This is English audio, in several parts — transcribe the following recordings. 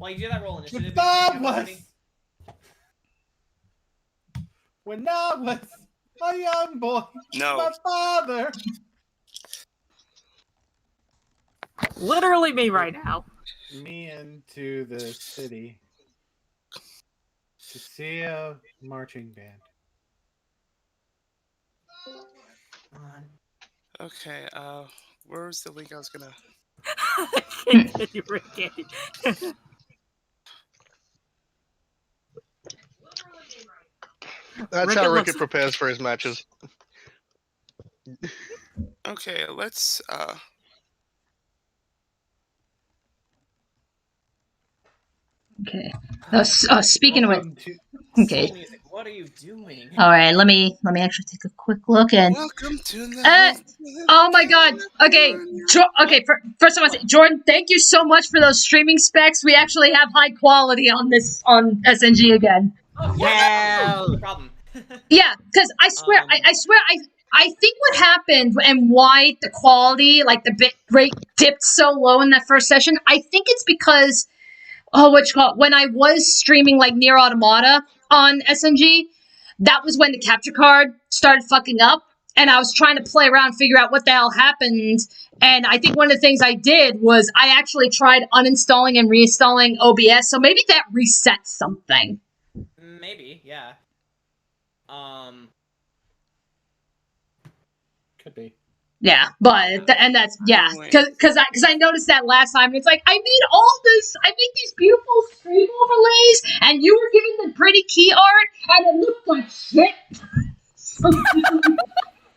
While you do that, roll initiative. When I was a young boy, No. my father. Literally me right now. Me into the city to see a marching band. Okay, where's the link I was gonna... Continue, Ricky. That's how Ricky prepares for his matches. Okay, let's, Okay. Speaking of Welcome which, okay. Soul music. What are you doing? All right, let me actually take a quick look and. Welcome to the. Oh my God. Okay. Okay. First, I want to say, Jordan, thank you so much for those streaming specs. We actually have high quality on this on SNG again. Oh yeah. No problem. Yeah, because I swear, I think what happened and why the quality, like the bit rate, dipped so low in that first session. I think it's because when I was streaming like Nier Automata on SNG, that was when the capture card started fucking up, and I was trying to play around, figure out what the hell happened. And I think one of the things I did was I actually tried uninstalling and reinstalling OBS, so maybe that resets something. Maybe, yeah. Could be. Yeah, but that's because I noticed that last time. It's like I made these beautiful stream overlays, and you were giving them pretty key art, and it looked like shit.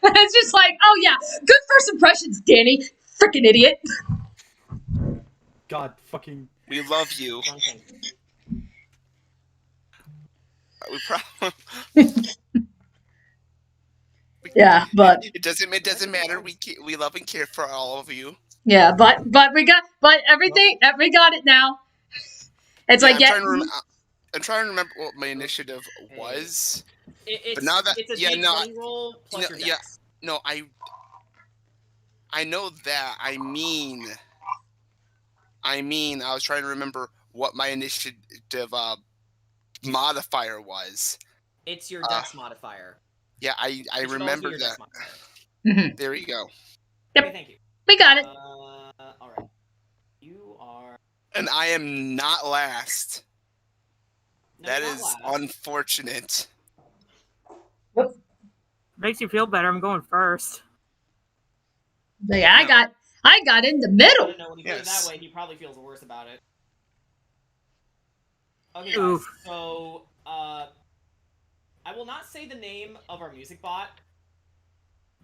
It's just like, oh yeah, good first impressions, Danny. Freaking idiot. God fucking. We love you. We probably. Yeah, but it doesn't matter. We love and care for all of you. Yeah, but we got everything. We got it now. It's yeah, like I'm trying to remember what my initiative was. It's now that it's a D20 roll plus your dex. No, I know that. I mean, I was trying to remember what my initiative modifier was. It's your dex modifier. Yeah, I remember that. Mm-hmm. There you go. Yep. Okay, thank you. We got it. All right. You are. And I am not last. No, that is last. Unfortunate. Whoops. Makes you feel better. I'm going first. Yeah, no. I got in the middle. No, when he put it that way, he probably feels worse about it. Okay, guys. So, I will not say the name of our music bot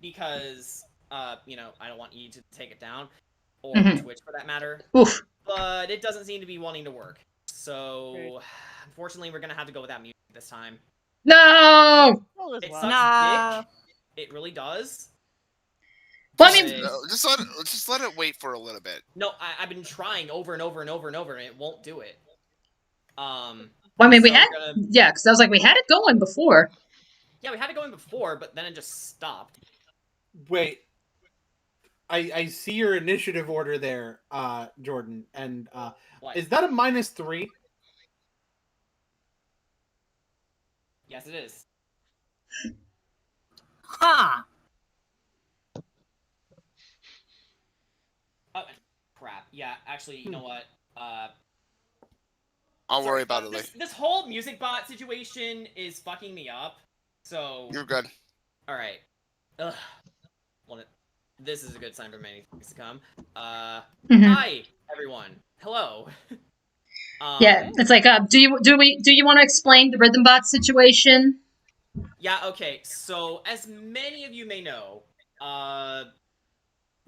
because, I don't want you to take it down, or Twitch for that matter. Oof. But it doesn't seem to be wanting to work. So, unfortunately, we're gonna have to go with that music this time. No! It sucks dick. It really does. Well, I mean, just let it wait for a little bit. No, I've been trying over and over and over and over, and it won't do it. Well, I mean, because I was like, we had it going before. Yeah, we had it going before, but then it just stopped. Wait. I see your initiative order there, Jordan, and is that a -3? Yes, it is. Ha! Oh, crap. Yeah, actually, you know what? I'll worry about it later. This whole music bot situation is fucking me up. So you're good. All right. Ugh. Well, this is a good sign for many things to come. Hi everyone. Hello. Yeah, it's like, do you want to explain the rhythm bot situation? Yeah. Okay. So as many of you may know,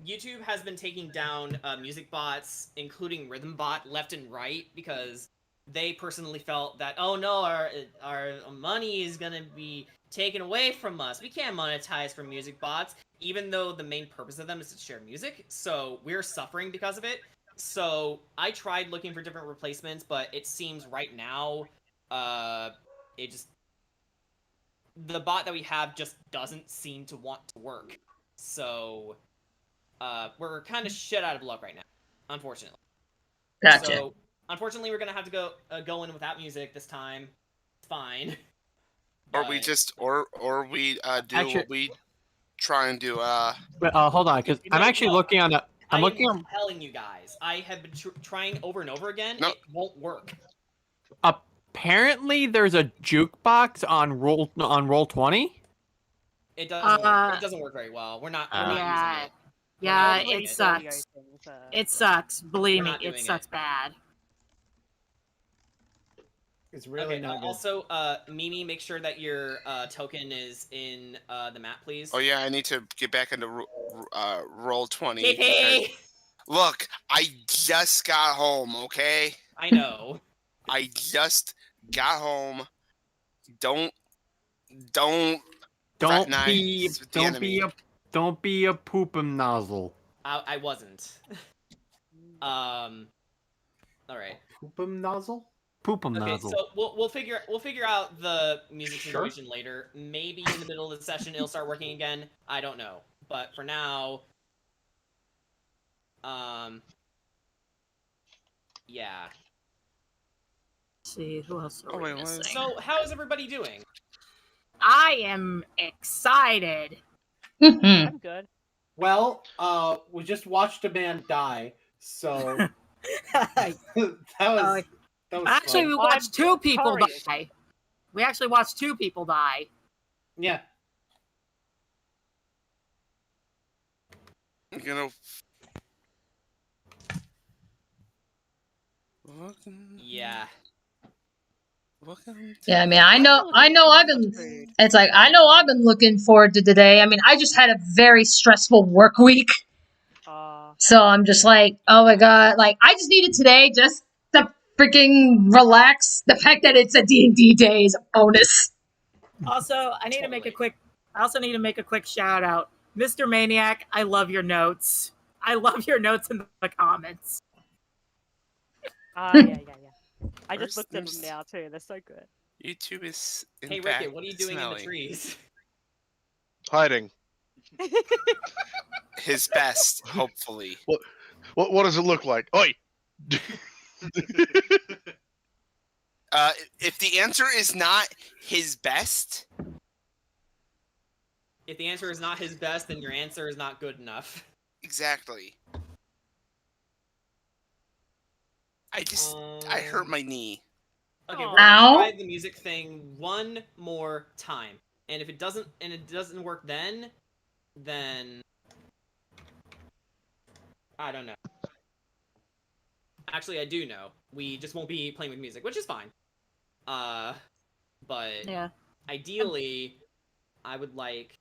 YouTube has been taking down music bots, including rhythm bot, left and right because they personally felt that, oh no, our money is gonna be taken away from us. We can't monetize from music bots, even though the main purpose of them is to share music. So we're suffering because of it. So I tried looking for different replacements, but it seems right now, the bot that we have just doesn't seem to want to work. So we're kind of shit out of luck right now, unfortunately. Gotcha. So Unfortunately, we're gonna have to go in without music this time. It's fine. Or we But- just, or we do Actually- what we try and do. But hold on, because I'm actually looking on a. I'm looking on. telling you guys, I have been trying over and over again. No. It won't work. Apparently, there's a jukebox on roll 20. It doesn't. Uh, it doesn't work very well. We're not yeah. using it. Yeah, We're not doing it sucks. It sucks. Believe We're me, not it doing sucks bad. It's really Okay. not good. Also, Mimi, make sure that your token is in the map, please. Oh yeah, I need to get back into roll 20. Hey! Look, I just got home. Okay, I know. I just got home. Don't Don't be fraternize with the enemy. don't be a poopum nozzle. I wasn't. All right. Poopum nozzle? Poopum Okay, nozzle. so we'll figure out the music Sure. situation later. Maybe in the middle of the session it'll start working again. I don't know, but for now, yeah. Let's see, who else are Oh, we wait, what missing? is- So how is everybody doing? I am excited. Mhm. I'm good. Well, we just watched a man die, so that was Actually, fun. we watched two people victorious. die. We actually watched two people die. Yeah. You know. Welcome. Yeah. Welcome. Yeah, I mean, I know I've been, it's like, I know I've been looking forward to today. I mean, I just had a very stressful work week. So I'm just like, oh my god, like, I just needed today just to freaking relax. The fact that it's a D&D day is a bonus. Also, I need to make a quick. I also need to make a quick shout out, Mr. Maniac. I love your notes. I love your notes in the comments. Yeah. I just First looked at there's- them now too. They're so good. YouTube is. In Hey fact Ricky, what are you doing in smelly. the trees? Hiding. His best, hopefully. What does it look like? Oi! If the answer is not his best, If the answer is not his best, then your answer is not good enough. exactly. I hurt my knee. Okay, we're Ow. gonna try the music thing one more time, and if it doesn't work, then I don't know. Actually, I do know. We just won't be playing with music, which is fine. But Yeah. ideally, I would like.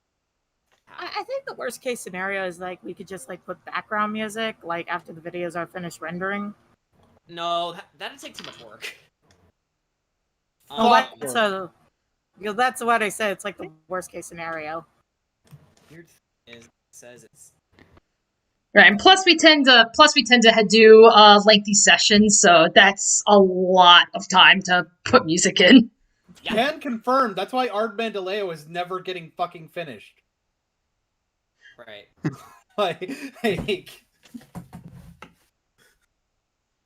I think the worst case scenario is like we could just like put background music like after the videos are finished rendering. No, that'd take too much work. Oh, that's what I said. It's like the worst case scenario. Weird thing is, it says it's. Right, and plus we tend to do lengthy sessions, so that's a lot of time to put music in. Yeah. Can confirm. That's why Ard Mandaleo is never getting fucking finished. Right. Like,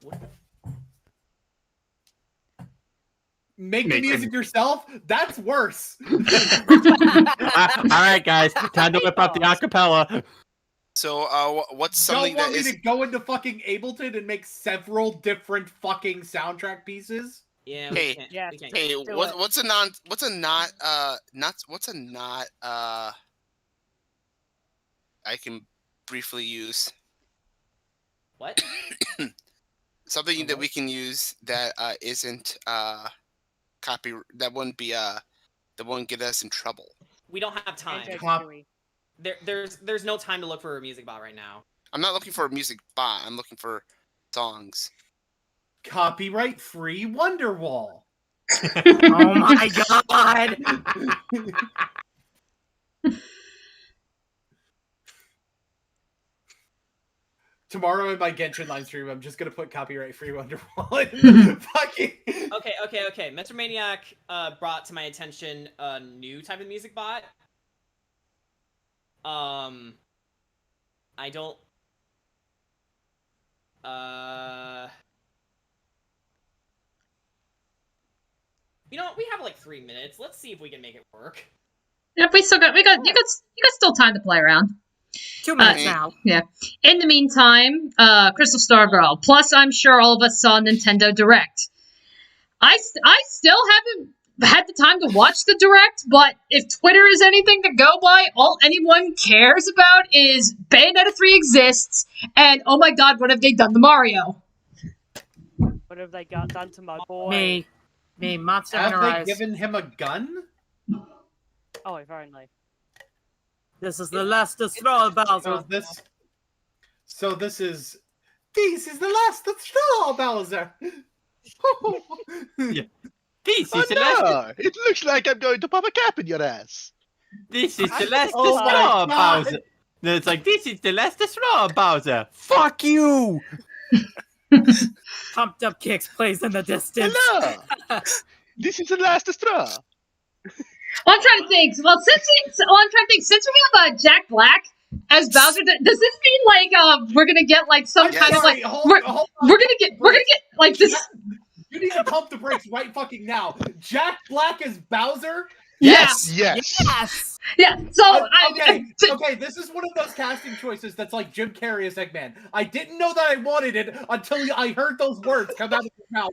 What? make the music yourself? That's worse. All right, guys, time to whip out the acapella. So, what's something Don't want that me is? to go into fucking Ableton and make several different fucking soundtrack pieces? Yeah. Hey, we can't, yes, we can't. Hey, Do what's a not I can briefly use What? something that we can use that isn't copy that wouldn't get us in trouble. We don't have time. Anti-Chewy. There's no time to look for a music bot right now. I'm not looking for a music bot. I'm looking for songs. Copyright free Wonderwall. Oh my god! Tomorrow in my Genshin live stream, I'm just gonna put copyright free Wonderwall. In fucking. Okay. Metromaniac brought to my attention a new type of music bot. I don't. You know, we have like 3 minutes. Let's see if we can make it work. Yeah, you got still time to play around. 2 minutes now. Yeah. In the meantime, Crystal Star Girl. Plus, I'm sure all of us saw Nintendo Direct. I still haven't had the time to watch the Direct, but if Twitter is anything to go by, all anyone cares about is Bayonetta 3 exists, and oh my god, what have they done to Mario? What have they got done to my boy? Me, Monster Have Hunter they Rise. given him a gun? Oh, if only. This is the last of Strahd, Bowser. So this is the last of Strahd, Bowser. Yeah. This Oh is the last. no! It looks like I'm going to pop a cap in your ass. This is the last Oh my straw, God. Bowser. No, it's like this is the last straw, Bowser. Fuck you. Pumped up kicks plays in the distance. Hello! This is the last straw. Well, I'm trying to think. Since we have Jack Black as Bowser, does this mean like we're gonna get like some Yes. kind of like Hold we're on. gonna get like this? You need to pump the brakes right fucking now. Jack Black as Bowser? Yes. Yes. Yeah. So Okay, this is one of those casting choices that's like Jim Carrey as Eggman. I didn't know that I wanted it until I heard those words come out of his mouth.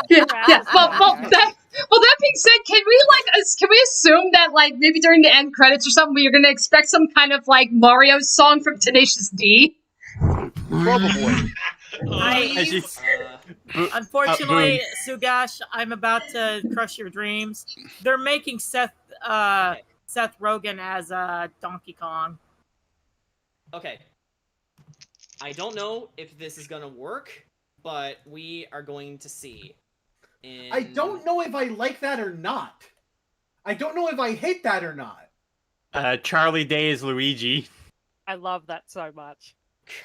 yeah. Well, that being said, can we assume that like maybe during the end credits or something, we're gonna expect some kind of like Mario song from Tenacious D? Probably. Unfortunately, Sugash, I'm about to crush your dreams. They're making Seth Rogen as Donkey Kong. Okay. I don't know if this is gonna work, but we are going to see. I don't know if I like that or not. I don't know if I hate that or not. Charlie Day is Luigi. I love that so much.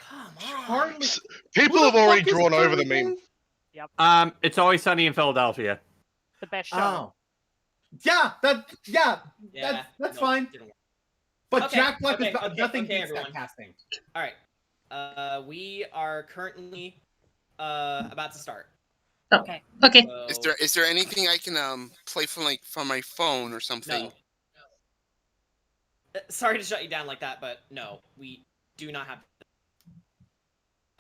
Come on. Charlie. People Who have the already fuck is drawn over the Charlie meme. Day? It's Always Sunny in Philadelphia. The best show. Oh. Yeah, that's fine. Didn't work. But Okay, Jack Black is okay, nothing okay, beats everyone. that casting. All right. We are currently about to start. Okay. So... Is there anything I can play from my phone or something? No. Sorry to shut you down like that, but no, we do not have.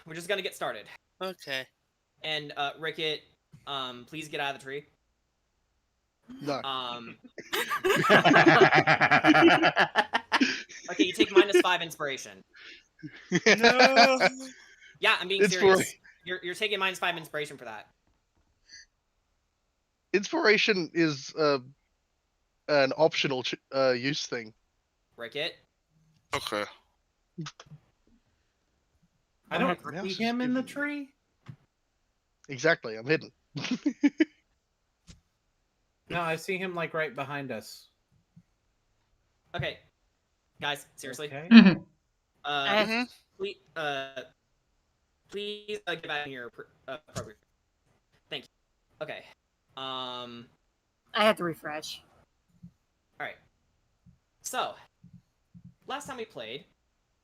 We're just gonna get started. Okay. And Rickett, please get out of the tree. No. Okay, you take -5 inspiration. No. Yeah, I'm being serious. You're taking -5 inspiration for that. Inspiration is an optional use thing. Rickett. Okay. I don't see him in the tree. Exactly, I'm hidden. No, I see him like right behind us. Okay, guys, seriously. Okay. Please get back in your program. Thank you. Okay. I had to refresh. All right. So, last time we played,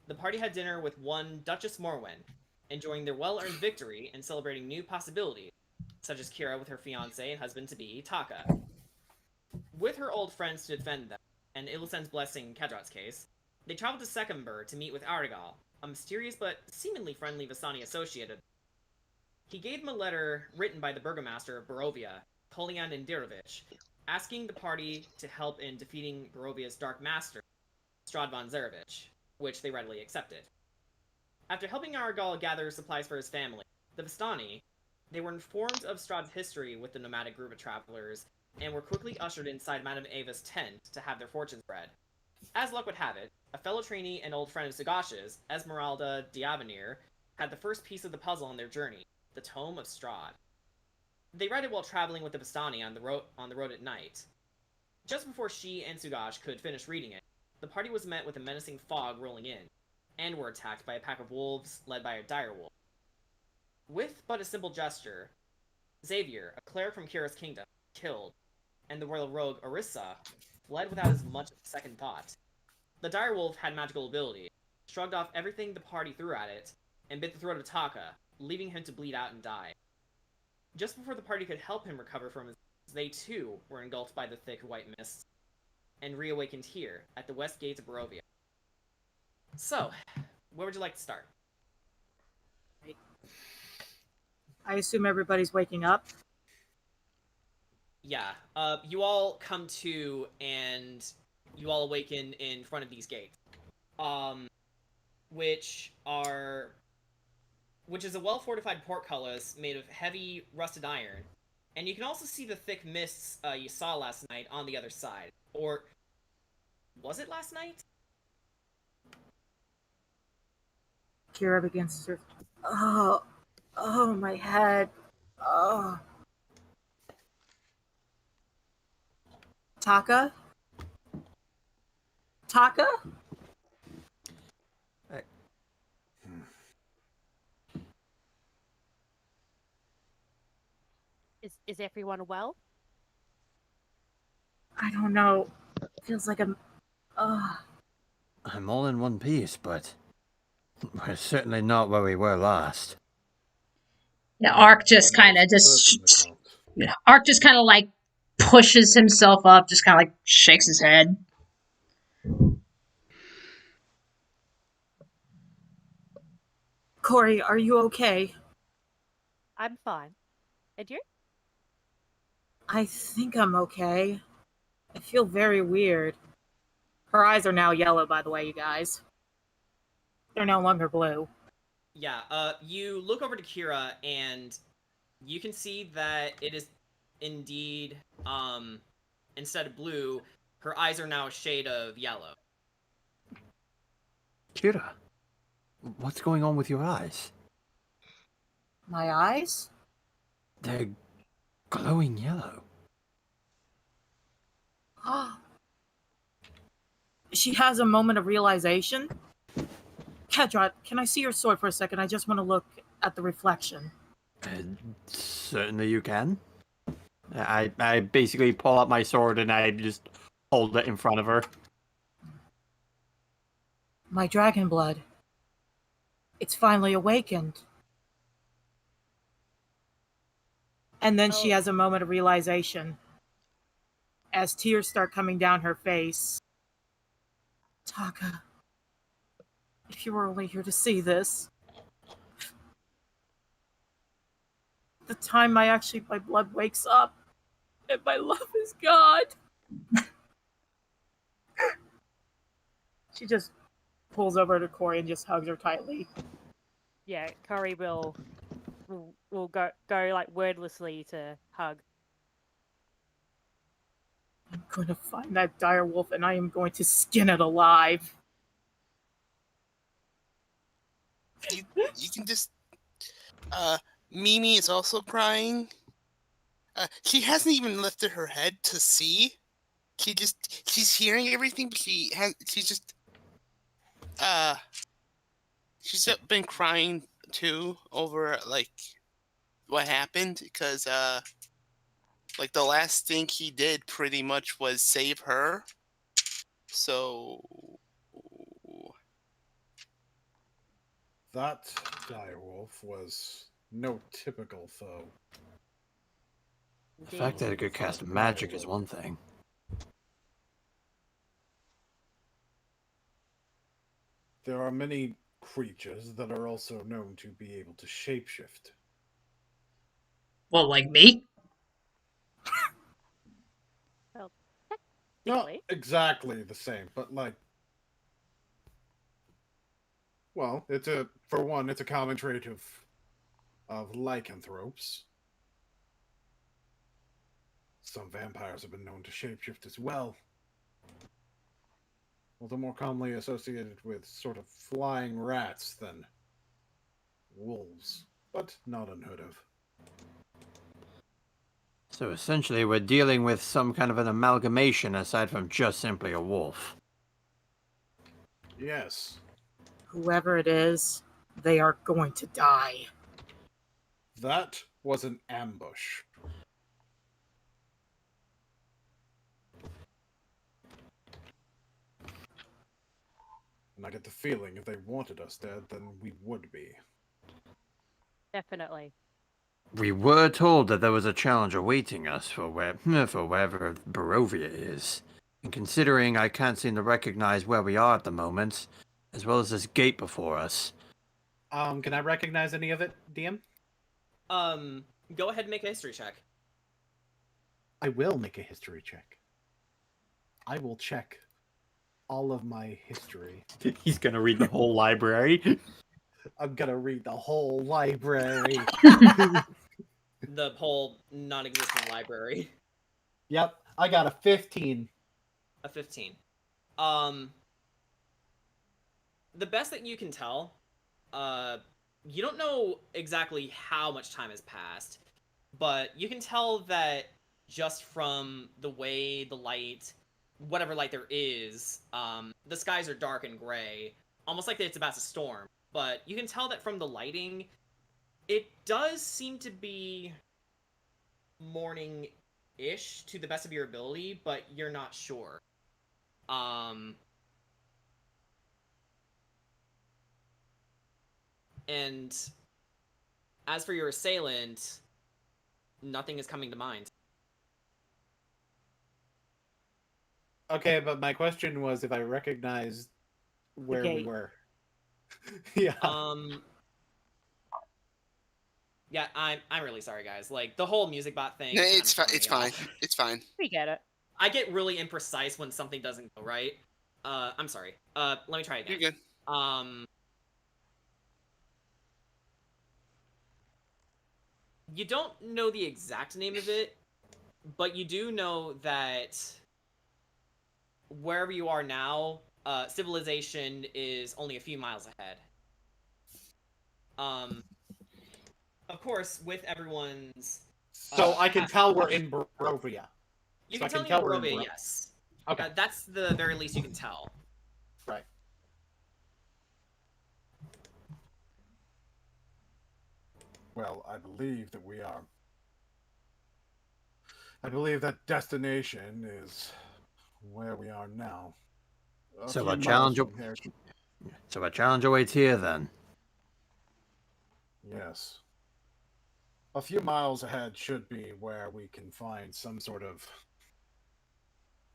the party had dinner with one Duchess Morwen, enjoying their well-earned victory and celebrating new possibilities, such as Kira with her fiancé and husband-to-be, Taka. With her old friends to defend them, and Illisen's blessing in Kadrat's case, they traveled to Sekembur to meet with Arigal, a mysterious but seemingly friendly Vistani associated. He gave them a letter written by the burgomaster of Barovia, Polian Indirovich, asking the party to help in defeating Barovia's Dark Master, Strahd von Zarevich, which they readily accepted. After helping Arigal gather supplies for his family, the Vistani, they were informed of Strahd's history with the nomadic group of travelers, and were quickly ushered inside Madame Ava's tent to have their fortunes read. As luck would have it, a fellow trainee and old friend of Sagash's, Esmeralda D'Avenir, had the first piece of the puzzle on their journey, the Tome of Strahd. They read it while traveling with the Vistani on the road at night. Just before she and Sugash could finish reading it, the party was met with a menacing fog rolling in, and were attacked by a pack of wolves led by a direwolf. With but a simple gesture, Xavier, a cleric from Kira's kingdom, killed, and the royal rogue Orissa fled without as much as a second thought. The direwolf had magical ability, shrugged off everything the party threw at it, and bit the throat of Taka, leaving him to bleed out and die. Just before the party could help him recover from his They too were engulfed by the thick white mists and reawakened here at the west gates of Barovia. So, where would you like to start? I assume everybody's waking up. Yeah, you all come to and you all awaken in front of these gates, which is a well-fortified portcullis made of heavy rusted iron, and you can also see the thick mists you saw last night on the other side. Or was it last night? Kira begins to. Oh, my head. Oh. Taka? Taka? Is everyone well? I don't know. Feels like I'm. I'm all in one piece, but we're certainly not where we were last. Yeah, Ark just kind of Ark just kind of like pushes himself up, just kind of like shakes his head. Corey, are you okay? I'm fine. And you? I think I'm okay. I feel very weird. Her eyes are now yellow, by the way, you guys. They're no longer blue. Yeah, you look over to Kira, and you can see that it is indeed, instead of blue, her eyes are now a shade of yellow. Kira, what's going on with your eyes? My eyes? They're glowing yellow. She has a moment of realization. Kedra, can I see your sword for a second? I just want to look at the reflection. Certainly you can. I basically pull out my sword and I just hold it in front of her. My dragon blood. It's finally awakened. And then she has a moment of realization. As tears start coming down her face. Taka, if you were only here to see this. The time my blood wakes up and my love is gone. She just pulls over to Corey and just hugs her tightly. Yeah, Corey will go like wordlessly to hug. I'm going to find that dire wolf and I am going to skin it alive. You can just Mimi is also crying. She hasn't even lifted her head to see. She's hearing everything, but she's been crying too over like what happened, because like the last thing he did pretty much was save her. So that direwolf was no typical foe. The fact that it could cast magic is one thing. There are many creatures that are also known to be able to shapeshift. Well, like me? Well, Not exactly the same, but like, well, it's a common trait of lycanthropes. Some vampires have been known to shapeshift as well. Although more commonly associated with sort of flying rats than wolves, but not unheard of. So essentially we're dealing with some kind of an amalgamation aside from just simply a wolf. Yes. Whoever it is, they are going to die. That was an ambush. And I get the feeling if they wanted us dead, then we would be. definitely. We were told that there was a challenge awaiting us for wherever Barovia is. And considering I can't seem to recognize where we are at the moment, as well as this gate before us. Can I recognize any of it, DM? Go ahead and make a history check. I will make a history check. I will check all of my history. He's gonna read the whole library. I'm gonna read the whole library. The whole non-existent library. Yep, I got a 15. A 15. The best that you can tell, you don't know exactly how much time has passed, but you can tell that just from the way the light, whatever light there is, the skies are dark and gray, almost like it's about to storm. But you can tell that from the lighting, it does seem to be morning-ish to the best of your ability, but you're not sure. And as for your assailant, nothing is coming to mind. Okay, but my question was if I recognized where we were. Yeah. Yeah, I'm really sorry, guys. Like, the whole music bot thing. No, is it's kinda fine. It's throwing me fine. off. It's fine. We get it. I get really imprecise when something doesn't go right. I'm sorry. Let me try again. You're good. You don't know the exact name of it, but you do know that wherever you are now, civilization is only a few miles ahead. Of course, with everyone's... So I can tell we're in Barovia. You So can I tell we're in in Barovia, yes. Okay. That's the very least you can tell. Right. Well, I believe that we are. I believe that destination is where we are now. So few a miles challenge. from here. So a challenge awaits here then. Yes. A few miles ahead should be where we can find some sort of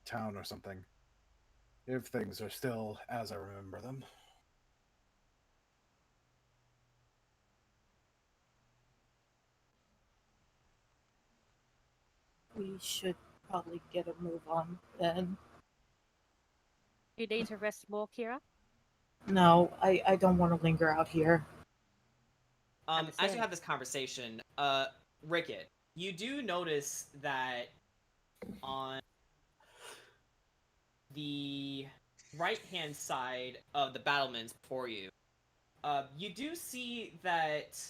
town or something. If things are still as I remember them. We should probably get a move on then. You need to rest more, Kira? No, I don't want to linger out here. As you have this conversation, Rickett, you do notice that on the right-hand side of the battlements before you, you do see that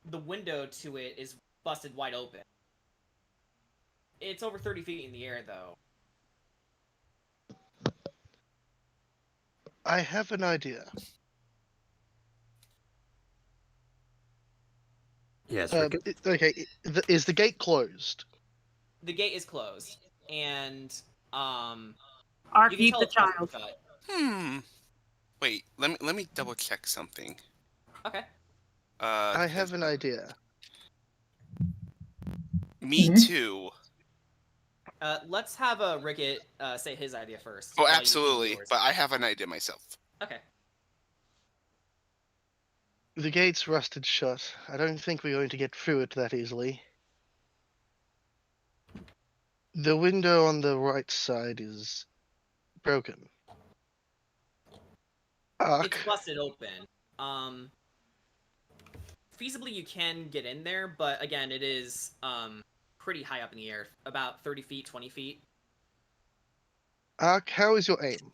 the window to it is busted wide open. It's over 30 feet in the air, though. I have an idea. Yes, okay, is the gate closed? The gate is closed, and Ark, you can eat tell the it's busted child. shut. Wait, let me double check something. Okay. I have an idea. Me too. Let's have Rickett say his idea first. Oh, while you absolutely. do yours. But I have an idea myself. Okay. The gate's rusted shut. I don't think we're going to get through it that easily. The window on the right side is broken. It's busted open. Feasibly you can get in there, but again, it is pretty high up in the air, about 30 feet, 20 feet. Ark, how is your aim?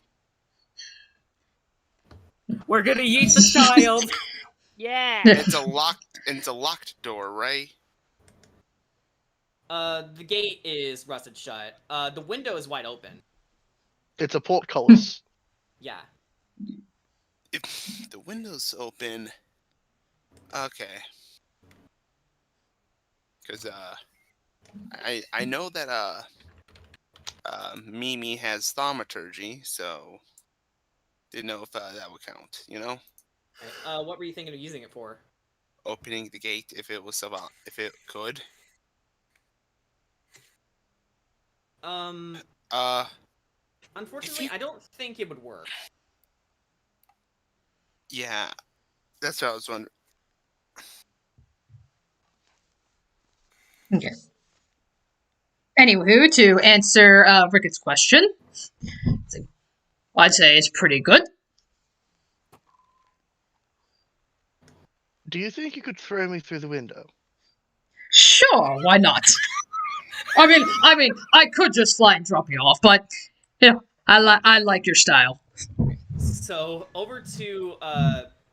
We're gonna eat the child. Yeah. It's a locked door, right? The gate is rusted shut. The window is wide open. It's a portcullis. Yeah. If the window's open. Okay. Because I know that Mimi has thaumaturgy, so didn't know if that would count. You know. What were you thinking of using it for? opening the gate if it was if it could? Unfortunately, I don't think it would work. Yeah, that's what I was wondering. Okay. Anywho, to answer Ricketts' question, I'd say it's pretty good. Do you think you could throw me through the window? Sure, why not? I mean, I could just fly and drop you off, but you know, I like your style. So over to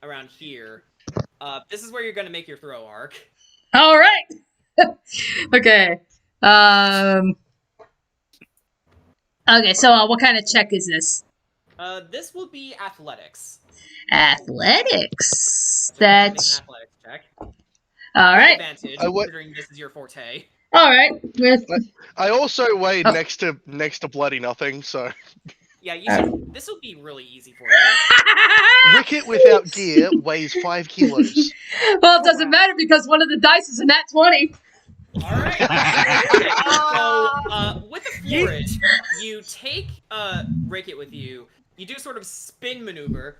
around here. This is where you're gonna make your throw arc. All right. Okay. Okay. So, what kind of check is this? This will be athletics. Athletics. So make an That's athletics check. all right. Advantage, I wa- considering this is your forte. All right. With I also weigh Oh. next to bloody nothing, so Yeah, you should. This will be really easy for you. Ricket without gear weighs 5 kilos. Well, it doesn't matter because one of the dice is a nat 20. All right. Okay, so with the flourish, you take Ricket with you. You do sort of spin maneuver,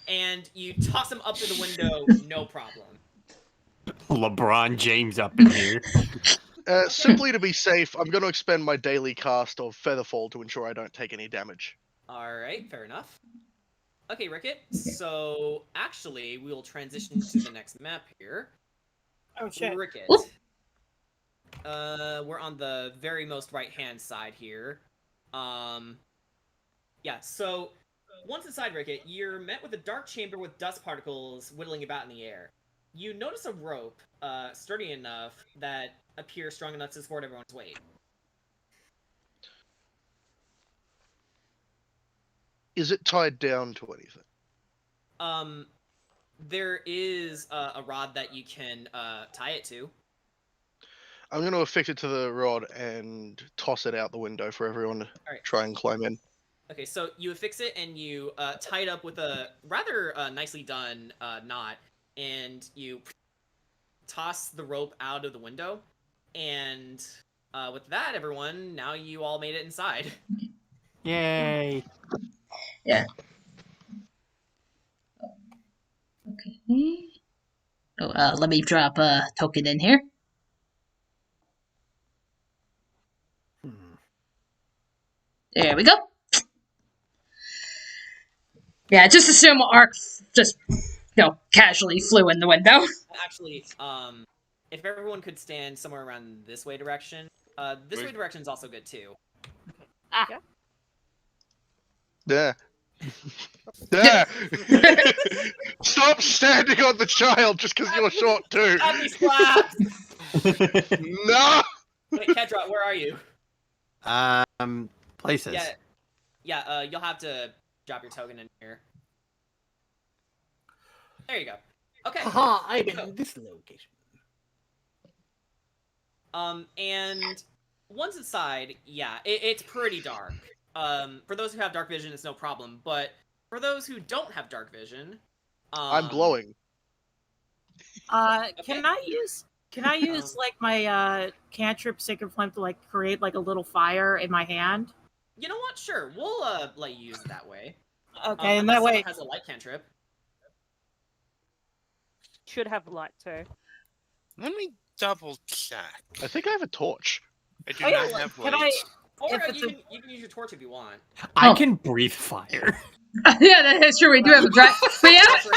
and you toss him up to the window. No problem. LeBron James up in here. Simply to be safe, I'm going to expend my daily cast of Featherfall to ensure I don't take any damage. All right, fair enough. Okay, Ricket. So actually, we will transition to the next map here. Oh shit. Ricket. Oop. We're on the very most right-hand side here. Yeah, so once inside Ricket, you're met with a dark chamber with dust particles whittling about in the air. You notice a rope, sturdy enough that appears strong enough to support everyone's weight. Is it tied down to anything? There is a rod that you can tie it to. I'm going to affix it to the rod and toss it out the window for everyone to Alright. try and climb in. Okay, so you affix it and you tie it up with a rather nicely done knot, and you toss the rope out of the window. And with that, everyone, now you all made it inside. Yay! Yeah. Okay. Oh, let me drop a token in here. There we go. Yeah, just assume Ark just, casually flew in the window. Actually, if everyone could stand somewhere around this way direction, this way direction is also good too. There. There! Stop standing on the child just because you're short too! Happy slaps! No! Wait, Kedra, where are you? Places. Yeah, you'll have to drop your token in here. There you go. Okay. Haha, I'm in this location. And once inside, yeah, it's pretty dark. For those who have dark vision, it's no problem. But for those who don't have dark vision, I'm glowing. Can I use like my cantrip Sacred Flame to like create like a little fire in my hand? You know what? Sure, we'll let you use it that way. Okay, and unless that way someone has a light cantrip. Should have light too. Let me double check. I think I have a torch. I do Oh, yeah, not have can light. Or If it's you can use your torch if you want. I can breathe fire. Yeah, that's true. We do have a dragon.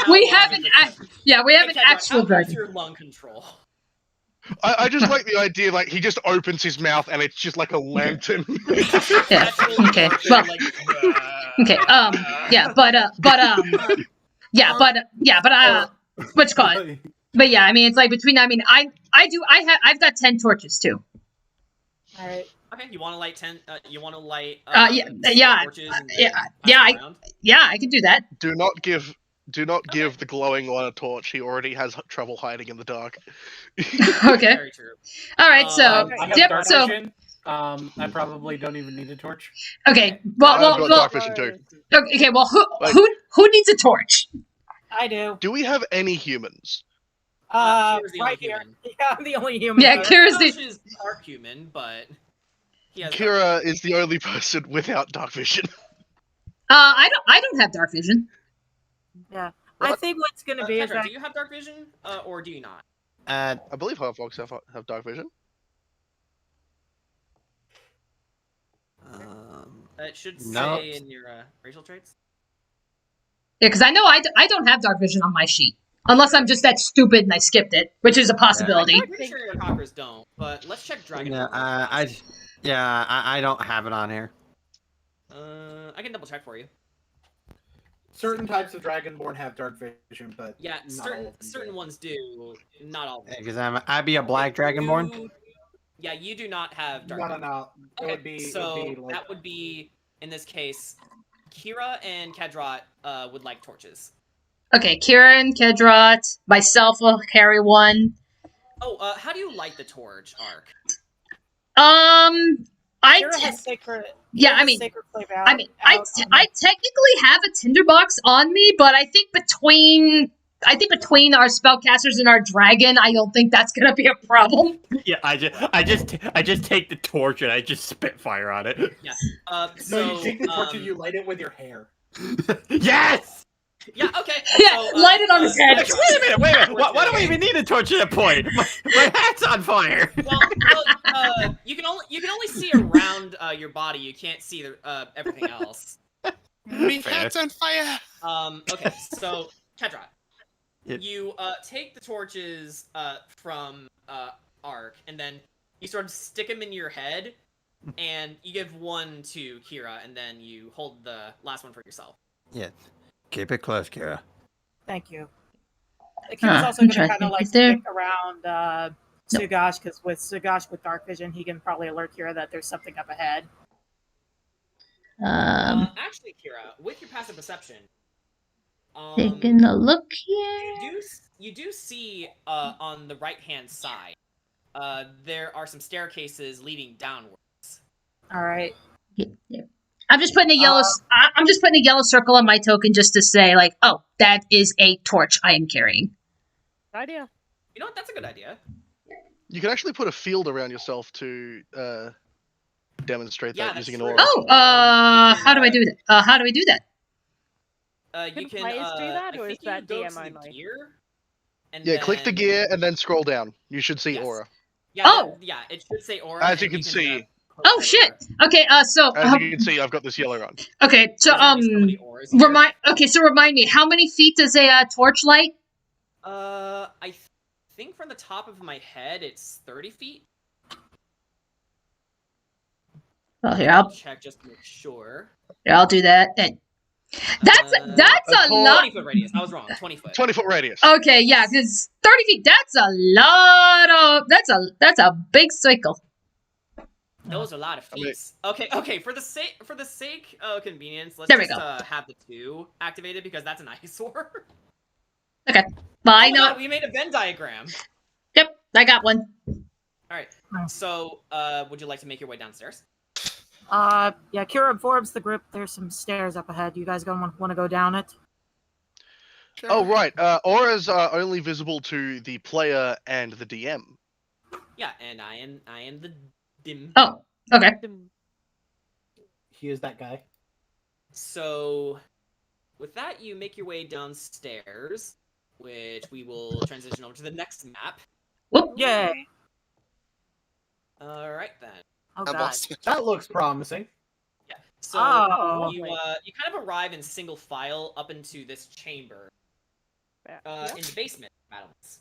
We have an actual How dragon. your lung control? I just like the idea, like, he just opens his mouth and it's just like a lantern. Yeah. Okay. Well. Okay. What's it called? But yeah, I mean, it's like between. I mean, I've got 10 torches too. all right. Okay, you want to light 10? You want to light? Torches and I can do that. Do not give the glowing one a torch. He already has trouble hiding in the dark. Okay. Very true. All right. So I have yep. dark So vision. I probably don't even need a torch. okay. I've got Well. dark vision too. Okay. Well, who needs a torch? I do. Do we have any humans? Kira's the only right here. human. Yeah, I'm the only human. Yeah, here. Kira's the. Josh is part human, but he has Kira is the only person without dark vision. I don't have dark vision. Yeah. I What? think what's going to be is Kendra, that do you have dark vision, or do you not? I believe half-orcs have dark vision. It should No. say in your racial traits. Yeah, because I know I don't have dark vision on my sheet. Unless I'm just that stupid and I skipped it, which is a possibility. I'm pretty sure your conquerors don't, but let's check Dragon. Yeah, I don't have it on here. I can double check for you. Certain types of Dragonborn have dark vision, but Yeah, not all of them certain do. ones do, not all of them. Because I'd be a black dragonborn. Yeah, you do not have dark. No. It Okay, would be. so it would be like, that would be in this case, Kira and Kedrot would like torches. Okay, Kira and Kedrot. Myself will carry one. Oh, how do you light the torch, Ark? Kira has sacred. Yeah, Kira I has mean, sacred flame I out- mean, out on I technically have a tinderbox on me, but I think between our spellcasters and our dragon, I don't think that's gonna be a problem. Yeah, I just take the torch and I just spit fire on it. Yeah. no, So you take the torch and you light it with your hair. Yes. Yeah. Okay. Yeah, So, light it on his head. Wait a minute. Why do we even need a torch at that point? My hat's on fire. Well, you can only see around your body. You can't see the everything else. My Fair. hat's on fire. Okay. So, Kedrot, Yep. you take the torches from Ark, and then you sort of stick them in your head, and you give one to Kira, and then you hold the last one for yourself. Yeah. Keep it close, Kira. Thank you. Kira's also I'm going to trying kind to of like think there. stick around Sugash, because with Sugash with dark vision, he can probably alert Kira that there's something up ahead. Actually, Kira, with your passive perception, Taking a look here. you do see on the right hand side, there are some staircases leading downwards. All right. Yeah. I'm just putting a yellow. I'm just putting a yellow circle on my token just to say, like, oh, that is a torch I am carrying. Good idea. You know what? That's a good idea. You can actually put a field around yourself to demonstrate Yeah, that that's using an true. aura. Oh, how do I do that? How do we do that? You Can can players do that, I or think is that you go DM to the only? gear, and Yeah, click the then- gear and then scroll down. You should see Yes. aura. Yeah, Oh! yeah, it should say aura. As you and can see, click Oh that shit. aura. Okay. So. as you can see, I've got this yellow on. Okay. So There's gonna be so many auras here. Okay. So remind me, how many feet does a torch light? I think from the top of my head, it's 30 feet. Oh, here I'll check just to make sure. I'll do that. And that's Uh, a lot. 20 foot radius. I was wrong. 20 foot. 20-foot radius. Okay, yeah, because 30 feet. That's a lot of. That's a big cycle. Those are a lot of Okay. feats. Okay. For the sake of convenience, let's There we just go. have the 2 activated because that's an eyesore. Okay. Well, I Oh my know. God, we made a Venn diagram. Yep, I got one. All right. So, would you like to make your way downstairs? Yeah, Kira informs the group there's some stairs up ahead. You guys gonna want to go down it? Oh, right. Auras are only visible to the player and the DM. Yeah, and I am the dim. Oh, okay. He is that guy. So, with that, you make your way downstairs, which we will transition over to the next map. Whoop. Yay! All right then. Oh I'm god. lost. That looks promising. Yeah. So Oh, you lovely. you kind of arrive in single file up into this chamber in the basement of battlements.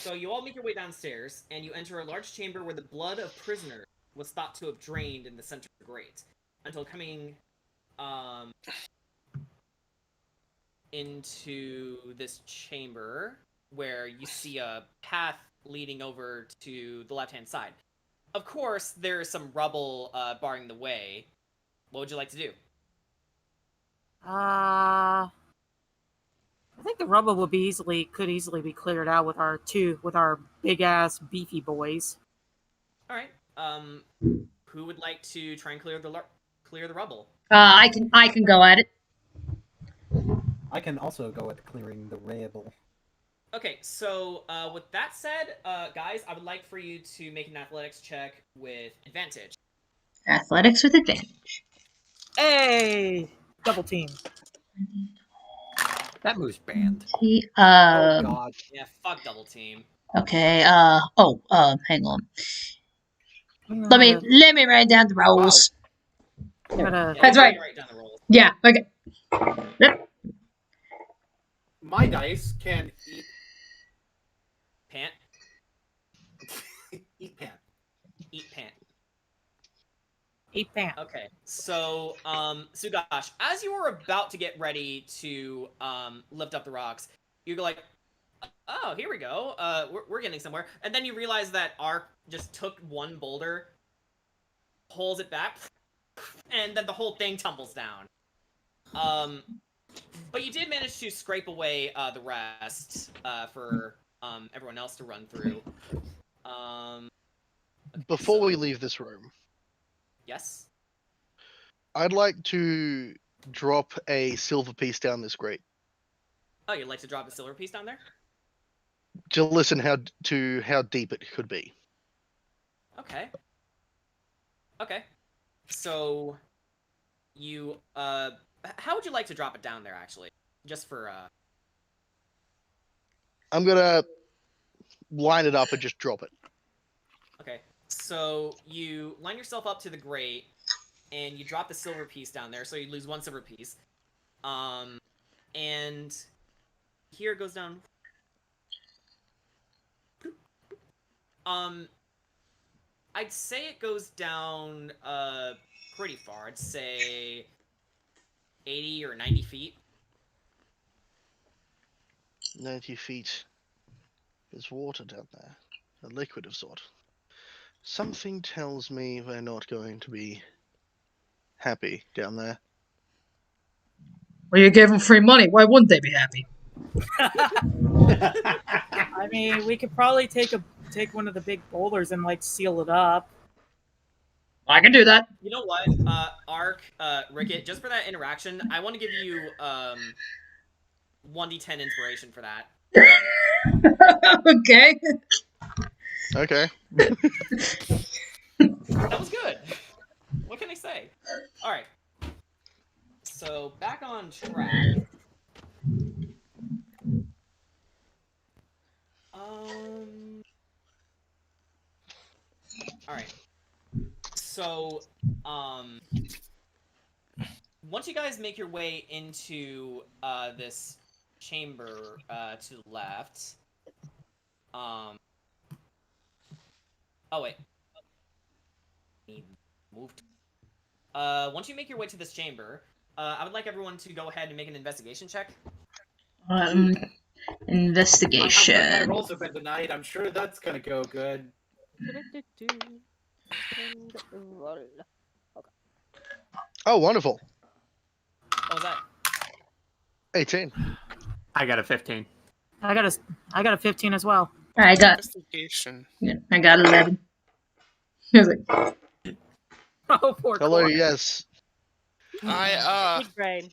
So you all make your way downstairs, and you enter a large chamber where the blood of prisoners was thought to have drained in the center of the grate, until coming into this chamber where you see a path leading over to the left-hand side. Of course, there is some rubble barring the way. What would you like to do? I think the rubble could easily be cleared out with our big ass beefy boys. All right. Who would like to try and clear the rubble? I can go at it. I can also go at clearing the rubble. Okay, so with that said, guys, I would like for you to make an athletics check with advantage. Athletics with advantage. Hey! Double team. That move's banned. Oh God. Yeah, fuck double team. Okay, hang on. I'm Let gonna, me write down the rolls. I'm gonna, Yeah, That's you right. can write down the rolls. Yeah, okay. Yep. My dice can Pant, eat pant. eat pant. eat pant. Okay, so Sugash, as you were about to get ready to lift up the rocks, you're like, oh, here we go. We're getting somewhere, and then you realize that Ark just took one boulder, pulls it back, and then the whole thing tumbles down. But you did manage to scrape away the rest for everyone else to run through. Before we so- leave this room, Yes. I'd like to drop a silver piece down this grate Oh, you'd like to drop a silver piece down there? to listen to how deep it could be. Okay. Okay. So you how would you like to drop it down there actually? Just for I'm gonna line it up and just drop it. Okay. So you line yourself up to the grate and you drop the silver piece down there, so you lose one silver piece. And here it goes down. I'd say it goes down pretty far. I'd say 80 or 90 feet. 90 feet. There's water down there. A liquid of sort. Something tells me we're not going to be happy down there. Well, you gave them free money. Why wouldn't they be happy? I mean, we could probably take one of the big boulders and like seal it up. I can do that. You know what, Ark, Rickett, just for that interaction, I want to give you 1d10 inspiration for that. Okay. Okay. That was good. What can I say? All right. So back on track. All right. So once you guys make your way into this chamber to the left. Oh wait. Moved. Once you make your way to this chamber, I would like everyone to go ahead and make an investigation check. Investigation. My rolls have been tonight. I'm sure that's gonna go good. Oh, wonderful. What was that? 18. I got a 15. I got a 15 as well. I got Investigation. 11. I was like, Oh, poor Hello, Corey. yes. I Big brain.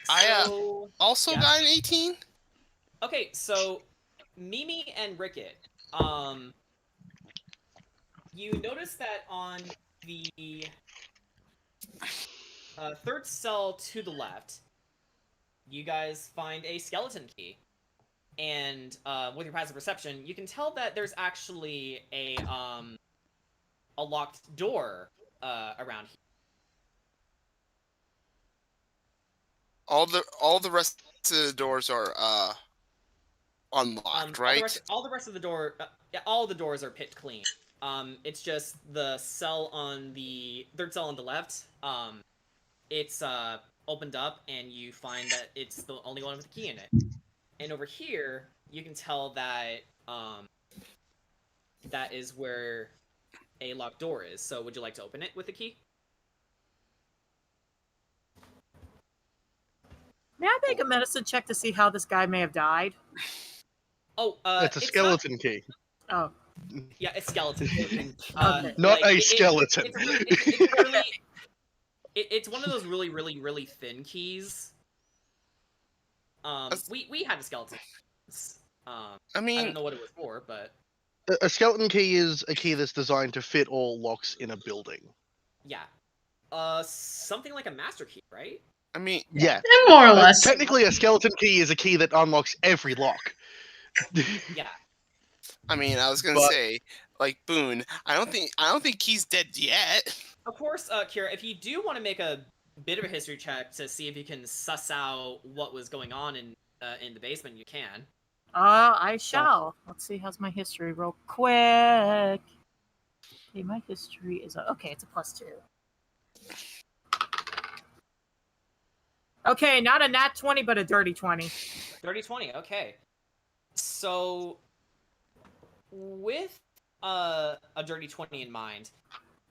So, also yeah. got an 18. Okay, so Mimi and Rickett, you notice that on the third cell to the left, you guys find a skeleton key. And with your passive perception, you can tell that there's actually a locked door around here. All the rest of the doors are unlocked, right? All the rest of the door, all the doors are picked clean. It's just the cell on the third cell on the left. It's opened up, and you find that it's the only one with a key in it. And over here, you can tell that that is where a locked door is. So, would you like to open it with the key? May I make a medicine check to see how this guy may have died? Oh, It's a skeleton key. Oh, Yeah, it's skeleton. Okay. Not a skeleton. It's one of those really, really, really thin keys. We had a skeleton. I I mean, don't know what it was for, but A skeleton key is a key that's designed to fit all locks in a building. yeah. Something like a master key, right? I mean, Yeah. More or less. Technically, a skeleton key is a key that unlocks every lock. Yeah. I was gonna But- say, like Boone. I don't think he's dead yet. Of course, Kira, if you do want to make a bit of a history check to see if you can suss out what was going on in the basement, you can. I shall. Let's see, how's my history real quick. Okay, my history is okay, it's a +2. Okay, not a nat 20, but a dirty 20. Dirty 20, okay. So, with a dirty 20 in mind,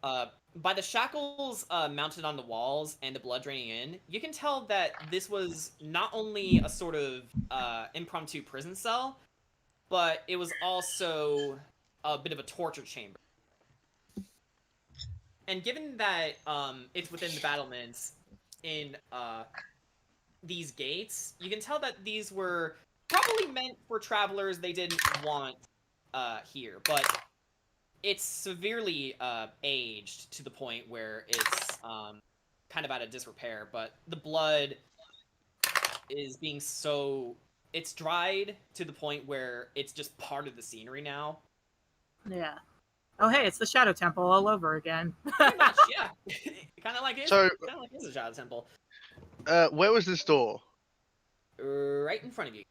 by the shackles mounted on the walls and the blood draining in, you can tell that this was not only a sort of impromptu prison cell, but it was also a bit of a torture chamber. And given that it's within the battlements in these gates, you can tell that these were probably meant for travelers they didn't want here, but it's severely aged to the point where it's kind of out of disrepair, but the blood is being it's dried to the point where it's just part of the scenery now. Yeah. Oh, hey, it's the Shadow Temple all over again. Pretty much, yeah. kind of like it's a Shadow Temple. Where was this door? Right in front of you.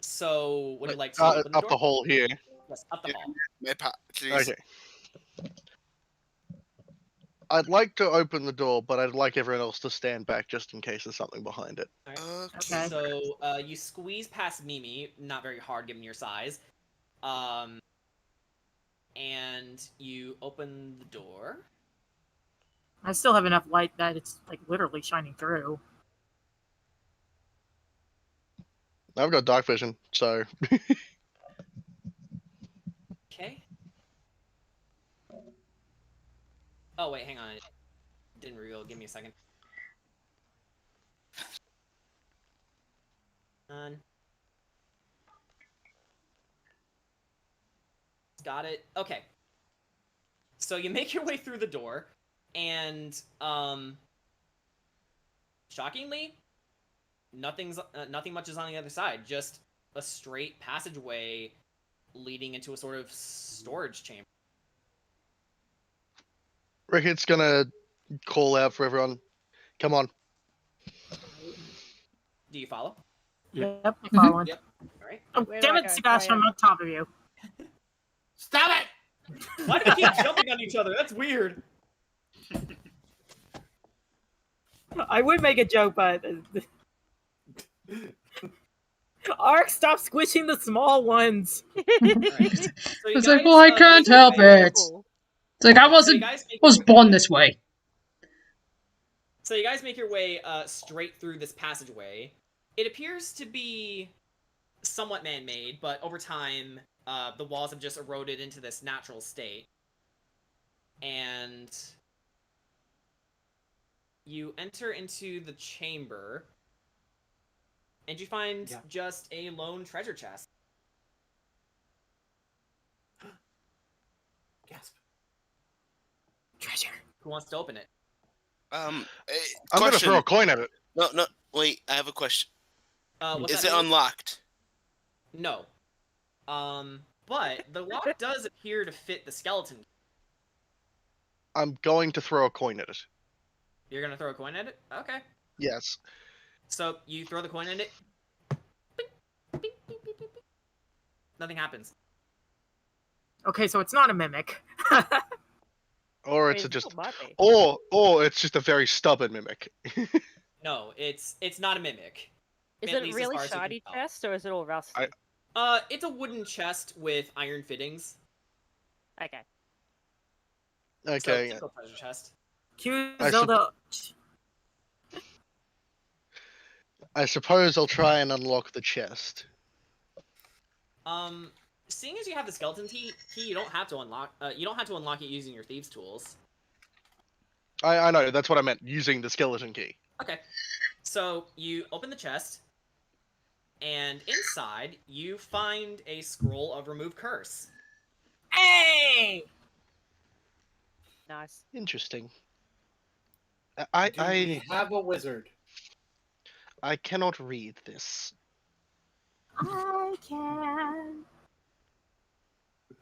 So, would you like to Up open the door? the hall here. Yes, up the hall. Okay. I'd like to open the door, but I'd like everyone else to stand back just in case there's something behind it. Right. Okay. So you squeeze past Mimi, not very hard given your size, and you open the door. I still have enough light that it's like literally shining through. I've got dark vision, so Okay. Oh wait, hang on. It didn't reveal. Give me a second. Got it. Okay. So you make your way through the door, and shockingly, nothing much is on the other side. Just a straight passageway leading into a sort of storage chamber. Ricket's gonna call out for everyone. Come on. Do you follow? Yep, I'm following. Yep. All right. Oh, Where do damn I it, go? Sebastian, I'm on top of you. Stop it! Why do we keep jumping on each other? That's weird. I would make a joke, but Ark, stop squishing the small ones. Right. So you It's like, guys, well, I can't make your help way- it. It's like I So you guys was born this way. So you guys make your way straight through this passageway. It appears to be somewhat man-made, but over time, the walls have just eroded into this natural state. And you enter into the chamber, and you find just a lone treasure chest. Gasp. Treasure. Who wants to open it? I'm gonna throw a coin at it. No, wait. I have a question. What's Is that it mean? unlocked? No. But the lock does appear to fit the skeleton. I'm going to throw a coin at it. You're gonna throw a coin at it? Okay. Yes. So you throw the coin at it. Bing, bing, bing, bing, bing, bing. Nothing happens. Okay, so it's not a mimic. Or Wait, it's it just still might be. or it's just a very stubborn mimic. No, it's not a mimic. Is At it a least as really far as you can shiny tell. chest, or is it all rusty? It's a wooden chest with iron fittings. Okay. So, Okay. typical treasure chest. Cue I Zelda. I suppose I'll try and unlock the chest. Seeing as you have the skeleton key, you don't have to unlock. You don't have to unlock it using your thieves' tools. I know, that's what I meant, using the skeleton key. Okay. So you open the chest, And inside, you find a scroll of Remove Curse. Hey! Nice. Interesting. Do I we have a wizard? I cannot read this. I can.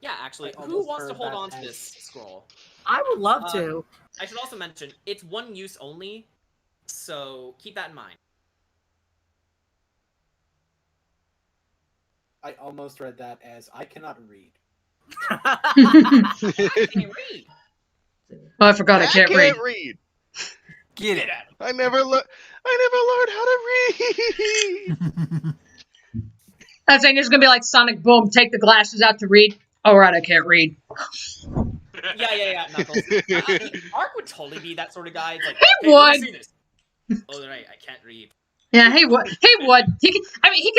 Yeah, actually, I who almost wants to heard hold that on to as- this scroll? I would love to. I should also mention, it's one use only, so keep that in mind. I almost read that as I cannot read. I can't read. Oh, I forgot I can't read. read. Get it. I never learned how to read. I was saying there's gonna be like Sonic Boom, take the glasses out to read. All right, I can't read. Yeah, Knuckles. Ark would totally be that sort of guy. It's like, He hey, let me would. see this. Oh, right, I can't read. Yeah, he would. He would. He can. I mean, he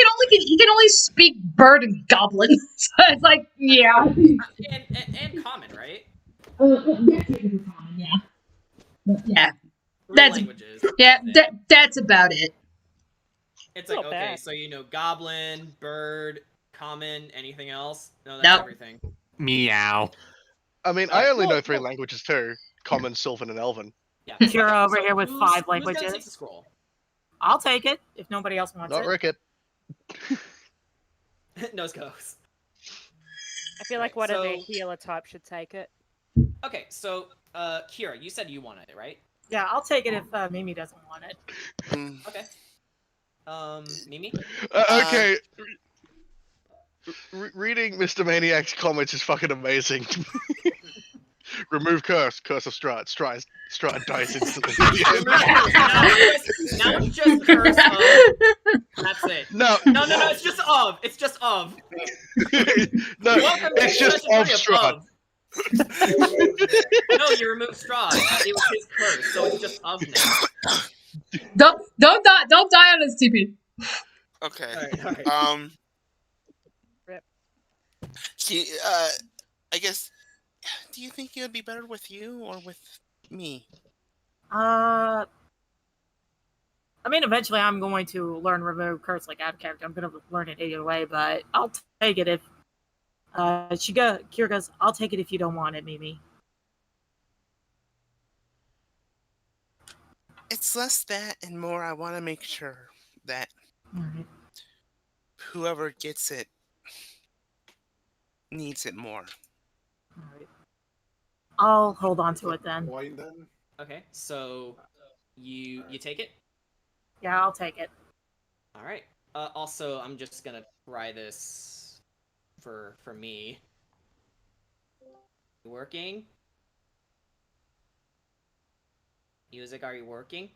can only speak bird and goblin. So it's like, yeah. And common, right? Yeah. Yeah. Three That's- languages. Yeah. That's it. That's about it. It's like, Not okay, bad. so you know goblin, bird, common, anything else? No, that's Nope. everything. Meow. I mean, I only Well, know 3 languages too: Common, Sylvan, and Elven. Yeah. Kira over so here with who's 5 gonna languages. take the scroll? I'll take it if nobody else wants Not it. Ricket. Nose goes. I feel like Right, one of so- the healer type should take it. Okay, so Kira, you said you wanted it, right? Yeah, I'll take it if Mimi doesn't want it. Mm, Okay. Mimi? Okay. Reading Mr. Maniac's comments is fucking amazing. Remove Curse of Strahd. Strahd dies instantly. now it's just curse of. That's it. No, No, it's just of. It's just of. no, Welcome to it's just session of 3 Strahd. No, you removed Strahd. It was his curse, so it's just of now. Don't die on this TP. okay. Alright. Rip. See, I guess. Do you think it would be better with you or with me? I mean, eventually I'm going to learn Remove Curse like out of character. I'm going to learn it either way, but I'll take it if. Kira goes, I'll take it if you don't want it, Mimi. It's less that and more. I want to make sure that Alright. whoever gets it needs it more. Alright. I'll hold on to it then. Coin then? Okay, so you take it? Yeah, I'll take it. Alright. Also, I'm just gonna try this for me. Working? Music, are you working?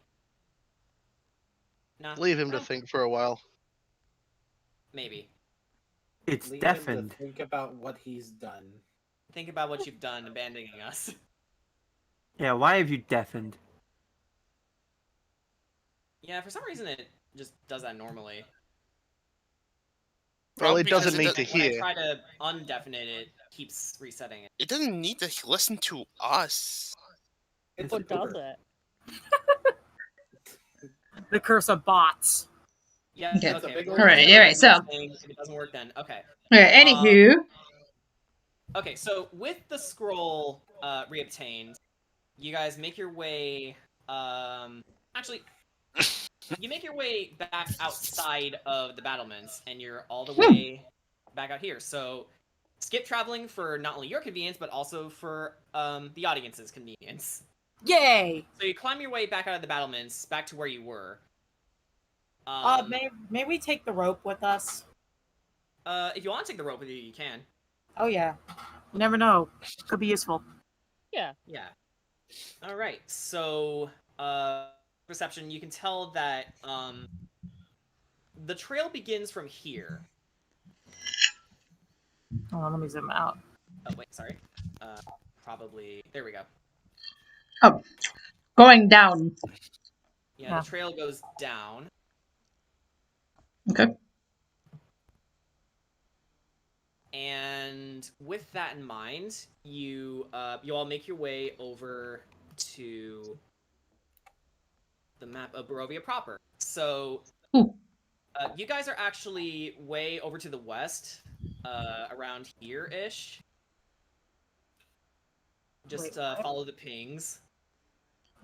No. Leave him to think for a while. Maybe. It's Leave him to deafened. think about what he's done. Think about what you've done abandoning us. Yeah, why have you deafened? Yeah, for some reason it just does that normally. Well, Probably it doesn't because need to When I hear. try to undeafen it, it keeps resetting it. It doesn't need to listen to us. It's What a does booger. it? The curse of bots. Yeah, Okay. okay. Big we're- Alright, we're alright, so- saying if it doesn't work then. Okay. Alright, anywho. Okay, so with the scroll reobtained, you guys make your way actually you make your way back outside of the battlements and you're all the way back out here. So skip traveling for not only your convenience but also for the audience's convenience. Yay! So you climb your way back out of the battlements back to where you were. May we take the rope with us? If you want to take the rope with you, you can. Oh yeah. You never know. Could be useful. Yeah. Yeah. All right. So, perception, you can tell that the trail begins from here. Hold on, let me zoom out. Oh wait, sorry. Probably there we go. Oh. Going down. Yeah, Yeah. the trail goes down. Okay. And with that in mind, you all make your way over to the map of Barovia proper. So, Ooh. You guys are actually way over to the west, around here-ish. Just Wait, follow the pings.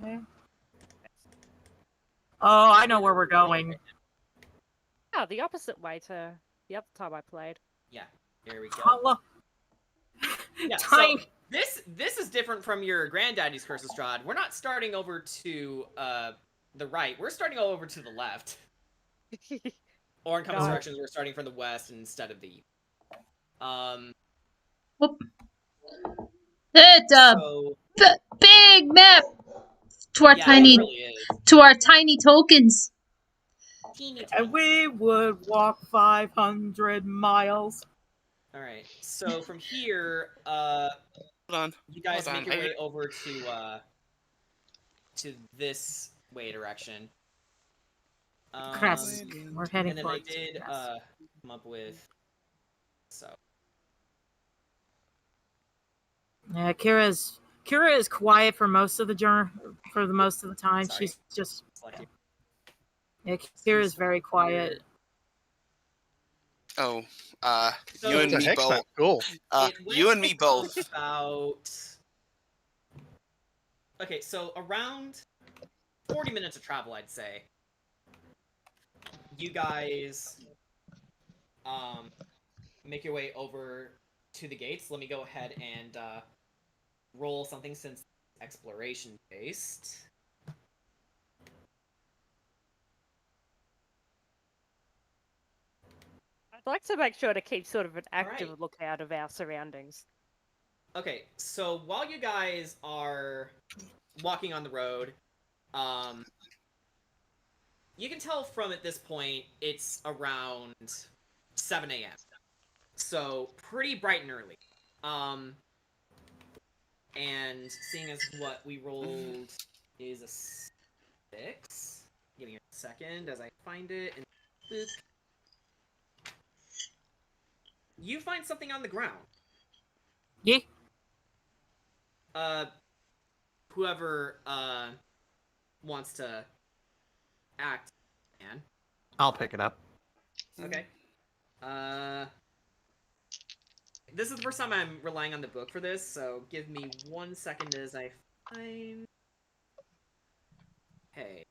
okay. Oh, I know where we're going. Yeah, the opposite way to the other time I played. Yeah, there we go. Hello. Yeah, so Tiny. this is different from your granddaddy's Curse of Strahd. We're not starting over to the right. We're starting over to the left. Or in compass No. directions, we're starting from the west instead of the east. Whoop. It's a So big map to our yeah, tiny it really is. to our tiny tokens. Teeny And tiny. we would walk 500 miles. All right. So from here, Hold on. you guys Hold make on, your way over to this way direction. Crest. We're heading And then I towards did Crest. come up with Yeah, Kira is quiet for most of the journey. For the most of the time, Sorry. she's just selected. yeah. Kira is very quiet. Oh, So you and The me hex both. map, cool. It You went and me from both. About okay, so around 40 minutes of travel, I'd say. You guys make your way over to the gates. Let me go ahead and roll something since it's exploration based. I'd like to make sure to keep sort of an Alright. active lookout of our surroundings. Okay, so while you guys are walking on the road, you can tell from at this point it's around 7 a.m. So pretty bright and early. And seeing as what we rolled is a 6. Give me a second as I find it. And boop. You find something on the ground. Yeah. Whoever wants to act, man. I'll pick it up. Okay. This is the first time I'm relying on the book for this, so give me 1 second as I find. Hey.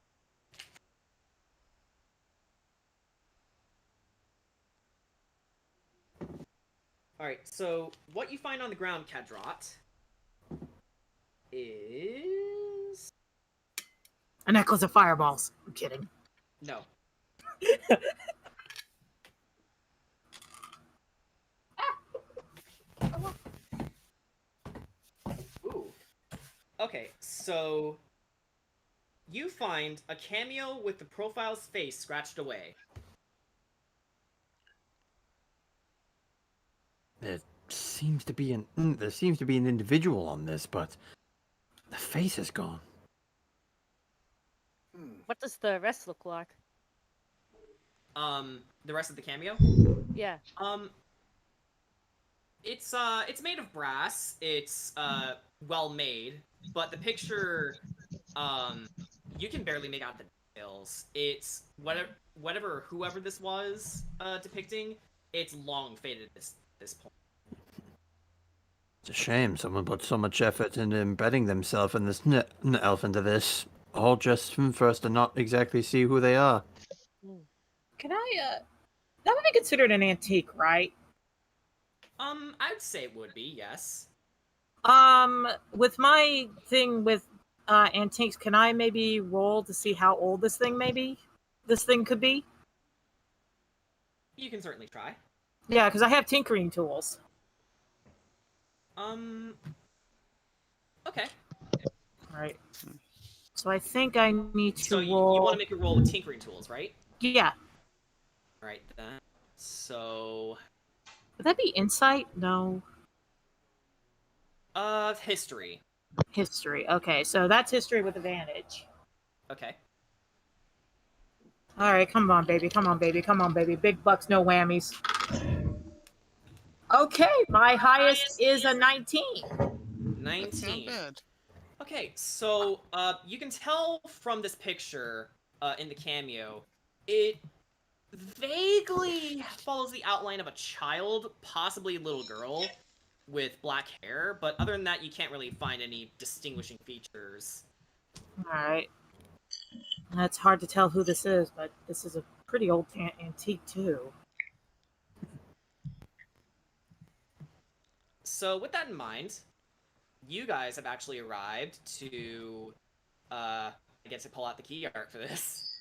Alright, so what you find on the ground, Kadrot, is... A necklace of fireballs. I'm kidding. No. Ooh. Okay, so you find a cameo with the profile's face scratched away. There seems to be an individual on this, but the face is gone. What does the rest look like? The rest of the cameo? Yeah. It's made of brass. It's well made, but the picture, you can barely make out the details. It's whoever this was depicting, it's long faded at this point. It's a shame someone put so much effort into embedding themselves in this elf into this, all just for us to not exactly see who they are. Can I? That would be considered an antique, right? I'd say it would be, yes. With my thing with antiques, can I maybe roll to see how old this thing could be? You can certainly try. Yeah, because I have tinkering tools. Okay. Right. So I think I need to So you roll. want to make a roll with tinkering tools, right? Yeah. Right then. So. Would that be insight? No. History. History. Okay, so that's history with advantage. Okay. All right, come on, baby. Come on, baby. Come on, baby. Big bucks, no whammies. Okay, my highest is a 19. 19. Not bad. Okay, so you can tell from this picture in the cameo, vaguely follows the outline of a child, possibly a little girl, with black hair, but other than that, you can't really find any distinguishing features. Alright. It's hard to tell who this is, but this is a pretty old antique, too. So, with that in mind, you guys have actually arrived to, I guess I pull out the key art for this,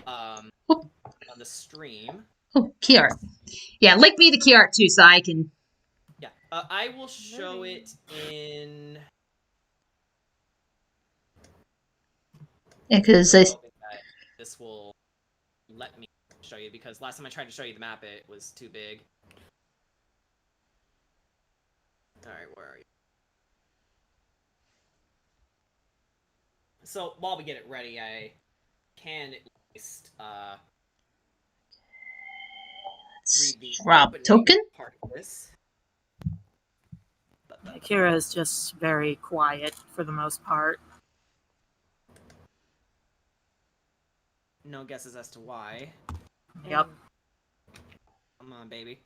on the stream. Oh, key art. Yeah, link me the key art too, so I can. Yeah, I will show it in. Yeah, because I'm hoping that this will let me show you, because last time I tried to show you the map, it was too big. Alright, where are you? So, while we get it ready, I can at least, read the Rob opening token. part of this. Kira is just very quiet for the most part. No guesses as to why. Yep. Come on, baby.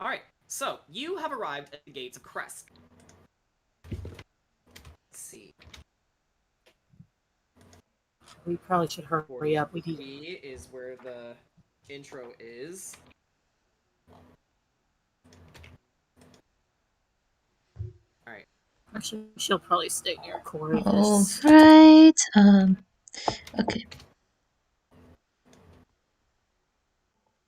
Alright, so, you have arrived at the gates of Crest. Let's see. We probably should hurry up. We need... 43 is where the intro is. Alright. Actually, she'll probably stay near Corey. All right. Okay.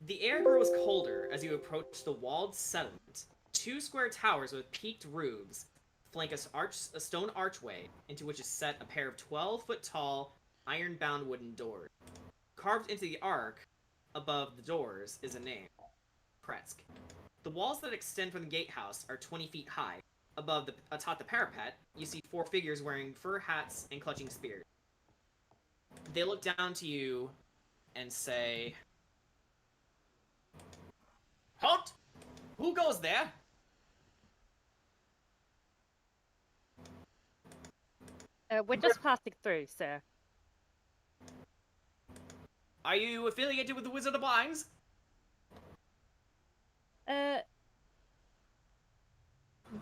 The air grows colder as you approach the walled settlement. 2 square towers with peaked roofs flank a stone archway into which is set a pair of 12-foot-tall, iron-bound wooden doors. Carved into the arc above the doors is a name, Kretsk. The walls that extend from the gatehouse are 20 feet high. Atop the parapet, you see 4 figures wearing fur hats and clutching spears. They look down to you and say, "Halt! Who goes there?" We're just passing through, sir. Are you affiliated with the Wizard of Blinds?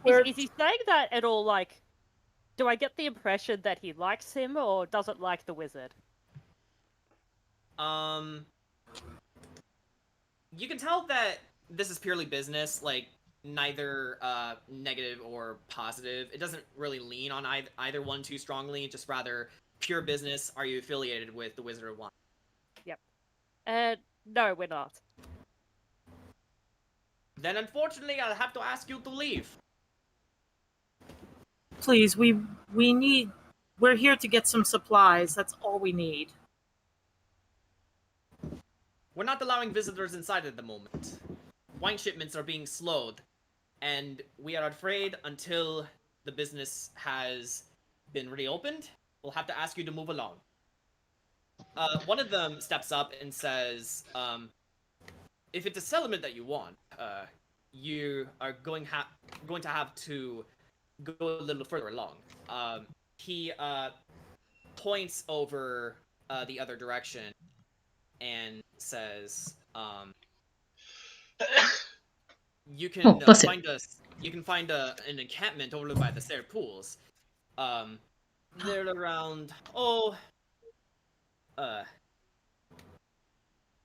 Is he saying that at all, like, do I get the impression that he likes him or doesn't like the wizard? You can tell that this is purely business, like, neither negative or positive. It doesn't really lean on either one too strongly, just rather pure business. Are you affiliated with the Wizard of Blinds? Yep. No, we're not. Then unfortunately, I'll have to ask you to leave. Please, we need... We're here to get some supplies. That's all we need. We're not allowing visitors inside at the moment. Wine shipments are being slowed, and we are afraid until the business has been reopened, we'll have to ask you to move along. One of them steps up and says, if it's a settlement that you want, you are going to have to go a little further along. He points over the other direction and says, you can find an encampment over by the Stair Pools. They're around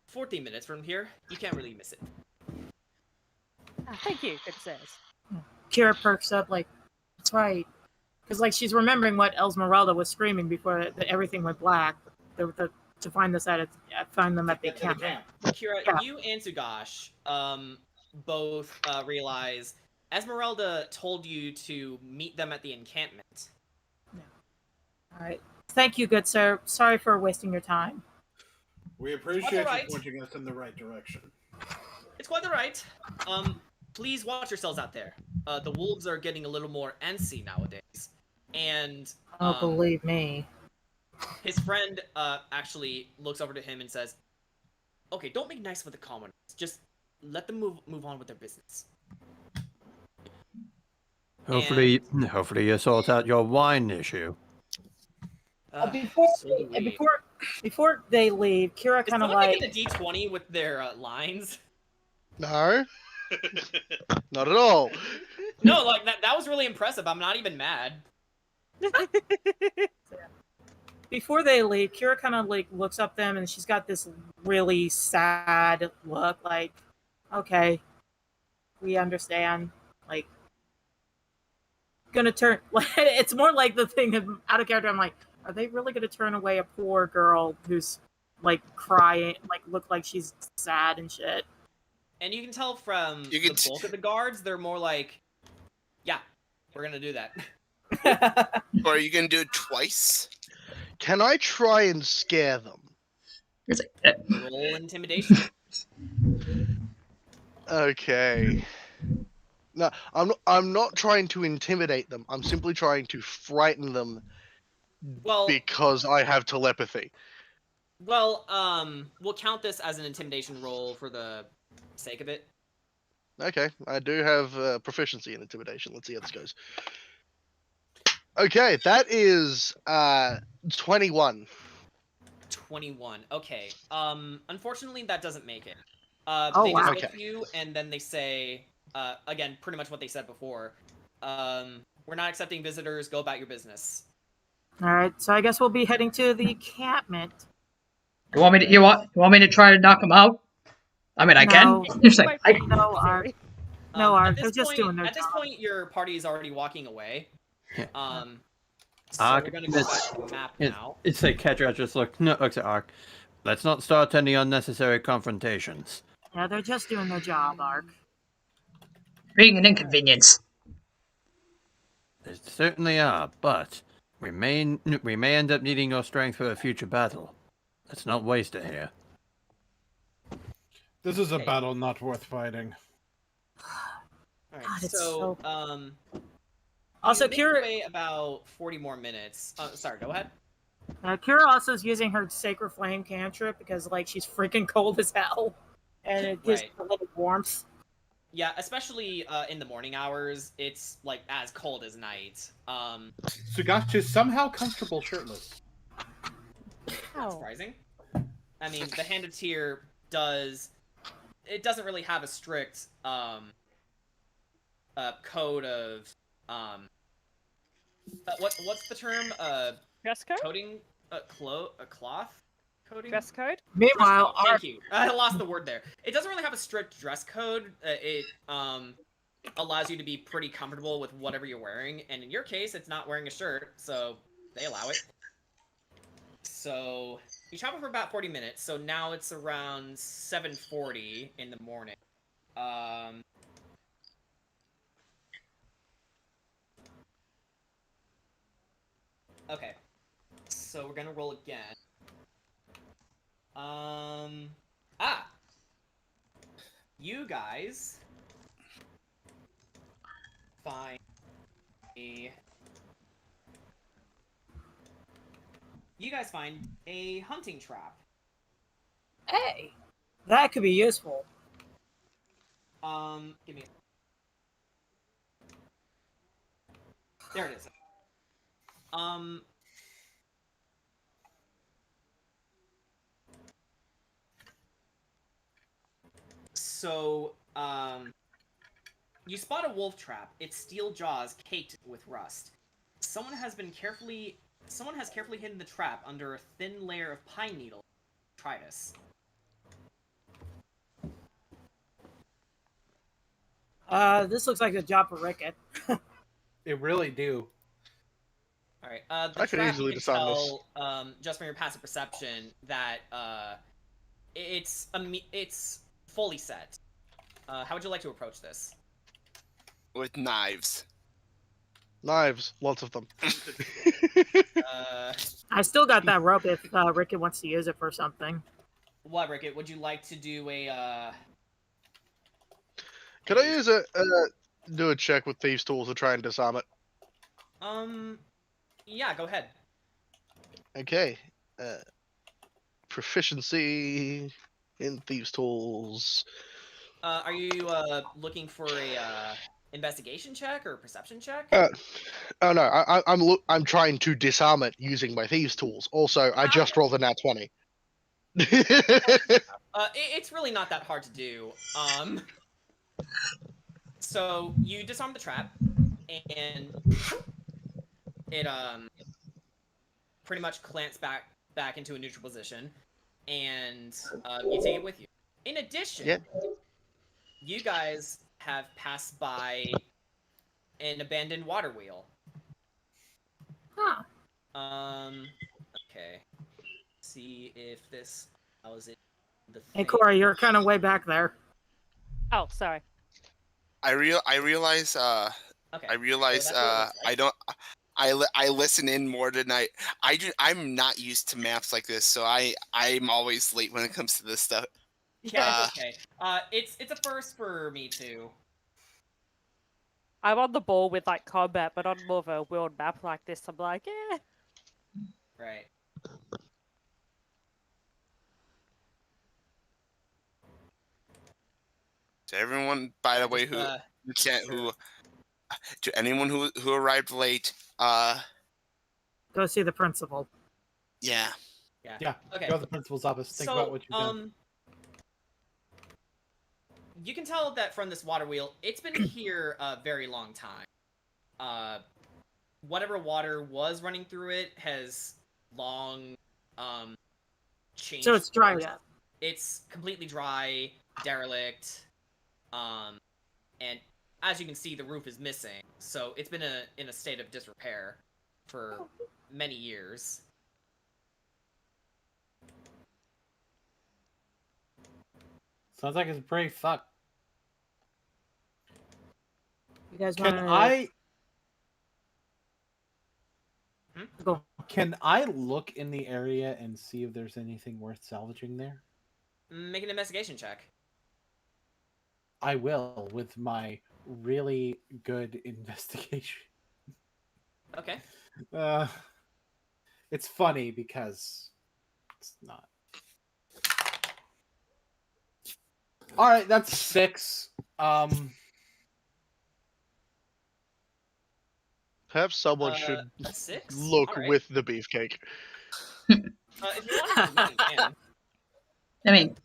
14 minutes from here. You can't really miss it. Thank you, good sirs. Kira perks up, like, that's right. Because, like, she's remembering what Esmeralda was screaming before everything went black. To find them at the camp. Kira, Yeah. you and Sugash both realize Esmeralda told you to meet them at the encampment. Yeah. All right. Thank you, good sir. Sorry for wasting your time. We appreciate you pointing us in the right direction. It's quite alright. Please watch yourselves out there. The wolves are getting a little more antsy nowadays. And Believe me. his friend actually looks over to him and says, "Okay, don't make nice with the commoners. Just let them move on with their business." Hopefully you sort out your wine issue. Before they leave, Kira Is kind of someone like making a D20 with their lines? No, not at all. No, like that was really impressive. I'm not even mad. before they leave, Kira kind of like looks up them and she's got this really sad look. Like, okay, we understand. Like, gonna turn. It's more like the thing of out of character. I'm like, are they really gonna turn away a poor girl who's like crying, like look like she's sad and shit? And you can tell from You the can bulk of the guards, they're more like, yeah, we're gonna do that. Or are you gonna do it twice? Can I try and scare them? It's like, Roll intimidation. Okay. No, I'm not trying to intimidate them. I'm simply trying to frighten them Well, because I have telepathy. well, we'll count this as an intimidation roll for the sake of it. Okay, I do have proficiency in intimidation. Let's see how this goes. Okay, that is 21. 21. Okay. Unfortunately, that doesn't make it. Oh, They just wow. look Okay. at you, and then they say, again, pretty much what they said before. We're not accepting visitors. Go about your business. All right, so I guess we'll be heading to the encampment. you want me to? You want me to try to knock him out? I mean, I No. can. You're saying, Wait for it No, necessary. No, At Art, this they're just point, doing their at this job. point, your party is already walking away. Yeah. So Ark, we're gonna go back to the map It, now. it's a catcher. Just looks at Ark. Let's not start any unnecessary confrontations. Yeah, they're just doing their job, Ark. being an inconvenience. They certainly are, but we may end up needing your strength for a future battle. Let's not waste it here. This is a Hey. battle not worth fighting. All right. God, it's So, Also, you make your Kira, way about 40 more minutes. Sorry, go ahead. Kira also is using her Sacred Flame cantrip because, like, she's freaking cold as hell. And it gives Right. her a little warmth. Yeah, especially in the morning hours, it's like as cold as night. Sugash is somehow comfortable shirtless. Ow. Surprising. I mean, the Hand of Tyr doesn't really have a strict code of what's the term? Dress code? Coding cloth coding. Dress code? Meanwhile, Thank Ark, you. I lost the word there. It doesn't really have a strict dress code. It allows you to be pretty comfortable with whatever you're wearing, and in your case, it's not wearing a shirt, so they allow it. So you travel for about 40 minutes. So now it's around 7:40 in the morning. Okay. So we're gonna roll again. You guys find a hunting trap. hey, that could be useful. Give me. There it is. So, you spot a wolf trap. Its steel jaws caked with rust. Someone has carefully hidden the trap under a thin layer of pine needle. Try this. This looks like a job for Rickett. It really do. All right. I could easily disarm this. Just from your passive perception, that it's fully set. How would you like to approach this? With knives. Knives, lots of them. I still got that rope if Rickett wants to use it for something. What, Rickett? Would you like to do a? Could I use do a check with thieves' tools to try and disarm it? Yeah, go ahead. Okay. Proficiency in thieves' tools. Are you looking for investigation check or perception check? Oh no, I'm trying to disarm it using my thieves' tools. Also, I just rolled a nat 20. It's really not that hard to do. So you disarm the trap, and it pretty much clamps back into a neutral position, and you take it with you. In addition, you guys have passed by an abandoned water wheel. Huh. Okay. See if this allows it. Hey, Corey, you're kind of way back there. Oh, sorry. I realize Okay. So that's what it looks like. I listen in more than I'm not used to maps like this, so I'm always late when it comes to this stuff. Yeah, it's okay. It's a first for me too. I'm on the ball with like combat, but on more of a world map like this, I'm like, eh. Right. To everyone, by the way, to anyone who arrived late, Go see the principal. yeah. Yeah. Okay. Go to the principal's office. Think about what you've done. You can tell that from this water wheel, it's been here a very long time. Whatever water was running through it has long changed. So it's dry yet? It's completely dry, derelict, and as you can see, the roof is missing. So it's been in a state of disrepair for many years. Sounds like it's pretty fucked. You guys Can want I? Go. Can I look in the area and see if there's anything worth salvaging there? Make an investigation check. I will with my really good investigation. Okay. It's funny because it's not. All right, that's 6. Perhaps someone should a 6? look All right. with the beefcake. If you want to, you can. I mean,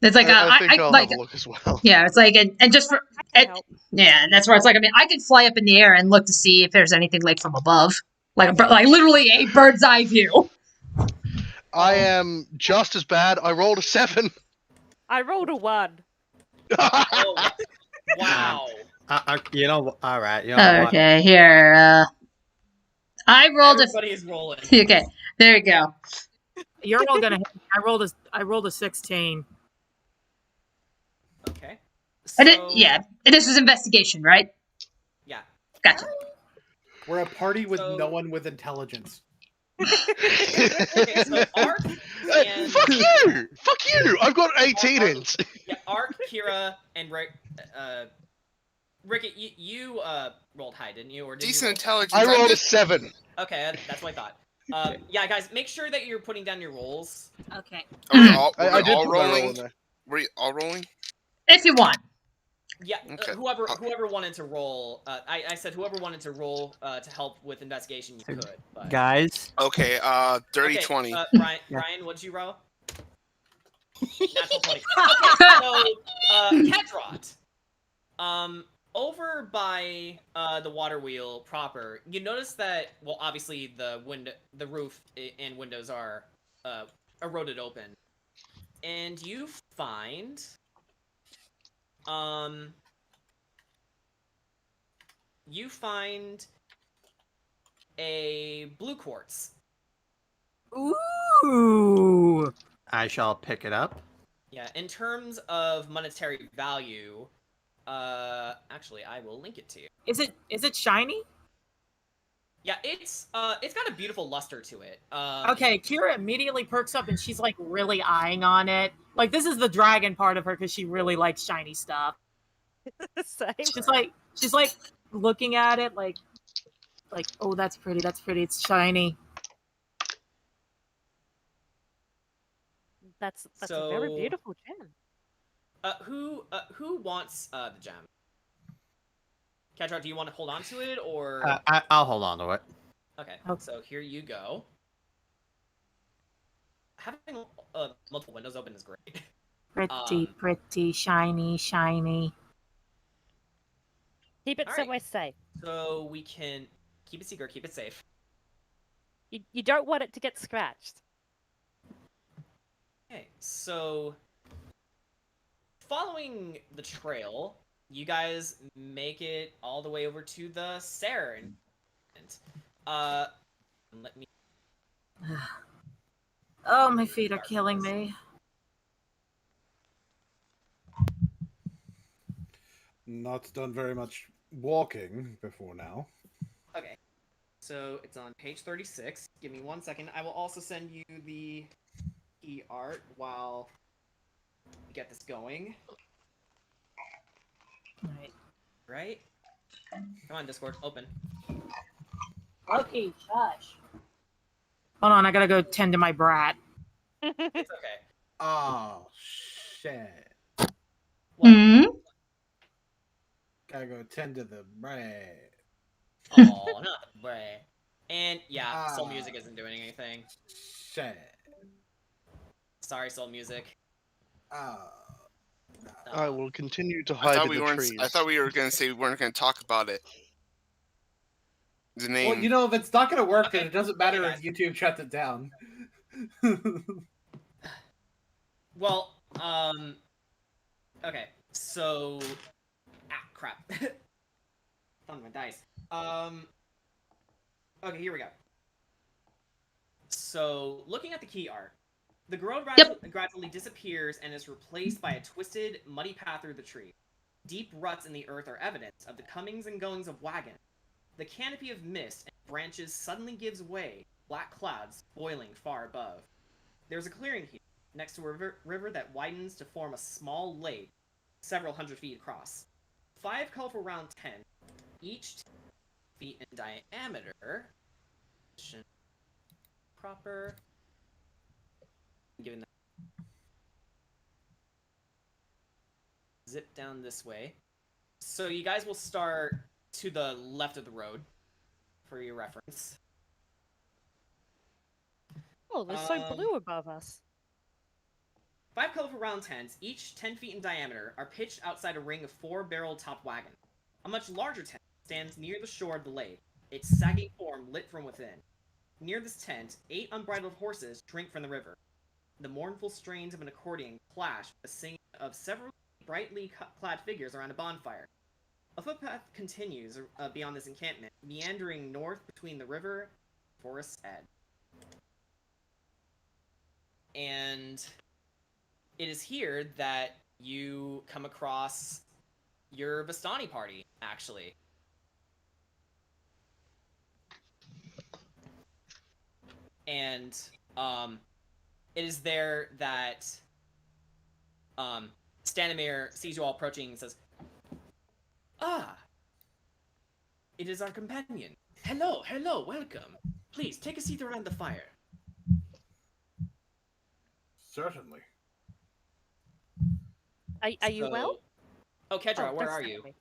it's like I think I'll like have a look as well. yeah, it's like and just for yeah, and that's where it's like I mean I could fly up in the air and look to see if there's anything like from above, like literally a bird's eye view. I am just as bad. I rolled a 7. I rolled a 1. Oh, wow. You know, all right. You know what? Okay, here. I rolled Everybody is rolling. Okay, there you go. You're all gonna hit me. I rolled a 16. Okay. And So, yeah, this was investigation, right? Yeah. Gotcha. We're a party with So- no one with intelligence. Okay, so Ark and Fuck you! Fuck you! I've got 18 ins. yeah, Ark, Kira, and Ricky, you rolled high, didn't you? Or did Decent you roll? intelligence. I rolled a 7. Okay, that's what I thought. Yeah, guys, make sure that you're putting down your rolls. Okay. Are we all, I did all put my roll rolling? in there. Were you all rolling? If you want. Yeah, Okay. whoever wanted to roll. I said whoever wanted to roll to help with investigation, you could. But... Guys. Okay. Dirty Okay, 20. Ryan, what'd you roll? Natural 20. Okay, so Kedrot. Over by the water wheel proper, you notice that obviously the roof and windows are eroded open, and you find a blue quartz. Ooh. I shall pick it up. Yeah, in terms of monetary value, actually, I will link it to you. Is it shiny? Yeah, it's got a beautiful luster to it. Okay, Kira immediately perks up and she's like really eyeing on it. Like this is the dragon part of her because she really likes shiny stuff. Same. She's like looking at it like oh that's pretty, it's shiny. That's a very beautiful gem. Who wants the gem? Kedra, do you want to hold on to it, or... I'll hold on to it. Okay, Okay. so here you go. Having multiple windows open is great. Pretty, shiny, shiny. Keep it All right. somewhere safe. So we can keep it secret, keep it safe. You don't want it to get scratched. Okay, so following the trail, you guys make it all the way over to the Saren. Let me... Oh, my feet are killing me. Not done very much walking before now. Okay, so it's on page 36. Give me 1 second. I will also send you the key art while we get this going. Right. Right? Come on, Discord, open. Okay, shush. Hold on, I gotta go tend to my brat. It's okay. Oh, shit. What? Hmm? Gotta go tend to the bread. Oh, not the way. And yeah, Soul Music isn't doing anything. Shit. Sorry, Soul Music. I will continue to I hide thought in we the weren't. trees. I thought we were going to say we weren't going to talk about it. The name. Well, you know, if it's not going to work, then Okay. it doesn't matter Okay, if YouTube shuts it down. Well, okay, so... Ah, crap. Found my dice. Okay, here we go. So, looking at the key art, the road gradually disappears and is replaced by a twisted, muddy path through the tree. Deep ruts in the earth are evidence of the comings and goings of wagons. The canopy of mist and branches suddenly gives way, black clouds boiling far above. There's a clearing here, next to a river that widens to form a small lake, several hundred feet across. 5 colorful round tents, each 10 feet in diameter. Proper. Given that. Zip down this way. So you guys will start to the left of the road, for your reference. Oh, they're so blue above us. 5 colorful round tents, each 10 feet in diameter, are pitched outside a ring of 4 barrel-topped wagons. A much larger tent stands near the shore of the lake, its sagging form lit from within. Near this tent, 8 unbridled horses drink from the river. The mournful strains of an accordion clash with the singing of several brightly clad figures around a bonfire. A footpath continues beyond this encampment, meandering north between the river and the forest's edge. And it is here that you come across your Vistani party, actually. And it is there that Stanimir sees you all approaching and says, "Ah, it is our companion. Hello, welcome. Please, take a seat around the fire." Certainly. Are you well? Oh, Kedra, where don't are stop you? me.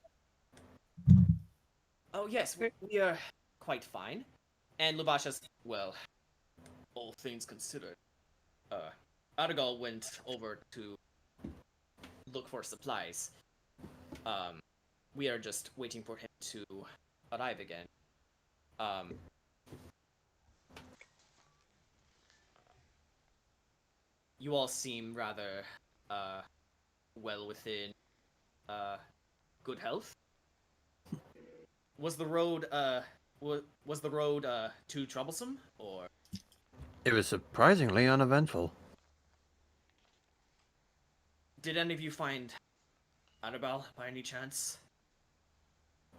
Oh, yes, we are quite fine. And Lubash says, "Well, all things considered, Argal went over to look for supplies. We are just waiting for him to arrive again. You all seem rather, well within, good health. Was the road, too troublesome, or? It was surprisingly uneventful. Did any of you find Annabelle by any chance?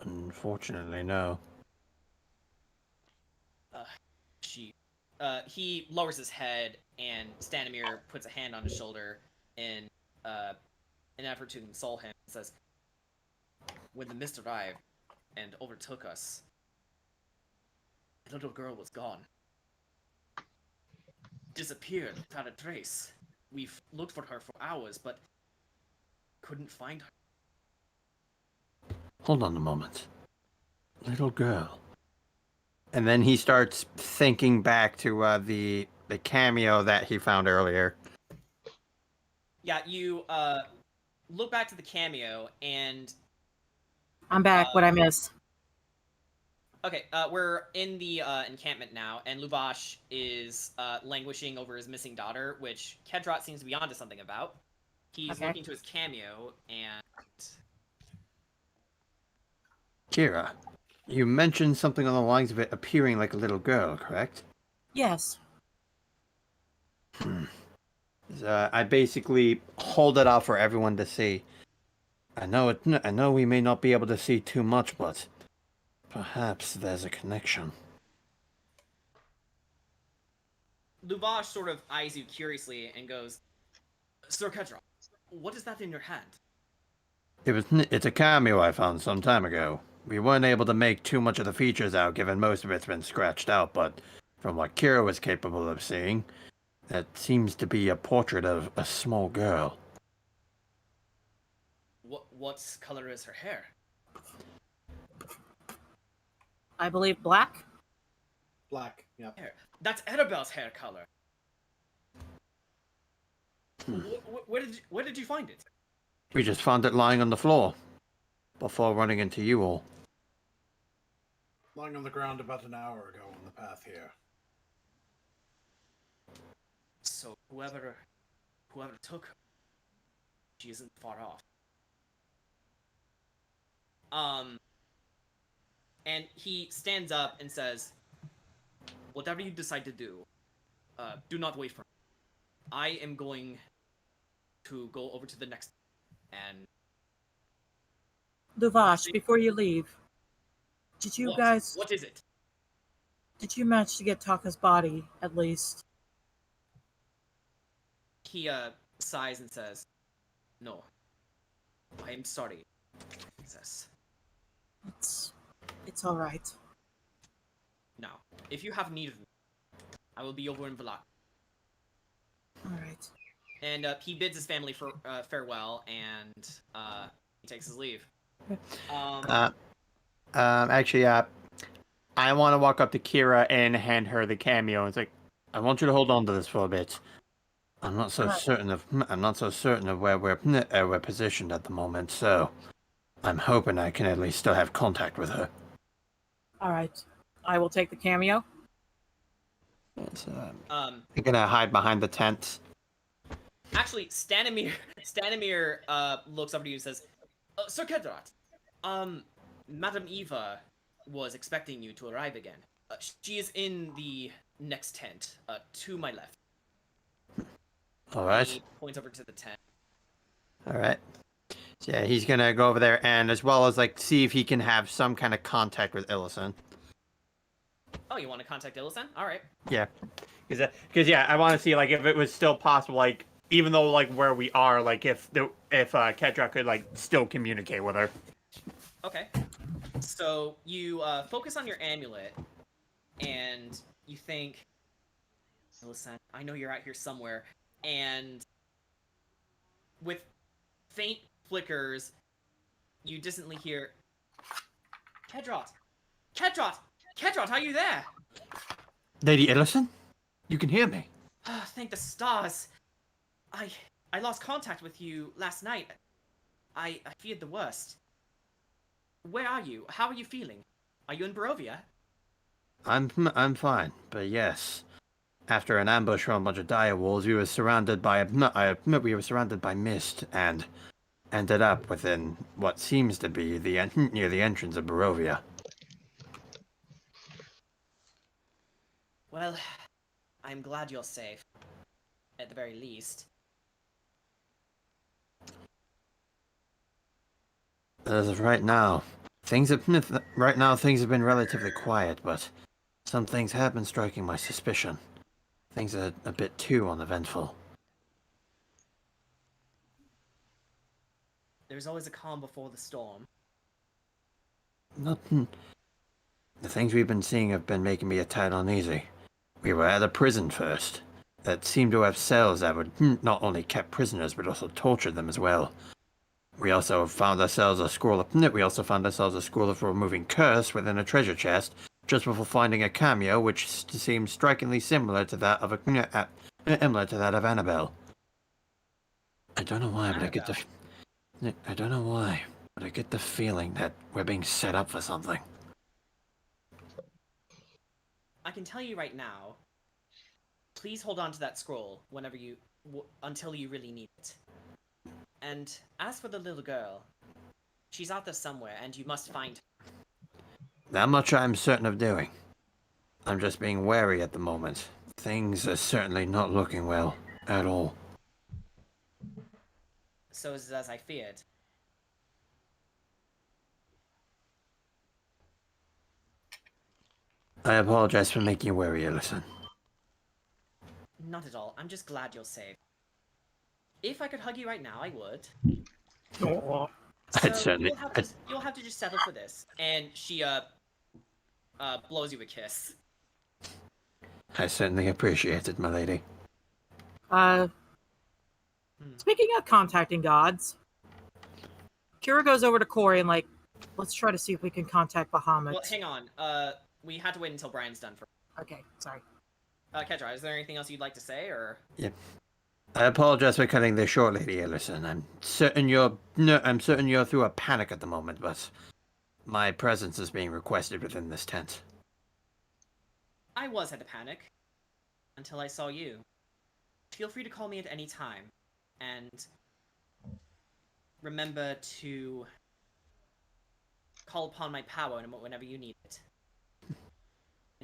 Unfortunately, no. He lowers his head, and Stanimir puts a hand on his shoulder in an effort to console him, and says, "When the mist arrived and overtook us, the little girl was gone. Disappeared without a trace. We've looked for her for hours, but couldn't find her." Hold on a moment. Little girl. And then he starts thinking back to the cameo that he found earlier. Yeah, you look back to the cameo, and I'm back. What I miss? okay, we're in the encampment now, and Luvash is languishing over his missing daughter, which Kedrot seems to be onto something about. He's Okay. looking to his cameo, and Kira, you mentioned something on the lines of it appearing like a little girl, correct? Yes. I basically hold it out for everyone to see. I know we may not be able to see too much, but perhaps there's a connection. Luvash sort of eyes you curiously and goes, Sir Kedrot, what is that in your hand? It's a cameo I found some time ago. We weren't able to make too much of the features out, given most of it's been scratched out, but from what Kira was capable of seeing, that seems to be a portrait of a small girl. What color is her hair? I believe black. Black. Yeah. That's Annabelle's hair color. Where did you find it? We just found it lying on the floor before running into you all. Lying on the ground about an hour ago on the path here. So whoever took her, she isn't far off. And he stands up and says, whatever you decide to do, do not wait for me. I am going to go over to the next and Luvash, before you leave, did you guys? What is it? Did you manage to get Taka's body at least? He sighs and says, no. I am sorry, princess. It's all right. Now, if you have need of me, I will be over in Valak. All right. And he bids his family for farewell, and he takes his leave. Actually, I want to walk up to Kira and hand her the cameo. It's like, I want you to hold on to this for a bit. I'm not so certain of where we're positioned at the moment, so I'm hoping I can at least still have contact with her. All right. I will take the cameo. Yes, I'm gonna hide behind the tent. Actually, Stanimir looks over to you and says, Sir Kedrat, Madame Eva was expecting you to arrive again. She is in the next tent, to my left. All right. He points over to the tent. All right. So yeah, he's gonna go over there and as well as like see if he can have some kind of contact with Illison. Oh, you want to contact Illison? All right. yeah, because yeah, I want to see like if it was still possible, like even though like where we are, like if Kedra could like still communicate with her. Okay. So you focus on your amulet, and you think, Illison, I know you're out here somewhere, and with faint flickers, you distantly hear, Kedrot! Kedrot! Kedrot, are you there? Lady Illison? You can hear me. Thank the stars. I lost contact with you last night. I feared the worst. Where are you? How are you feeling? Are you in Barovia? I'm fine, but yes. After an ambush from a bunch of dire wolves, we were surrounded by mist and ended up within what seems to be near the entrance of Barovia. Well, I'm glad you're safe. At the very least. As of right now, things have been relatively quiet, but some things have been striking my suspicion. Things are a bit too uneventful. There's always a calm before the storm. The things we've been seeing have been making me a tad uneasy. We were at a prison first, that seemed to have cells that would not only kept prisoners but also tortured them as well. We also found ourselves a scroll of removing curse within a treasure chest just before finding a cameo which seems strikingly similar to that of Annabelle. I don't know why, but I don't know why, but I get the feeling that we're being set up for something. I can tell you right now, please hold on to that scroll until you really need it. And as for the little girl, she's out there somewhere, and you must find her. That much I'm certain of doing. I'm just being wary at the moment. Things are certainly not looking well at all. So is it as I feared. I apologize for making you wary, Ellison. Not at all. I'm just glad you're safe. If I could hug you right now, I would. Aw. So you'll have to just settle for this. And she blows you a kiss. I certainly appreciate it, my lady. Speaking of contacting gods, Kira goes over to Corey and let's try to see if we can contact Bahamut. Well, hang on. We had to wait until Brian's done first. Okay, sorry. Kedra, is there anything else you'd like to say, or? Yep. I apologize for cutting this short, Lady Ellison. I'm certain you're through a panic at the moment, but my presence is being requested within this tent. I was at a panic until I saw you. Feel free to call me at any time, and remember to call upon my power whenever you need it.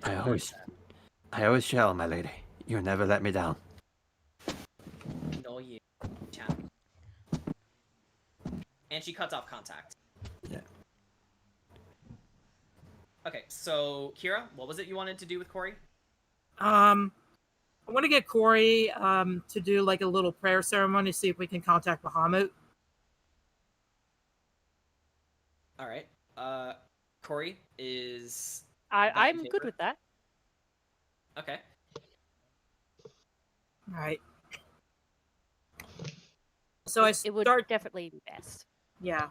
I always shall, my lady. You never let me down. Nor you, champ. And she cuts off contact. Yeah. Okay, so Kira, what was it you wanted to do with Corey? I want to get Corey to do a little prayer ceremony to see if we can contact Bahamut. All right. Corey is. I'm good with that. Okay. All right. So It would definitely be best. Yeah.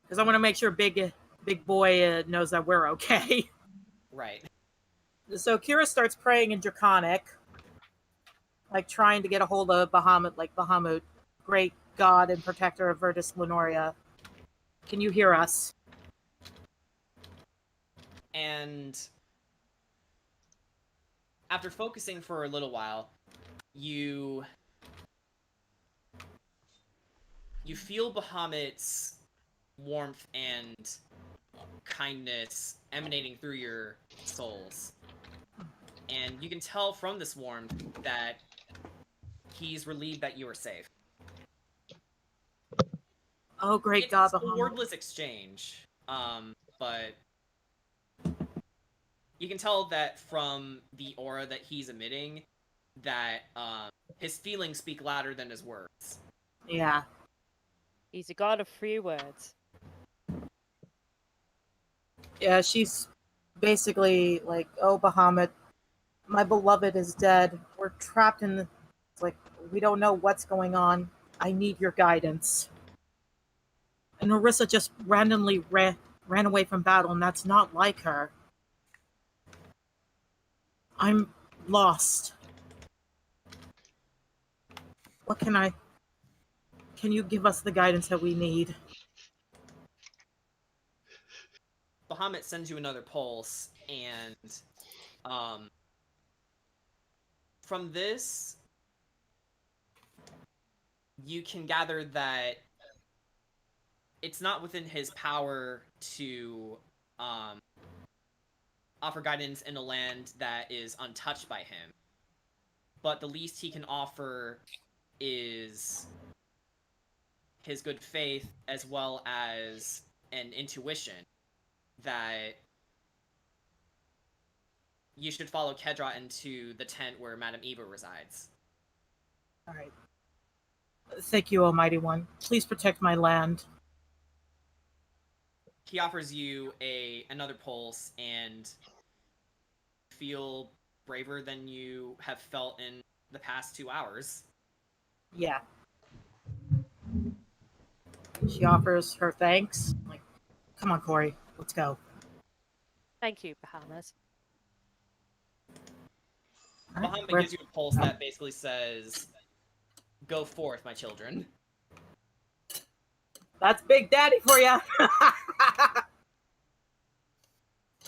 Because I want to make sure Big Boy knows that we're okay. Right. So Kira starts praying in Draconic, trying to get a hold of Bahamut, Bahamut, great god and protector of Virtus Lenoria. Can you hear us? And after focusing for a little while, you feel Bahamut's warmth and kindness emanating through your souls. And you can tell from this warmth that he's relieved that you are safe. Oh, great God, It's a Bahamut. wordless exchange, but you can tell that from the aura that he's emitting that his feelings speak louder than his words. Yeah. He's a god of few words. Yeah, she's basically oh, Bahamut, my beloved is dead. We're trapped in the... It's we don't know what's going on. I need your guidance. And Narissa just randomly ran away from battle, and that's not like her. I'm lost. What can you give us the guidance that we need? Bahamut sends you another pulse, and from this, you can gather that it's not within his power to offer guidance in a land that is untouched by him. But the least he can offer is his good faith as well as an intuition that you should follow Kedra into the tent where Madame Eva resides. All right. Thank you, Almighty One. Please protect my land. He offers you another pulse and feel braver than you have felt in the past 2 hours. Yeah. She offers her thanks. I'm like, come on, Corey, let's go. Thank you, Bahamas. All right, Bahamut gives you a pulse that basically says, "Go forth, my children." That's Big Daddy for you.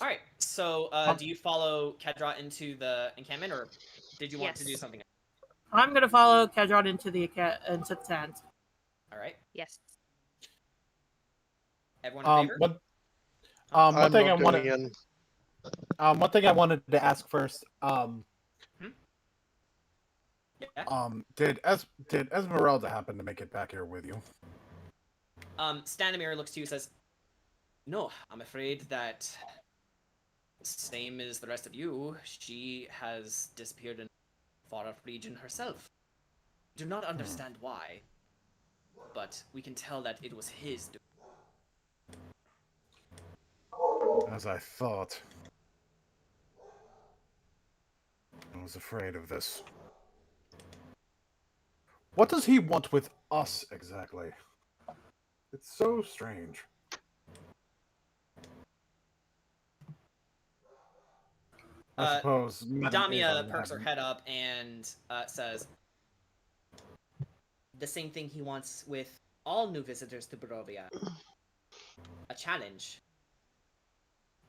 All right. So, do you follow Kedra into the encampment, or did you want to do Yes. something else? I'm gonna follow Kedron into the tent. All right. Yes. Everyone in favor? One I'm thing not I going wanted. in. One thing I wanted to ask first. Yeah. Did Esmeralda happen to make it back here with you? Stanimir looks to you and says, "No, I'm afraid that same as the rest of you, she has disappeared in a far-off region herself. Do not understand why, but we can tell that it was his doing." As I thought. I was afraid of this. What does he want with us exactly? It's so strange. I suppose Damia perks her head up and says, "The same thing he wants with all new visitors to Barovia. A challenge.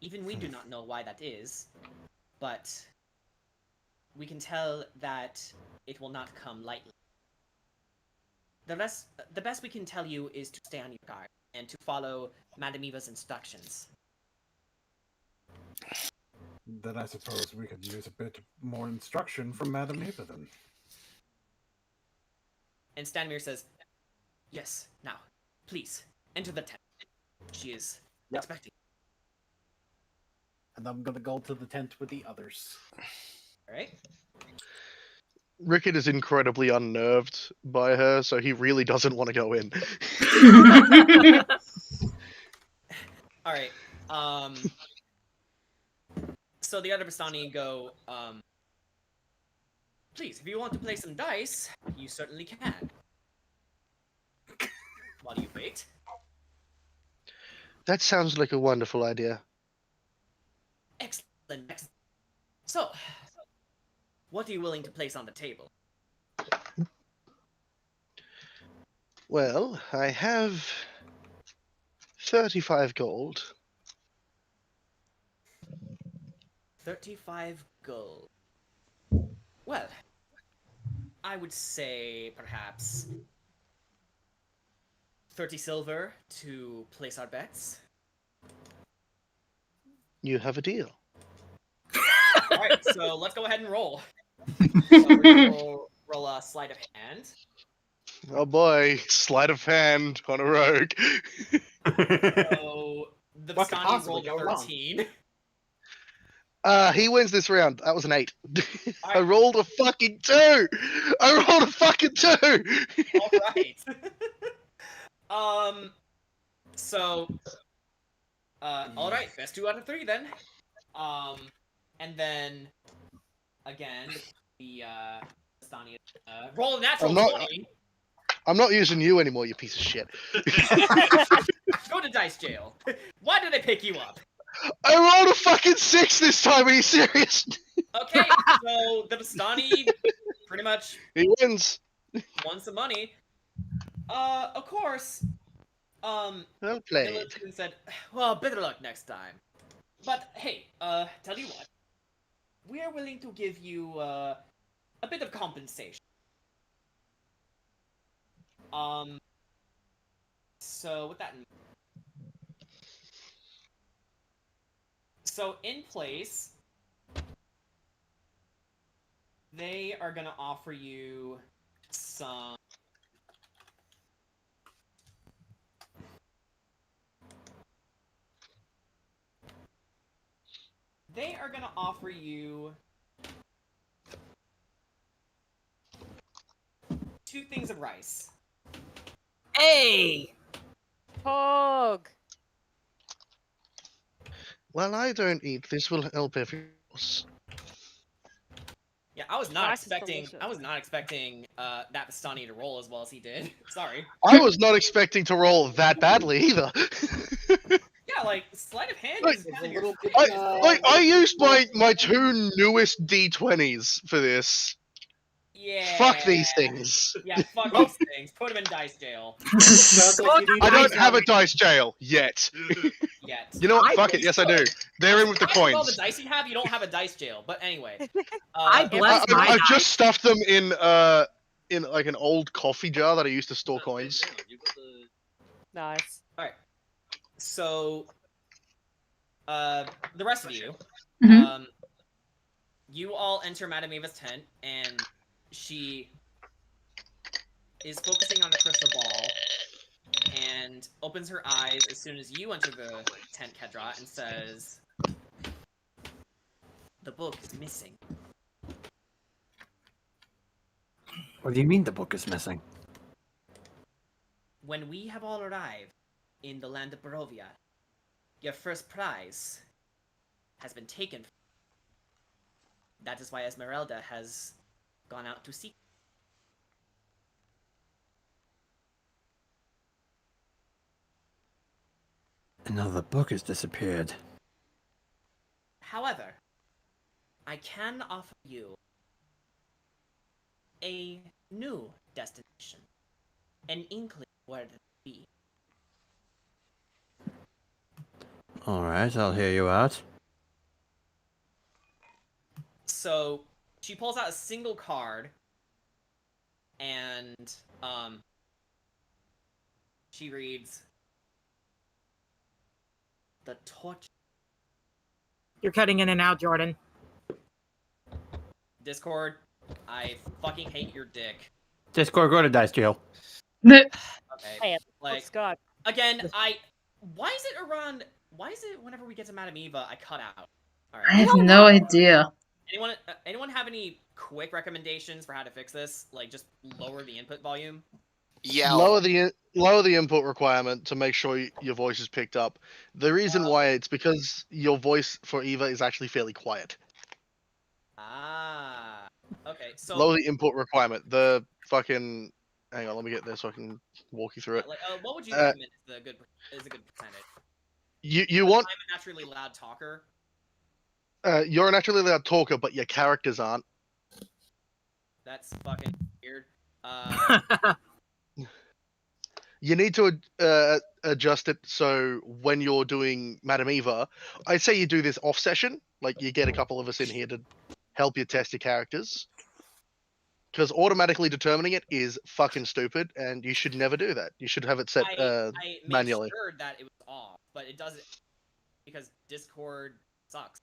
Even we do not know why that is, but we can tell that it will not come lightly. The best we can tell you is to stay on your guard and to follow Madame Eva's instructions." Then I suppose we could use a bit more instruction from Madame Eva then. And Stanimir says, "Yes, now, please, enter the tent. She is expecting." And I'm gonna go to the tent with the others. Alright. Rickett is incredibly unnerved by her, so he really doesn't want to go in. Alright. So the other Bastani go, "Please, if you want to play some dice, you certainly can. While you wait." That sounds like a wonderful idea. Excellent. So, what are you willing to place on the table? Well, I have 35 gold. 35 gold. Well, I would say perhaps 30 silver to place our bets. You have a deal. Alright, so let's go ahead and roll. So we're gonna roll a sleight of hand. Oh boy, sleight of hand on a rogue. So the What could Bastani possibly rolled a go wrong? 13. He wins this round. That was an 8. I Alright. rolled a fucking 2! I rolled a fucking 2! Alright. So, alright, best 2 out of 3 then. And then, again, the Bastani roll a natural 20. I'm not using you anymore, you piece of shit. Go to dice jail. Why did they pick you up? I rolled a fucking 6 this time, are you serious? Okay, so the Bastani pretty much He wins. won some money. Of course, Well played. Millicent said, "Well, better luck next time. But hey, tell you what, we are willing to give you a bit of compensation. So with that in mind, so in place, they are gonna offer you some." They are gonna offer you 2 things of rice. Hey! Pog. Well, I don't eat. This will help everyone else. Yeah, I was not Rice is expecting. delicious. I was not expecting that Vistani to roll as well as he did. Sorry. I was not expecting to roll that badly either. Yeah, like sleight of hand Like, is It's kind a of your little strength. bit, I used my two newest D20s for this. Yeah. Fuck these things. Yeah, fuck these things. Put him in dice jail. Sounds like you need I to don't do have a something. dice jail yet. Yet. You know what? I Fuck it. Yes, I do. should. They're I'm in with the surprised with all the coins. dice you have, you don't have a dice jail. But anyway. I bless my I've dice. just stuffed them in like an old coffee jar that I used to store coins. Nice. Alright. So the rest of you, Mhm. you all enter Madame Eva's tent, and she is focusing on a crystal ball, and opens her eyes as soon as you enter the tent, Kedra, and says, "The book is missing." What do you mean the book is missing? When we have all arrived in the land of Barovia, your first prize has been taken. That is why Esmeralda has gone out to seek. Another book has disappeared. However, I can offer you a new destination, an inkling where it will be. Alright, I'll hear you out. So she pulls out a single card, and she reads, "The torch." You're cutting in and out, Jordan. Discord, I fucking hate your dick. Discord, go to dice jail. Okay, Hey, like Scott. again, Why is it around? Why is it whenever we get to Madame Eva, I cut out? All I right. have no idea. Anyone have any quick recommendations for how to fix this? Like just lower the input volume. Yell. Lower the input requirement to make sure your voice is picked up. The reason why it's because your voice for Eva is actually fairly quiet. Ah. Okay. So Lower the input requirement. The fucking hang on, let me get there so I can walk you through it. like, what would you recommend is a good percentage? You want I'm a naturally loud talker. you're a naturally loud talker, but your characters aren't. That's fucking weird. You need to adjust it so when you're doing Madame Eva, I'd say you do this off session. Like you get a couple of us in here to help you test your characters. Because automatically determining it is fucking stupid, and you should never do that. You should have it set I made manually. sure that it was off, but it doesn't because Discord sucks.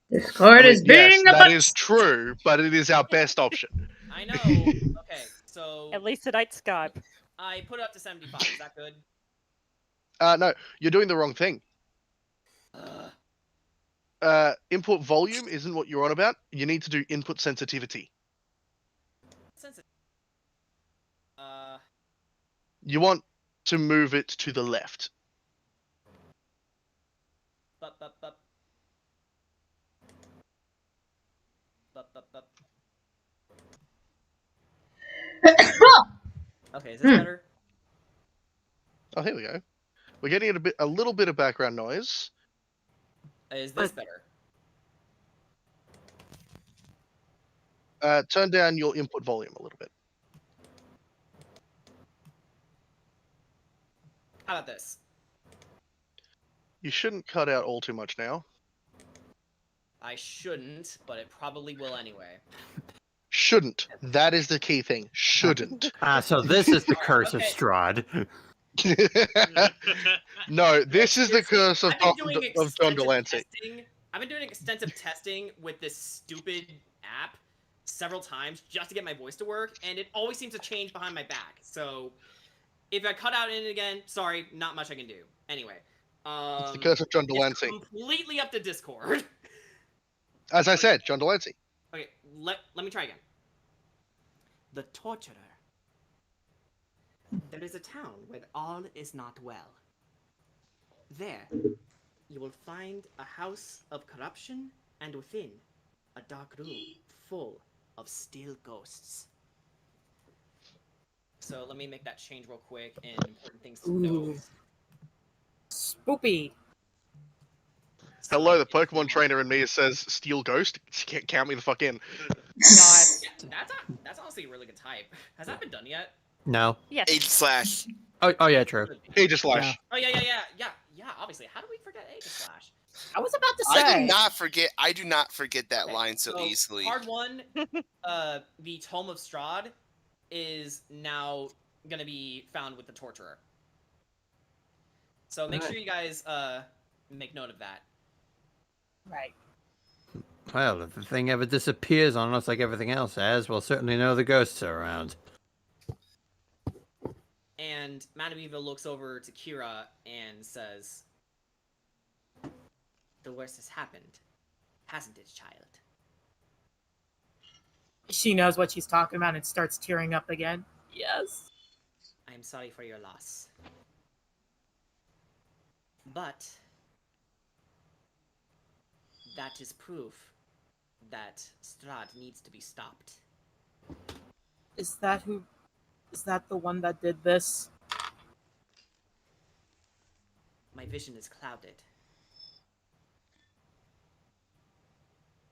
Discord is being a that butt. is true, but it is our best option. I know. Okay, so At least it ain't Skype. I put it up to 75. Is that good? No, you're doing the wrong thing. Input volume isn't what you're on about. You need to do input sensitivity. You want to move it to the left. Bup, bup, bup. Bup, bup, bup. Okay, is this better? Oh, here we go. We're getting a little bit of background noise. Is this better? Turn down your input volume a little bit. How about this? You shouldn't cut out all too much now. I shouldn't, but it probably will anyway. Shouldn't. That is the key thing. Shouldn't. So this is the Curse of okay. Strahd. No, this is the curse of I've been doing John extensive Delancey. testing. I've been doing extensive testing with this stupid app several times just to get my voice to work, and it always seems to change behind my back. So if I cut out in it again, sorry, not much I can do. Anyway, It's the curse of John it's Delancey. completely up to Discord. As I said, John Delancey. Okay, let me try again. The Torturer. There is a town where all is not well. There, you will find a house of corruption, and within, a dark room full of steel ghosts. So let me make that change real quick and important things to note. Spoopy. Hello, the Pokemon trainer in me says Steel Ghost. Count me the fuck in. Nice. That's honestly a really good type. Has that been done yet? No. Yes. Aegislash. Oh yeah, true. Aegislash. Oh yeah. Obviously, how do we forget Aegislash? I was about to say. I do not forget that Okay, line so easily. Card 1, the Tome of Strahd is now gonna be found with the Torturer. So make sure you guys make note of that. Right. Well, if the thing ever disappears on us like everything else has, we'll certainly know the ghosts are around. And Madame Eva looks over to Kira and says, "The worst has happened, hasn't it, child?" She knows what she's talking about and starts tearing up again. Yes. I am sorry for your loss. But that is proof that Strahd needs to be stopped. Is that the one that did this? My vision is clouded.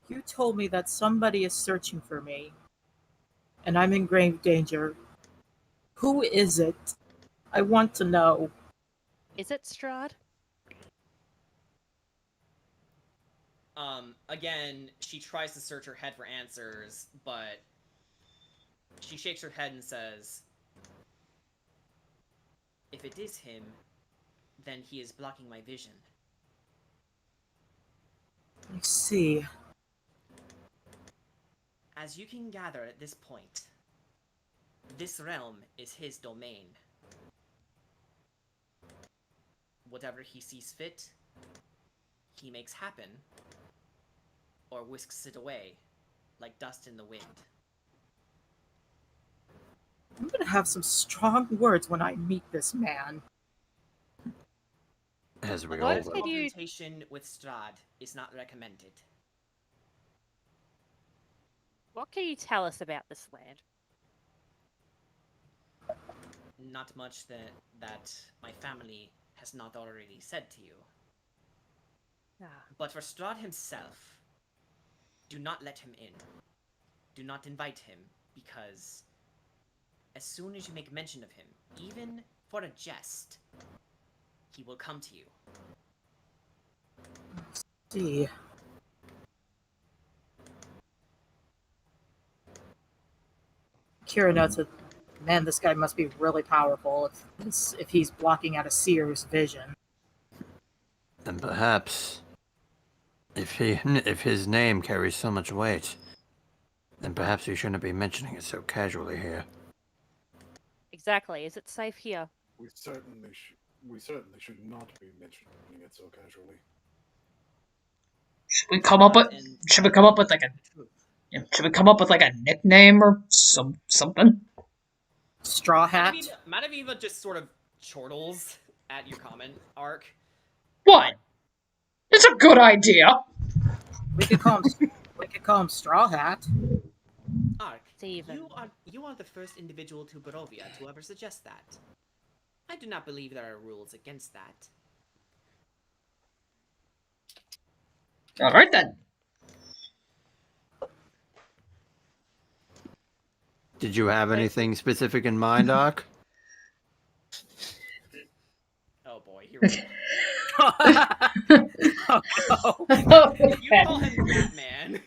You told me that somebody is searching for me, and I'm in grave danger. Who is it? I want to know. Is it Strahd? Again, she tries to search her head for answers, but she shakes her head and says, "If it is him, then he is blocking my vision." I see. As you can gather at this point, this realm is his domain. Whatever he sees fit, he makes happen, or whisks it away, like dust in the wind. I'm gonna have some strong words when I meet this man. As we What all if will. they do- Confrontation with Strahd is not recommended. What can you tell us about this land? Not much that my family has not already said to you. Ah, But for Strahd himself, do not let him in. Do not invite him, because as soon as you make mention of him, even for a jest, he will come to you. See. Kira notes that, man, this guy must be really powerful if he's blocking out a seer's vision. Then perhaps, if his name carries so much weight, then perhaps we shouldn't be mentioning it so casually here. exactly. Is it safe here? We certainly should not be mentioning it so casually. Should we come up with like a nickname or something? Straw Hat? Madame Eva just sort of chortles at your comment, Ark. What? It's a good idea. We could call him Straw Hat. Ark, Steven. you are the first individual to Barovia to ever suggest that. I do not believe there are rules against that. All right then. Did you have anything specific in mind, Ark? Oh boy, here we go. You call him Batman.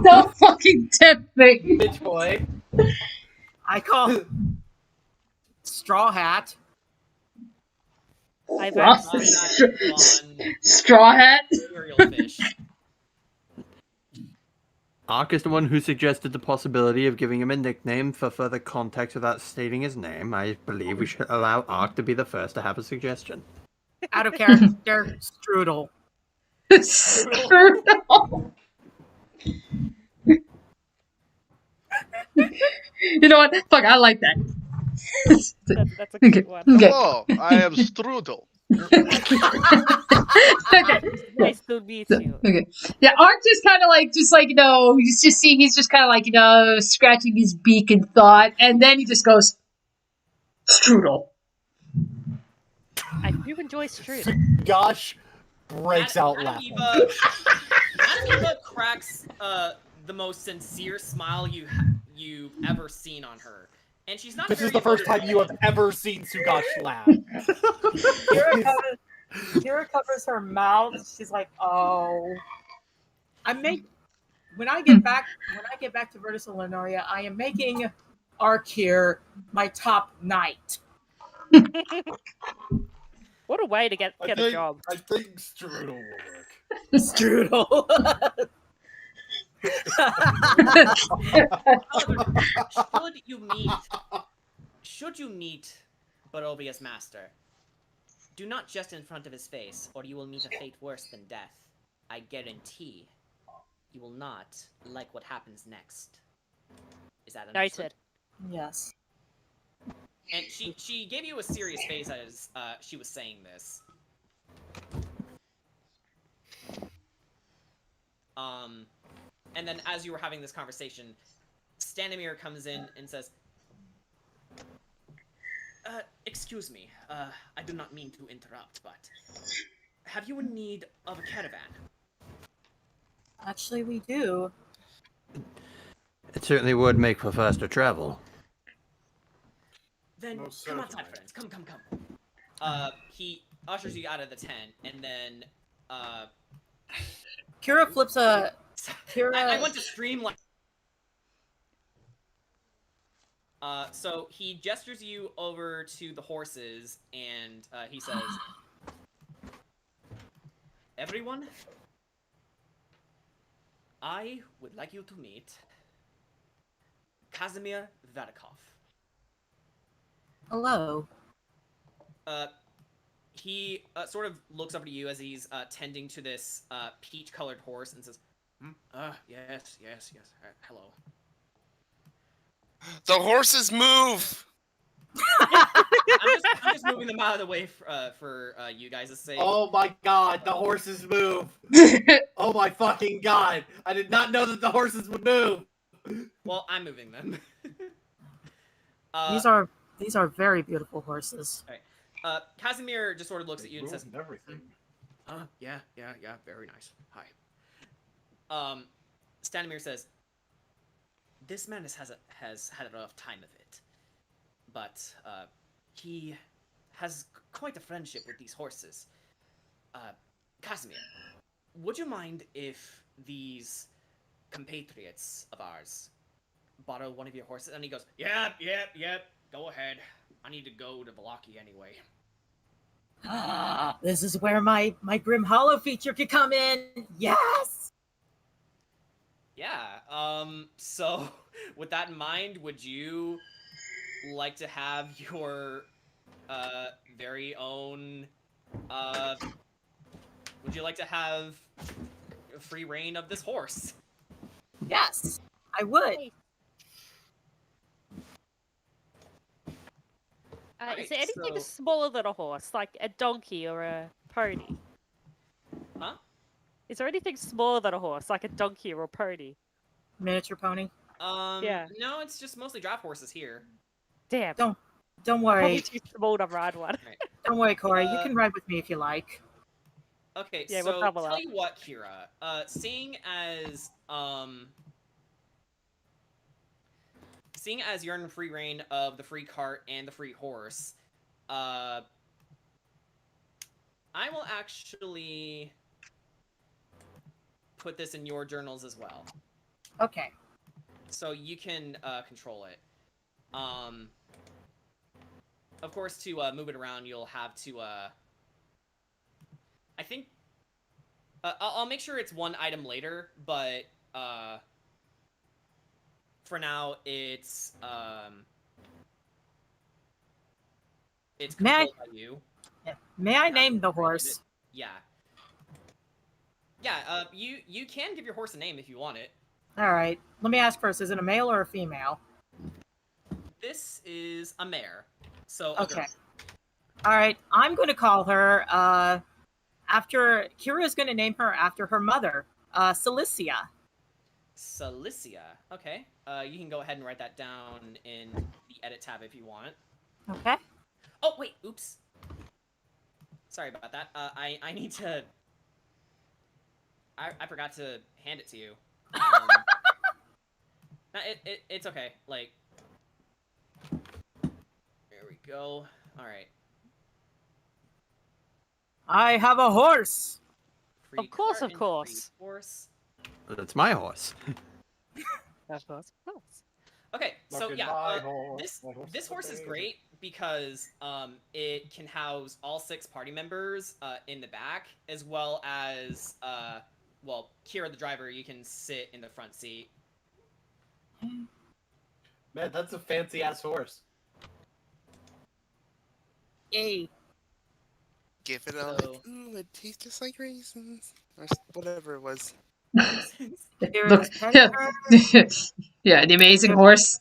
Don't fucking tempt me. Bitch boy. I call him Straw Hat. I've What? actually Straw Hat? Cereal fish. Ark is the one who suggested the possibility of giving him a nickname for further context without stating his name. I believe we should allow Ark to be the first to have a suggestion. Out of character, Strudel. Strudel. You know what? Fuck, I like that. that's a good one. Okay. Hello, I am Strudel. Okay. Nice to meet you. Okay. Yeah, Ark just kind of like, he's just kind of like, scratching his beak in thought, and then he just goes, strudel. I do enjoy strudel. Gosh breaks out Madam laughing. Eva, Madam Eva cracks the most sincere smile you've ever seen on her, and she's not. This very is the first time you have ever seen Sugash laugh. Kira covers her mouth. She's like, "Oh, when I get back to Vertis Lenoria, I am making Arkir my top knight." What a way to get a job. I think strudel will work. Strudel. However, should you meet Barovia's master, do not just in front of his face, or you will meet a fate worse than death. I guarantee you will not like what happens next. Is that understood? Noted. Yes. And she gave you a serious face as she was saying this. And then as you were having this conversation, Stanimir comes in and says, excuse me, I do not mean to interrupt, but have you in need of a caravan? Actually, we do. It certainly would make for faster travel. Then Most come outside, certainly. friends. Come. He ushers you out of the tent, and then Kira flips a. Kira. I want to streamline. So he gestures you over to the horses, and he says, "Everyone, I would like you to meet Kazimir Varakov." Hello. He sort of looks over to you as he's tending to this peach-colored horse and says, yes, hello. The horses move. I'm just moving them out of the way for you guys' sake. Oh my god, the horses move! Oh my fucking god! I did not know that the horses would move! Well, I'm moving them. These are very beautiful horses. Casimir just sort of looks at you and says, everything. Yeah, very nice. Hi. Stanimir says, this man has had a rough time of it, but he has quite a friendship with these horses. Casimir, would you mind if these compatriots of ours borrow one of your horses? And he goes, Yep, go ahead. I need to go to Valaki anyway. This is where my Grim Hollow feature could come in. Yes. Yeah. So with that in mind, would you like to have your very own would you like to have free reign of this horse? Yes, I would. Is there anything smaller than a horse, like a donkey or a pony? Huh? Is there anything smaller than a horse, like a donkey or a pony? Miniature pony. Yeah. No, it's just mostly draft horses here. Damn. Don't worry. Probably too small to ride one. Right. Don't worry, Corey. You can ride with me if you like. Okay, Yeah, so we'll double tell up. you what, Kira. Seeing as you're in free reign of the free cart and the free horse, I will actually put this in your journals as well. Okay. So you can control it. Of course, to move it around, you'll have to. I think. I'll make sure it's one item later, but for now, it's controlled by you. May I name the horse? Yeah. Yeah. You can give your horse a name if you want it. All right. Let me ask first: is it a male or a female? This is a mare. So Okay. All right, I'm going to call her after Kira's going to name her after her mother, Cilicia. Cilicia. Okay. You can go ahead and write that down in the edit tab if you want. Okay. Oh wait, oops. Sorry about that. I need to. I forgot to hand it to you. It's okay. Like, there we go. All right. I have a horse. Free Of course, cart of and course. free horse. That's my horse. Of course, of course. Okay, so Look at yeah, my horse, this my horse this is a horse is baby. great because it can house all 6 party members in the back, as well as well, Kira the driver, you can sit in the front seat. Man, that's a fancy ass horse. Yay. Give it all. So- Ooh, it tastes just like raisins, or whatever it was. Kira's petting her. Yeah, the amazing horse.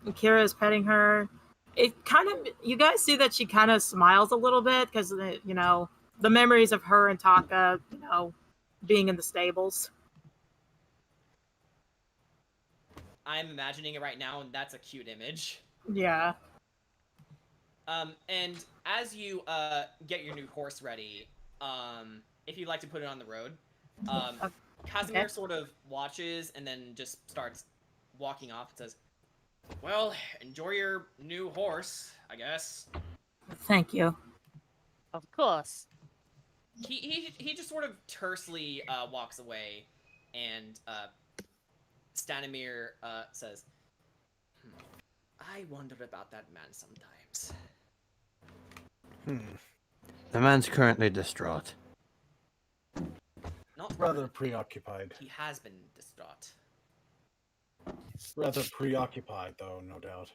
Kira's petting her. It kind of, you guys see that she kind of smiles a little bit because, you know, the memories of her and Taka, you know, being in the stables. I'm imagining it right now, and that's a cute image. Yeah. And as you get your new horse ready, if you'd like to put it on the road, Casimir Okay. sort of watches and then just starts walking off and says, "Well, enjoy your new horse, I guess." Thank you. Of course. He just sort of tersely walks away, and Stanimir says, "I wonder about that man sometimes." The man's currently distraught. Not Rather preoccupied. He has been distraught. Rather preoccupied, though, no doubt.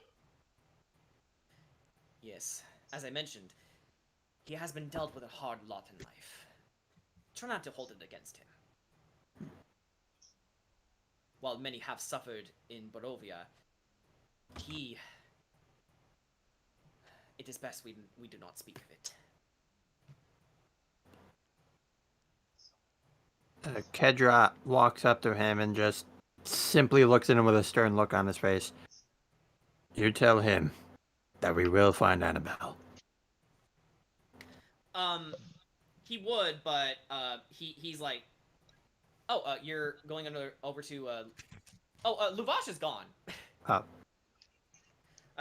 Yes, as I mentioned, he has been dealt with a hard lot in life. Try not to hold it against him. While many have suffered in Barovia, it is best we do not speak of it. Kedra walks up to him and just simply looks at him with a stern look on his face. You tell him that we will find Annabelle. He would, but he's like, oh, you're going over to Luvash is gone. Oh.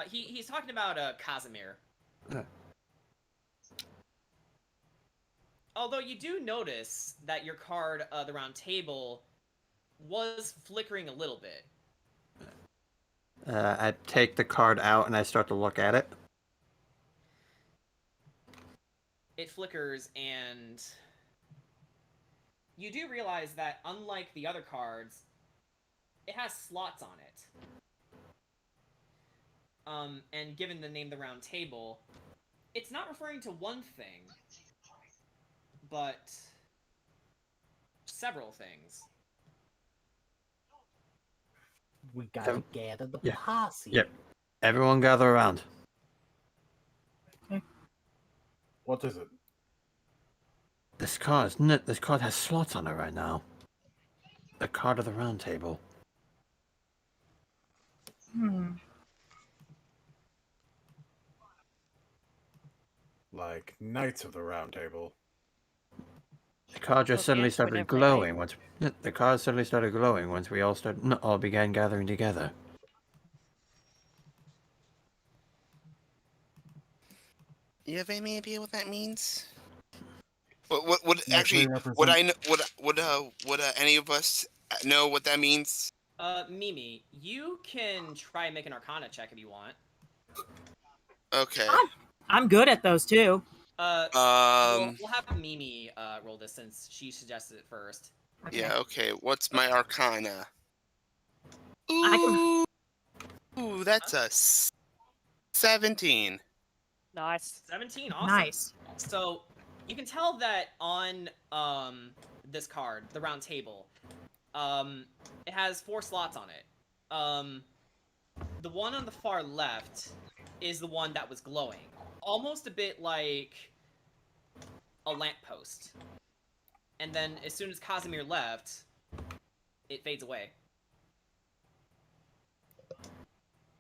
He's talking about Casimir. Although you do notice that your card, the round table, was flickering a little bit. I take the card out and I start to look at it. It flickers, and you do realize that unlike the other cards, it has slots on it. And given the name the round table, it's not referring to one thing, but several things. We gotta gather the posse. Yep. Everyone gather around. What is it? This card, isn't it? This card has slots on it right now. The card of the round table. Like Knights of the Round Table. The card just Okay, suddenly for started different glowing once. The card suddenly started glowing once we all began gathering together. You have any idea what that means? Would Yes, actually they represent- would I know, would any of us know what that means? Mimi, you can try and make an Arcana check if you want. Okay. I'm good at those too. We'll have Mimi roll this since she suggested it first. Okay. Yeah. Okay. What's my Arcana? I Ooh, that's a 17. Nice. 17, awesome. Nice. So, you can tell that on this card, the round table, it has 4 slots on it. The one on the far left is the one that was glowing. almost a bit like a lamppost. And then as soon as Casimir left, it fades away.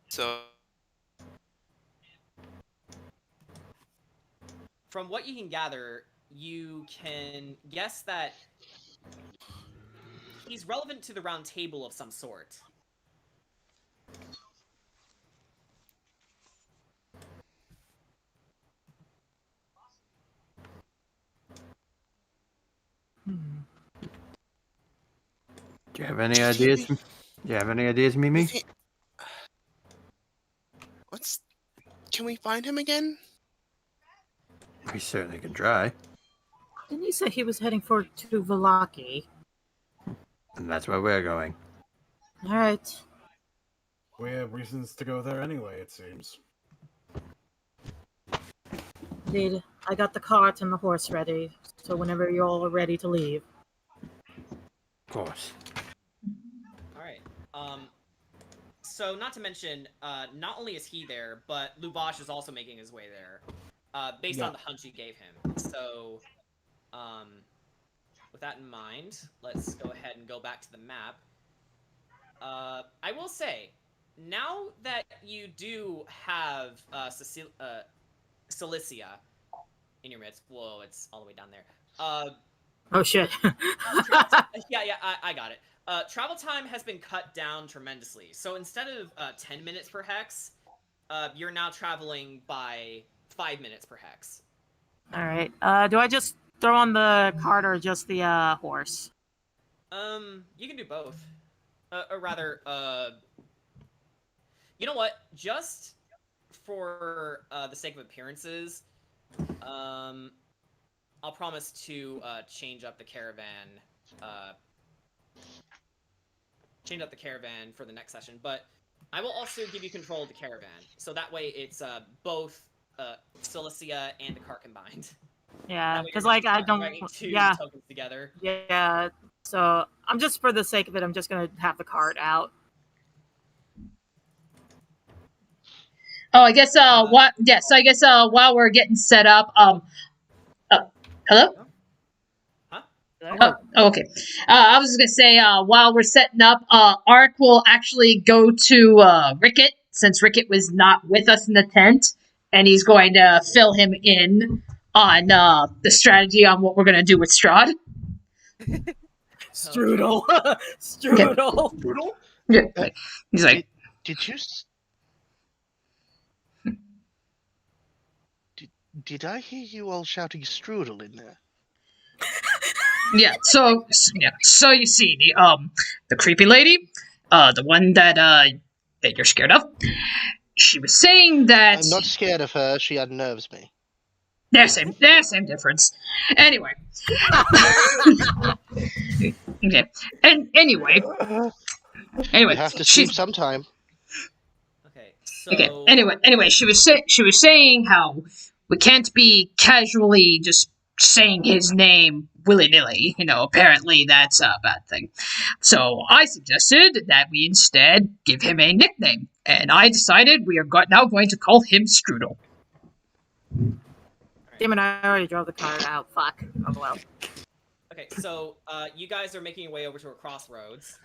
So From what you can gather, you can guess that he's relevant to the round table of some sort. Do you have any ideas? Do you have any ideas, Mimi? What's? Can we find him again? We certainly can try. Didn't he say he was heading to Valaki? And that's where we're going. All right. We have reasons to go there anyway, it seems. Indeed. I got the cart and the horse ready, so whenever you're all ready to leave. Of course. Alright. So not to mention, not only is he there, but Lubash is also making his way there. Based on the hunch you gave him. So, with that in mind, let's go ahead and go back to the map. I will say, now that you do have Cilicia in your midst, whoa, it's all the way down there. Oh shit. Yeah, I got it. Travel time has been cut down tremendously. So instead of 10 minutes per hex, you're now traveling by 5 minutes per hex. All right. Do I just throw on the cart or just the horse? You can do both. Or rather, you know what? Just for the sake of appearances, I'll promise to change up the caravan. Change up the caravan for the next session, but I will also give you control of the caravan, so that way it's both Cilicia and the cart combined. Yeah, because like I don't. Two Yeah. tokens together. Yeah. So I'm just for the sake of it, I'm just gonna have the cart out. Oh, I guess what? Yes, I guess while we're getting set up, hello. Oh, okay. I was just gonna say, while we're setting up, Ark will actually go to Rickett, since Rickett was not with us in the tent, and he's going to fill him in on the strategy on what we're gonna do with Strahd. Strudel. Strudel. Strudel? Yeah. He's like, Did you? Did I hear you all shouting strudel in there? yeah. So you see the creepy lady, the one that you're scared of. She was saying that I'm not scared of her. She unnerves me. Same difference. Anyway. Okay. And anyway. You have to sleep sometime. Okay. So. Okay. Anyway, she was saying how we can't be casually just saying his name willy-nilly. Apparently that's a bad thing. So I suggested that we instead give him a nickname, and I decided we are now going to call him Strudel. Damn it! I already drove the cart out. Fuck. Oh well. Okay, so you guys are making your way over to a crossroads.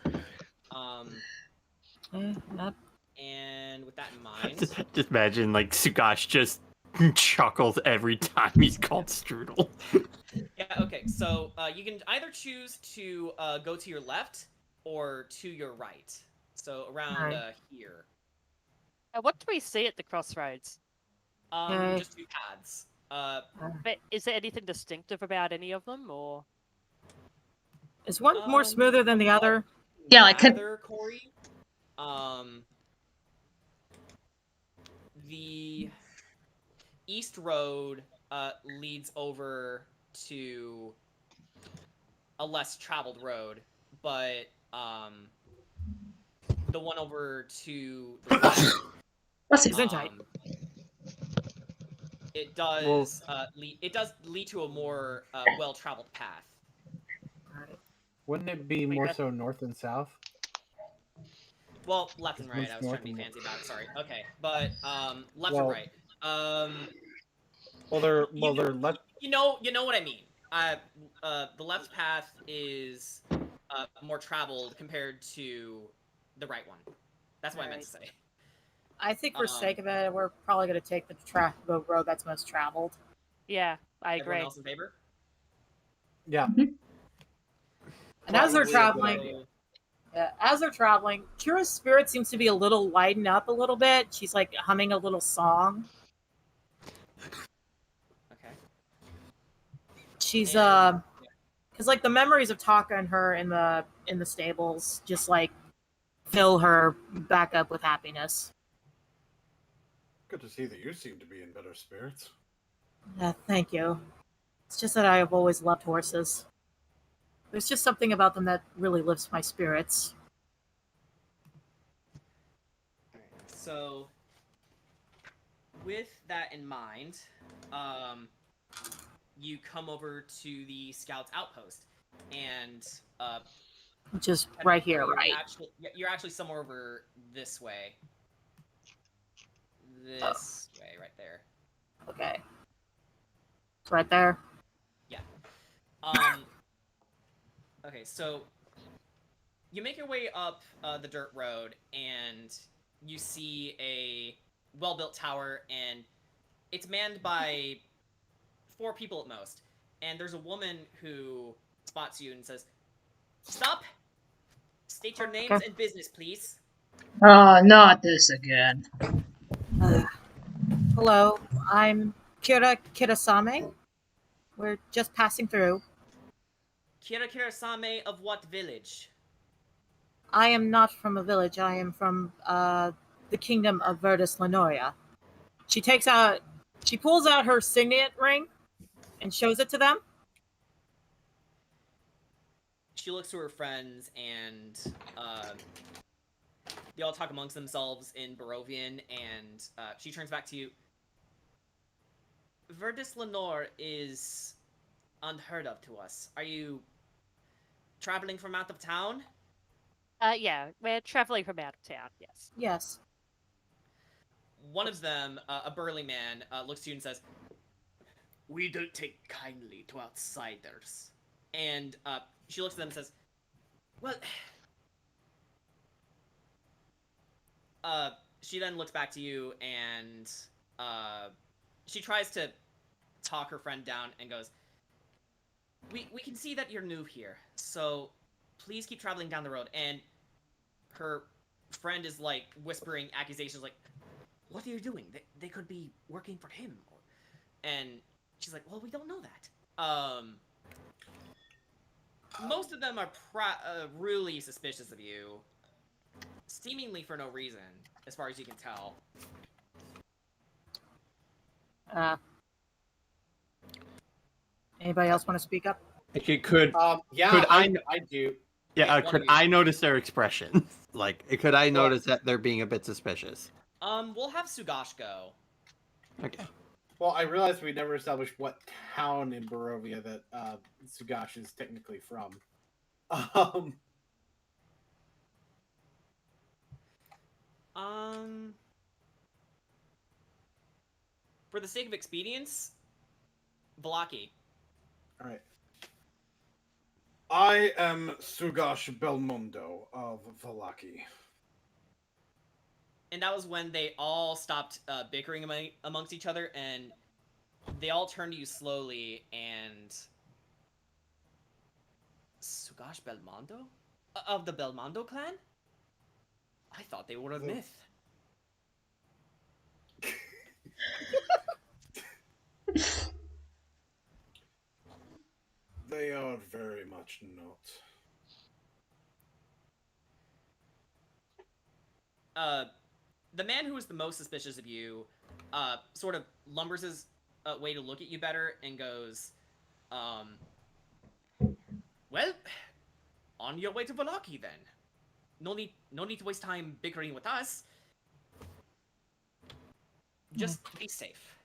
Yep. And with that in mind, Just imagine like Sugash just chuckles every time he's called Strudel. yeah. Okay, so you can either choose to go to your left or to your right. So around here. What do we see at the crossroads? Just two paths. But is there anything distinctive about any of them, or? Is one more smoother than the other? Yeah, I could. Corey. The East Road leads over to a less traveled road, but the one over to the west, it does lead to a more well-traveled path. Wouldn't it be more so north and south? Well, left and right. I was trying to be fancy about it. Sorry. Okay, but left and right. They're You left. you know what I mean. The left path is more traveled compared to the right one. That's what I meant to say. I think for sake of it, we're probably going to take the road that's most traveled. Yeah, I agree. Everyone else in favor? Yeah. And as they're Probably a good traveling, as they're traveling, Kira's spirit seems to be a little lightened up a little bit. She's like humming a little song. Okay. She's And- because like the memories of Taka and her in the stables just like fill her back up with happiness. Good to see that you seem to be in better spirits. Thank you. It's just that I have always loved horses. There's just something about them that really lifts my spirits. So, with that in mind, you come over to the Scouts outpost, and Just right here, right? You're actually somewhere over this way. This way, right there. Okay. It's right there. Yeah. Okay, so you make your way up the dirt road, and you see a well-built tower, and it's manned by 4 people at most. And there's a woman who spots you and says, "Stop! State your names and business, please." Not this again. Hello, I'm Kira Kirasame. We're just passing through. Kira Kirasame of what village? I am not from a village. I am from the kingdom of Verdus Lenoria. She pulls out her signet ring and shows it to them. She looks to her friends, and they all talk amongst themselves in Barovian, and she turns back to you. Verdus Lenore is unheard of to us. Are you traveling from out of town? Yeah, we're traveling from out of town, yes. Yes. One of them, a burly man, looks to you and says, "We don't take kindly to outsiders." And she looks at them and says, "Well..." She then looks back to you, and she tries to talk her friend down and goes, We can see that you're new here, so please keep traveling down the road." And her friend is like whispering accusations like, "What are you doing? They could be working for him." And she's like, "Well, we don't know that." Most of them are really suspicious of you, seemingly for no reason, as far as you can tell. Anybody else want to speak up? Actually, could I do. Yeah, could I notice their expressions? Like, could I notice that they're being a bit suspicious? We'll have Sugash go. Okay. Well, I realized we never established what town in Barovia that Sugash is technically from. For the sake of expedience, Valaki. All right. I am Sugash Belmondo of Valaki. And that was when they all stopped bickering amongst each other, and they all turned to you slowly, and... Sugash Belmondo? Of the Belmondo clan? I thought they were a myth. They are very much not. The man who was the most suspicious of you sort of lumbers his way to look at you better and goes, well, on your way to Valaki then. No need to waste time bickering with us. Just be safe.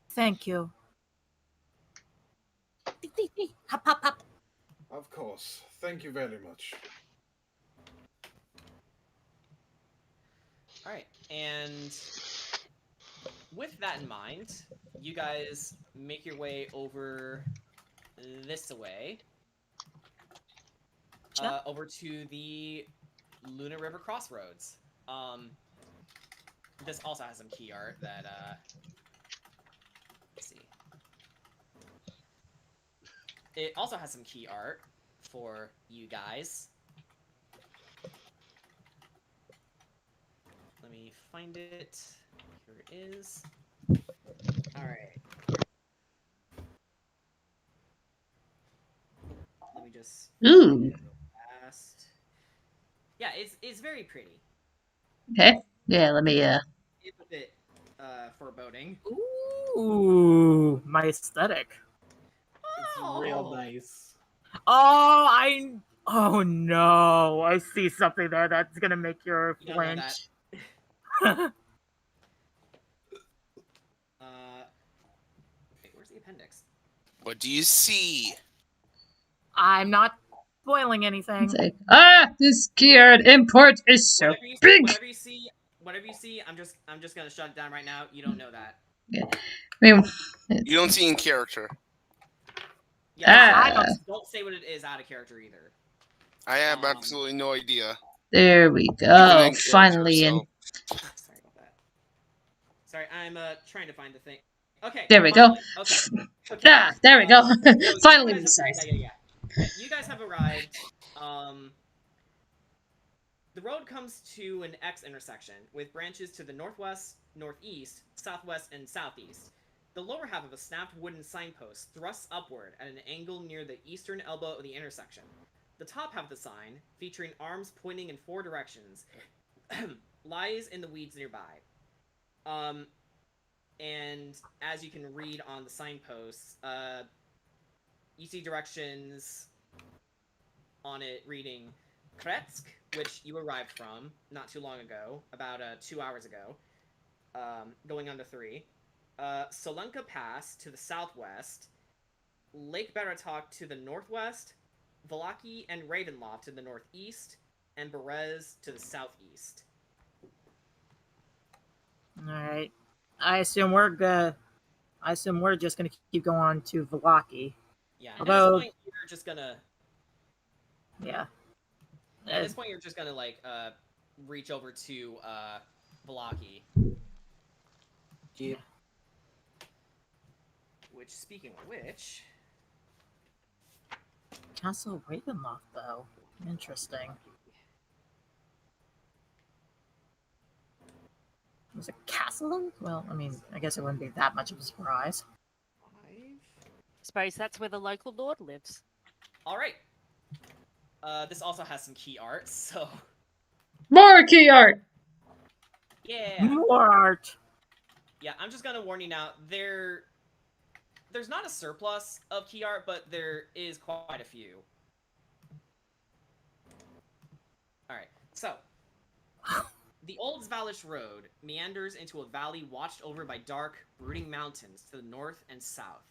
Thank you. Hop, hop, hop. Of course. Thank you very much. Alright, and with that in mind, you guys make your way over this way. Over to the Luna River Crossroads. This also has some key art that, let's see. It also has some key art for you guys. Let me find it. Here it is. Alright. Let me just... Ooh. Fast. Yeah, it's very pretty. Okay. Yeah, let me It's a bit foreboding. Ooh, my aesthetic. It's real nice. Oh no! I see something there that's gonna make your You don't know flinch. Wait, where's the appendix? What do you see? I'm not spoiling anything. say, this geared import is so big. Whatever you see, I'm just gonna shut it down right now. You don't know that. Yeah. I mean, You don't see in character. Yeah, don't say what it is out of character either. I have absolutely no idea. There we Even go. in character, Finally so- in. Sorry about that. Sorry, I'm trying to find the thing. Okay. There we finally. go. Okay. There we go. So Finally you guys resized. You guys have arrived. The road comes to an X intersection with branches to the northwest, northeast, southwest, and southeast. The lower half of a snapped wooden signpost thrusts upward at an angle near the eastern elbow of the intersection. The top half of the sign, featuring arms pointing in 4 directions, lies in the weeds nearby. And as you can read on the signposts, you see directions on it reading Kretsk, which you arrived from not too long ago, about 2 hours ago, going on to 3. Solenka Pass to the southwest, Lake Baratok to the northwest, Valaki and Ravenloft to the northeast, and Berez to the southeast. Alright. I assume we're just gonna keep going on to Valaki. Yeah, Although, at this point you're just gonna... Yeah. At this point you're just gonna, like, reach over to, Valaki. Yep. Which, speaking of which... Castle Ravenloft, though. Interesting. Was it castle? Well, I mean, I guess it wouldn't be that much of a surprise. Suppose that's where the local lord lives. Alright. This also has some key art, so... More key art! Yeah! More art! Yeah, I'm just gonna warn you now, there's not a surplus of key art, but there is quite a few. Alright, so... The Old Zvalish Road meanders into a valley watched over by dark, brooding mountains to the north and south.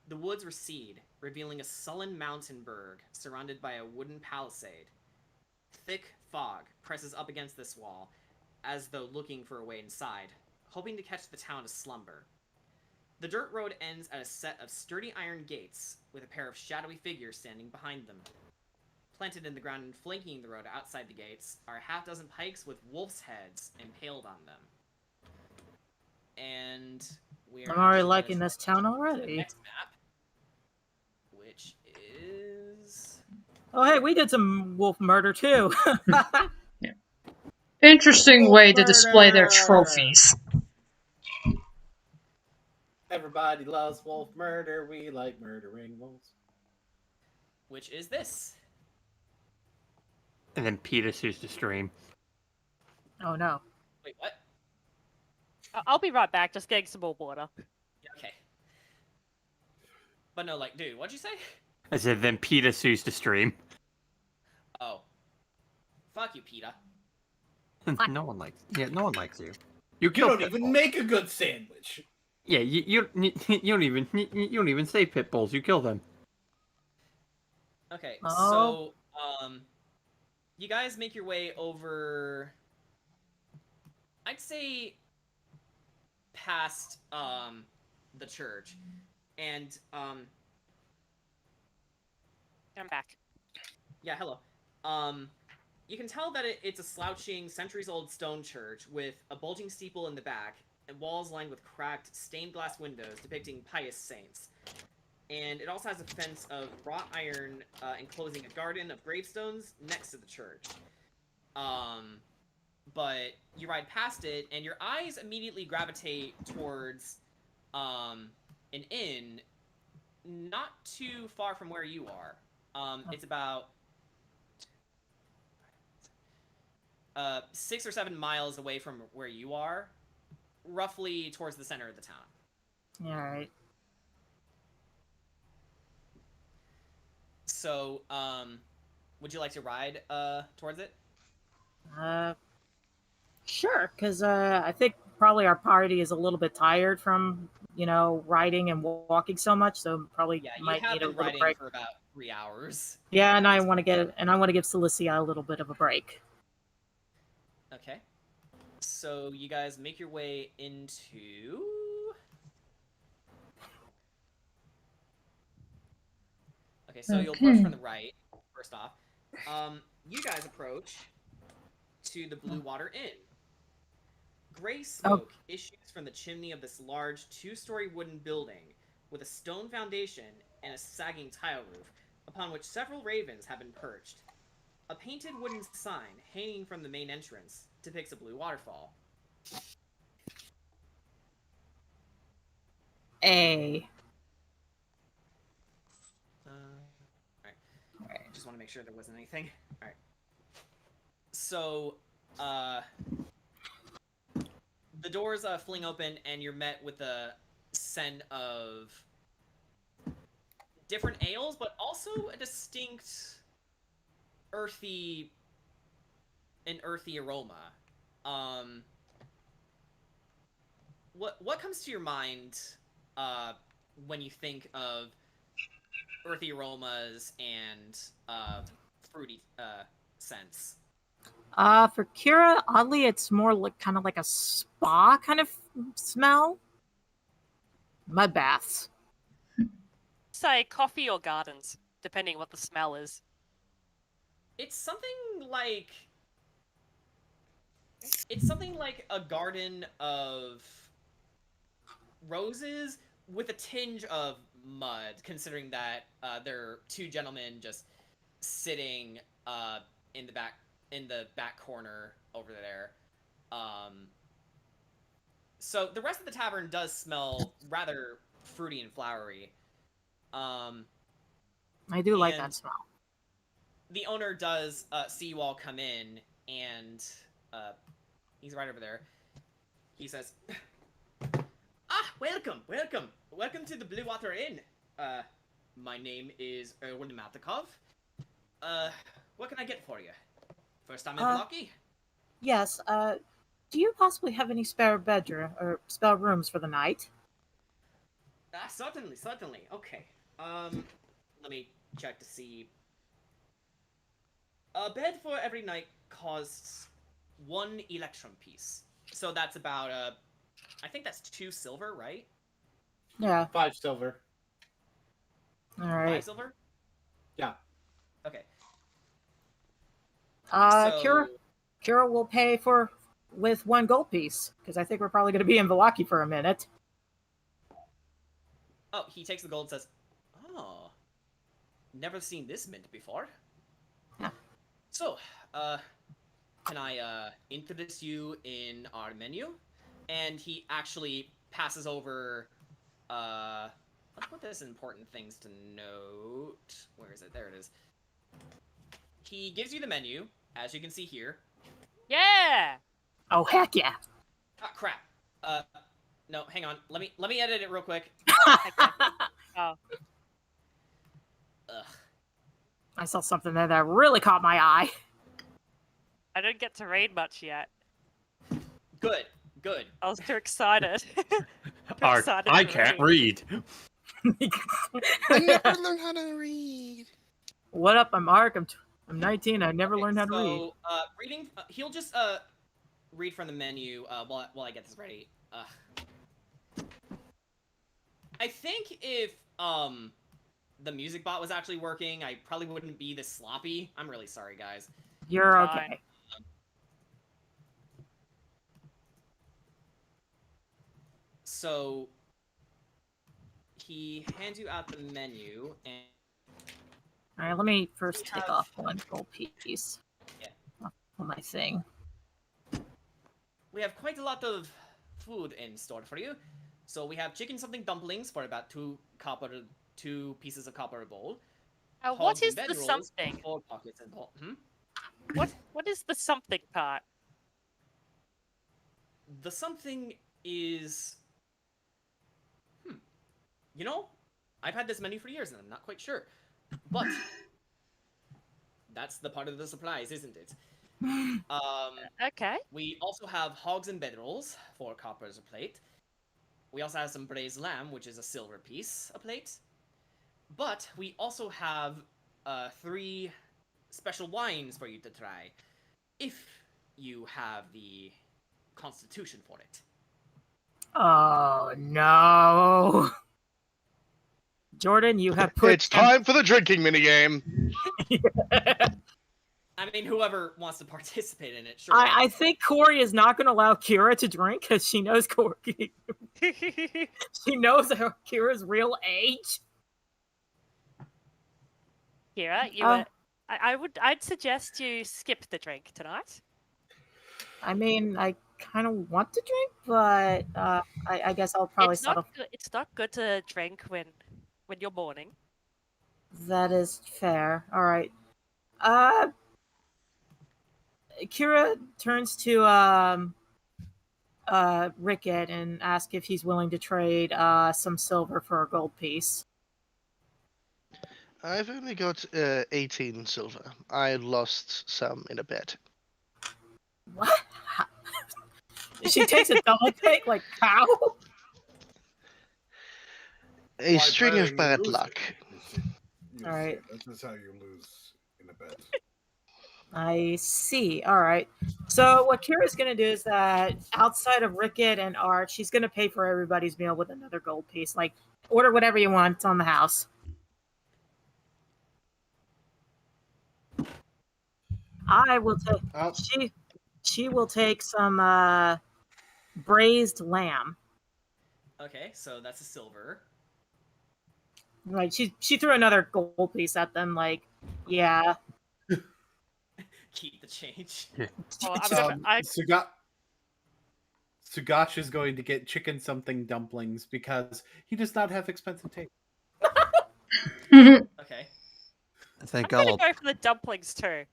The woods recede, revealing a sullen mountain berg surrounded by a wooden palisade. Thick fog presses up against this wall, as though looking for a way inside, hoping to catch the town to slumber. The dirt road ends at a set of sturdy iron gates, with a pair of shadowy figures standing behind them. Planted in the ground and flanking the road outside the gates are a half-dozen pikes with wolf's heads impaled on them. And we're I'm already actually liking gonna this town the already. next map, which is... Oh, hey, we did some wolf murder, too! Interesting Wolf way to display their murder! trophies. Everybody loves wolf murder. We like murdering wolves. Which is this. And then Petus used to stream. Oh, no. Wait, what? I'll be right back, just getting some more water. Yeah, okay. But no, like, dude, what'd you say? I said then Petus used to stream. Oh. Fuck you, PETA. No one likes you. You don't killed even Pitbull. make a good sandwich. Yeah, you don't even say pit bulls. You kill them. Okay, Oh. so, you guys make your way over... I'd say... past the church, and I'm back. yeah, hello. You can tell that it's a slouching, centuries-old stone church with a bulging steeple in the back and walls lined with cracked, stained glass windows depicting pious saints. And it also has a fence of wrought iron enclosing a garden of gravestones next to the church. But you ride past it, and your eyes immediately gravitate towards an inn not too far from where you are. It's about 6 or 7 miles away from where you are, roughly towards the center of the town. All right. So, would you like to ride towards it? Sure, because I think probably our party is a little bit tired from riding and walking so much, so probably Yeah, you might have need a been little riding break. for about 3 hours. Yeah, and I want to give Cilicia a little bit of a break. Okay. So you guys make your way into... Okay, so you'll approach from the right, first off. You guys approach to the Blue Water Inn. Gray smoke issues from the chimney of this large 2-story wooden building with a stone foundation and a sagging tile roof, upon which several ravens have been perched. A painted wooden sign hanging from the main entrance depicts a blue waterfall. A. Alright. Just want to make sure there wasn't anything. Alright. So, the doors fling open, and you're met with a scent of different ales, but also a distinct earthy aroma. What comes to your mind when you think of earthy aromas and fruity scents? For Kira, oddly, it's more like kind of like a spa kind of smell. Mud baths. Say coffee or gardens, depending what the smell is. It's something like a garden of roses with a tinge of mud, considering that there are 2 gentlemen just sitting in the back corner over there. So the rest of the tavern does smell rather fruity and flowery. I do like that smell. The owner does see you all come in, and he's right over there. He says, welcome to the Blue Water Inn. My name is Erwin Matakov. What can I get for you? First time in Blocky? Yes, do you possibly have any spare bedroom or spare rooms for the night? Certainly. Okay. Let me check to see. A bed for every night costs 1 electrum piece. So that's about, I think that's 2 silver, right? Yeah. 5 silver. All right. 5 silver? Yeah. Okay. Kira will pay with 1 gold piece, because I think we're probably going to be in Vallaki for a minute. Oh, he takes the gold and says, "Oh, never seen this mint before." Yeah. So, can I introduce you in our menu? And he actually passes over. Let's put this in important things to note. Where is it? There it is. He gives you the menu, as you can see here. Yeah. Oh heck yeah! Ah, crap. No, hang on. Let me edit it real quick. Oh. Ugh. I saw something there that really caught my eye. I didn't get to read much yet. Good. I was too excited. Art, I can't read. I never learned how to read. What up? I'm Ark. I'm 19. I never learned how to read. So, reading. He'll just read from the menu while I get this ready. I think if the music bot was actually working, I probably wouldn't be this sloppy. I'm really sorry, guys. You're Fine. okay. So he hands you out the menu, and All right, let me first We take have- off one gold piece. Yeah. On my thing. we have quite a lot of food in store for you. So we have chicken something dumplings for about 2 pieces of copper a bowl. What Hogs is and the bed rolls, something? 4 pockets and bowl. What is the something part? The something is... You know, I've had this menu for years and I'm not quite sure. But that's the part of the surprise, isn't it? Okay. We also have hogs and bedrolls, 4 coppers a plate. We also have some braised lamb, which is a silver piece a plate. But we also have 3 special wines for you to try, if you have the constitution for it. Oh no. Jordan, you have put It's time for the drinking minigame. I mean, whoever wants to participate in it, sure. I think Corey is not going to allow Kira to drink because she knows Corey. She knows Kira's real age. Kira, I'd suggest you skip the drink tonight. I mean, I kind of want to drink, but I guess I'll probably settle. It's not good to drink when you're mourning. That is fair. All right. Kira turns to Rickett and asks if he's willing to trade some silver for a gold piece. I've only got 18 silver. I lost some in a bet. What? She takes a double take like cow? A By string of betting, you bad lose luck. it. You All right. see, this is how you lose in a bet. I see. All right. So what Kira's going to do is that outside of Rickett and Art, she's going to pay for everybody's meal with another gold piece. Like, order whatever you want. It's on the house. I will take... She will take some braised lamb. Okay, so that's a silver. Right. She threw another gold piece at them. Like, yeah. Keep the change. Sugash is going to get chicken something dumplings because he does not have expensive taste. Okay. I think I'm I'll gonna go for the dumplings too.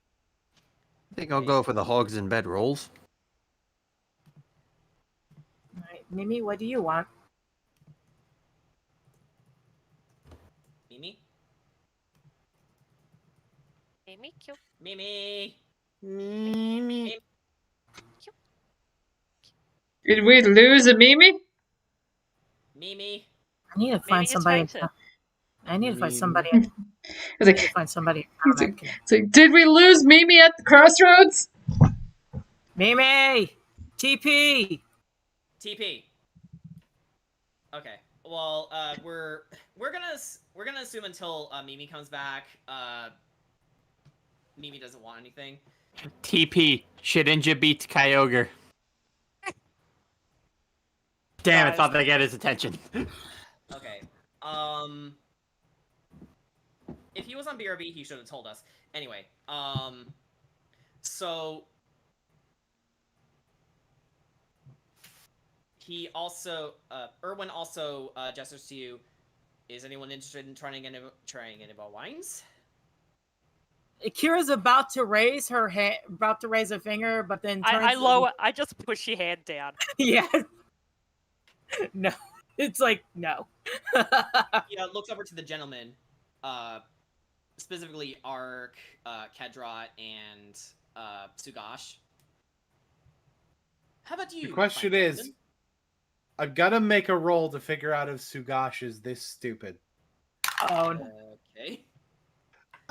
go for the hogs and bed rolls. All right, Mimi, what do you want? Mimi? Mimi, cute. Mimi! Mimi. Did we lose a Mimi? Mimi! I need to find Mimi is somebody. fainted. I need to find somebody. I was I need to like, find somebody. it's like, did we lose Mimi at the crossroads? Mimi! TP! TP. Okay. Well, we're gonna assume until Mimi comes back. Mimi doesn't want anything. TP. Shedinja beats Kyogre. Damn, I thought that got his attention. Okay. If he was on BRB, he should have told us. Anyway, so he also, Erwin also gestures to you. Is anyone interested in trying any of our wines? Kira's about to raise her hand, about to raise a finger, but then turns I just push your hand down. Yeah. No. It's like, no. He looks over to the gentleman, specifically Ark, Kedra, and Sugash. How about you? The question fine is, person? I've got to make a roll to figure out if Sugash is this stupid. Oh, no. Okay.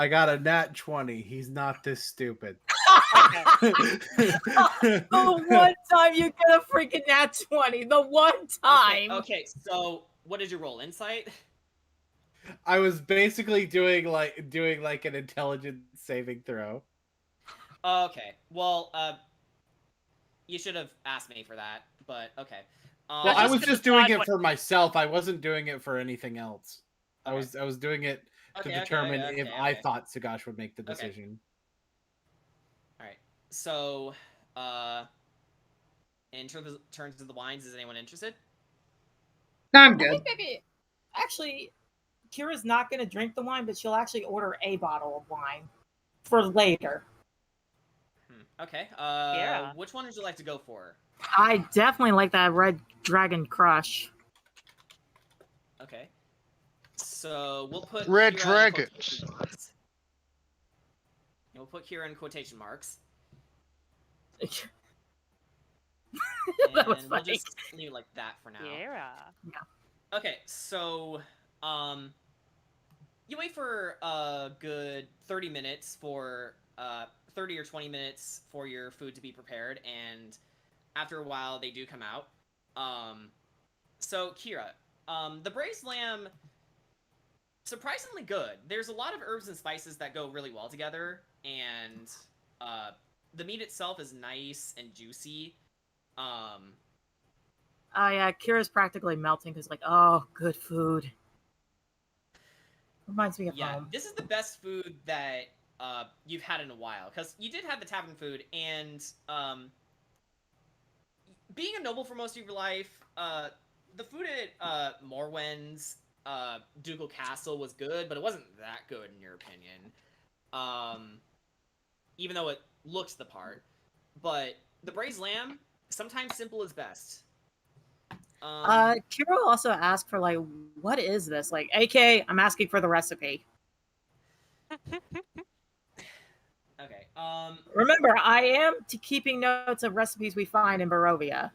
I got a nat 20. He's not this stupid. The one time you get a freaking nat 20. The one time. Okay, so what did you roll? Insight? I was basically doing like an intelligence saving throw. Okay. Well, you should have asked me for that, but okay. Well, I just was to just doing decide it what- for myself. I wasn't doing it for anything else. Okay. I was doing it to Okay, determine okay, if okay, I okay. thought Sagash would make the Okay. decision. All right. So, in terms of the wines, is anyone interested? I'm I good. think maybe, actually, Kira's not going to drink the wine, but she'll actually order a bottle of wine for later. Okay. Yeah. Which one would you like to go for? I definitely like that Red Dragon Crush. Okay. So we'll put Red Kira in Dragons. quotation marks. And we'll put Kira in quotation marks. That was And we'll funny. just leave it like that for now. Yeah. Okay, so you wait for a good 30 minutes for 30 or 20 minutes for your food to be prepared, and after a while they do come out. So Kira, the braised lamb, surprisingly good. There's a lot of herbs and spices that go really well together, and the meat itself is nice and juicy. Yeah, Kira's practically melting because, like, oh, good food. Reminds me of Yeah, home. this is the best food that you've had in a while, because you did have the tavern food, and being a noble for most of your life, the food at Morwen's Ducal Castle was good, but it wasn't that good in your opinion. Even though it looks the part. But the braised lamb, sometimes simple is best. Kira also asked for, like, what is this? Like, AK, I'm asking for the recipe. Okay. Remember, I am keeping notes of recipes we find in Barovia.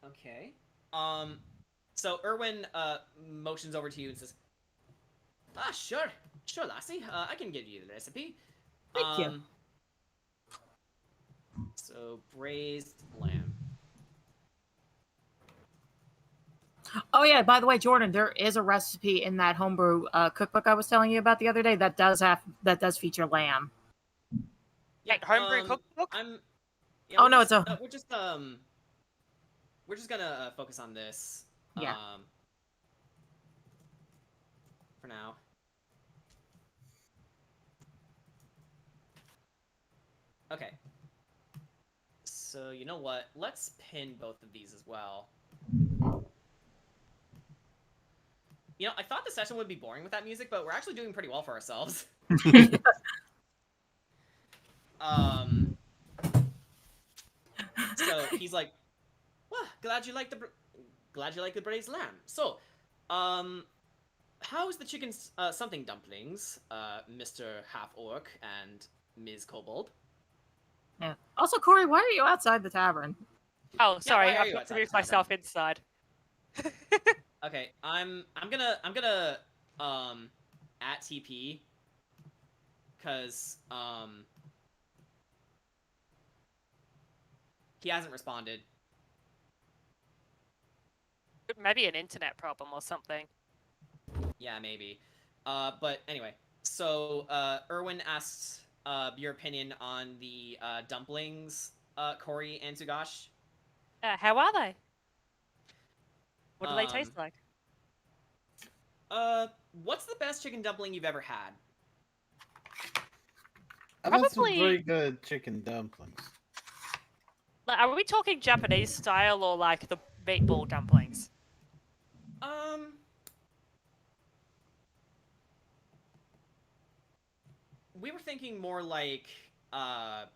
Okay. So Erwin motions over to you and says, "Ah, sure, lassie. I can give you the recipe." Thank you. So braised lamb. Oh yeah, by the way, Jordan, there is a recipe in that homebrew cookbook I was telling you about the other day that does feature lamb. Yeah, homebrew cookbook? Yeah, Oh, we're no, just, it's a- we're just gonna focus on this. Yeah. For now. Okay. So you know what? Let's pin both of these as well. You know, I thought the session would be boring with that music, but we're actually doing pretty well for ourselves. So he's like, "Well, glad you like the braised lamb. So, how's the chicken something dumplings, Mr. Half Orc and Ms. Kobold?" Yeah. Also, Corey, why are you outside the tavern? Oh, sorry, why are I've you got to outside move the tavern? myself inside. Okay, I'm gonna at TP, cause he hasn't responded. Maybe an internet problem or something. Yeah, maybe. But anyway, so Erwin asks your opinion on the dumplings, Corey and Sugash. How are they? What do they taste like? What's the best chicken dumpling you've ever had? I've had some Probably- very good chicken dumplings. Like, are we talking Japanese style or like the meatball dumplings? We were thinking more like home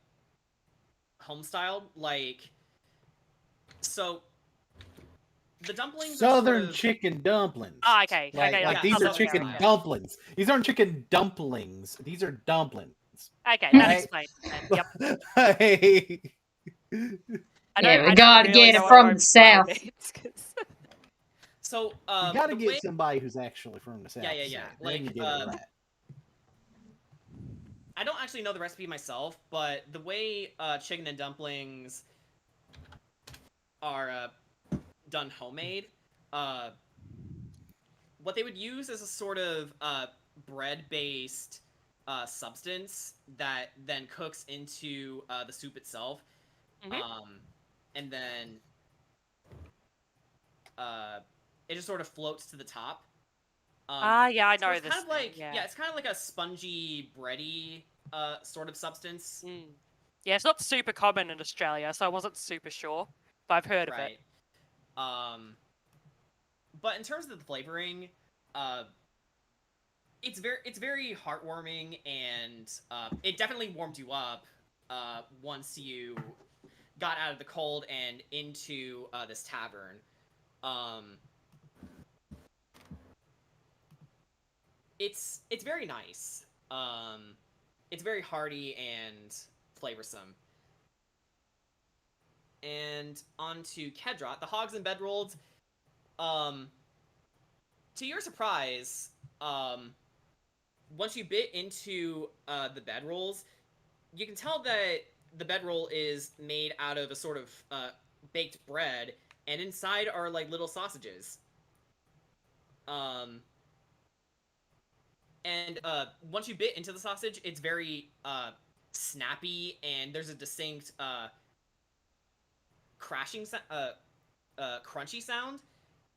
style, like, so the dumplings Southern are sort of... chicken dumplings. Ah, okay. Like, okay, like yeah, these are Southern chicken style. dumplings. These aren't chicken dumplings. These are dumplings. Okay, that Right? explains it then. Yep. Hey. I Yeah, we don't gotta really get it know from what the south. home means, 'cause- So, You gotta the get way... somebody who's actually from the south. Yeah. to say it. Like, Then you get it right. I don't actually know the recipe myself, but the way chicken and dumplings are done homemade, what they would use is a sort of bread-based substance that then cooks into the soup itself, and then it just sort of floats to the top. Yeah, I So know it's this kind of like thing, yeah. it's kind of like a spongy, bready sort of substance. Yeah, it's not super common in Australia, so I wasn't super sure, but I've heard of it. But in terms of the flavoring, it's very heartwarming, and it definitely warmed you up once you got out of the cold and into this tavern. It's very nice. It's very hearty and flavorsome. And on to Kedrot, the hogs and bedrolls. To your surprise, once you bit into the bedrolls, you can tell that the bedroll is made out of a sort of baked bread, and inside are like little sausages. And once you bit into the sausage, it's very snappy, and there's a distinct crashing, crunchy sound,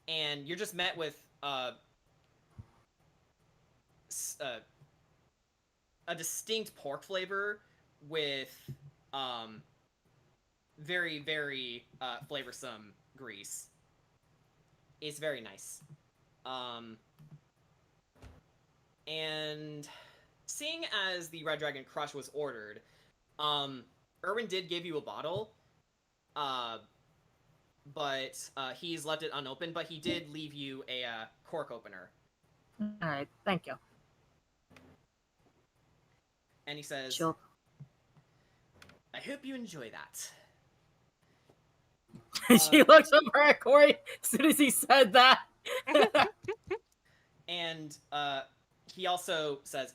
and you're just met with a distinct pork flavor with very, very flavorsome grease. It's very nice. And seeing as the Red Dragon Crush was ordered, Erwin did give you a bottle, but he's left it unopened, but he did leave you a cork opener. Alright, thank you. And he says, Sure. I hope you enjoy that. She looks over at Corey as soon as he said that. And he also says,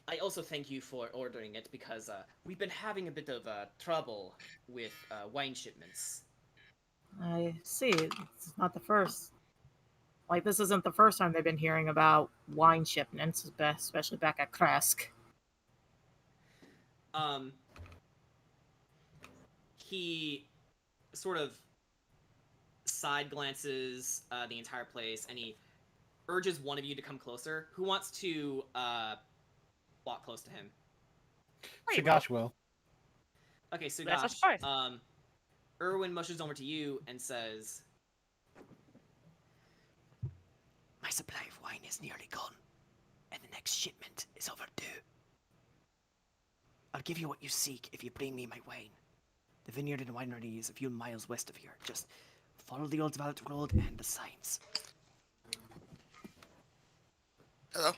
I also thank you for ordering it, because we've been having a bit of trouble with wine shipments. I see. It's not the first. Like, this isn't the first time they've been hearing about wine shipments, especially back at Kresk. He sort of side glances the entire place, and he urges one of you to come closer. Who wants to walk close to him? Shagash will. Okay, Sugash. Erwin mushes over to you and says, my supply of wine is nearly gone, and the next shipment is overdue. I'll give you what you seek if you bring me my wine. The vineyard and winery is a few miles west of here. Just follow the old developed road and the signs. Hello?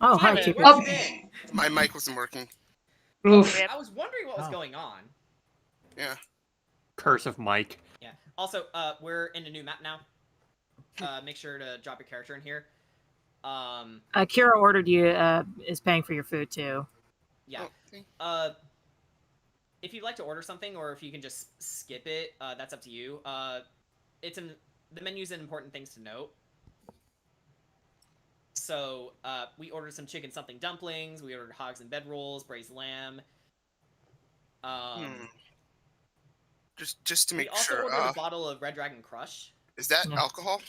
Oh, hi, Timid, Cupid. where you been? My mic wasn't working. Oof. I was wondering what was going on. Yeah. Curse of Mike. Yeah. Also, we're in a new map now. Make sure to drop your character in here. Kira ordered you, is paying for your food, too. Yeah. Okay. If you'd like to order something, or if you can just skip it, that's up to you. The menu's an important things to note. So, we ordered some chicken something dumplings, we ordered hogs and bedrolls, braised lamb. Just to make sure. We also ordered a bottle of Red Dragon Crush. Is that alcohol?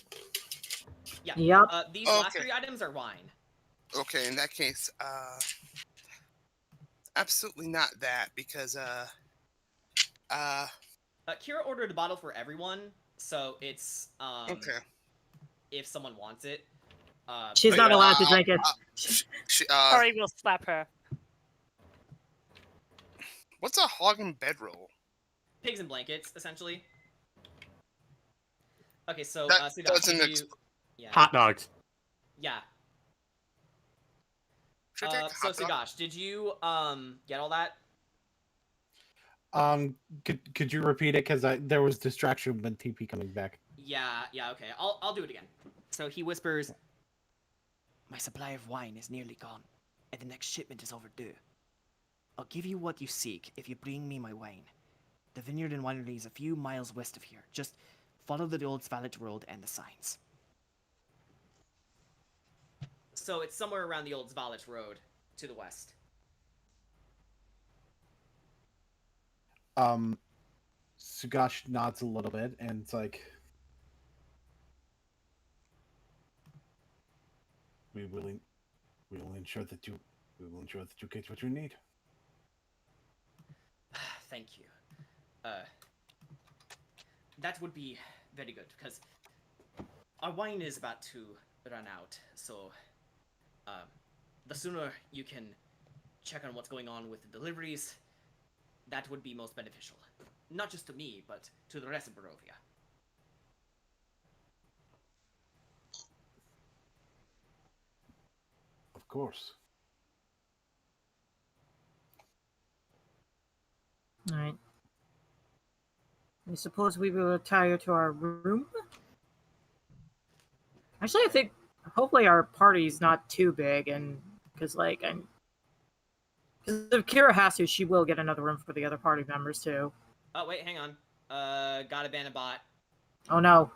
Yeah. Yep. These last three items are wine. Okay, in that case, absolutely not that, because Kira ordered a bottle for everyone, so it's okay. If someone wants it. She's not allowed to drink it. Sorry, we'll slap her. What's a hog and bedroll? Pigs and blankets, essentially. Okay, so That Sugash, doesn't did you... yeah. Hot dogs. Yeah. Should I take a So hot dog? Sugash, did you get all that? Could you repeat it? Because there was distraction when TP coming back. Yeah, okay. I'll do it again. So he whispers, my supply of wine is nearly gone, and the next shipment is overdue. I'll give you what you seek if you bring me my wine. The vineyard and winery is a few miles west of here. Just follow the old Valet Road and the signs. So it's somewhere around the old Valet Road to the west. Sugash nods a little bit, and it's like, we will ensure that you get what you need. Thank you. That would be very good, because our wine is about to run out, so the sooner you can check on what's going on with the deliveries, that would be most beneficial. Not just to me, but to the rest of Barovia. Of course. All right. I suppose we will retire to our room. Actually, I think hopefully our party's not too big, and because if Kira has to, she will get another room for the other party members too. Oh wait, hang on. Gotta ban a bot. Oh no.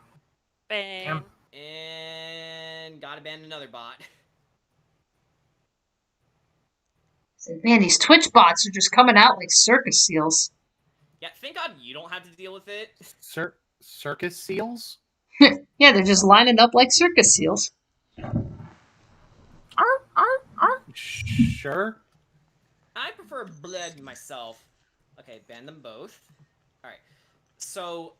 Bang. And gotta ban another bot. Man, these Twitch bots are just coming out like circus seals. Yeah, thank God you don't have to deal with it. Circus seals? Yeah, they're just lining up like circus seals. Sure. I prefer blood myself. Okay, ban them both. Alright. So,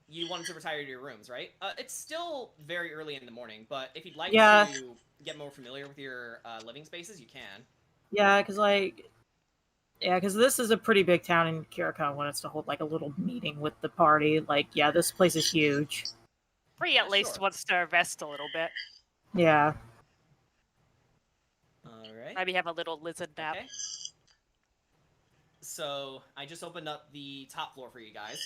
you wanted to retire to your rooms, right? It's still very early in the morning, but if you'd like Yeah. to get more familiar with your living spaces, you can. Yeah, because this is a pretty big town, and Kirikon wants to hold like a little meeting with the party. Like, yeah, this place is huge. Bree at least Sure. wants to rest a little bit. Yeah. Alright. Maybe have a little lizard nap. Okay. So, I just opened up the top floor for you guys.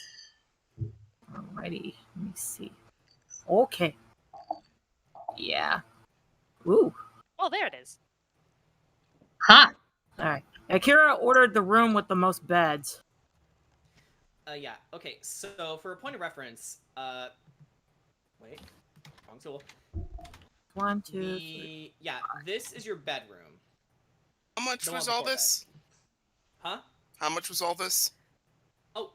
Alrighty. Let me see. Okay. Yeah. Ooh. Oh, there it is. Huh. Alright. Akira ordered the room with the most beds. Yeah, okay, so for a point of reference, wait, wrong tool. 1, 2, 3. Yeah, this is your bedroom. How much The one was all before this? Huh? How much was all this? Oh,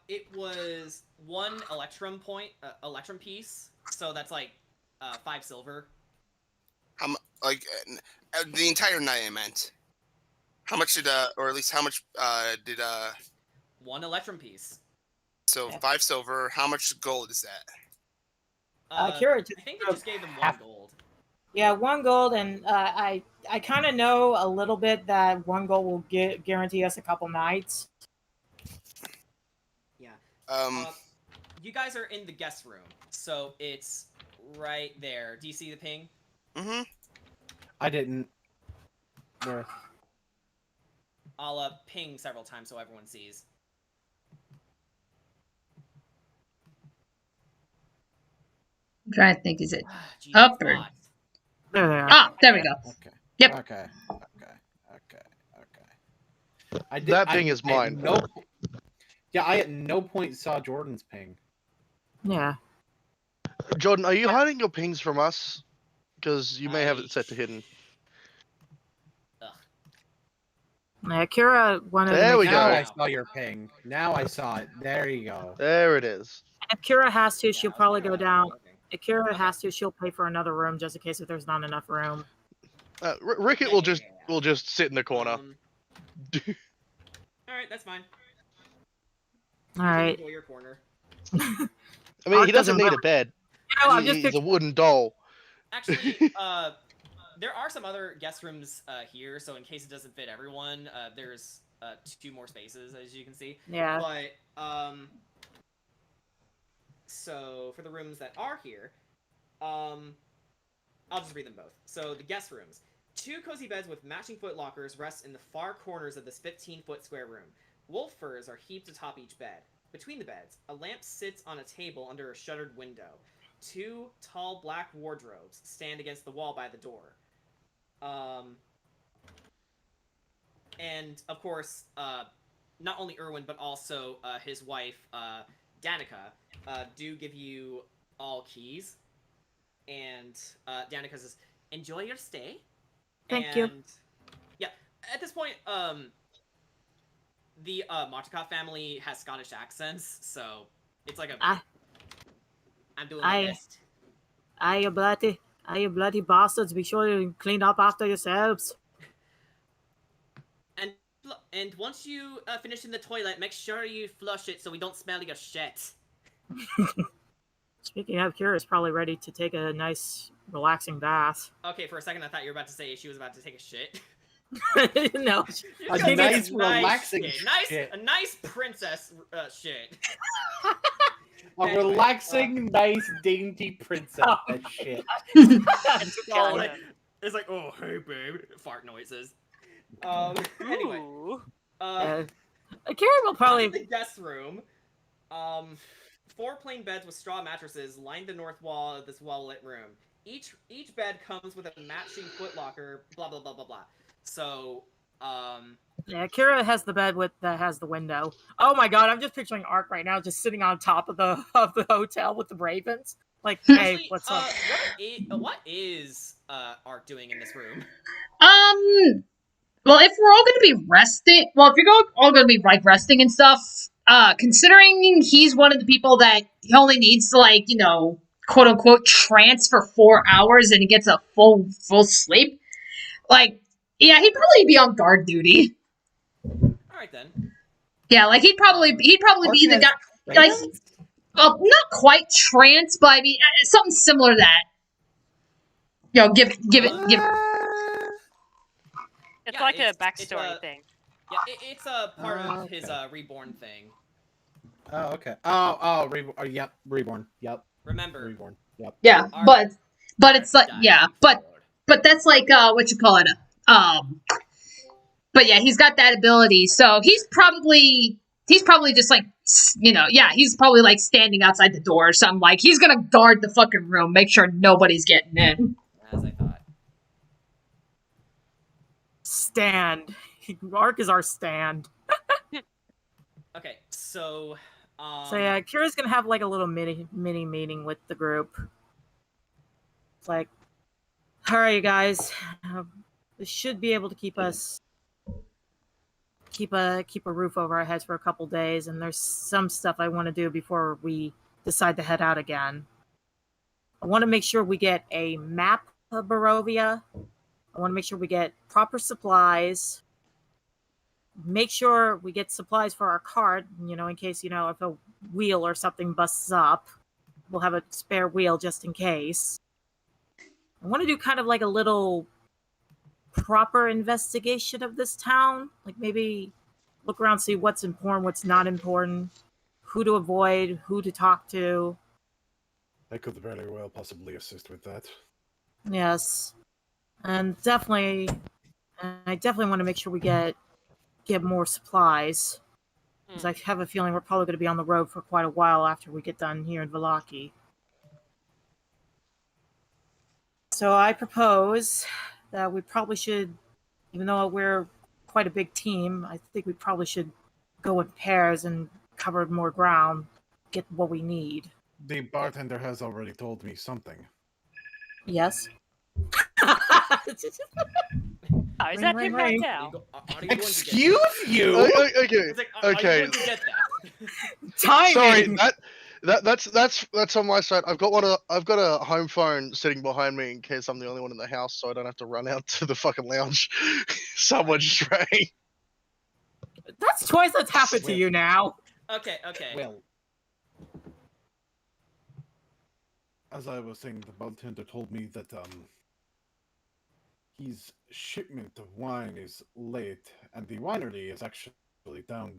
it was 1 electrum piece, so that's like, 5 silver. The entire night I meant. How much did, or at least how much, did, 1 electrum piece. so 5 silver, how much gold is that? Akira just I think they just gave them 1 gold. Yeah, 1 gold, and I kind of know a little bit that 1 gold will guarantee us a couple nights. Yeah. You guys are in the guest room, so it's right there. Do you see the ping? Mm-hmm. I didn't. Where? I'll ping several times so everyone sees. I'm trying to think, is it Jeez, up or... bot. There they are. Ah, there we go. Okay. Yep. Okay. That ping is mine. I at no point saw Jordan's ping. Yeah. Jordan, are you hiding your pings from us? Because you may have it set to hidden. Akira wanted There to we make go. Now sure. I saw your ping. Now I saw it. There you go. There it is. If Kira has to, she'll Yeah, probably go down. working. If Kira Okay. has to, she'll pay for another room just in case if there's not enough room. Rickett Yeah, will yeah, just yeah. will just sit in the corner. Alright, that's fine. All right. Enjoy your corner. I mean, Art he doesn't doesn't need really- a bed. You know, I'm just He's a wooden doll. Actually, there are some other guest rooms here, so in case it doesn't fit everyone, there's 2 more spaces, as you can see. Yeah. But, so, for the rooms that are here, I'll just read them both. So, the guest rooms. 2 cozy beds with matching foot lockers rest in the far corners of this 15-foot square room. Wolf furs are heaped atop each bed. Between the beds, a lamp sits on a table under a shuttered window. 2 tall black wardrobes stand against the wall by the door. And, of course, not only Erwin, but also his wife, Danica do give you all keys, and Danica says, "Enjoy your stay." Thank you. Yeah, at this point, the Martikov family has Scottish accents, so it's like a I, I'm doing my I, best. you bloody bastards! Be sure you clean up after yourselves. And once you finish in the toilet, make sure you flush it so we don't smell your shit. Speaking of, Kira's probably ready to take a nice, relaxing bath. Okay, for a second I thought you were about to say she was about to take a shit. No, You're A gonna take nice, relaxing shit. shit. A nice princess shit. A Anyway, relaxing, nice, dainty princess shit. Skeleton. It's like, oh hey babe, fart noises. Anyway, Ooh. Kira will probably. the guest room. 4 plain beds with straw mattresses line the north wall of this well-lit room. Each bed comes with a matching footlocker. Blah blah blah blah blah. So, Yeah, Kira has the bed that has the window. Oh my god, I'm just picturing Ark right now, just sitting on top of the hotel with the ravens. Like, hey, actually, what's up? what is Art doing in this room? Well, if we're all gonna be resting, well, if you're all gonna be like resting and stuff, considering he's one of the people that he only needs to like, quote unquote trance for 4 hours and he gets a full sleep, like, yeah, he'd probably be on guard duty. All right then. Yeah, like he'd probably be the guy, like, well, not quite trance, but I mean something similar to that. Give It's Yeah, like a it's backstory thing. Yeah, it's a part of his reborn thing. Oh, okay. Yep, reborn. Yep, Remember, reborn. Yep. Yeah, Art but it's like, died yeah, before. but that's like what you call it, but yeah, he's got that ability, so he's probably just like, yeah, he's probably like standing outside the door or something. Like he's gonna guard the fucking room, make sure nobody's getting in. As I thought. Stand. Ark is our stand. Okay, so So yeah, Kira's gonna have like a little mini meeting with the group. It's like, all right, you guys, this should be able to keep us keep a roof over our heads for a couple days. And there's some stuff I want to do before we decide to head out again. I want to make sure we get a map of Barovia. I want to make sure we get proper supplies. Make sure we get supplies for our cart, in case, if a wheel or something busts up, we'll have a spare wheel just in case. I want to do kind of like a little proper investigation of this town. Like maybe look around, see what's important, what's not important, who to avoid, who to talk to. I could very well possibly assist with that. Yes. And I definitely want to make sure we get more supplies. Because I have a feeling we're probably going to be on the road for quite a while after we get done here in Vallaki. So I propose that we probably should, even though we're quite a big team, I think we probably should go in pairs and cover more ground, get what we need. The bartender has already told me something. Yes. Oh, is that him right now? Excuse you? Okay. It's like, are you Okay. going to get that? Timing. Sorry, that's on my side. I've got a home phone sitting behind me in case I'm the only one in the house, so I don't have to run out to the fucking lounge. Someone just rang. That's twice that's happened to you now. Okay. Well, As I was saying, the bartender told me that his shipment of wine is late, and the winery is actually down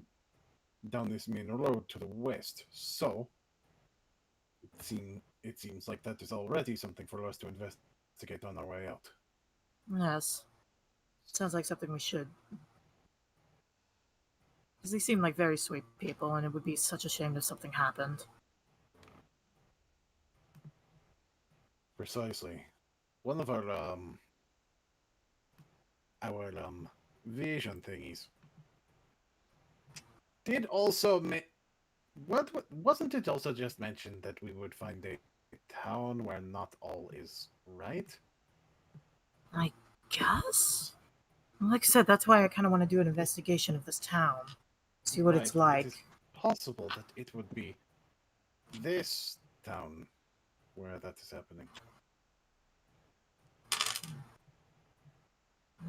this main road to the west. So it seems like that is already something for us to investigate on our way out. Yes. Sounds like something we should. Because they seem like very sweet people, and it would be such a shame if something happened. Precisely. One of our vision thingies did also Wasn't it also just mentioned that we would find a town where not all is right? I guess. Like I said, that's why I kind of want to do an investigation of this town, see what it's Right, like. It is possible that it would be this town where that is happening.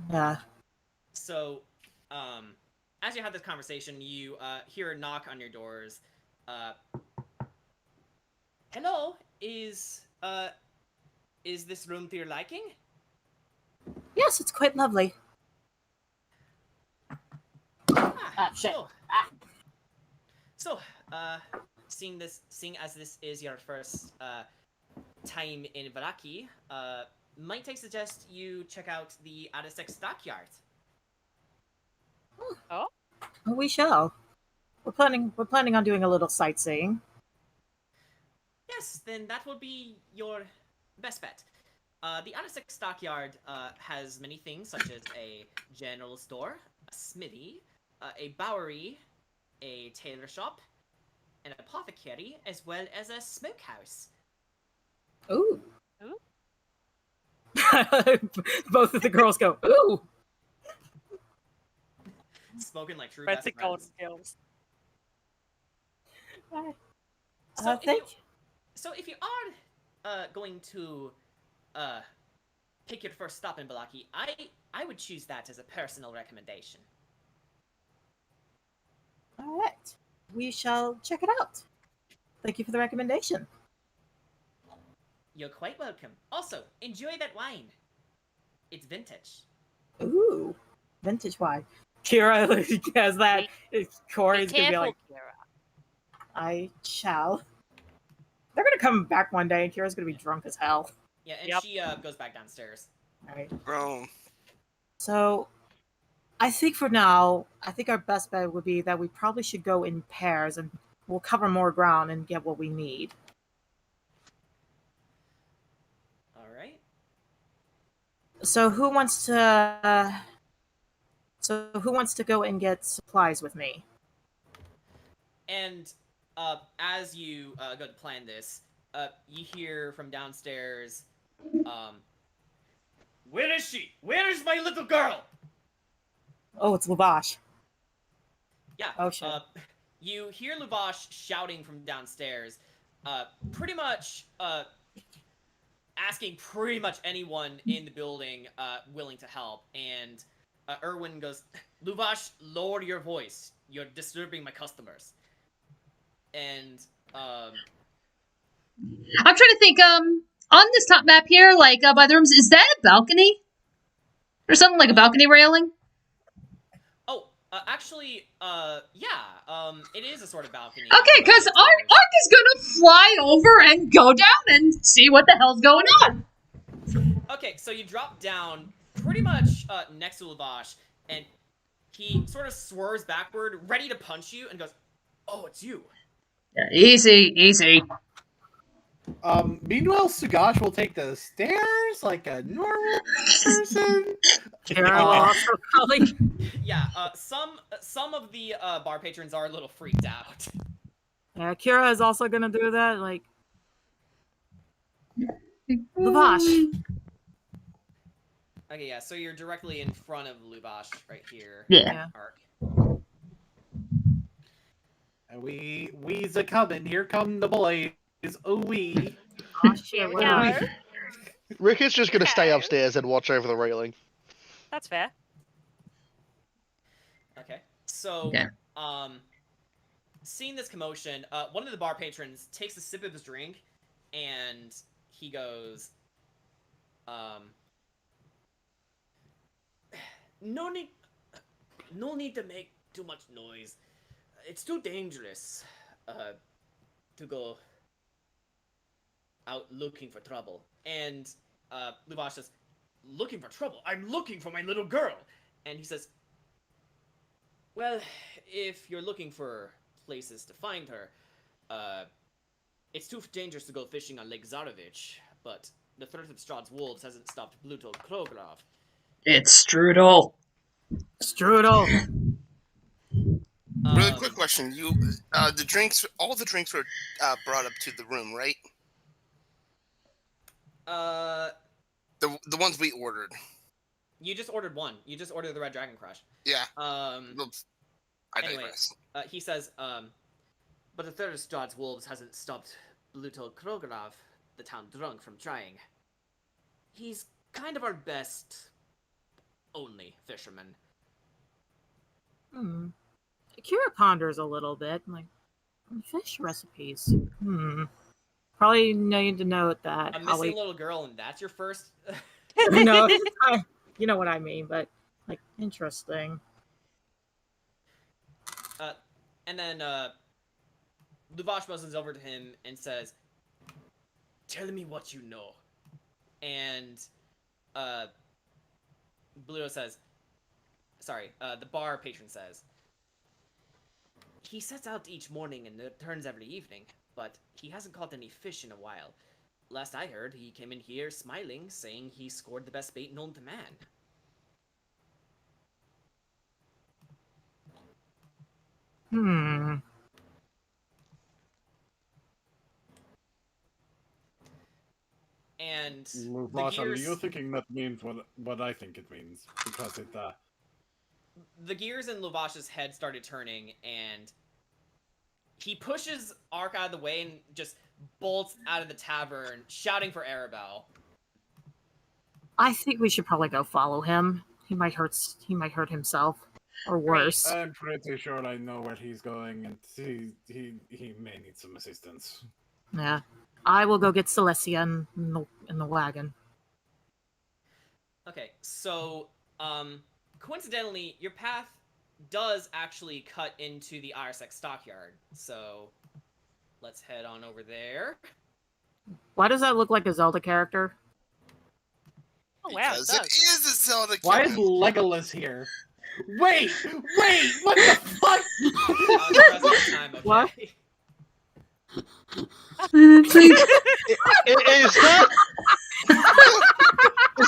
Yeah. So, as you have this conversation, you hear a knock on your doors. Hello, is this room to your liking? Yes, it's quite lovely. Shit. So, seeing as this is your first time in Vallaki, might I suggest you check out the Adisek Stockyard? Oh, We shall. We're planning on doing a little sightseeing. Yes, then that will be your best bet. The Adisek Stockyard has many things, such as a general store, a smithy, a bowery, a tailor shop, an apothecary, as well as a smokehouse. Ooh. Ooh. Both of the girls go, ooh. Spoken like true fancy best gold friends. skills. So Thank you. So if you are going to pick your first stop in Vallaki, I would choose that as a personal recommendation. All right. We shall check it out. Thank you for the recommendation. You're quite welcome. Also, enjoy that wine. It's vintage. Ooh. Vintage wine. Kira has that. Corey's Be going to be careful, like, Kira. I shall. They're going to come back one day and Kira's going to be drunk as hell. Yeah, and Yep. she goes back downstairs. All right. Bro. So, I think for now, I think our best bet would be that we probably should go in pairs and we'll cover more ground and get what we need. All right. So who wants to go and get supplies with me? And as you go to plan this, you hear from downstairs, where is she? Where is my little girl? Oh, it's Lavash. Yeah. Oh, shit. You hear Luvash shouting from downstairs, pretty much asking pretty much anyone in the building willing to help. And Erwin goes, Luvash, lower your voice. You're disturbing my customers. And I'm trying to think. On this top map here, like by the rooms, is that a balcony or something like a balcony railing? actually, yeah, it is a sort of balcony. Okay, because Ark is gonna fly over and go down and see what the hell's going on. Okay, so you drop down pretty much next to Lavash, and he sort of swerves backward, ready to punch you, and goes, "Oh, it's you." Yeah, easy, easy. Meanwhile, Sugash will take the stairs like a normal person. Kira will also probably. Yeah, some of the bar patrons are a little freaked out. Yeah, Kira is also gonna do that. Like, Lavash. Okay, yeah, so you're directly in front of Luvash right here. Yeah. Arc. And we's a coming. Here come the boys. Oh, we. Oh, shit, Here we where are go. Rick is just going to stay Okay. upstairs and watch over the railing. That's fair. Okay, so Okay. Seeing this commotion, one of the bar patrons takes a sip of his drink, and he goes, no need to make too much noise. It's too dangerous, to go out looking for trouble. And, Luvash says, looking for trouble? I'm looking for my little girl! And he says, well, if you're looking for places to find her, it's too dangerous to go fishing on Lake Zarovich, but the threat of Strahd's wolves hasn't stopped Bluto Krogrov. It's Strudel. Strudel. Really quick question. You, the drinks, all the drinks were brought up to the room, right? The ones we ordered. You just ordered one. You just ordered the Red Dragon Crush. Yeah. I anyway, digress. he says, but the third of Strahd's wolves hasn't stopped Bluto Krogorov, the town drunk, from trying. He's kind of our best only fisherman. Kira ponders a little bit, like, fish recipes. Probably need to note that. A missing little girl, and that's your first. No, you know what I mean, but like, interesting. And then Luvash buzzes over to him and says, "Tell me what you know." And Bluto says, the bar patron says, "He sets out each morning and returns every evening, but he hasn't caught any fish in a while. Last I heard, he came in here smiling, saying he scored the best bait known to man." And Luvash, are you thinking that means what I think it means? Because it the gears in Luvash's head started turning, and he pushes Ark out of the way and just bolts out of the tavern, shouting for Arabelle. I think we should probably go follow him. He might hurt himself, or worse. I'm pretty sure I know where he's going, and he may need some assistance. Yeah, I will go get Celestia in the wagon. Okay, so coincidentally, your path does actually cut into the Arsec stockyard. So let's head on over there. Why does that look like a Zelda character? Oh wow, Because it is a Zelda. Why is Legolas here? Wait, what the fuck? What? Is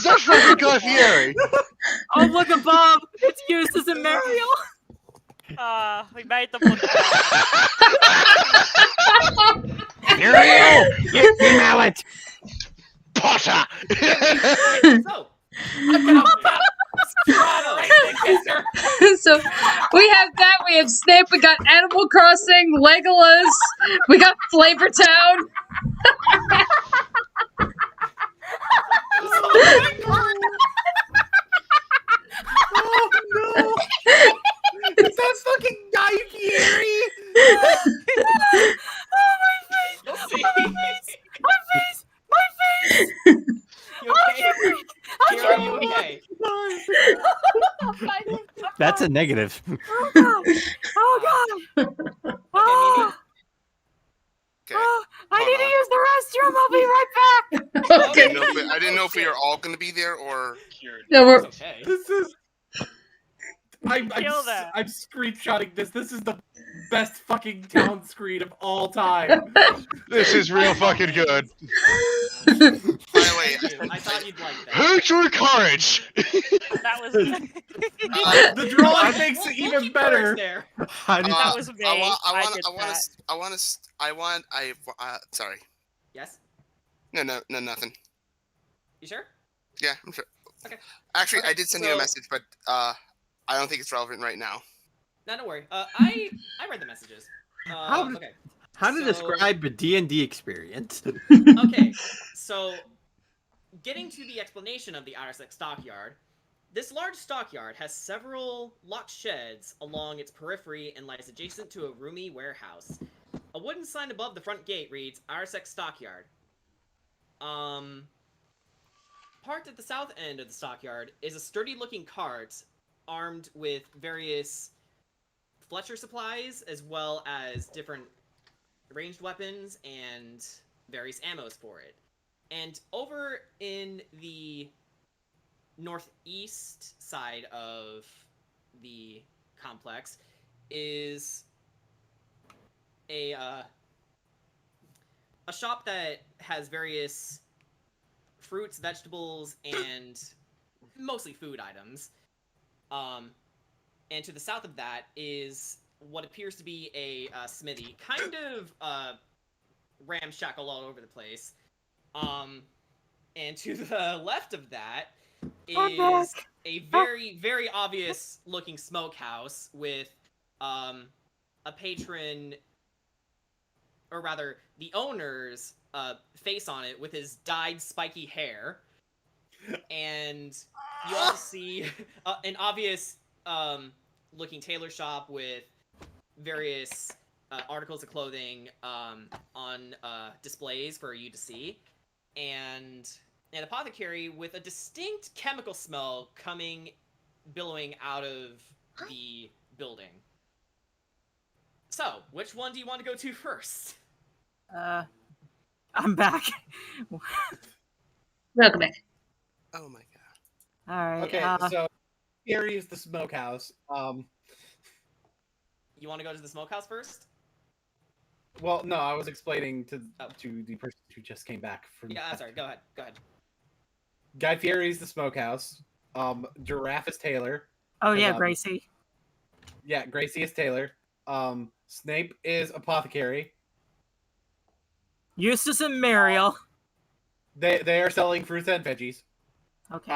that fucking Guy Fieri? Oh, look above! It's Eustace and Mariel! We made them look bad. Ariel! Get me mallet! Potter! So, So we have that. We have Snape. We got Animal Crossing, Legolas. We got Flavor Town. Oh no! Is that fucking Guy Fieri? Oh, my face! My face! You okay? Kira, you okay? That's a negative. Oh god! Oh god! Oh, Okay. I Hold need to on. use the restroom. I'll be right back. Okay. I didn't know if we were all going to be there or. No, we're. Okay. This is. I'm Kill that. I'm screenshotting this. This is the best fucking town screen of all time. This is real fucking good. By the way, I thought you'd like that. Who drew courage? That was The drawing makes it even better. There. How did that was me. Sorry. Yes? No, nothing. You sure? Yeah, I'm sure. Okay. Actually, Okay, I did send you a so- message, but I don't think it's relevant right now. No, don't worry. I read the messages. How did- Okay. How to So- describe a D&D experience? Okay, so getting to the explanation of the Arsec stockyard, this large stockyard has several locked sheds along its periphery and lies adjacent to a roomy warehouse. A wooden sign above the front gate reads Arsec stockyard. Parked at the south end of the stockyard is a sturdy-looking cart armed with various Fletcher supplies as well as different ranged weapons and various ammos for it. And over in the northeast side of the complex is a shop that has various fruits, vegetables, and mostly food items. And to the south of that is what appears to be a smithy, kind of ramshackle all over the place. And to the left of that is a very, very obvious looking smokehouse with a patron, or rather the owner's face on it with his dyed spiky hair. And you also see an obvious looking tailor shop with various articles of clothing on displays for you to see. And an apothecary with a distinct chemical smell billowing out of the building. So, which one do you want to go to first? I'm back. Welcome back. Oh my god. All right. Okay, so here is the smokehouse. You want to go to the smokehouse first? Well, no, I was explaining to the person who just came back from. Yeah, sorry. Go ahead. Guy Fieri is the smokehouse. Giraffe is Taylor. Oh yeah, Gracie. Yeah, Gracie is Taylor. Snape is apothecary. Eustace and Muriel. They are selling fruits and veggies. Okay.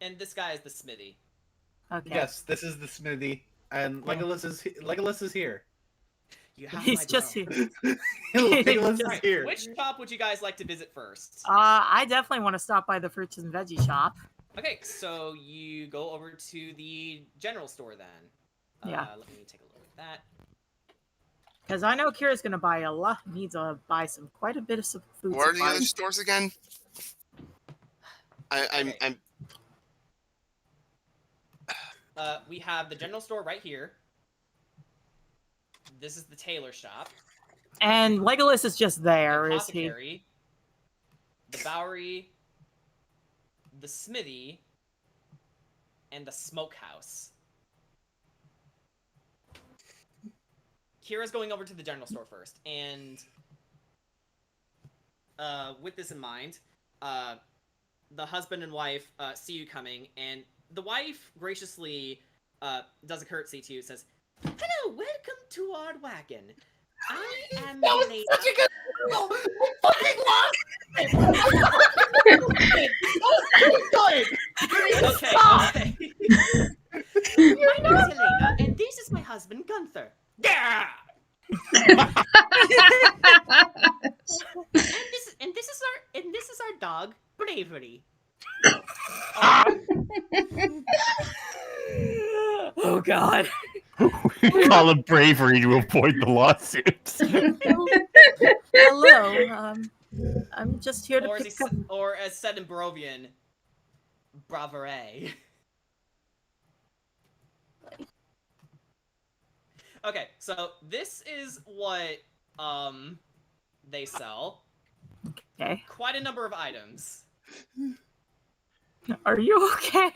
And this guy is the smithy. Okay. Yes, this is the smithy, and Legolas is here. You have He's just here. Legolas is here. Which shop would you guys like to visit first? I definitely want to stop by the fruits and veggie shop. Okay, so you go over to the general store then. Yeah. Let me take a look at that. Because I know Kira's gonna buy needs to buy quite a bit of some food. Where are the supplies. other stores again? I'm We have the general store right here. This is the tailor shop. And Legolas is just there, The is he? apothecary, the Bowery, the smithy, and the smokehouse. Kira's going over to the general store first, and with this in mind, the husband and wife see you coming, and the wife graciously does a curtsy to you, says, "Hello, welcome to our wagon. I am That was the such a good girl. I fucking lost it. Okay. My name is Helena, and this is my husband, Gunther. Yeah! and this is our dog, Bravery. Oh God. We call it bravery to avoid the lawsuits. Hello. I'm just here to pick up. Or as said in Barovian, Bravere. Okay, so this is what they sell. Okay. Quite a number of items. Are you okay?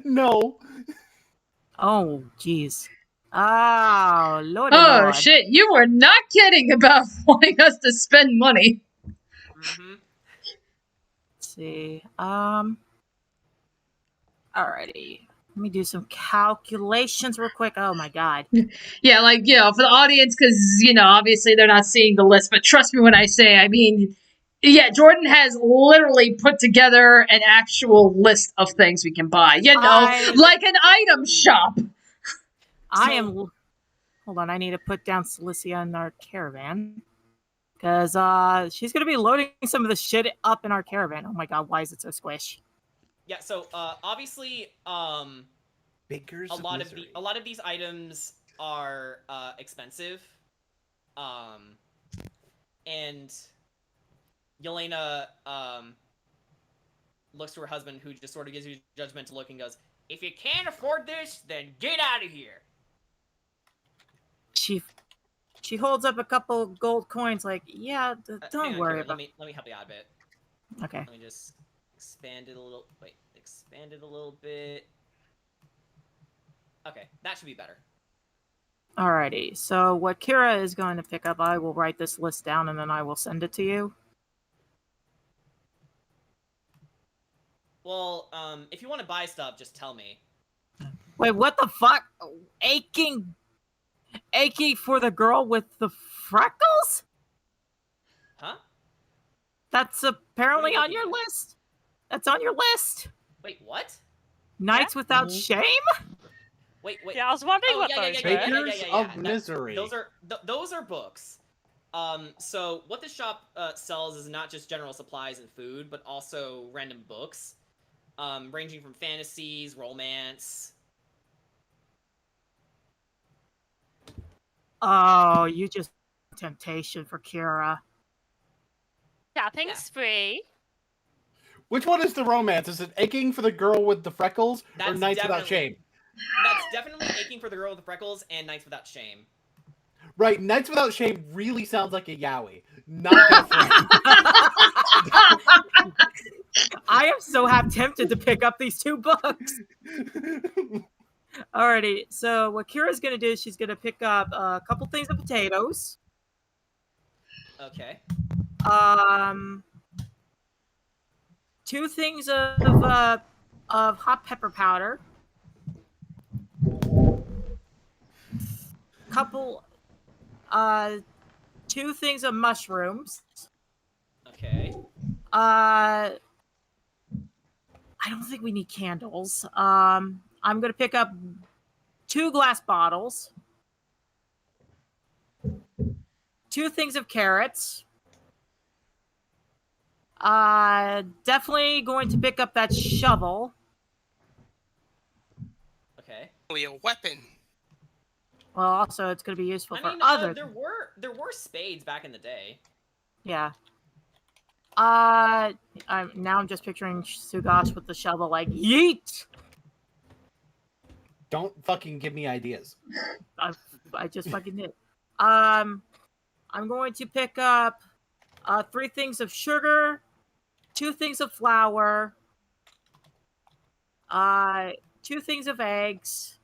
No. Oh, jeez. Oh, Lord. Oh shit! You were not kidding about wanting us to spend money. Mm-hmm. Let's see. Alrighty. Let me do some calculations real quick. Oh my God. Yeah, like, you know, for the audience, because, you know, obviously they're not seeing the list, but trust me when I say, I mean, yeah, Jordan has literally put together an actual list of things we can buy. You know, like an item shop. Hold on, I need to put down Cilicia in our caravan. Because she's going to be loading some of the shit up in our caravan. Oh my God, why is it so squish? Yeah, so obviously, a lot of these items are expensive, and Yelena looks to her husband, who just sort of gives you a judgmental look and goes, "If you can't afford this, then get out of here." She holds up a couple gold coins, like, yeah, don't worry about it. Let me help you out a bit. Okay. Let me just expand it a little. Wait, expand it a little bit. Okay, that should be better. Alrighty, so what Kira is going to pick up, I will write this list down and then I will send it to you. Well, if you want to buy stuff, just tell me. Wait, what the fuck? Aching for the girl with the freckles? Huh? That's apparently What are you on your looking list. That's on your list. Wait, what? Nights Without Mhm. Shame? Wait. Yeah, I was wondering Oh, what yeah, those yeah, were. yeah, yeah, Fakers yeah, yeah. of Misery. Those are books. So what the shop sells is not just general supplies and food, but also random books, ranging from fantasies, romance. Oh, you just temptation for Kira. Shopping Yeah. spree. Which one is the romance? Is it Aching for the Girl with the Freckles or That's Nights Without definitely- Shame? That's definitely Aching for the Girl with the Freckles and Nights Without Shame. Right, Nights Without Shame really sounds like a yaoi. Not gonna front. I am so half tempted to pick up these two books. Alrighty, so what Kira's gonna do is she's gonna pick up a couple things of potatoes. Okay. 2 things of hot pepper powder. Couple 2 things of mushrooms. Okay. I don't think we need candles. I'm gonna pick up 2 glass bottles. 2 things of carrots. Definitely going to pick up that shovel. Okay. A weapon. Well, also it's going to be useful I for mean, other. there were spades back in the day. Yeah. I'm just picturing Sugash with the shovel, like yeet. Don't fucking give me ideas. I just fucking did. I'm going to pick up 3 things of sugar, 2 things of flour, 2 things of eggs,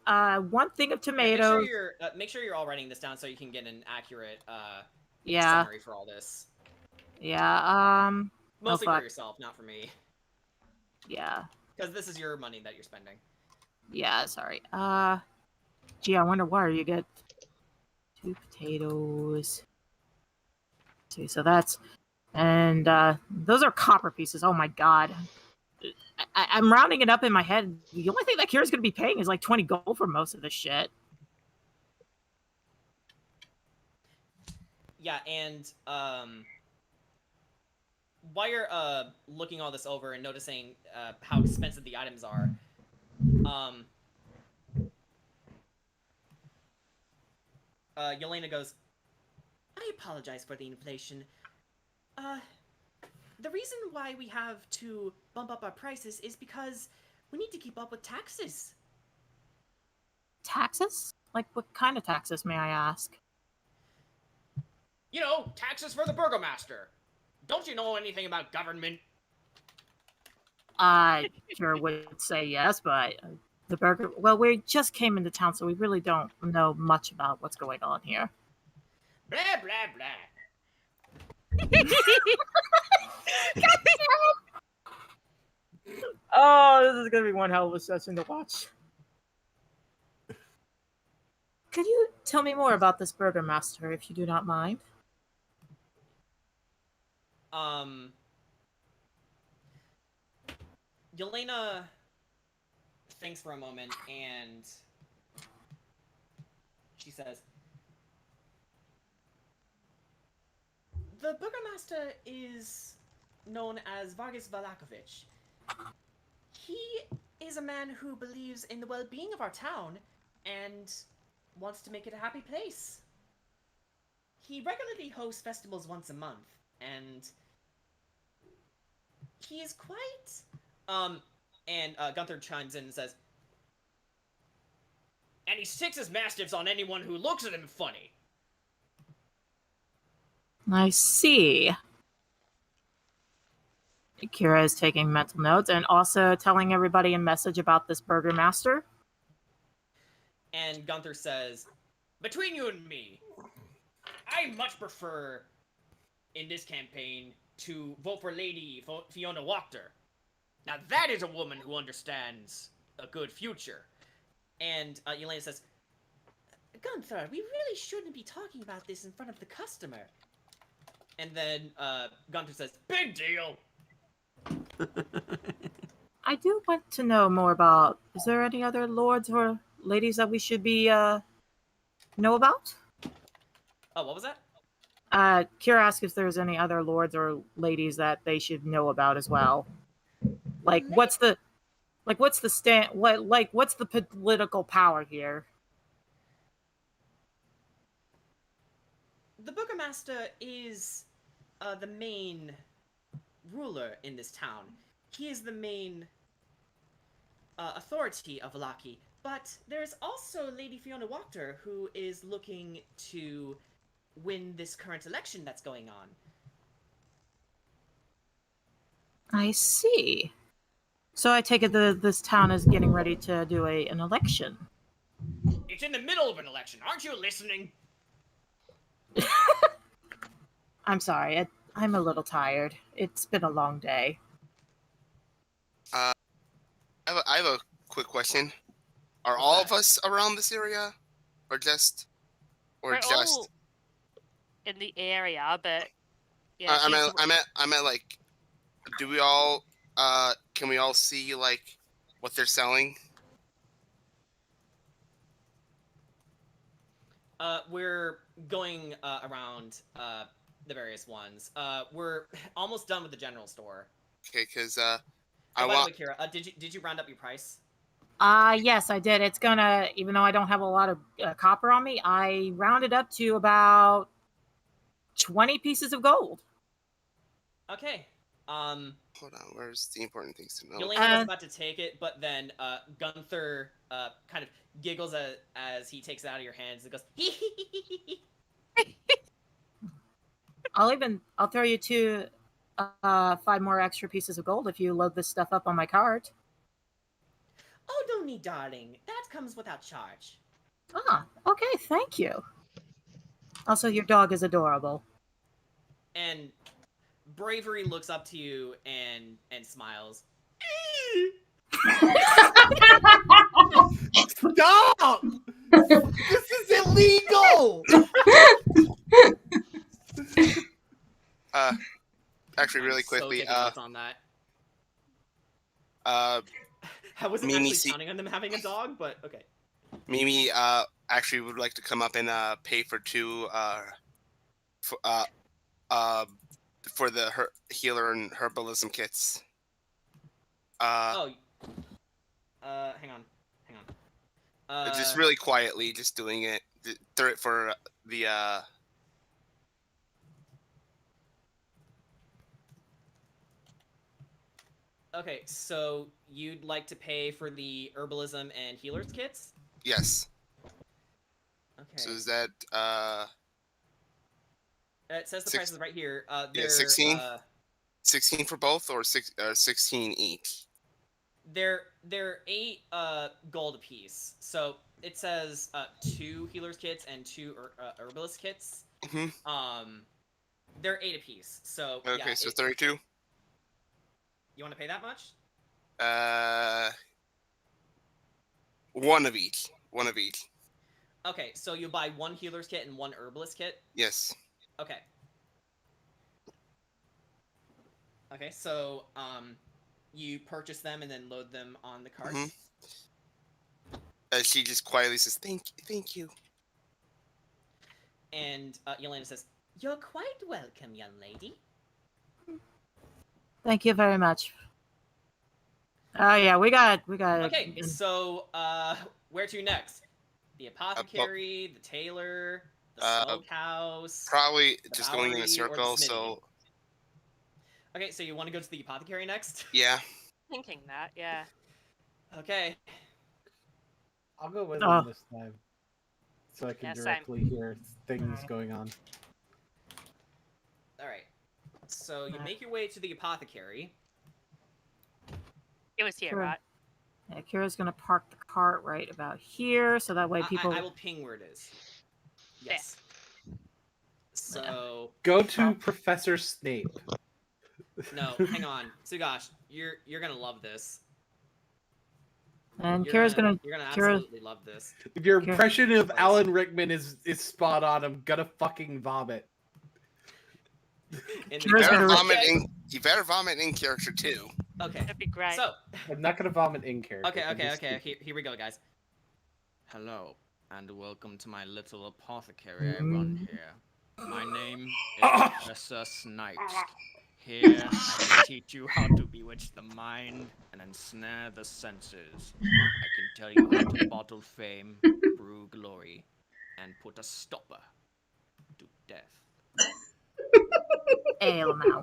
1 thing of tomatoes. Make sure you're all writing this down so you can get an accurate Yeah. summary for all this. Yeah. Mostly fuck. for yourself, not for me, Yeah. because this is your money that you're spending. Yeah. Sorry. Gee, I wonder why you get 2 potatoes. See, so that's, and those are copper pieces. Oh my god. I'm rounding it up in my head. The only thing that Kira's going to be paying is like 20 gold for most of this shit. Yeah, and while you're looking all this over and noticing how expensive the items are, Yelena goes, "I apologize for the inflation. The reason why we have to bump up our prices is because we need to keep up with taxes." Taxes? Like what kind of taxes, may I ask? You know, taxes for the burgomaster. Don't you know anything about government? I sure would say yes, but the burger. Well, we just came into town, so we really don't know much about what's going on here. Blah, blah, blah. Oh, this is gonna be one hell of a session to watch. Could you tell me more about this burgomaster, if you do not mind? Yelena thinks for a moment, and she says, "The burgomaster is known as Vargas Valakovich. He is a man who believes in the well-being of our town and wants to make it a happy place. He regularly hosts festivals once a month, and he is quite..." And Gunther chimes in and says, "And he sticks his mastiffs on anyone who looks at him funny." I see. Kira is taking mental notes and also telling everybody a message about this burgomaster. And Gunther says, "Between you and me, I much prefer, in this campaign, to vote for Lady Fiona Wachter. Now that is a woman who understands a good future. And Yelena says, Gunther, we really shouldn't be talking about this in front of the customer. And then Gunther says, big deal! I do want to know more about. Is there any other lords or ladies that we should be know about? Oh, what was that? Kira asked if there's any other lords or ladies that they should know about as well. Like, what's the political power here? The Bookermaster is the main ruler in this town. He is the main authority of Valaki. But there's also Lady Fiona Wachter, who is looking to win this current election that's going on. I see. So I take it this town is getting ready to do an election. It's in the middle of an election. Aren't you listening? I'm sorry. I'm a little tired. It's been a long day. I have a quick question. Are all of us around this area, or just? We're all in the area, but yeah. I meant like, do we all? Can we all see like what they're selling? We're going around the various ones. We're almost done with the general store. Okay, because by the way, Kira, did you round up your price? Yes, I did. It's gonna, even though I don't have a lot of copper on me, I rounded up to about 20 pieces of gold. Okay. Hold on, where's the important things to know? Yelena was about to take it, but then Gunther kind of giggles as he takes it out of your hands and goes, hee hee hee hee hee. I'll throw you 5 more extra pieces of gold if you load this stuff up on my cart. Oh, don't need, darling. That comes without charge. Ah, okay, thank you. Also, your dog is adorable. And Bravery looks up to you and smiles. Stop! This is illegal! Actually, really quickly, on that. I wasn't Mimi actually counting on them having a dog, but okay. Mimi actually would like to come up and pay for 2 for the healer and herbalism kits. Hang on. Just really quietly, just doing it for the. Okay, so you'd like to pay for the herbalism and healers kits? Yes. Okay. So is that It says the prices right here. Yeah, 16. 16 for both, or 16 each. They're 8 gold apiece. So it says 2 healers kits and 2 herbalist kits. Mm-hmm. They're 8 apiece. So okay, yeah, so 32. You want to pay that much? One of each. One of each. Okay, so you buy 1 healer's kit and 1 herbalist kit? Yes. Okay. Okay, so you purchase them and then load them on the cart? Mm-hmm. She just quietly says, thank you. And Yelena says, you're quite welcome, young lady. Thank you very much. Oh yeah, we got. Okay, so where to next? The apothecary, the tailor, the smokehouse. Probably just going in a circle. So. Okay, so you want to go to the apothecary next? Yeah. Thinking that, yeah. Okay. I'll go with him this time, so I can directly same. hear things going on. All right. So you make your way to the apothecary. It was here, right? Yeah, Kira's gonna park the cart right about here, so that way people. I will ping where it is. Yes. So go to Professor Snape. No, hang on, Sugash, you're gonna love this. And You're Kira's gonna, gonna. you're gonna Kira, absolutely love this. If your Okay. impression of Place. Alan Rickman is spot on, I'm gonna fucking vomit. In Kira's You better gonna- vomit Okay. in. You better vomit in character too. Okay. That'd be great. So, I'm not gonna vomit in character. okay. I'm just Here we go, guys. Hello, and welcome to my little apothecary I run here. My name is Professor Snipes. Here, I can teach you how to bewitch the mind and ensnare the senses. I can tell you how to bottle fame, brew glory, and put a stopper to death. Ale now.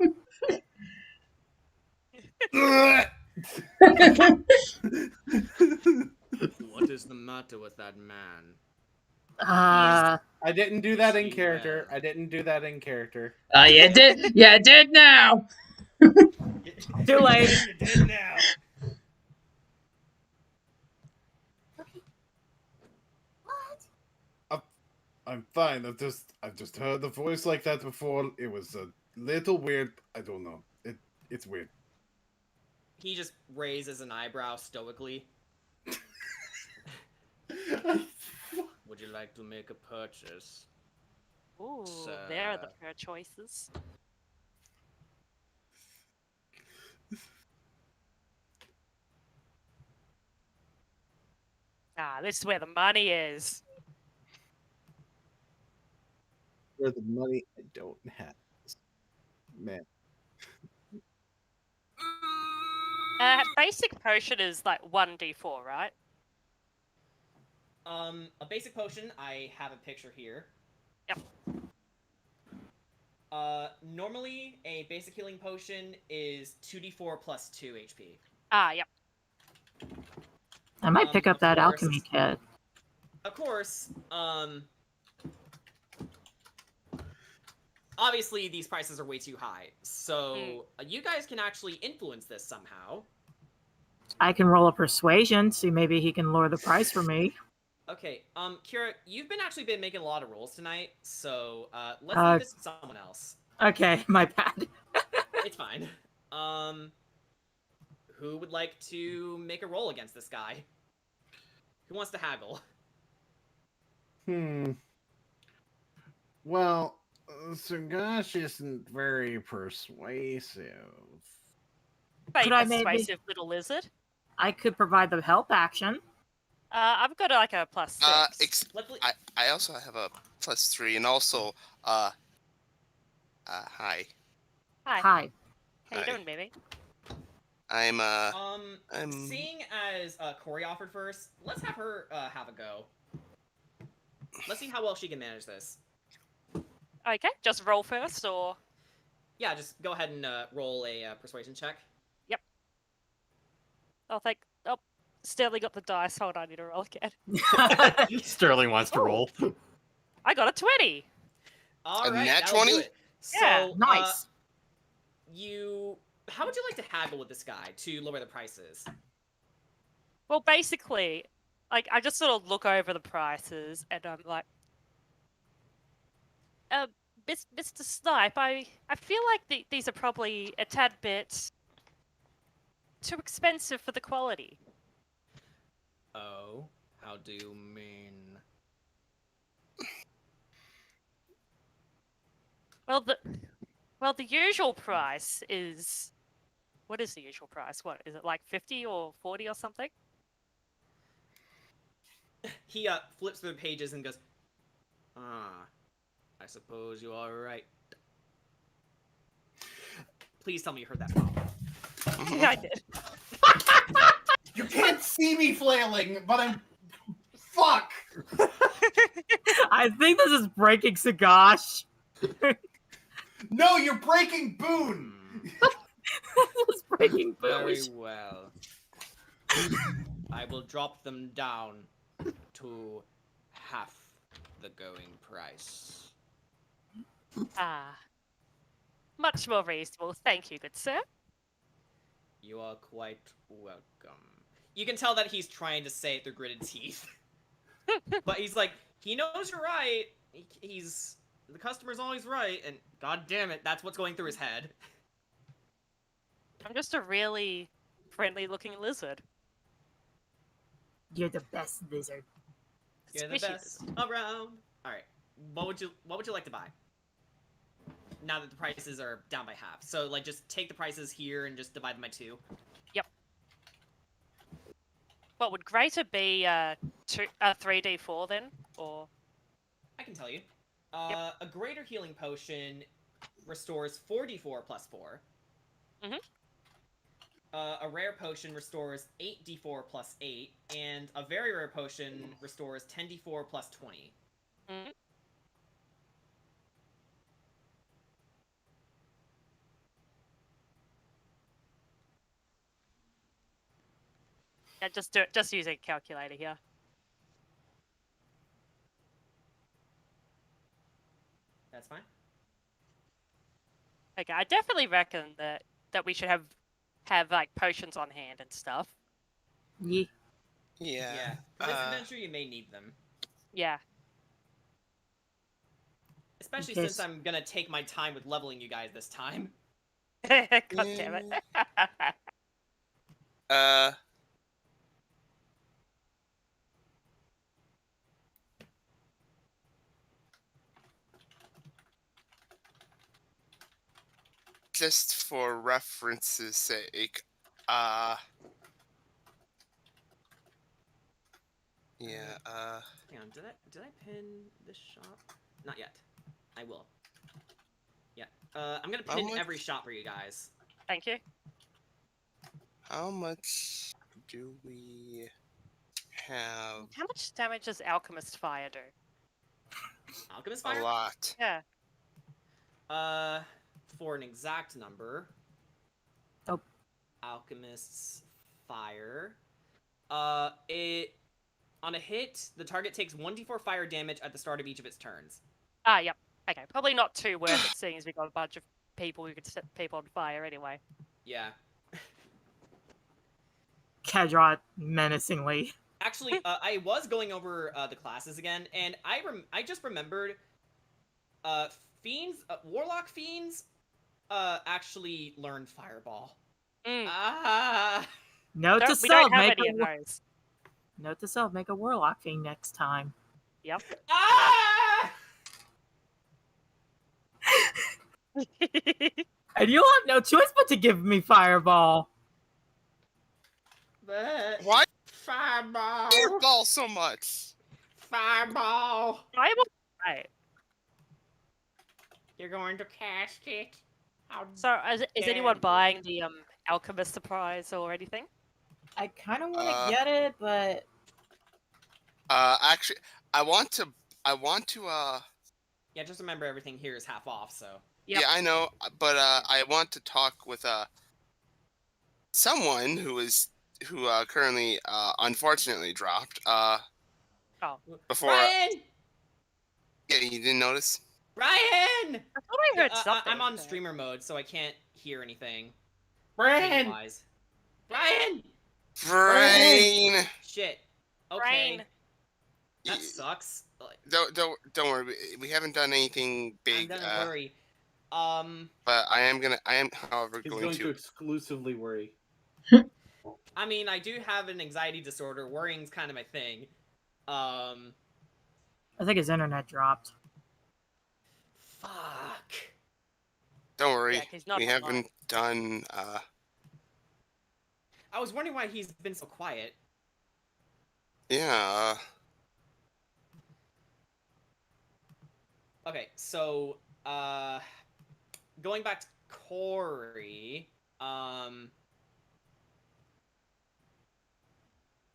What is the matter with that man? I didn't do that in Is he character. well? I didn't do that in character. You did. You did now. Too late. You did now. I'm fine. I've just heard the voice like that before. It was a little weird. I don't know. It's weird. He just raises an eyebrow stoically. Would you like to make a purchase? Ooh, So- there are the fair choices. Ah, this is where the money is. Where the money I don't have. Man. Basic potion is like 1d4, right? A basic potion, I have a picture here. Yep. Normally, a basic healing potion is 2d4 plus 2 HP. Ah, yep. I might pick up of that course. alchemy kit. Of course, obviously these prices are way too high, so you guys can actually influence this somehow. I can roll a persuasion, see maybe he can lower the price for me. Okay, Kira, you've been making a lot of rolls tonight, so let's leave this to someone else. Okay, my bad. It's fine. Who would like to make a roll against this guy? Who wants to haggle? Well, Sugash isn't very persuasive. Very Could I maybe- persuasive little lizard. I could provide the help action. I've got like a +6. I also have a +3, and also hi. Hi. Hi. How you Hi. doing, baby? I'm Seeing as Corey offered first, let's have her have a go. Let's see how well she can manage this. Okay, just roll first, or Yeah, just go ahead and roll a persuasion check. I'll think. Oh, Sterling got the dice. Hold on, I need to roll again. Sterling wants to roll. I got a 20. All A right, nat that'll 20? do it. Yeah, So, Nice. how would you like to haggle with this guy to lower the prices? Well, basically, like I just sort of look over the prices, and I'm like, Mr. Snipe, I feel like these are probably a tad bit too expensive for the quality. Oh, how do you mean? Well, the usual price is. What is the usual price? What is it, like 50 or 40 or something? He flips through the pages and goes, I suppose you are right. Please tell me you heard that wrong. Yeah, I did. You can't see me flailing, but I'm. Fuck! I think this is breaking Sagash. No, you're breaking Boone! This is breaking Very Boosh. well. I will drop them down to half the going price. Ah. Much more reasonable. Thank you, good sir. You are quite welcome. You can tell that he's trying to say it through gritted teeth. But he's like, he knows you're right. The customer's always right, and god damn it, that's what's going through his head. I'm just a really friendly-looking lizard. You're the best lizard. You're the Squishy best lizard. around. All right. What would you like to buy? Now that the prices are down by half. So like just take the prices here and just divide them by 2. What would greater be? A 3d4 then, or I can tell you. Yep. A greater healing potion restores 4d4 plus 4. Mhm. A rare potion restores 8d4 plus 8, and a very rare potion restores 10d4 plus 20. Mhm. Yeah, just do it. Just using a calculator here. That's fine. Okay, I definitely reckon that we should have like potions on hand and stuff. Yeah. Yeah. For this adventure, you may need them. Yeah. Especially Okay, since I'm gonna take my time with leveling you guys this time. God damn it. Uh. Just for reference's sake, yeah, Hang on, did I pin this shop? Not yet. I will. Yeah. I'm gonna How pin much- every shop for you guys. Thank you. how much do we have? How much damage does Alchemist Fire do? Alchemist A Fire? lot. Yeah. For an exact number. Oh. Alchemist's Fire. It on a hit, the target takes 1d4 fire damage at the start of each of its turns. Ah, yep. Okay, probably not too worth it, seeing as we got a bunch of people who could set people on fire anyway. Yeah. Kedrot menacingly. Actually, I was going over the classes again, and I just remembered, fiends, warlock fiends, actually learn fireball. Mm. Ah. Note to We don't self, have make any a of those. note to self, make a warlock fiend next time. Yep. Ah! And you'll have no choice but to give me fireball. But Why fireball. fireball so much? Fireball. Fireball? Right. You're going to cast it. How So, is anyone dare buying the Alchemist Surprise or anything? I kind of want to Uh, get it, but Actually, I want to. Yeah, just remember everything here is half off, so. Yep. Yeah, I know, but I want to talk with someone who currently unfortunately dropped. Oh. Before. Ryan! Yeah, you didn't notice? Ryan! I thought I heard something. I'm on but- streamer mode, so I can't hear anything. Brian! Wise. Ryan! Brain. Shit. Okay. Brain. That sucks. Like, Don't worry. We haven't done anything I'm big. gonna worry. But I am, however, He's going to. exclusively worry. I mean, I do have an anxiety disorder. Worrying's kind of my thing. I think his internet dropped. Fuck. Don't worry. Yeah, he's not we online. haven't done. I was wondering why he's been so quiet. Yeah. Okay, so, going back to Corey,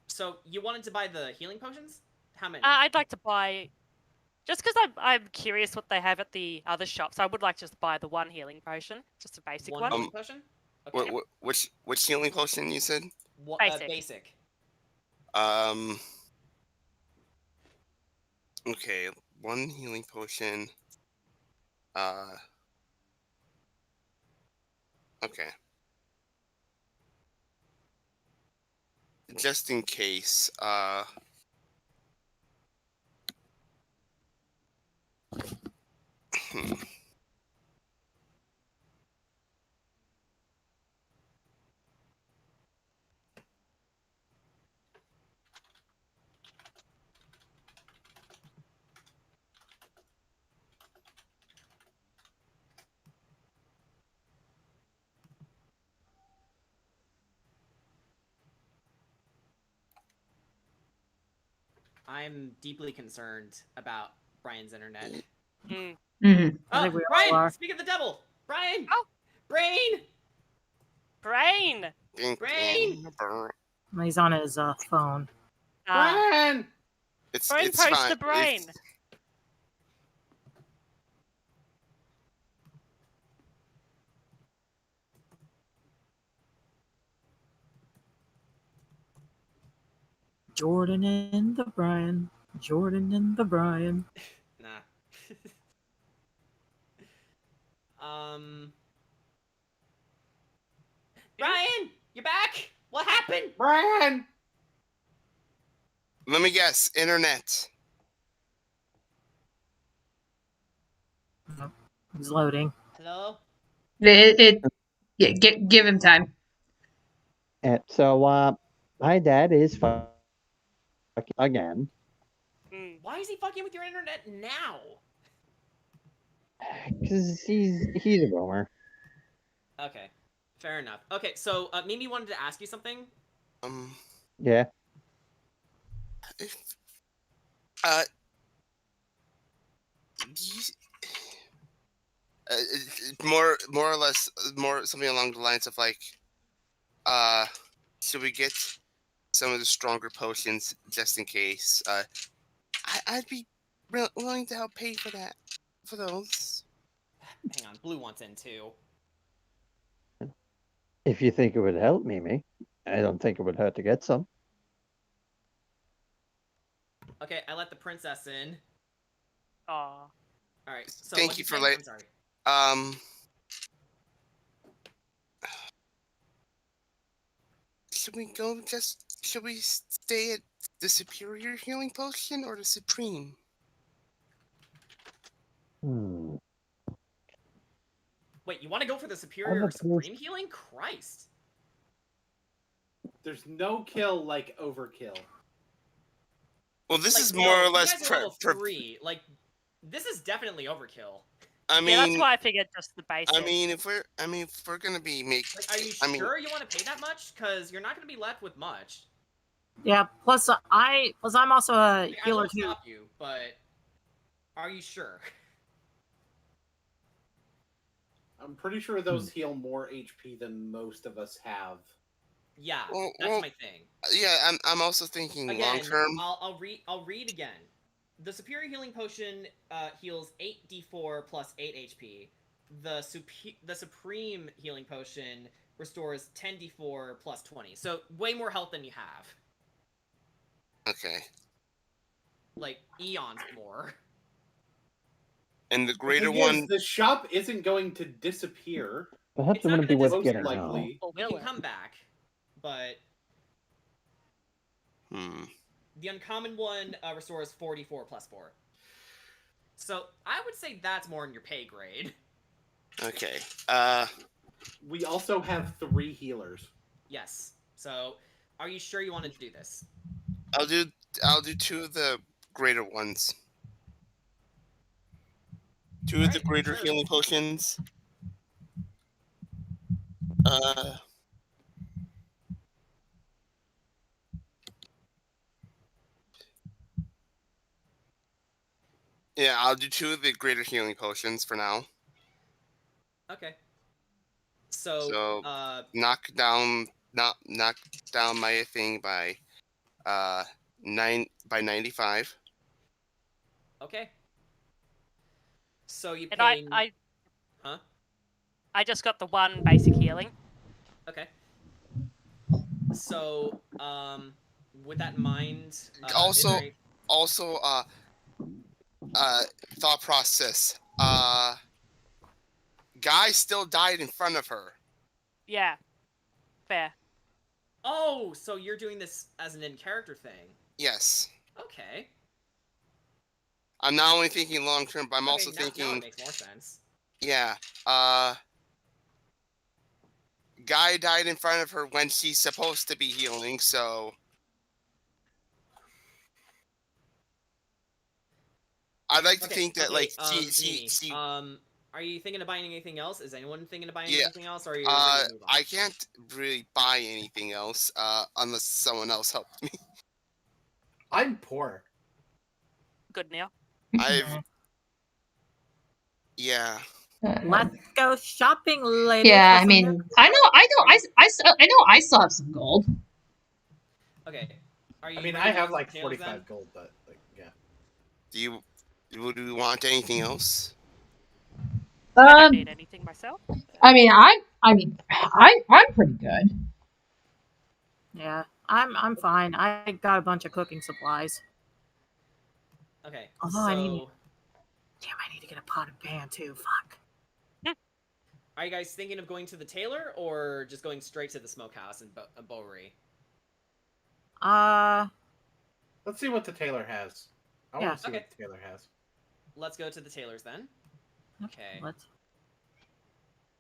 so you wanted to buy the healing potions? How many? I'd like to buy, just because I'm curious what they have at the other shops. I would like to just buy the one healing potion, just a basic one. healing potion? Okay. Which healing potion you said? Basic. Basic. Okay, one healing potion. Okay. Just in case, I'm deeply concerned about Brian's internet. Mm. Mhm. I think we all Brian, are. speak of the devil. Brian. Oh. Brain. Brain! Brain! He's on his phone. Brian! Brain It's post fine. the brain. Jordan and the Brian. Jordan and the Brian. Nah. Brian, you're back. What happened? Brian! Let me guess. Internet. He's loading. Hello. Yeah, give him time. So, my dad is fucking again. Mm. Why is he fucking with your internet now? Because he's a boomer. Okay, fair enough. Okay, so Mimi wanted to ask you something. Yeah. If, more or less, more something along the lines of like, should we get some of the stronger potions just in case? I'd be willing to help pay for that, for those. Hang on, Blue wants in too. If you think it would help, Mimi, I don't think it would hurt to get some. Okay, I let the princess in. Aw. All right. So Thank what'd you for say? like. I'm sorry. Should we stay at the superior healing potion or the supreme? Wait, you want to go for the superior or supreme healing? Christ. There's no kill like overkill. Well, this Like, is more or you less. guys are level 3. Like, this is definitely overkill. I mean, Yeah, that's why I figured just the basic. I mean, if we're gonna be making, Like, are you sure you want to pay that much? Because you're not going to be left with much. Yeah. Plus, I'm also a Like, I healer won't too. stop you, but are you sure? I'm pretty sure those heal more HP than most of us have. Yeah, Well, that's my thing. Yeah, I'm also thinking Again, long term. I'll read again. The superior healing potion heals 8d4 plus 8 HP. The supreme healing potion restores 10d4 plus 20. So way more health than you have. Okay. Like eons more. And the greater thing one. is, the shop isn't going to disappear. Perhaps It's it not wouldn't be gonna worth disappear. getting now. Likely. You can come back, but the uncommon one restores 44 plus 4. So I would say that's more in your pay grade. Okay. We also have 3 healers. Yes. So, are you sure you want to do this? I'll do 2 of the greater ones. 2 of the greater healing potions. Yeah, I'll do 2 of the greater healing potions for now. Okay. So knock down my thing by 95. Okay. So you And pay. Huh? I just got the 1 basic healing. Okay. So with that in mind, Also thought process. Guy still died in front of her. Yeah. Fair. Oh, so you're doing this as an in-character thing? Yes. Okay. I'm not only thinking long term, but I'm also now thinking. It makes more sense. Yeah. Guy died in front of her when she's supposed to be healing, so. I'd like to think that, like, she. Are you thinking of buying anything else? Is anyone thinking of buying anything else? Or are you ready to move on? I can't really buy anything else, unless someone else helped me. I'm poor. good now. Yeah. Let's go shopping later. Yeah, for I some mean, new- I know, I still have some gold. Okay. Are you I mean, ready I to have go to like the tailors, 45 then? gold, but like, yeah. Do we want anything else? I don't need anything myself. I'm pretty good. Yeah, I'm fine. I got a bunch of cooking supplies. Okay. Although so, I need to get a pot and pan too. Fuck. are you guys thinking of going to the tailor or just going straight to the smokehouse in Bowery? Let's see what the tailor has. I want to see Okay. what the tailor has. Let's go to the tailor's then. Okay. Let's.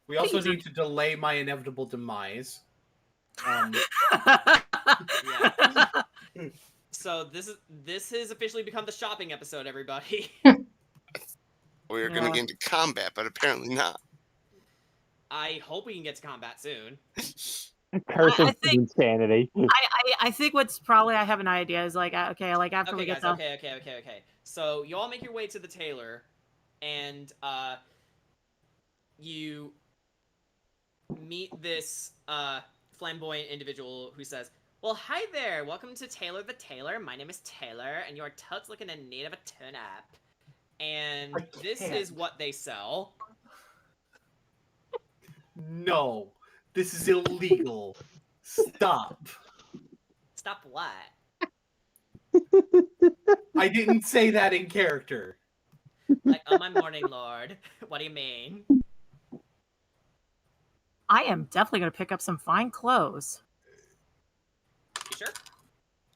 We also need to delay my inevitable demise. Yeah. So this has officially become the shopping episode, everybody. We were gonna get into combat, but apparently not. I hope we can get to combat soon. Curse of insanity. I think what's probably I have an idea is like okay, like after we get guys, to okay. So you all make your way to the tailor, and you meet this flamboyant individual who says, "Well, hi there. Welcome to Taylor the Tailor. My name is Taylor, and your tux looking in need of a tune-up." And this is what they sell. No, this is illegal. Stop. Stop what? I didn't say that in character. Like, oh, my morning lord. What do you mean? I am definitely going to pick up some fine clothes. You sure?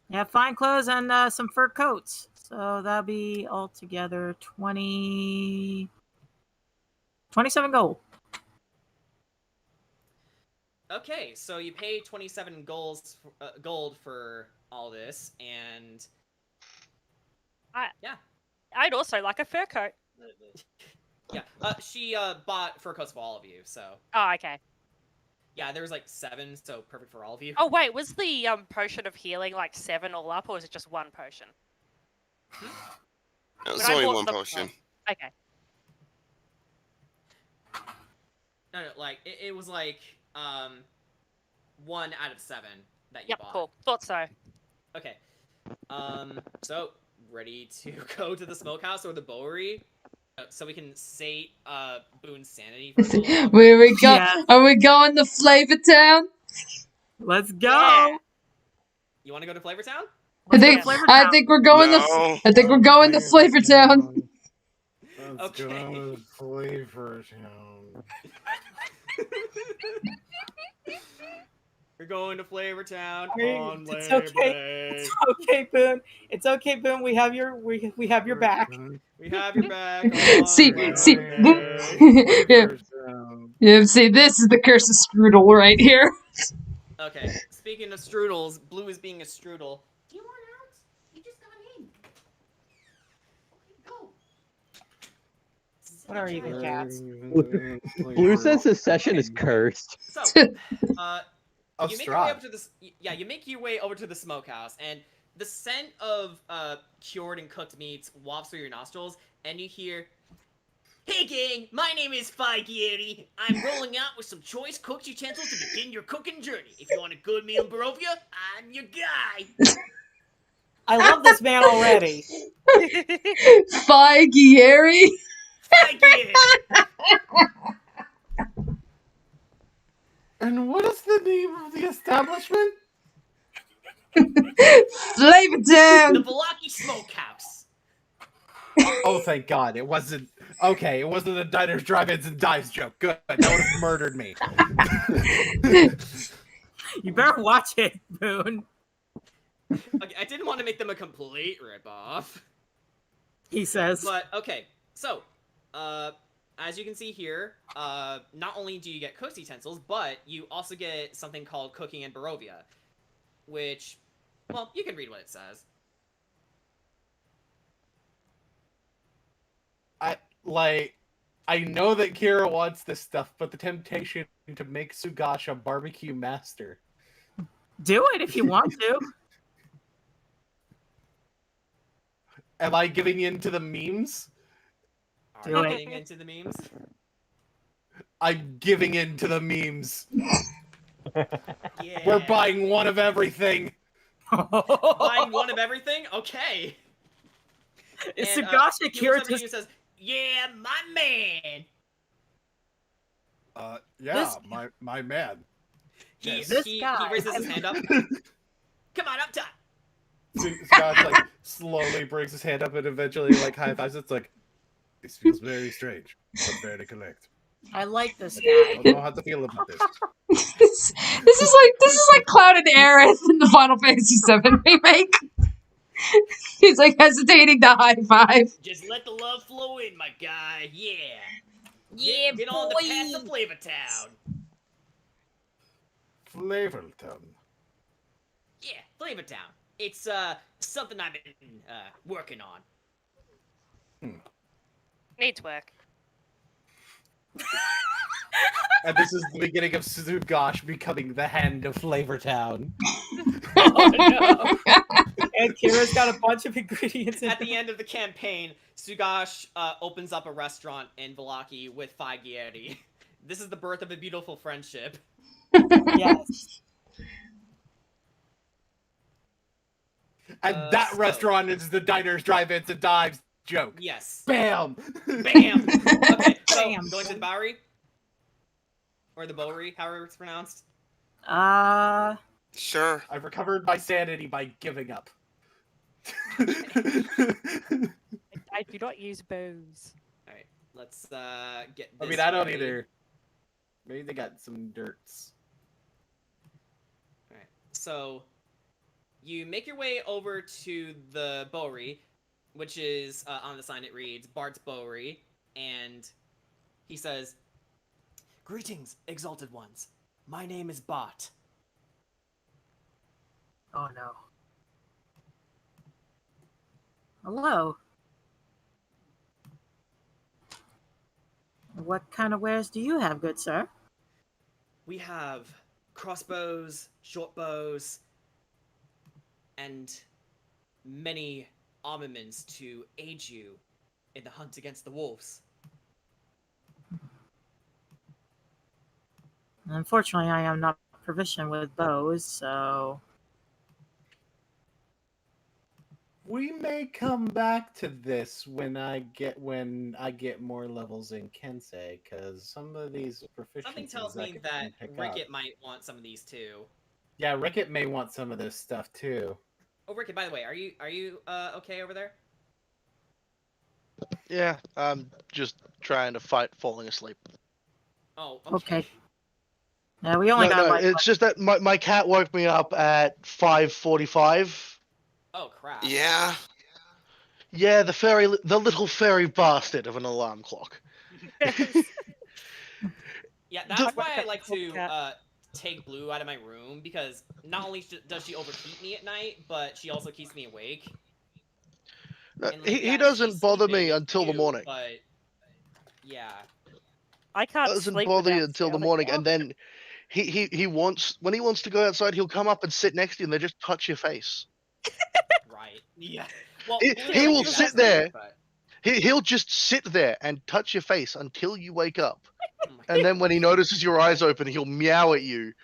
Yeah, fine clothes and some fur coats. So that'll be altogether 27 gold. Okay, so you pay 27 gold for all this, and yeah. I'd also like a fur coat. Yeah, she bought fur coats for all of you, so. Oh, okay. Yeah, there was like 7, so perfect for all of you. Oh wait, was the potion of healing like 7 all up, or was it just 1 potion? It was When I only bought 1 the- potion. Okay. No, like it was like 1 out of 7 that you bought. Cool. Thought so. Okay. So ready to go to the smokehouse or the Bowery, so we can sate Boone's sanity for a little longer? Where we go? Yeah. Are we going to Flavor Town? Let's go. Yeah. You want to go to Flavor Town? I think we're going No. to Flavor Town. Let's go to Flavor Town. We're going to Flavor Town on It's Labor okay. Day. It's okay, Boone. It's okay, Boone. We have your we have your back. We have your back. On See, Labor see, Day. yeah, see, this is the Curse of Strudel right here. Okay, speaking of strudels, Blue is being a strudel. Do you want out? You just got in. Go. What are you, the cats? Blue says this session is cursed. So, you make your way up to this. Yeah, you make your way over to the smokehouse, and the scent of cured and cooked meats wafts through your nostrils, and you hear, "Hey gang, my name is Figieri. I'm rolling out with some choice cooked utensils to begin your cooking journey. If you want a good meal in Barovia, I'm your guy." I love this man already. Figieri. Figieri. And what is the name of the establishment? Flavor Town. The Velaki Smokehouse. Oh, thank God. It wasn't... Okay, it wasn't a diners, drive-ins, and dives joke. Good. That would have murdered me. You better watch it, Boone. Okay, I didn't want to make them a complete ripoff. He says. But, okay, so, as you can see here, not only do you get cooked utensils, but you also get something called Cooking in Barovia, which, well, you can read what it says. I know that Kira wants this stuff, but the temptation to make Sugash a barbecue master. Do it if you want to. Am I giving in to the memes? Are Do you it. getting into the memes? I'm giving in to the memes. Yeah. We're buying one of everything. Buying one of everything? Okay. It's And, Sagashi he looks Kira over to you and says, "Yeah, my man." Yeah, This- my man. He This he guy. raises his hand up. Come on, up top. Scott like slowly brings his hand up and eventually like high fives. It's like, This feels very strange, but fair to collect. I like this I guy. don't know how to feel about this. this is like Cloud and Aerith in the Final Fantasy VII remake. He's like hesitating to high five. Just let the love flow in, my guy. Yeah. Yeah, Get on the path to Flavor Town. Flavortown. Yeah, Flavor Town. It's something I've been working on. Needs work. and this is the beginning of Suzugash becoming the hand of Flavortown. Oh no! And Kira's got a bunch of ingredients in At the end of the campaign, Sugash opens up a restaurant in Vallaki with Faghieri. This is the birth of a beautiful friendship. Yes. And that restaurant is the Diners, Drive-Ins, and Dives joke. Yes. Bam! Bam! Okay, so Bam. going to the Bowery? Or the Bowery, however it's pronounced. Sure. I've recovered my sanity by giving up. I do not use bows. Alright, let's get I this mean, I don't ready. either. Maybe they got some dirts. Alright, so you make your way over to the Bowery, which is on the sign it reads Bart's Bowery, and he says, "Greetings, exalted ones. My name is Bart." Oh no. Hello. What kind of wares do you have, good sir? We have crossbows, short bows, and many armaments to aid you in the hunt against the wolves. Unfortunately, I am not proficient with bows, so We may come back to this when I get more levels in Kensei, because some of these proficiencies Something tells I me can that pick up. Rickett might want some of these too. Yeah, Rickett may want some of this stuff too. Oh, Rickett, by the way, are you okay over there? Yeah, I'm just trying to fight falling asleep. Oh, okay. Yeah, we only No, got no, like it's just that my cat woke me up at 5:45. Oh crap. Yeah. Yeah, the little fairy bastard of an alarm clock. Yeah, that's Just- why I like to Cat. take Blue out of my room, because not only does she overheat me at night, but she also keeps me awake. No, And, like, he yeah, doesn't she's bother sleeping, me it's until the cute, morning. But yeah. I can't Doesn't sleep bother you without until the scaling morning, up. and then he wants when he wants to go outside, he'll come up and sit next to you, and they just touch your face. Right. Yeah. Well, He- Blue he doesn't will do that sit to me, there. but- He'll just sit there and touch your face until you wake up, Oh my and then God. when he notices your eyes open, he'll meow at you,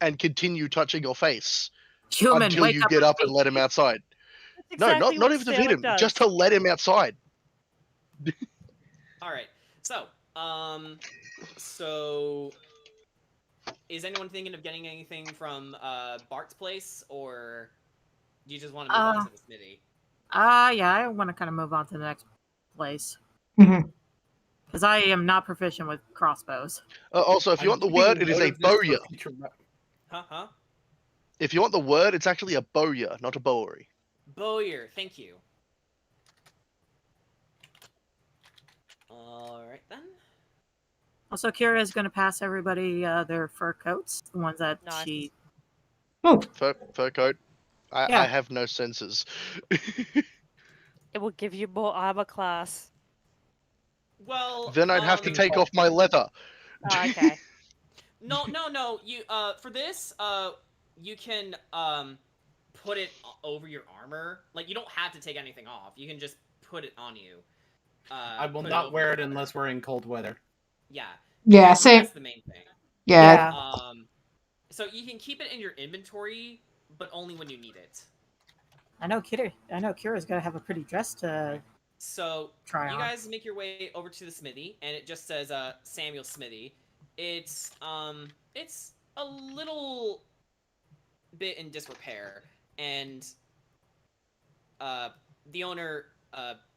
and continue touching your face human. until Wake you up get and up and feed let him me. outside. That's No, exactly not what even to feed Sarah him, does. just to let him outside. All right. So is anyone thinking of getting anything from Bart's place, or do you just want to move on to the smithy? Yeah, I want to kind of move on to the next place. Mhm. Because I am not proficient with crossbows. Also, if you want the keeping word, it is note a of this for bowyer. future Huh? If you want the word, it's actually a bowyer, not a bowery. Bowyer, thank you. Alright then. Also, Kira is going to pass everybody their fur coats, the ones that Nice. she. Fur coat. Yeah. I have no senses. It will give you more armor class. Well, Then I'd have to take off my leather. Oh, okay. No. You for this, you can put it over your armor. Like, you don't have to take anything off. You can just put it on you. I will put not over wear your it armor. unless we're in cold weather. Yeah. Yeah, That's, same. that's the main thing. Yeah. So you can keep it in your inventory, but only when you need it. I know Kira's got to have a pretty dress to So try you on. guys make your way over to the smithy, and it just says Samuel Smithy. It's a little bit in disrepair, and the owner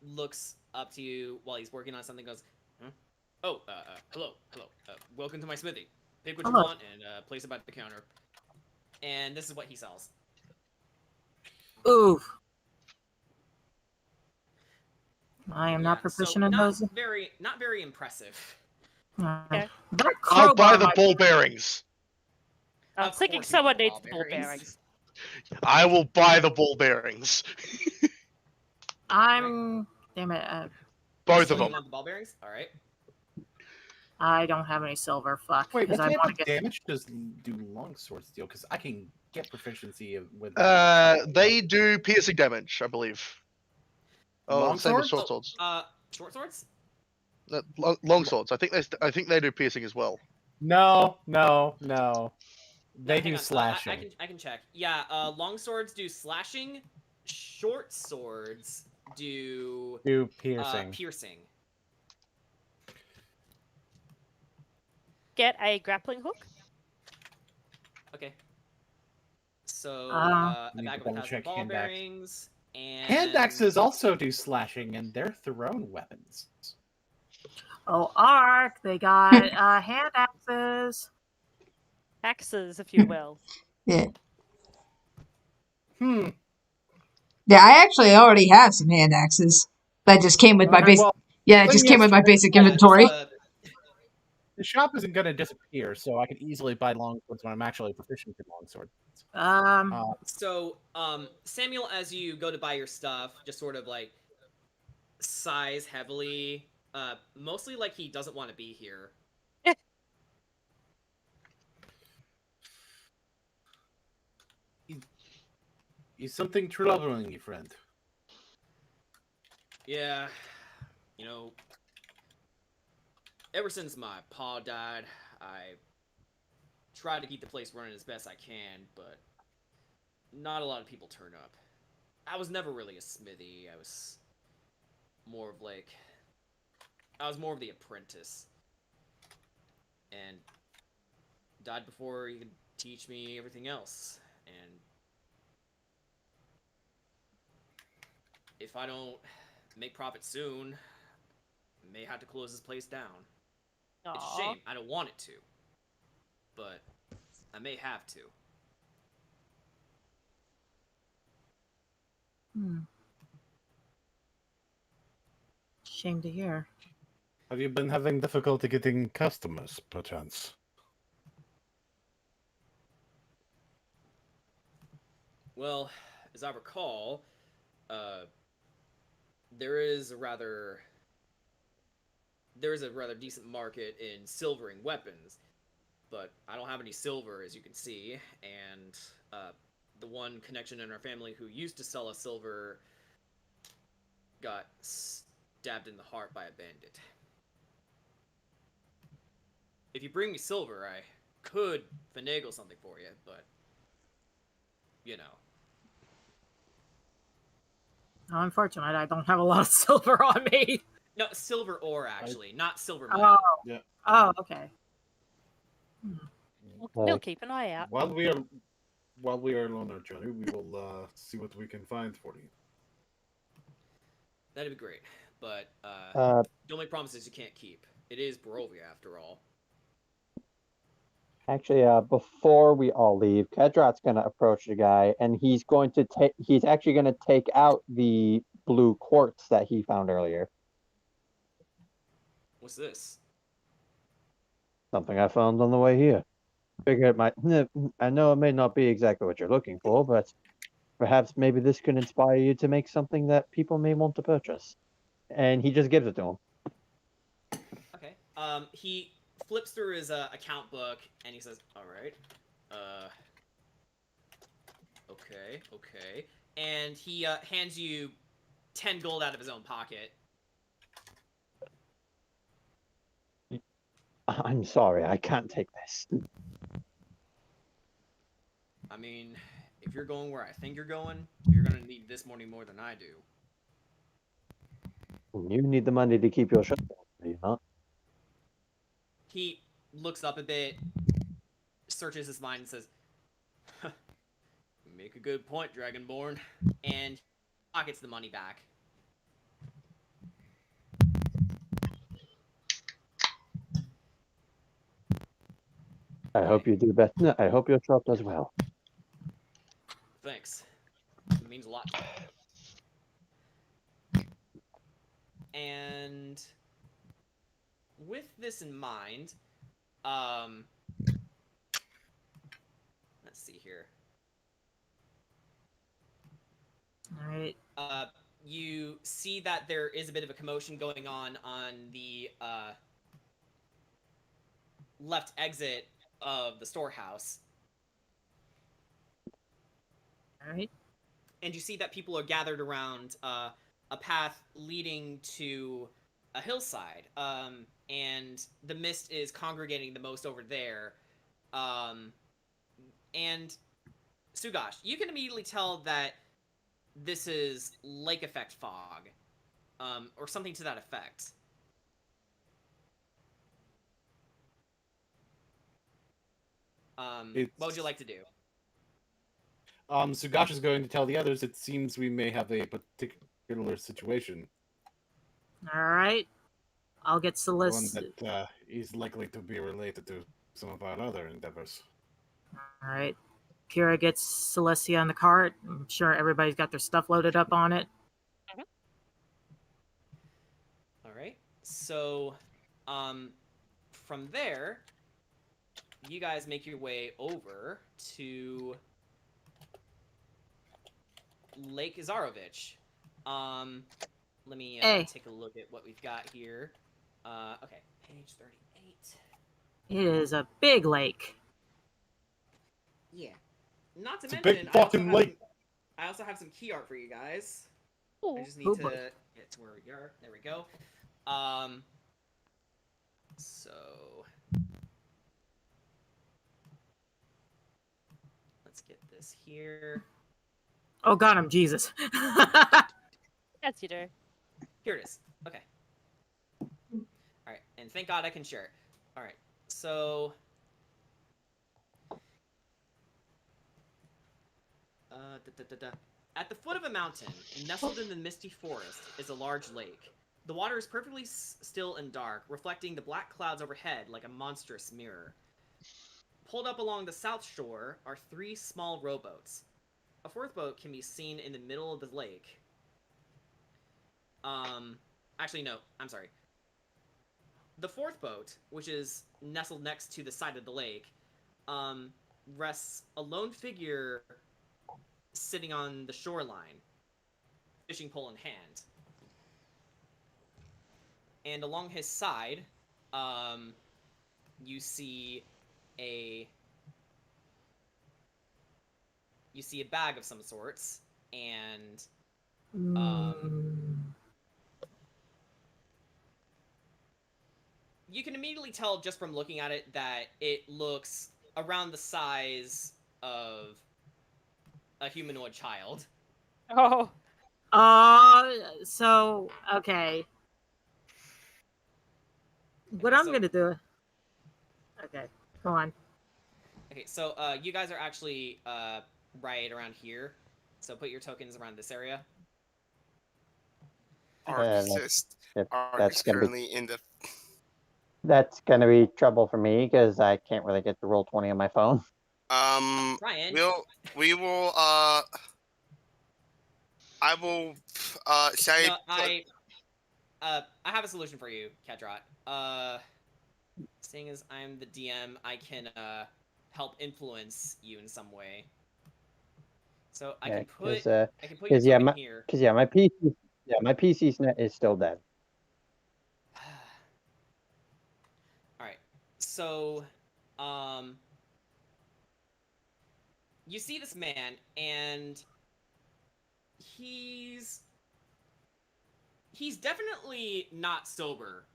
looks up to you while he's working on something. Goes, huh? Oh, hello, welcome to my smithy. Pick what you Hello. want and place it by the counter. And this is what he sells. Ooh. I am not Yeah, proficient so in those. not very impressive. Okay. That I'll buy crowbar the might- ball bearings. I'm Of thinking course you someone want the needs ball ball bearings. bearings. I will buy the ball bearings. I'm. Damn it. Both So of you them. want the ball bearings? All right. I don't have any silver. Fuck. Wait, what Because I type want of to get. damage does do longswords deal? Because I can get proficiency with. They do piercing damage, I believe. Oh, same with Longswords? short swords. Short swords? Long swords. I think they do piercing as well. No. Hang They do on, slashing. I can check. Yeah, long swords do slashing. Short swords do Do piercing. piercing. Get a grappling hook. Okay. So Uh, a Need bag to of 1,000 double-check ball hand axe. bearings and Hand axes also do slashing, and they're thrown weapons. Oh, Ark. They got hand axes. Axes, if you will. Yeah. Hmm. Yeah, I actually already have some hand axes. That just came with my Okay, basic. well, Yeah, it thing just came is, with my basic yeah, inventory. the shop isn't going to disappear, so I can easily buy longswords when I'm actually proficient in longswords. So Samuel, as you go to buy your stuff, just sort of like sighs heavily. Mostly like he doesn't want to be here. Is something troubling you, friend? Yeah, you know, ever since my pa died, I tried to keep the place running as best I can, but not a lot of people turn up. I was never really a smithy. I was more of the apprentice. And died before he could teach me everything else. And if I don't make profit soon, I may have to close this place down. It's a shame. I don't want it to. But I may have to. Shame to hear. Have you been having difficulty getting customers, perchance? Well, as I recall, there is a rather decent market in silvering weapons, but I don't have any silver, as you can see, and the one connection in our family who used to sell us silver got stabbed in the heart by a bandit. If you bring me silver, I could finagle something for you, but you know. How unfortunate. I don't have a lot of silver on me. No, silver ore, actually, not silver money. Oh. Yeah. Oh, okay. We'll keep an eye out. While we are on our journey, we will see what we can find for you. That'd be great, but don't make promises you can't keep. It is Barovia, after all. Actually, before we all leave, Kedrat's gonna approach the guy, and he's actually gonna take out the blue quartz that he found earlier. What's this? Something I found on the way here. Figure it might. I know it may not be exactly what you're looking for, but perhaps maybe this can inspire you to make something that people may want to purchase. And he just gives it to him. Okay. He flips through his account book and he says, "All right. Okay. And he hands you 10 gold out of his own pocket. I'm sorry, I can't take this. I mean, if you're going where I think you're going, you're gonna need this money more than I do. You need the money to keep your shop, do you not? He looks up a bit, searches his mind, and says, huh, "Make a good point, Dragonborn," and pockets the money back. I hope you do best. No, I hope your shop does well. Thanks. It means a lot to me. And with this in mind, let's see here. All right. You see that there is a bit of a commotion going on the left exit of the storehouse. All right. And you see that people are gathered around a path leading to a hillside. And the mist is congregating the most over there. And Sugash, you can immediately tell that this is lake effect fog, or something to that effect. What would you like to do? Sugash is going to tell the others it seems we may have a particular situation. All right. I'll get One Celeste. that is likely to be related to some of our other endeavors. All right. Kira gets Celestia on the cart. I'm sure everybody's got their stuff loaded up on it. All right. So, from there, you guys make your way over to Lake Zarovich. Let me take a look at what we've got here. Okay, page 38. It is a big lake. Yeah. Not to It's a mention, big fucking lake. I also have some key art for you guys. Ooh. I just need to get to where we are. There we go. So let's get this here. Oh, got him, Jesus. Yes, you do. Here it is. Okay. All right, and thank God I can share it. All right, so at the foot of a mountain, nestled in the misty forest, is a large lake. The water is perfectly still and dark, reflecting the black clouds overhead like a monstrous mirror. Pulled up along the south shore are 3 small rowboats. A 4th boat can be seen in the middle of the lake. Actually, no, I'm sorry. The 4th boat, which is nestled next to the side of the lake, rests a lone figure sitting on the shoreline, fishing pole in hand. And along his side, you see a bag of some sorts, and you can immediately tell just from looking at it that it looks around the size of a humanoid child. Oh. So, okay. What I'm going to do... Okay, go on. Okay, so you guys are actually right around here. So put your tokens around this area. Arc's currently in the... That's going to be trouble for me because I can't really get the Roll20 on my phone. Ryan. We will, I will, say... No, I have a solution for you, Kedrot. Seeing as I'm the DM, I can help influence you in some way. So I can put your token here. Because my PC's net is still dead. All right. So you see this man, and he's definitely not sober.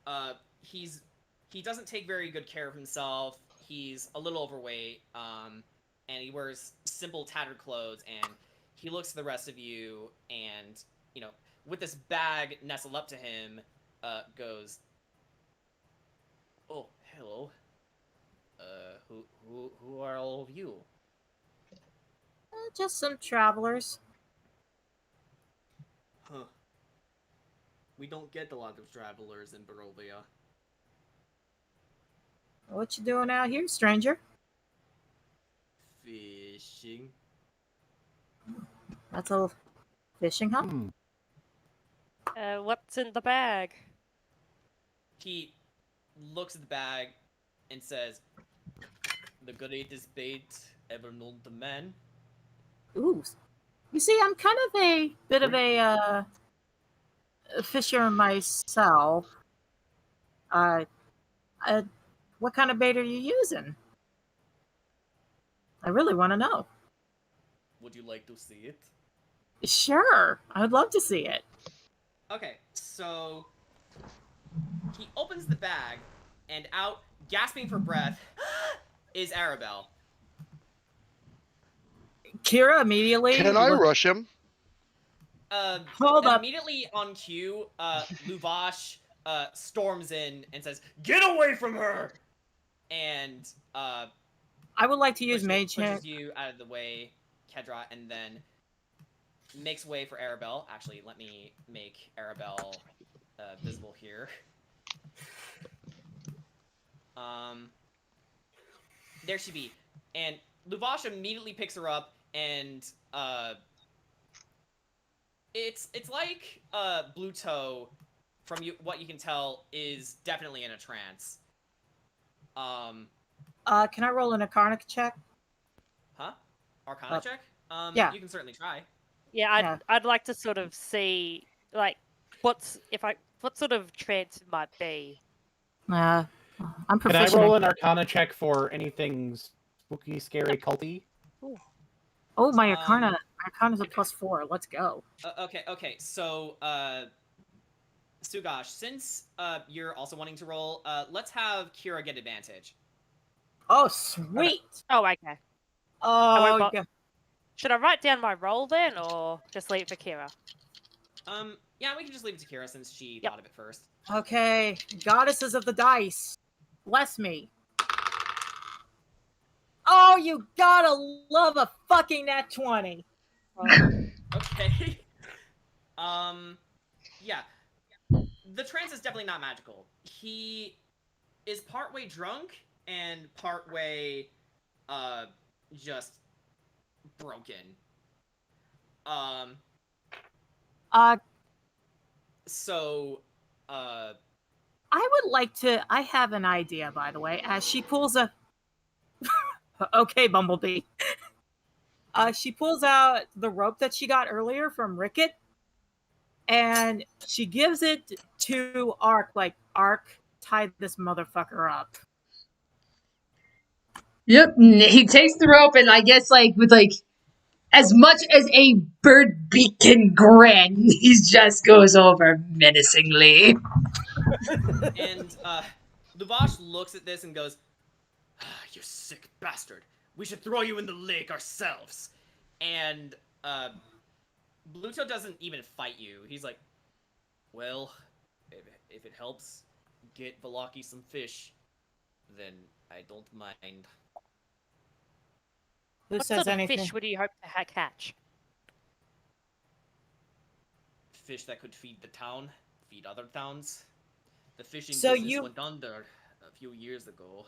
He doesn't take very good care of himself. He's a little overweight, and he wears simple tattered clothes, and he looks at the rest of you, and with this bag nestled up to him, goes, "Oh, hello. Who are all of you?" Just some travelers. Huh. We don't get a lot of travelers in Barovia. What you doing out here, stranger? Fishing. That's a fishing, huh? What's in the bag? He looks at the bag and says, "The greatest bait ever known to man." Ooh. You see, I'm kind of a bit of a fisher myself. What kind of bait are you using? I really want to know. Would you like to see it? Sure, I would love to see it. Okay, so he opens the bag, and out, gasping for breath, is Arabelle. Kira immediately. Can I rush him? Hold up. Immediately on cue, Luvash storms in and says, "Get away from her!" And I would like to use mage hand. pushes you out of the way, Kedra, and then makes way for Arabelle. Actually, let me make Arabelle visible here. There she be. And Luvash immediately picks her up, and it's like Bluto, from what you can tell, is definitely in a trance. Can I roll an Arcana check? Huh? Arcana check? Yeah. You can certainly try. Yeah, I'd like to sort of see like what sort of trance it might be. I'm Can I proficient. roll an Arcana check for anything spooky, scary, culty? Oh, my Arcana. Arcana's a +4. Let's go. Okay. So, Sugash, since you're also wanting to roll, let's have Kira get advantage. Oh, sweet. Oh, okay. Oh, yeah. Should I write down my roll then, or just leave it for Kira? Yeah, we can just leave it to Kira since she thought of it first. Okay, goddesses of the dice, bless me. Oh, you gotta love a fucking nat 20. Okay. Yeah. The trance is definitely not magical. He is partway drunk and partway, just broken. So, I would like to. I have an idea, by the way. As she pulls a. Okay, Bumblebee. She pulls out the rope that she got earlier from Ricket, and she gives it to Ark. Like, Ark, tie this motherfucker up. Yep, he takes the rope and I guess with as much as a bird beak can grin, he just goes over menacingly. And Luvash looks at this and goes, "You sick bastard. We should throw you in the lake ourselves." And Bluto doesn't even fight you. He's like, "Well, if it helps get Velaki some fish, then I don't mind." Who What says sort of anything? fish would you hope to catch? Fish that could feed the town, feed other towns. The fishing So business you- went under a few years ago.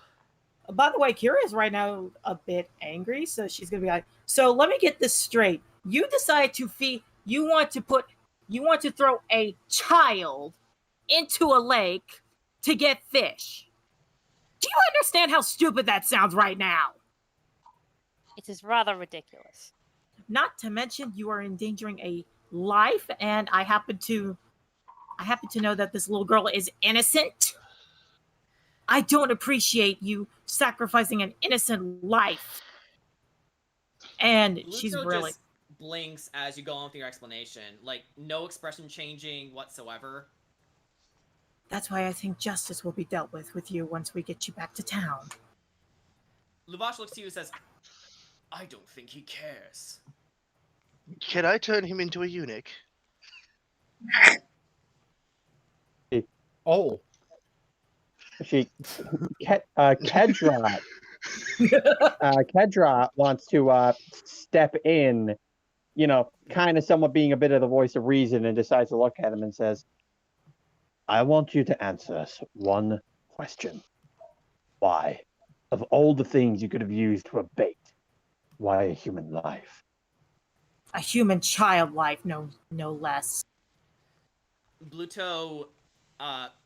By the way, Kira is right now a bit angry, so she's gonna be like, "So let me get this straight. You decide to feed. You want to throw a child into a lake to get fish. Do you understand how stupid that sounds right now? It is rather ridiculous. Not to mention you are endangering a life, and I happen to know that this little girl is innocent. I don't appreciate you sacrificing an innocent life." And Bluto she's really. just blinks as you go on with your explanation. Like, no expression changing whatsoever. That's why I think justice will be dealt with you once we get you back to town. Luvash looks to you and says, I don't think he cares. Can I turn him into a eunuch? Oh. Kedra wants to step in, kind of somewhat being a bit of the voice of reason, and decides to look at him and says, I want you to answer us one question. Why? Of all the things you could have used for bait, why a human life? A human child life, no less. Bluto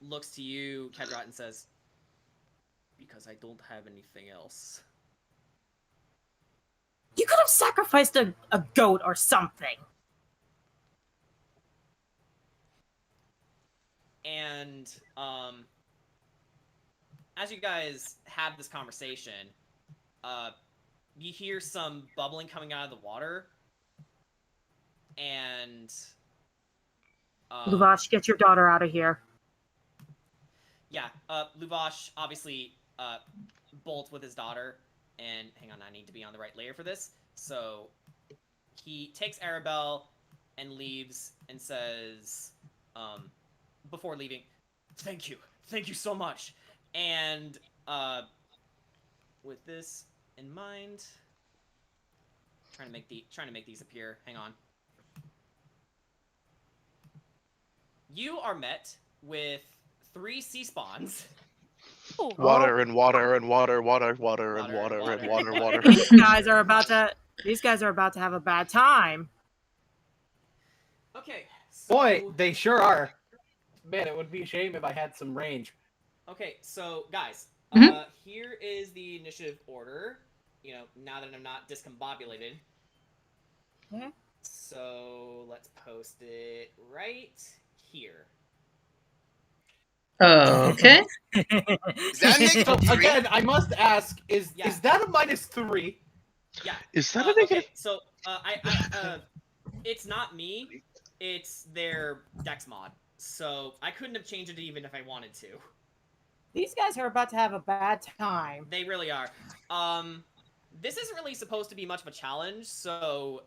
looks to you, Kedrat, and says, because I don't have anything else. You could have sacrificed a goat or something. And as you guys have this conversation, you hear some bubbling coming out of the water. And Luvash, get your daughter out of here. Yeah, Luvash obviously bolts with his daughter. And hang on, I need to be on the right layer for this. So he takes Arabelle and leaves and says, before leaving, thank you so much. And with this in mind, trying to make these appear. Hang on. You are met with 3 sea spawns. Ooh. Water and water and water, water, water and water and water, water. These guys are about to have a bad time. Okay. So, Boy, they sure are. Man, it would be a shame if I had some range. Okay, so guys, here is the initiative order. Now that I'm not discombobulated. Okay. So let's post it right here. Okay. Is that negative So 3? again, I must ask: is that a -3? Yeah. Is that a negative? Okay, so it's not me. It's their Dex mod. So I couldn't have changed it even if I wanted to. These guys are about to have a bad time. They really are. This isn't really supposed to be much of a challenge, so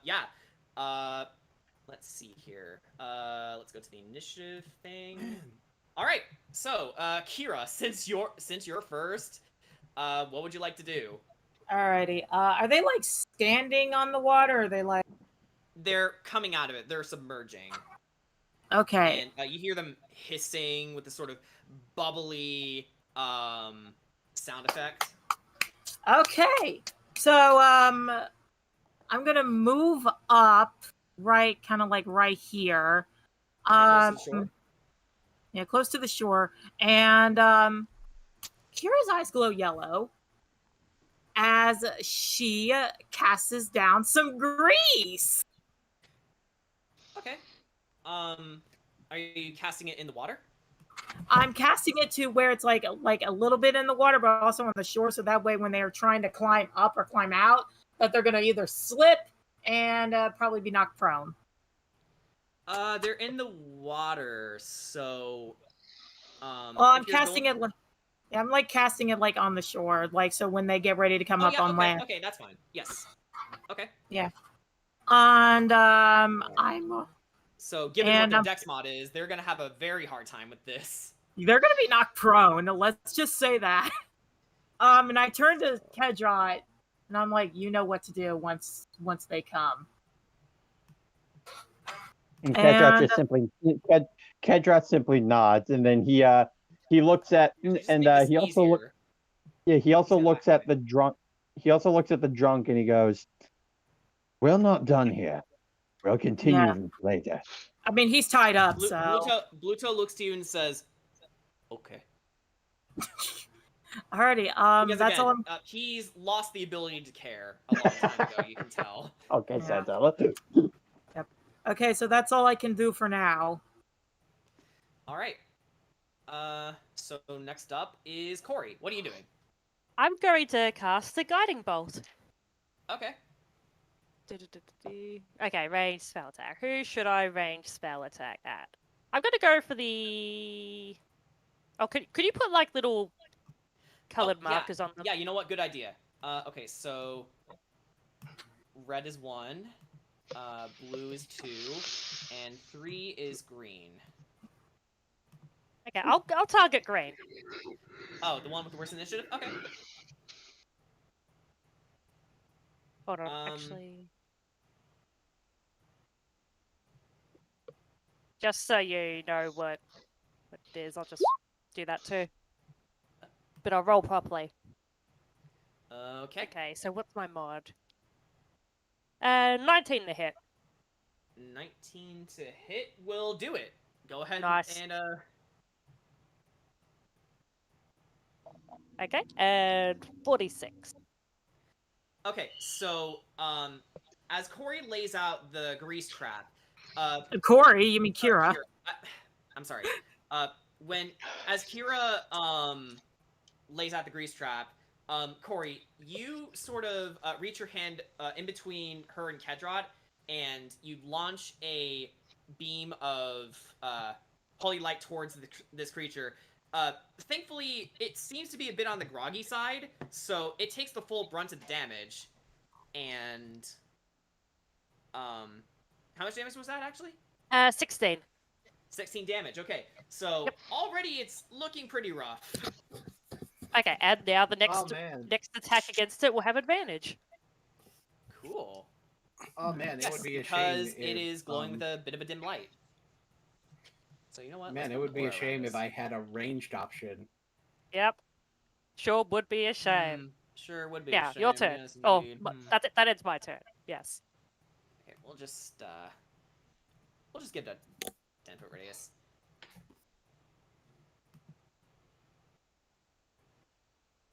yeah. Let's see here. Let's go to the initiative thing. All right. So, Kira, since you're first, what would you like to do? Alrighty. Are they like standing on the water? Or are they like? They're coming out of it. They're submerging. Okay. And you hear them hissing with this sort of bubbly sound effect. Okay. So I'm gonna move up, right, kind of like right here. Close to the shore? Yeah, close to the shore. And Kira's eyes glow yellow as she casts down some grease. Okay. Are you casting it in the water? I'm casting it to where it's like a little bit in the water, but also on the shore, so that way when they are trying to climb up or climb out, that they're gonna either slip and probably be knocked prone. They're in the water, so. Well, I'm casting it. Yeah, I'm like casting it like on the shore, like so when they get ready to come up on land. Okay, that's fine. Yes. Okay. Yeah. And I'm. So, given what the Dex mod is, they're gonna have a very hard time with this. They're gonna be knocked prone. Let's just say that. And I turn to Kedrat, and I'm like, you know what to do once they come. And Kedrat simply nods, and then he looks at and he also looks at the drunk. He also looks at the drunk, and he goes, "We're not done here. We'll continue later." I mean, he's tied up, so. Bluto looks to you and says, "Okay." Alrighty. Because that's again, all. He's lost the ability to care a long time ago. You can tell. Okay, Yeah. Yep. Okay, so that's all I can do for now. All right. So next up is Corey. What are you doing? I'm going to cast a guiding bolt. Okay. Okay, range spell attack. Who should I range spell attack at? I'm gonna go for the. Oh, could you put like little colored yeah. markers on them? Yeah, you know what? Good idea. Okay, so red is 1, blue is 2, and 3 is green. Okay, I'll target green. Oh, the one with the worst initiative? Okay. Hold on, actually. Just so you know what it is, I'll just do that too. But I'll roll properly. Okay. Okay, so what's my mod? 19 to hit. 19 to hit will do it. Go ahead Nice. and Okay, and 46. Okay, so as Corey lays out the grease trap, Corey, you mean Kira? I'm sorry. As Kira lays out the grease trap, Corey, you sort of reach your hand in between her and Kedrod, and you launch a beam of holy light towards this creature. Thankfully, it seems to be a bit on the groggy side, so it takes the full brunt of the damage. And how much damage was that actually? 16. 16 damage. Okay, so already it's looking pretty rough. Okay, and now the Oh, man. next attack against it will have advantage. Cool. Oh man, it Yes, would be a because shame it if, is glowing with a bit of a dim light. So you know what? Man, Let's it put would an be aura a shame around if this. I had a ranged option. Yep. Sure would be a shame. Sure would be Yeah, a shame. your turn. Yes, Oh, indeed. that ends my turn. Yes. Okay, we'll just give it a 10-foot radius.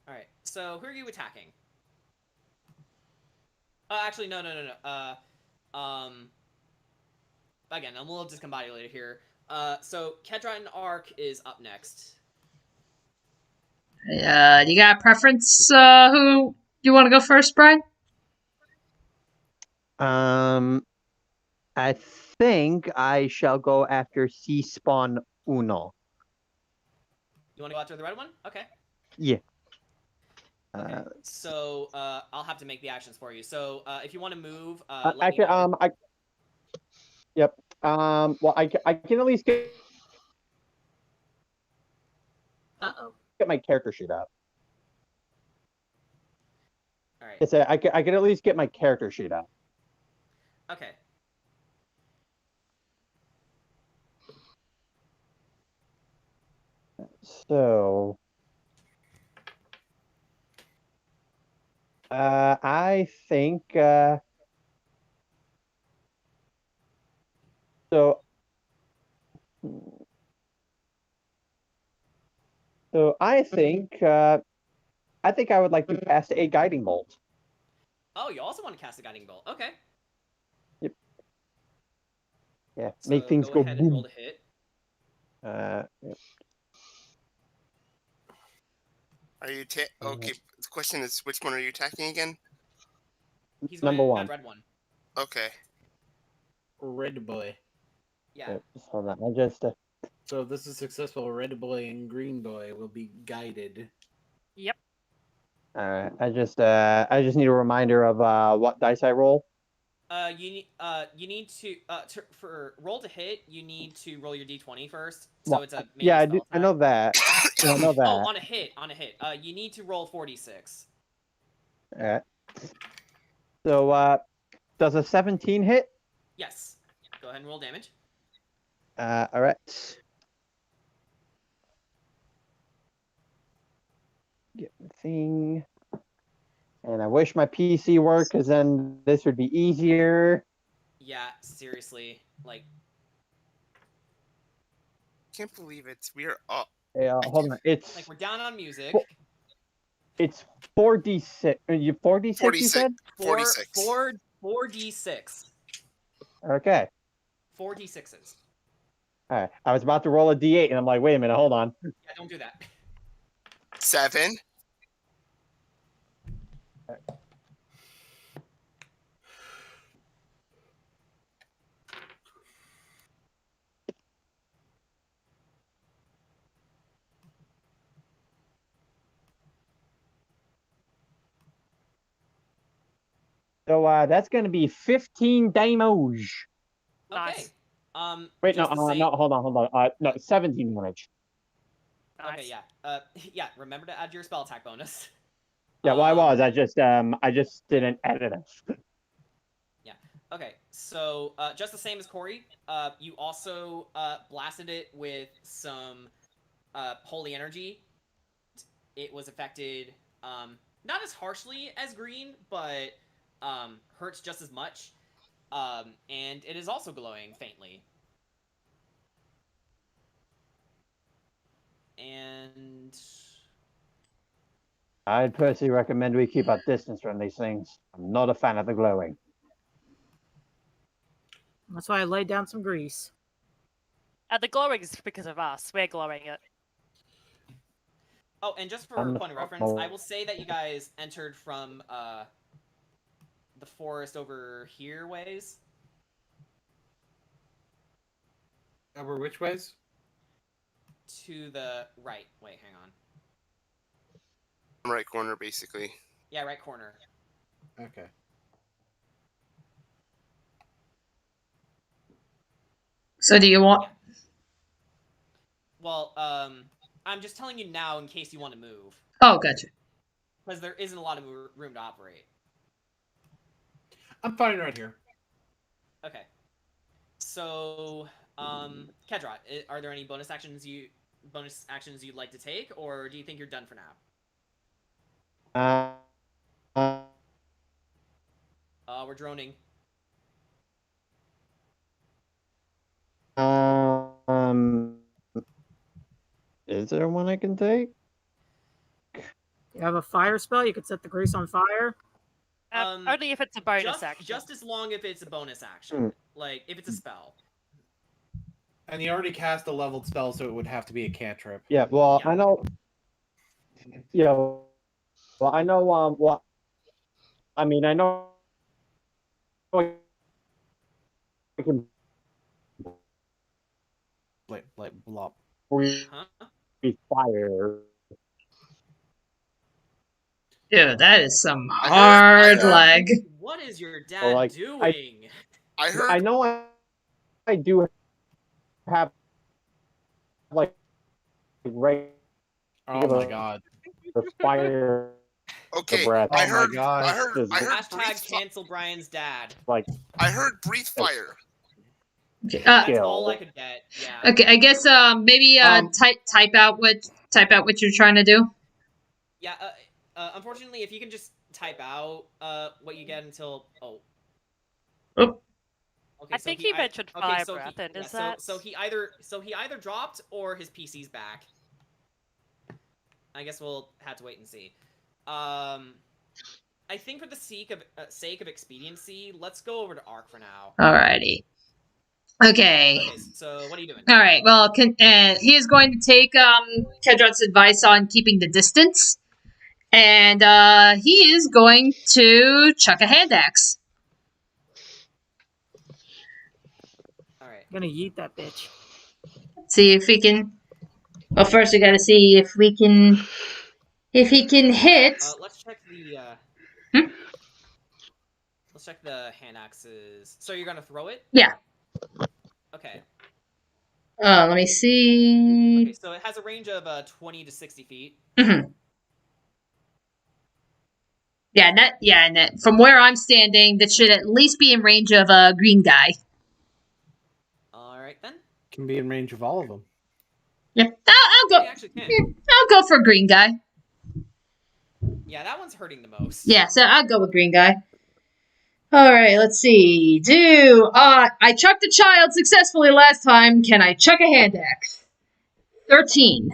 All right. So who are you attacking? Actually, no. Again, I'm a little discombobulated here. So Kedra and Ark is up next. You got a preference? Who you want to go first, Brian? I think I shall go after C spawn uno. You want to go after the red one? Okay. Yeah. Okay. So I'll have to make the actions for you. So if you want to move, let Actually, me know. Yep. Well, I can at least get my character sheet up. All right. It's I can at least get my character sheet up. Okay. So, I think so. So I think I would like to cast a guiding bolt. Oh, you also want to cast a guiding bolt? Okay. Yep. Yeah, So make things go go ahead and roll boom. to hit. Yep. Are you okay? The question is, which one are you attacking again? He's going Number to one. red one. Okay. Red boy. Yeah. Yep, just hold on. I just So if this is successful, red boy and green boy will be guided. Yep. all right. I just need a reminder of what dice I roll. You need to for roll to hit, you need to roll your d20 first. So it's a yeah, I spell do. I know that. Yeah, I know that. Oh, on a hit. You need to roll 46. All right. So does a 17 hit? Yes. Go ahead and roll damage. All right. Get the thing. And I wish my PC worked, because then this would be easier. Yeah, seriously. Like, Can't believe it. We are up. Yeah, hold on. It's we're down on music. It's 4d6. You 4d6? 46. You said 46. 4d6. Okay. 4d6s. All right. I was about to roll a d8, and I'm like, wait a minute, hold on. Yeah, don't do that. So that's going to be 15 damage. Okay. Nice. Wait, no, just the same- no, hold on. No, 17 damage. Nice. Okay, yeah. Yeah. Remember to add your spell attack bonus. Yeah, well, I was. I just didn't add it up. Okay, so just the same as Corey, you also blasted it with some holy energy. It was affected not as harshly as green, but hurts just as much. And it is also glowing faintly. And I'd personally recommend we keep our distance from these things. I'm not a fan of the glowing. That's why I laid down some grease. The glowing is because of us. We're glowing it. oh, and just for I'm point of reference, I will say that you guys entered from the forest over here ways. Over which ways? To the right. Wait, hang on. Right corner, basically. Yeah, right corner. Okay. So do you want? Well, I'm just telling you now in case you want to move, Oh, gotcha. because there isn't a lot of room to operate. I'm fine right here. Okay. So, Kedrot, are there any bonus actions you'd like to take, or do you think you're done for now? We're droning. Is there one I can take? You have a fire spell. You could set the grease on fire. Only if it's a bonus action. Just as long if it's a bonus action. Like, if it's a spell. And you already cast a leveled spell, so it would have to be a cantrip. Yeah, well, Yeah. I know. Yeah, well, I know. Well, I mean, I know. I can Like blop. breathe Huh? fire. Dude, that is some I hard heard- leg. What is your dad Well, like, doing? I heard. I know. I do have like right Oh my god. the fire. Okay, breath. I Oh my heard. gosh. I heard. This- I heard. Hashtag cancel Brian's dad. Like I heard breathe fire. Okay, That's Skill. all I could get. Yeah. okay, I guess maybe type out what you're trying to do. Yeah. Unfortunately, if you can just type out what you get until Oh. Okay, I think he mentioned fire so breath, and is so, that- so he either dropped or his PC's back. I guess we'll have to wait and see. I think for the sake of expediency, let's go over to Arc for now. Alrighty. Okay. Okay, so what are you doing? All right. Well, he is going to take Kedrot's advice on keeping the distance, and he is going to chuck a hand axe. All right. I'm gonna yeet that bitch. See if we can. Well, first we got to see if he can hit. Let's check the. Let's check the hand axes. So you're gonna throw it? Yeah. Okay. Let me see. Okay, so it has a range of 20 to 60 feet. Mm-hmm. Yeah, and that, from where I'm standing, that should at least be in range of a green guy. All right then. Can be in range of all of them. Yeah, I'll go. You actually can. Yeah, I'll go for green guy. Yeah, that one's hurting the most. Yeah, so I'll go with green guy. All right, let's see. I chucked a child successfully last time. Can I chuck a hand axe? 13.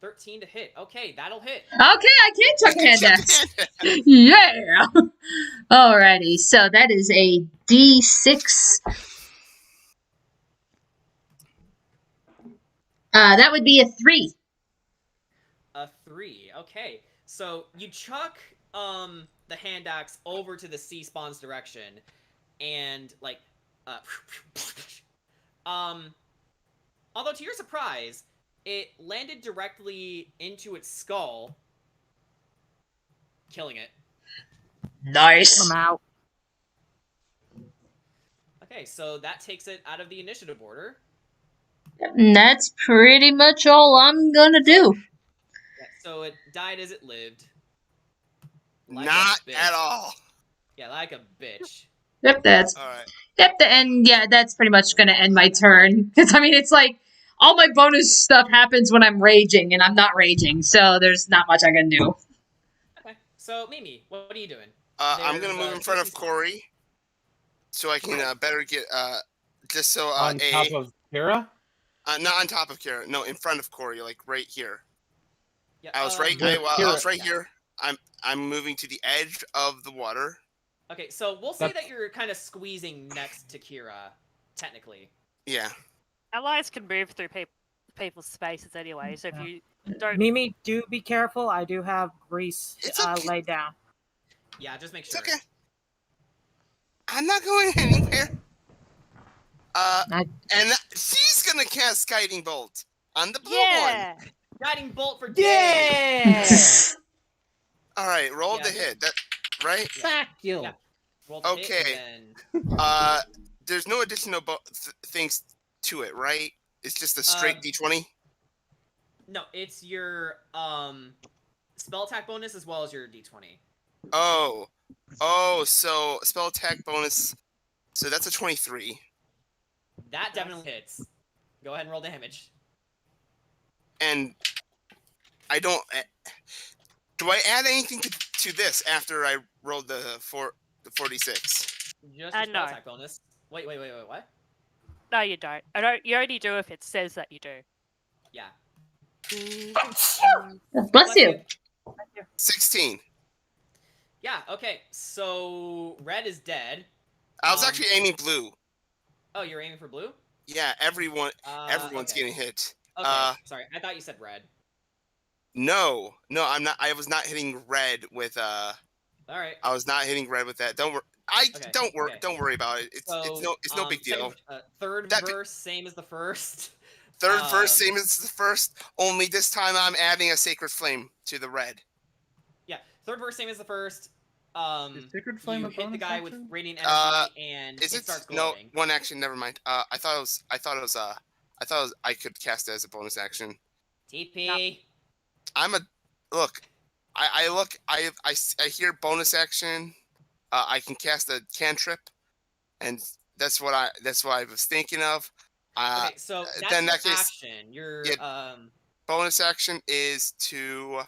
13 to hit. Okay, that'll hit. Okay, I can chuck a hand axe. Yeah. Alrighty, so that is a D6. That would be a 3. A 3. Okay, so you chuck the hand axe over to the sea spawn's direction, and like although to your surprise, it landed directly into its skull, killing it. Nice. I'm out. Okay, so that takes it out of the initiative order. And that's pretty much all I'm gonna do. Yeah, so it died as it lived. Like Not a bitch. at all. Yeah, like a bitch. Yep, that's All right. and yeah, that's pretty much gonna end my turn. Because I mean, it's like all my bonus stuff happens when I'm raging, and I'm not raging, so there's not much I can do. Okay, so Mimi, what are you doing? I'm gonna There's, move in two front of seats. Corey, so I can better get just so On top of Kira? not on top of Kira, no, in front of Corey, like right here. Yeah, I was right. Where I was Kira- right here. I'm moving to the edge of the water. Okay, so we'll say That's- that you're kind of squeezing next to Kira, technically. Yeah. Allies can move through people's spaces anyway, so if you don't. Mimi, do be careful. I do have grease It's okay. laid down. Yeah, just make It's sure. okay. I'm not going anywhere. And she's gonna cast Guiding Bolt on the blue Yeah! one. Guiding bolt for Yeah! All right, roll Yeah, the hit. That right? Sack you. Yeah. Roll the hit, Okay. and then There's no additional things to it, right? It's just a straight D20. no, it's your spell attack bonus as well as your d20. Oh, so spell attack bonus. So that's a 23. That definitely hits. Go ahead and roll damage. And I don't. Do I add anything to this after I rolled the 46? Just your No. spell attack bonus. Wait, what? No, you don't. I don't. You only do if it says that you do. Yeah. Bless you. 16. Yeah, okay. So red is dead. I was actually aiming blue. Oh, you're aiming for blue? Yeah, everyone's okay. getting hit. Okay, sorry. I thought you said red. No, I'm not. I was not hitting red with All right. I was not hitting red with that. Don't worry. Don't worry. okay. Don't worry about it. It's no big deal. Third verse, same as the first. Third verse, same as the first. Only this time I'm adding a sacred flame to the red. Yeah, third verse, same as the first. Is Sacred Flame you a hit the bonus guy action? with radiant energy, and Is it starts no glowing. one action? Never mind. I thought I could cast it as a bonus action. TP. I'm a look. I hear bonus action. I can cast a cantrip, and that's what I was thinking of. Okay, so that's then your that case, action. Your bonus action is to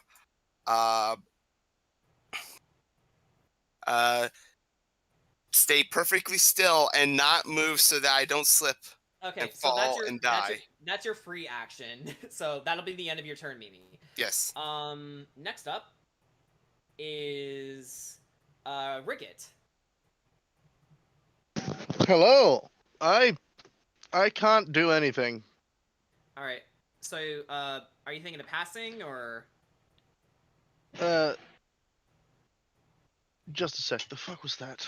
stay perfectly still and not move so that I don't slip and fall and die. That's your free action. So that'll be the end of your turn, Mimi. Yes. Next up is Ricket. Hello. I can't do anything. All right. So, are you thinking of passing or? Just a sec. The fuck was that?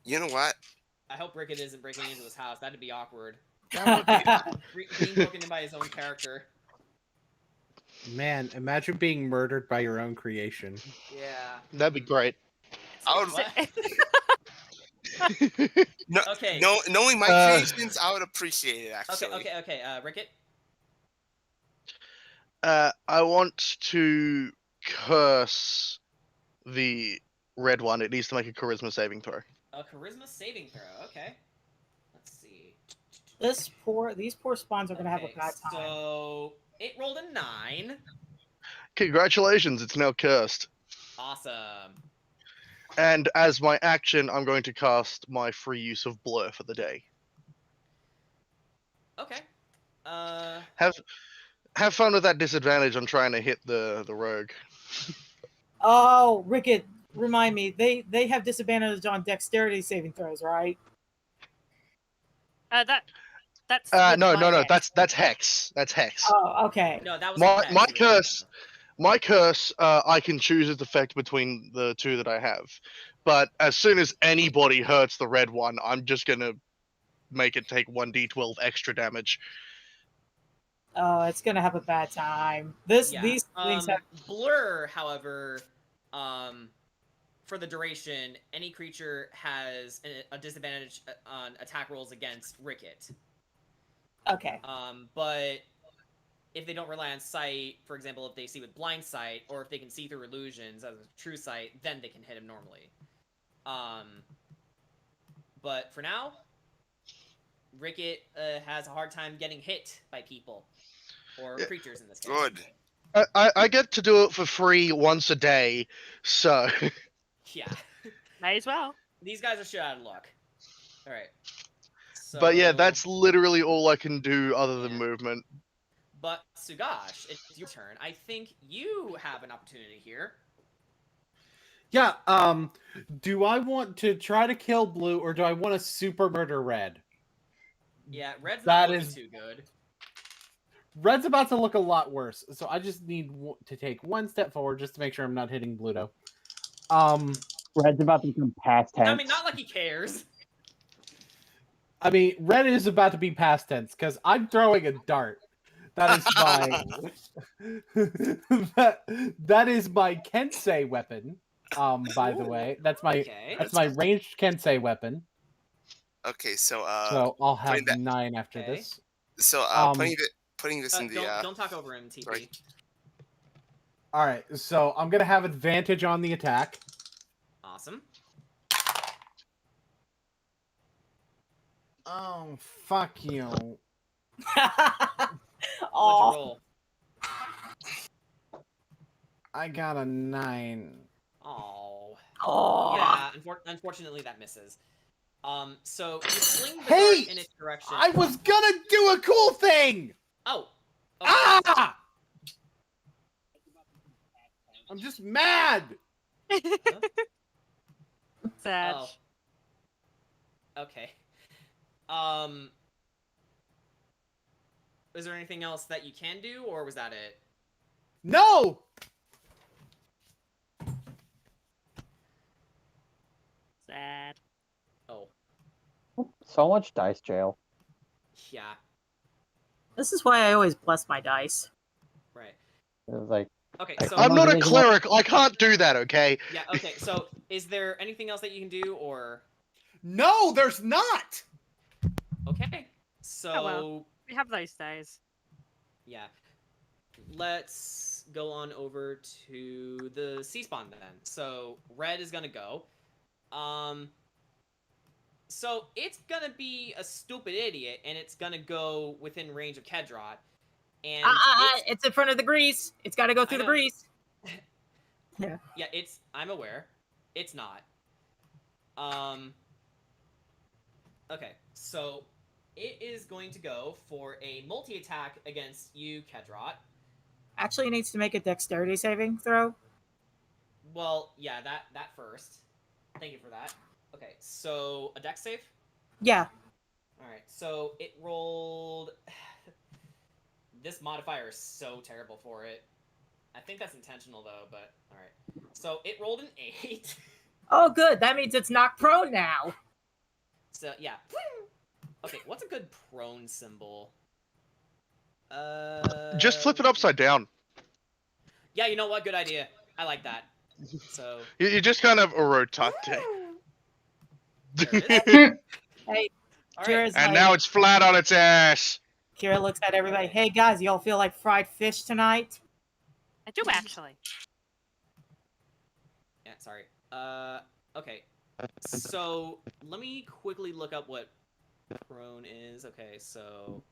You know what? I hope Ricket isn't breaking into his house. That'd be awkward. That would Being broken in by his own character. Man, imagine being murdered by your own creation. Yeah. That'd be great. I would. What? No, Okay. knowing my creations, I would appreciate it actually. Okay. Ricket. I want to curse the red one. It needs to make a charisma saving throw. A charisma saving throw. Okay. Let's see. These poor spawns are gonna have a bad time. So it rolled a 9. Congratulations, it's now cursed. Awesome. And as my action, I'm going to cast my free use of blur for the day. Okay. Have fun with that disadvantage on trying to hit the rogue. Oh, Ricket, remind me. They have disadvantage on dexterity saving throws, right? That's No. That's hex. That's hex. Oh, okay. No, that was My curse. My curse, I can choose its effect between the two that I have. But as soon as anybody hurts the red one, I'm just gonna make it take 1d12 extra damage. Oh, it's gonna have a bad time. These things have. Blur, however, for the duration, any creature has a disadvantage on attack rolls against Ricket. Okay. But if they don't rely on sight, for example, if they see with blind sight, or if they can see through illusions as a true sight, then they can hit him normally. But for now, Ricket has a hard time getting hit by people. Or creatures in this case. Good. I get to do it for free once a day, so... Yeah. May as well. These guys are shit out of luck. Alright. So... But yeah, that's literally all I can do other than movement. But, Sugash, it's your turn. I think you have an opportunity here. Yeah, do I want to try to kill Blue, or do I want to super murder Red? Yeah, Red's That not looking is- too good. Red's about to look a lot worse, so I just need to take one step forward just to make sure I'm not hitting Bluto. Red's about to become past tense. I mean, not like he cares. I mean, Red is about to be past tense, because I'm throwing a dart. That is my... that is my Kensei weapon, by the way. That's my ranged Kensei weapon. Okay, so So I'll have putting that- 9 after this. So putting this in the Don't talk over him, TP. Sorry. Alright, so I'm gonna have advantage on the attack. Awesome. Oh, fuck you. What'd you roll? I got a 9. Oh. Oh. Yeah, unfortunately that misses. So you fling the Hey! dart in its direction. I was gonna do a cool thing! Oh. Okay. Ah! I'm just mad! Sad. Oh. Okay. Is there anything else that you can do, or was that it? No! Sad. Oh. So much dice jail. Yeah. This is why I always bless my dice. Right. It was like, Okay, like, so I'm not a amazing- cleric. I can't do that, okay? yeah. Okay, so is there anything else that you can do, or No, there's not! okay? So Oh, well. We have those days. yeah, let's go on over to the sea spawn then. So Red is gonna go. So it's gonna be a stupid idiot, and it's gonna go within range of Kedrot. And It's in front of the grease. It's got to go through the know. grease. Yeah. Yeah, I'm aware. It's not. Okay, so it is going to go for a multi-attack against you, Kedrot. Actually, it needs to make a dexterity saving throw. Well, yeah, that first. Thank you for that. Okay, so a dex save? Yeah. Alright, so it rolled... This modifier is so terrible for it. I think that's intentional, though, but alright. So it rolled an 8. Oh, good. That means it's knocked prone now. So, yeah. Okay, what's a good prone symbol? Just flip it upside down. Yeah, you know what? Good idea. I like that. So... You just kind of rotate. There it is. Hey, All Kira's And like- now it's flat on its ass. Kira looks at everybody. Hey, guys, y'all feel like fried fish tonight? I do actually. Yeah, sorry. Okay. So, let me quickly look up what prone is. Okay, so...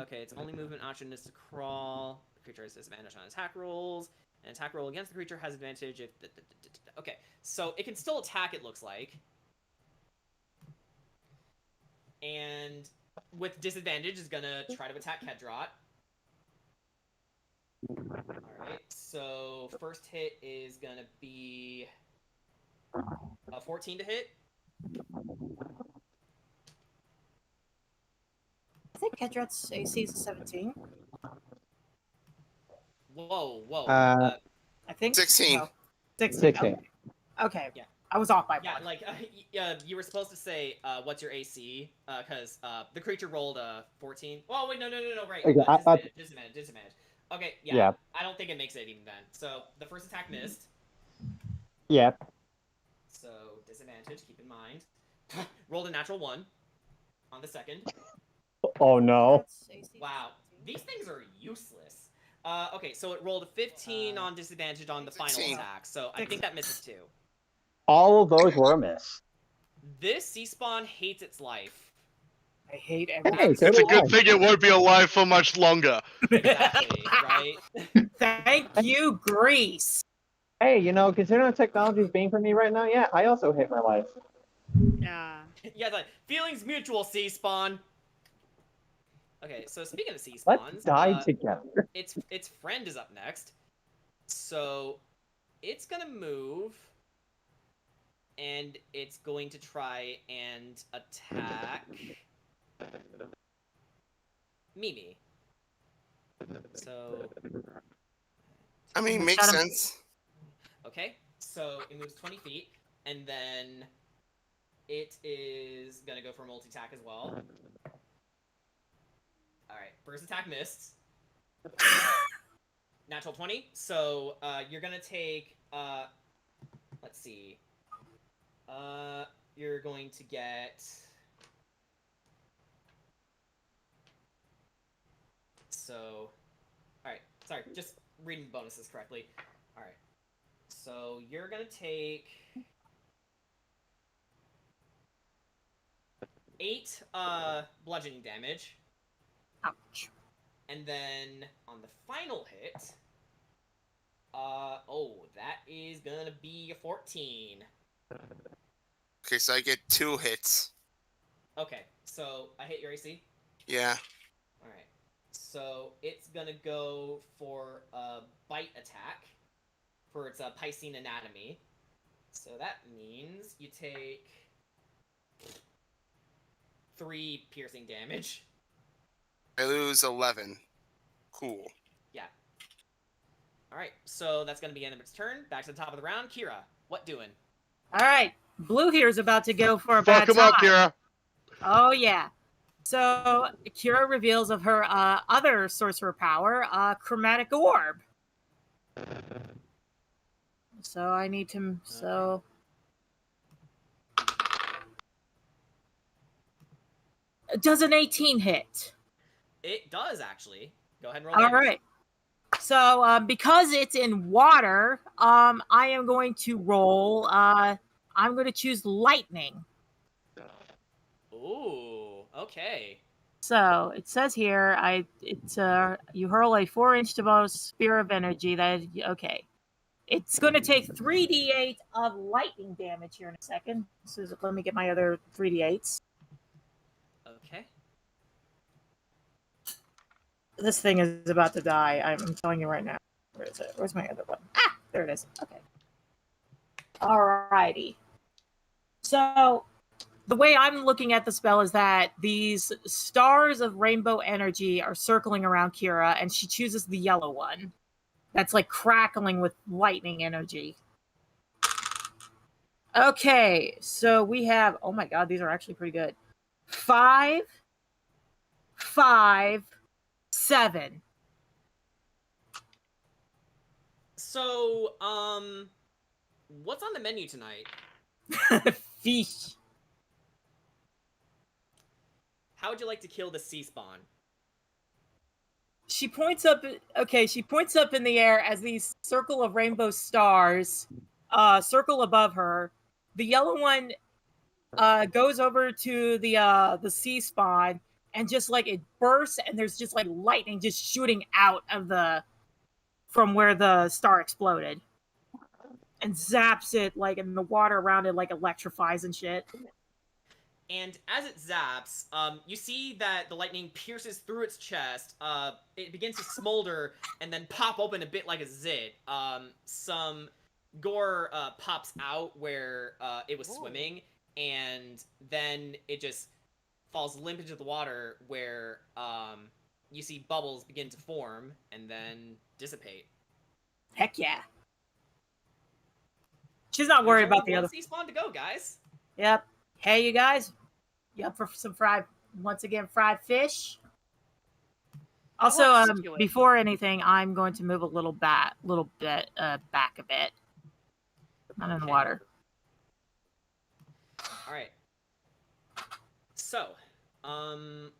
Okay, its only movement option is to crawl. The creature has disadvantage on attack rolls. An attack roll against the creature has advantage if... Okay, so it can still attack, it looks like. And with disadvantage is gonna try to attack Kedrot. Alright, so first hit is gonna be a 14 to hit. I think Kedrot's AC is 17. Whoa. I think 16. no. 16. 16. Okay. Yeah. I was off by Yeah, one. like you were supposed to say what's your AC because the creature rolled a 14. Oh wait, no, right. Okay, Disadvantage. Okay, yeah, Yeah. I don't think it makes it even then. So the first attack missed. Yeah. So disadvantage. Keep in mind. Rolled a natural 1 on the second. Oh no. Wow, these things are useless. Okay, so it rolled a 15 on disadvantage on the final 16. attack. So I think that misses too. All of those were a miss. This sea spawn hates its life. I hate Hey, everything. so It's a do good I. thing it won't be alive for much longer. Exactly, right? Thank you, Greece. Hey, considering the technology is being for me right now, yeah, I also hate my life. Yeah. Yeah, like feelings mutual, sea spawn. Okay, so speaking of sea Let's spawns, die together. its friend is up next. So it's gonna move, and it's going to try and attack Mimi. So I mean, Shut makes him. sense. okay, so it moves 20 feet, and then it is gonna go for multi-attack as well. Alright, first attack missed. Natural 20. So you're gonna take let's see. You're going to get so alright, sorry, just reading the bonuses correctly. Alright. So you're gonna take 8 bludgeoning damage. Ouch. And then on the final hit, that is gonna be a 14. Okay, so I get 2 hits. Okay, so I hit your AC. Yeah. Alright. So it's gonna go for a bite attack for its Piscine anatomy. So that means you take 3 piercing damage. I lose 11. Cool. Yeah. Alright, so that's gonna be the end of its turn. Back to the top of the round. Kira, what doing? All right, Blue here is about to go for a Fuck bad him time. up, Kira. Oh yeah. So Kira reveals of her other sorcerer power, chromatic orb. So I need to. So does an 18 hit? It does, actually. Go ahead and roll All damage. right. So because it's in water, I am going to roll. I'm going to choose lightning. Ooh, okay. So it says here, you hurl a 4-inch to spear of energy. Okay. It's going to take 3d8 of lightning damage here in a second. So let me get my other 3d8s. Okay. This thing is about to die. I'm telling you right now. Where is it? Where's my other one? Ah, there it is. Okay. Alrighty. So the way I'm looking at the spell is that these stars of rainbow energy are circling around Kira, and she chooses the yellow one. That's like crackling with lightning energy. Okay, so we have, oh my god, these are actually pretty good. 5, 5, 7. So, what's on the menu tonight? Fish. How would you like to kill the sea spawn? She points up. Okay, she points up in the air as these circle of rainbow stars circle above her. The yellow one goes over to the sea spawn, and just like it bursts, and there's just like lightning just shooting out of from where the star exploded, and zaps it like, and the water around it like electrifies and shit. And as it zaps, you see that the lightning pierces through its chest. It begins to smolder and then pop open a bit like a zit. Some gore pops out where it was swimming, and then it just falls limp into the water where you see bubbles begin to form and then dissipate. Heck yeah. She's not worried about the other. Sea spawn to go, guys. Yep. Hey, you guys. You up for some fried fish? Also, Let's do it. before anything, I'm going to move a little bit back a bit. Not in the water. All right. So,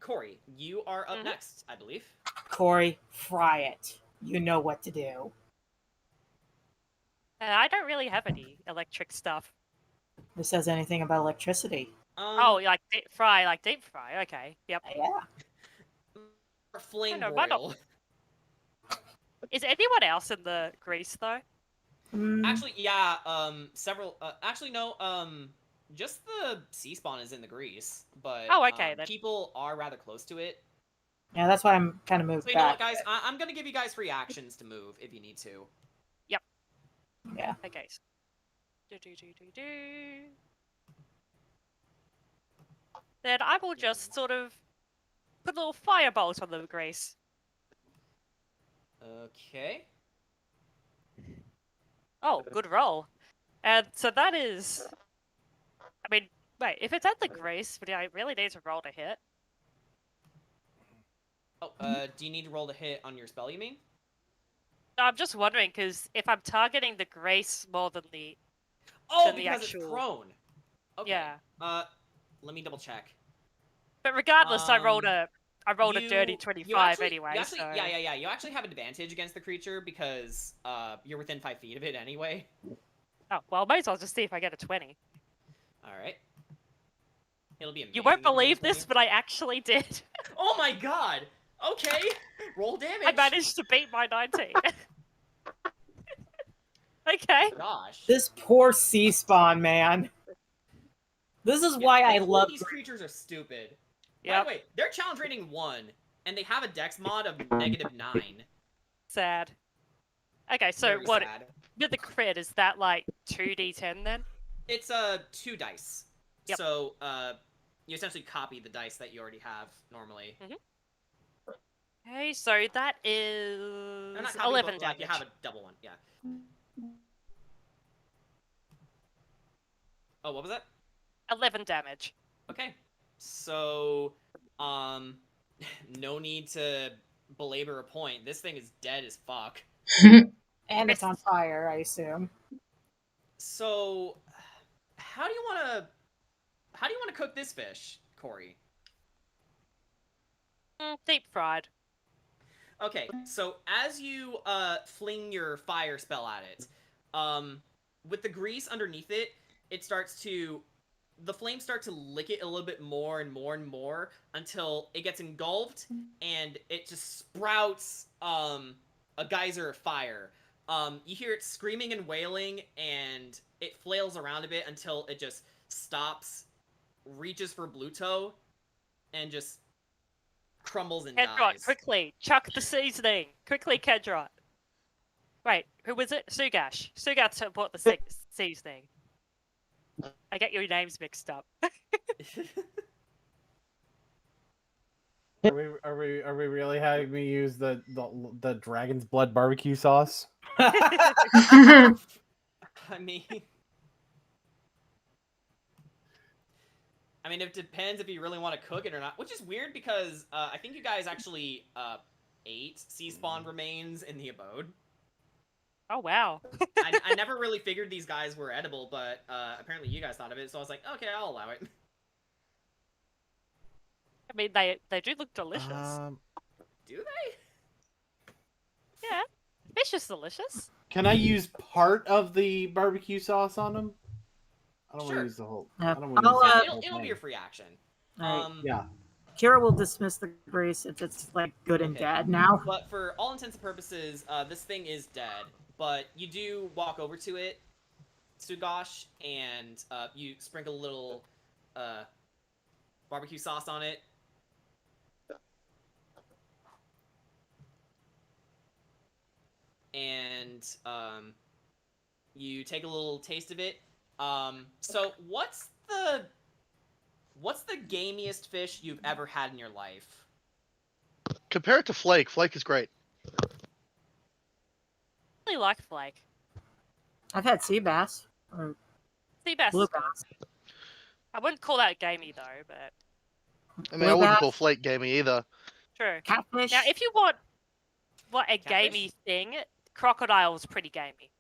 Corey, you are up next, I believe. Corey, fry it. You know what to do. I don't really have any electric stuff. This says anything about electricity. Oh, like deep fry. Okay. Yep. Yeah. Flame No, broil. Is anyone else in the grease though? Actually, yeah. Several. Actually, no. Just the sea spawn is in the grease, but oh, okay then. People are rather close to it. Yeah, that's why I'm kind of moved So you back. know what, guys? I'm gonna give you guys free actions to move if you need to. Yep. Yeah. Okay. Then I will just sort of put a little firebolt on the grease. Okay. Oh, good roll. And so that is. I mean, wait. If it's at the grease, but I really need to roll to hit. Oh, do you need to roll to hit on your spell? You mean? I'm just wondering because if I'm targeting the grace more than the Because actual... it's prone. Okay. Yeah. Let me double check. But regardless, I rolled a dirty 25 anyway. Actually, so... Yeah. You actually have advantage against the creature because you're within 5 feet of it anyway. Oh well, might as well just see if I get a 20. All right. It'll be amazing. You won't believe this, but I actually did. Oh my god! Okay, roll damage. I managed to beat my 19. Okay. Gosh. This poor sea spawn, man. This is why I love these creatures are stupid. Yeah. By the way, they're challenge rating 1, and they have a dex mod of -9. Sad. Okay, so Very what? sad. With the crit, is that like 2d10 then? It's 2 dice. Yep. So you essentially copy the dice that you already have normally. Okay, so that is Not copy, 11 but, damage. like, you have a double one, yeah. Oh, what was that? 11 damage. Okay. So, no need to belabor a point. This thing is dead as fuck. And it's on fire, I assume. So, how do you want to cook this fish, Corey? Deep fried. Okay, so as you fling your fire spell at it, with the grease underneath it, the flames start to lick it a little bit more and more and more until it gets engulfed and it just sprouts a geyser of fire. You hear it screaming and wailing, and it flails around a bit until it just stops, reaches for Bluto, and just crumbles and Kedrot, dies. quickly, chuck the seasoning. Quickly, Kedrot. Wait, who was it? Sugash. Sugash bought the seasoning. I get your names mixed up. Are we really having me use the dragon's blood barbecue sauce? I mean, it depends if you really want to cook it or not, which is weird because I think you guys actually ate sea spawn remains in the abode. Oh, wow. I never really figured these guys were edible, but apparently you guys thought of it, so I was like, okay, I'll allow it. I mean, they do look delicious. Do they? Yeah, fish is delicious. Can I use part of the barbecue sauce on them? I don't want Sure. to use the whole. Yeah. I don't want to use the whole It'll be thing. your free action. Right. Yeah. Kira will dismiss the grease if it's like good and Okay. dead now. But for all intents and purposes, this thing is dead. But you do walk over to it, Sugash, and you sprinkle a little barbecue sauce on it. And you take a little taste of it. So what's the gamiest fish you've ever had in your life? Compare it to Flake. Flake is great. I really like flake. I've had sea bass. or Sea bass blue is good. bass. I wouldn't call that gamey though, but I mean, I Blue wouldn't bass, call flake gamey either. true. catfish. Now, if you want a Catfish? gamey thing, crocodile's pretty gamey.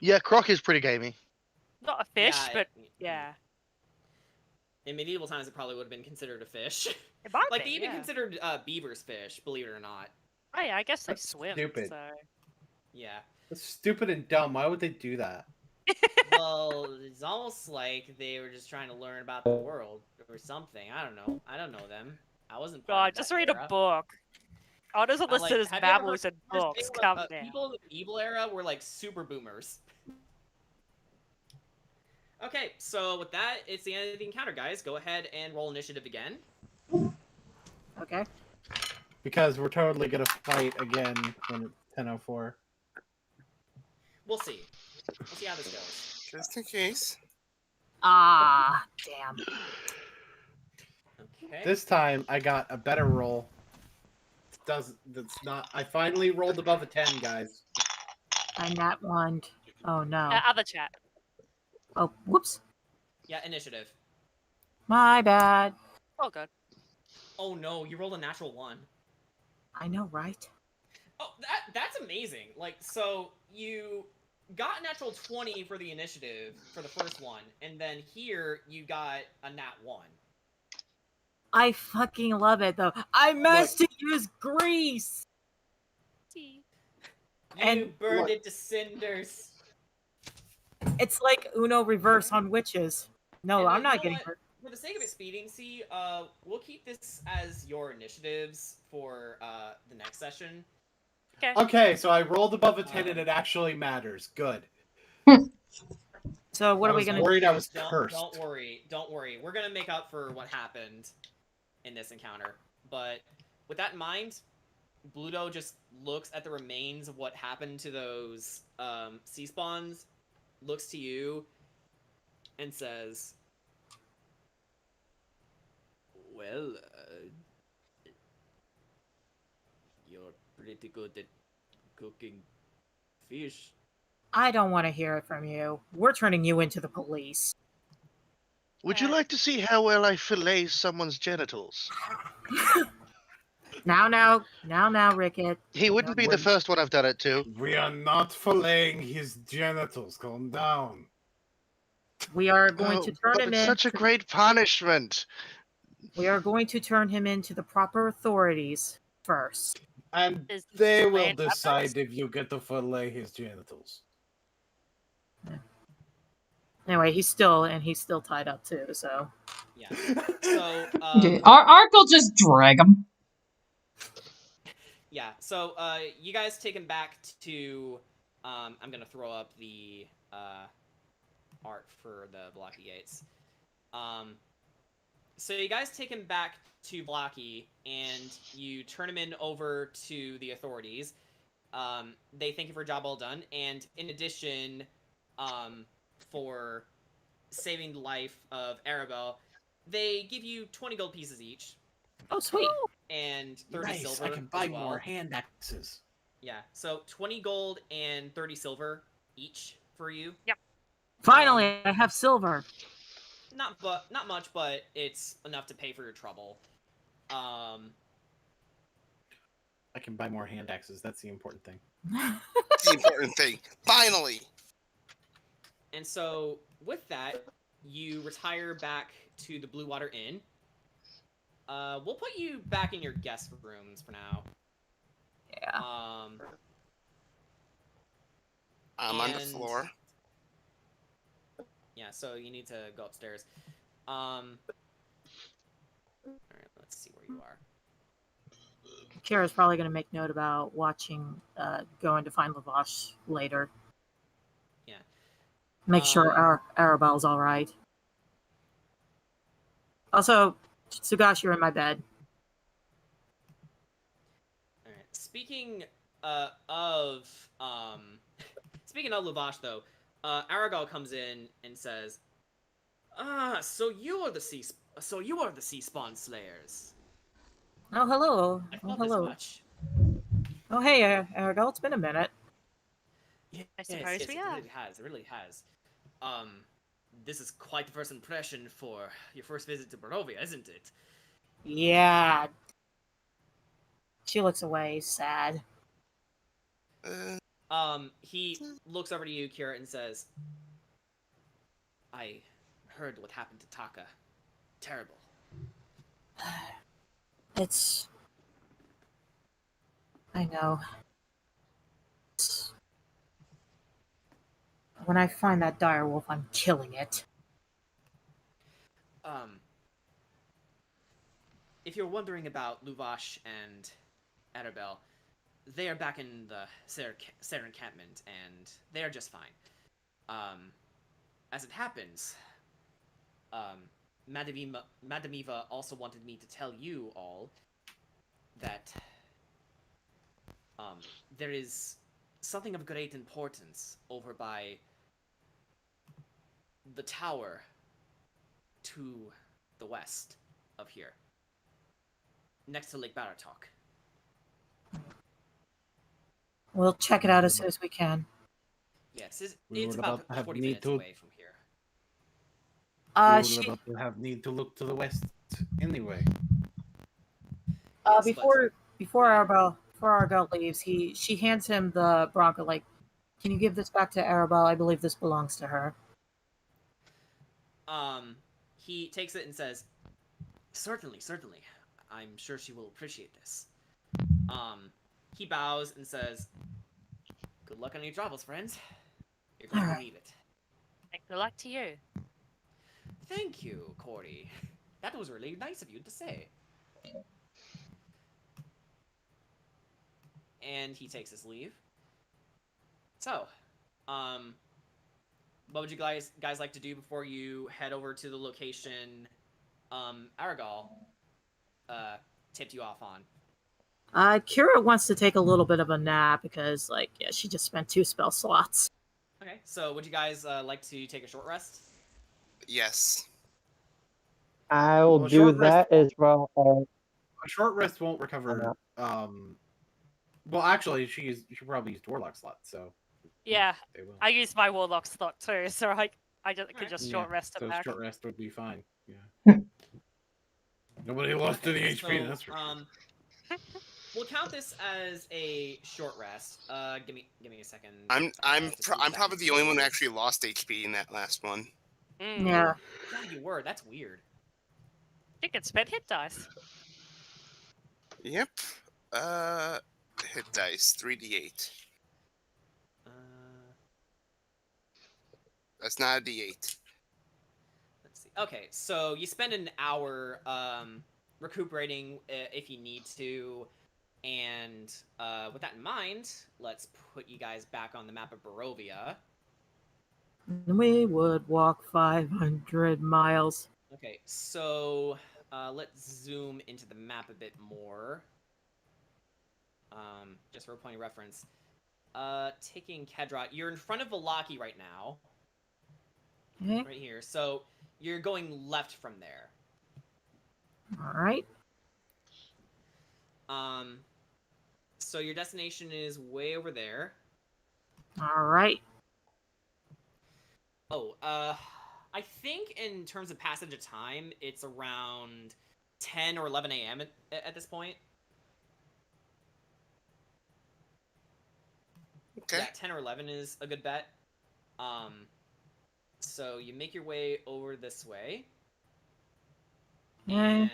Yeah, croc is pretty gamey. Not a fish, Yeah, but yeah. In medieval times, it probably would have been considered a fish. It might Like, be, they even yeah. considered beavers fish, believe it or not. Oh, yeah, I guess they That's swim, stupid. so... Yeah. That's stupid and dumb. Why would they do that? Well, it's almost like they were just trying to learn about the world or something. I don't know. I don't know them. I wasn't part God, of just that read era. a book. Honors are Like, listed as have you ever heard mammals and the first books. thing Come was, now. people in the medieval era were like super boomers. Okay, so with that, it's the end of the encounter, guys. Go ahead and roll initiative again. Okay. Because we're totally gonna fight again when it's 10:04. We'll see. We'll see how this goes. Just in case. Ah, damn. Okay. This time I got a better roll. That's not. I finally rolled above a 10, guys. I nat one. Oh no. Other chat. Oh, whoops. Yeah, initiative. My bad. Oh, good. Oh no, you rolled a natural 1. I know, right? Oh, that's amazing. Like, so you got a natural 20 for the initiative for the first one, and then here you got a nat 1. I fucking love it though. I meant to use grease. You And burned look. it to cinders. It's like Uno reverse on witches. No, And, I'm like, not you know getting what? hurt. For the sake of it speeding, we'll keep this as your initiatives for the next session. Okay. Okay, so I rolled above a 10 and it actually matters. Good. So what I are we was gonna worried do? I was Don't cursed. worry. Don't worry. We're gonna make up for what happened in this encounter. But with that in mind, Bluto just looks at the remains of what happened to those sea spawns, looks to you, and says, "Well, you're pretty good at cooking fish." I don't want to hear it from you. We're turning you into the police. Would you like to see how well I fillet someone's genitals? Now, Rickett. He wouldn't be the first one I've done it to. We are not filleting his genitals. Calm down. We are going to turn but him it's in. such a great punishment. We are going to turn him into the proper authorities first. And Is they will Strahd weapons? decide if you get to fillet his genitals. Anyway, he's still tied up too. So Yeah. So Ark will just drag him. yeah. So you guys take him back to. I'm gonna throw up the art for the Blocky Gates. So you guys take him back to Blocky, and you turn him in over to the authorities. They thank you for a job well done, and in addition, for saving the life of Arabelle, they give you 20 gold pieces each. oh sweet. And 30 Nice, silver I can buy as well. more hand axes. Yeah, so 20 gold and 30 silver each for you. Finally, I have silver. Not much, but it's enough to pay for your trouble. I can buy more hand axes. That's the important thing. That's the important thing. Finally. And so with that, you retire back to the Blue Water Inn. We'll put you back in your guest rooms for now. Yeah. I'm on the And- floor. Yeah, so you need to go upstairs. Alright, let's see where you are. Kira's probably going to make note about going to find Lavash later. Yeah. Make sure Arabelle's all right. Also, Sugash, you're in my bed. Alright. Speaking of Lavash, though, Aragal comes in and says, so you are the sea spawn slayers. Oh, hello. I Oh, thought hello. this much. Oh, hey, Aragel, it's been a minute. I suppose we are. It really has. This is quite the first impression for your first visit to Barovia, isn't it? Yeah. She looks away, sad. He looks over to you, Kira, and says, I heard what happened to Taka. Terrible. It's... I know. When I find that direwolf, I'm killing it. If you're wondering about Luvash and Arabelle, they are back in the Ser encampment, and they are just fine. As it happens, Madamiva also wanted me to tell you all that there is something of great importance over by the tower to the west of here, next to Lake Baratok. We'll check it out as soon as we can. Yes, We it's would about have 40 need minutes to- away from here. We would have need to look to the west anyway. Yes, before Arabelle leaves, she hands him the Bronco. Like, can you give this back to Arabelle? I believe this belongs to her. He takes it and says, certainly. I'm sure she will appreciate this. He bows and says, good luck on your travels, friends. You're going to need it. Good luck to you. Thank you, Corey. That was really nice of you to say. And he takes his leave. So, what would you guys like to do before you head over to the location Aragal tipped you off on? Kira wants to take a little bit of a nap because, she just spent 2 spell slots. Okay, so would you guys like to take a short rest? Yes. I'll Well, do short that rest- as well. A short rest won't recover. Well, actually, she probably used warlock slot, so Yeah, they will. I used my warlock slot too, so I could just short rest so it back. short rest would be fine. Yeah. Nobody lost any HP. So, That's for sure. we'll count this as a short rest. Give me a second. I'm probably the only one who actually lost HP in that last one. Yeah. Yeah, you were. That's weird. You can spend hit dice. Yep. Hit dice 3d8. That's not a d8. Let's see. Okay, so you spend an hour recuperating if you need to, and with that in mind, let's put you guys back on the map of Barovia. We would walk 500 miles. Okay, so let's zoom into the map a bit more. Just for a point of reference. Taking Kedra, you're in front of Valaki right now. Okay. Right here. So you're going left from there. All right. So your destination is way over there. All right. Oh, I think in terms of passage of time, it's around 10 or 11 a.m. at this point. Okay. Yeah, 10 or 11 is a good bet. So you make your way over this way. And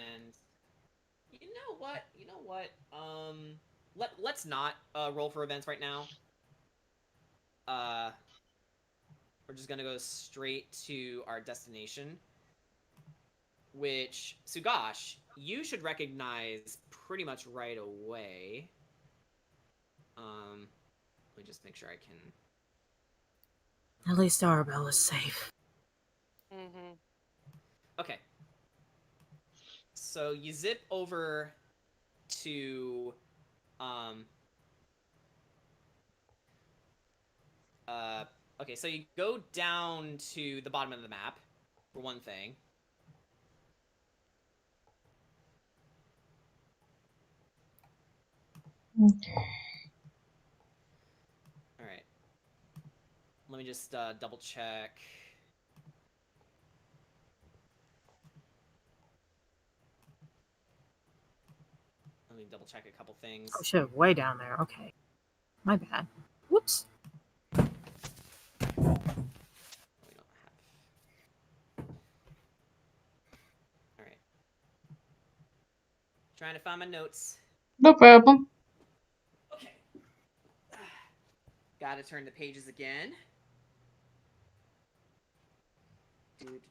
you know what? Let's not roll for events right now. We're just gonna go straight to our destination, which Sugash, you should recognize pretty much right away. Let me just make sure I can. At least Arabelle is safe. Mm-hmm. Okay. So you zip over to okay, so you go down to the bottom of the map, for one thing. Alright. Let me just double check. Let me double check a couple things. Oh shit, way down there. Okay. My bad. Whoops. We don't have. All right. Trying to find my notes. No problem. Okay. Gotta turn the pages again.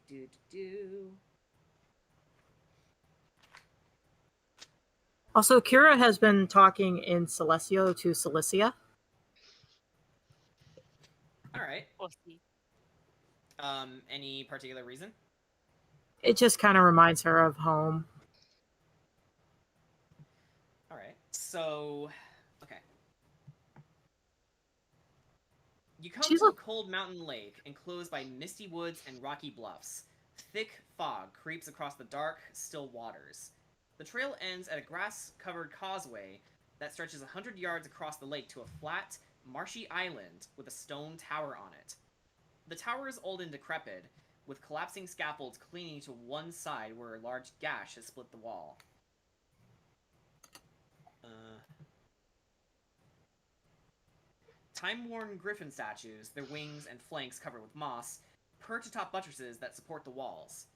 Do. Also, Kira has been talking in Celestio to Cilicia. All right. Awesome. Any particular reason? It just kind of reminds her of home. All right. So, okay. You come She's to a- a cold mountain lake enclosed by misty woods and rocky bluffs. Thick fog creeps across the dark, still waters. The trail ends at a grass-covered causeway that stretches 100 yards across the lake to a flat, marshy island with a stone tower on it. The tower is old and decrepit, with collapsing scaffolds clinging to one side where a large gash has split the wall. Time-worn griffin statues, their wings and flanks covered with moss, perch atop buttresses that support the walls.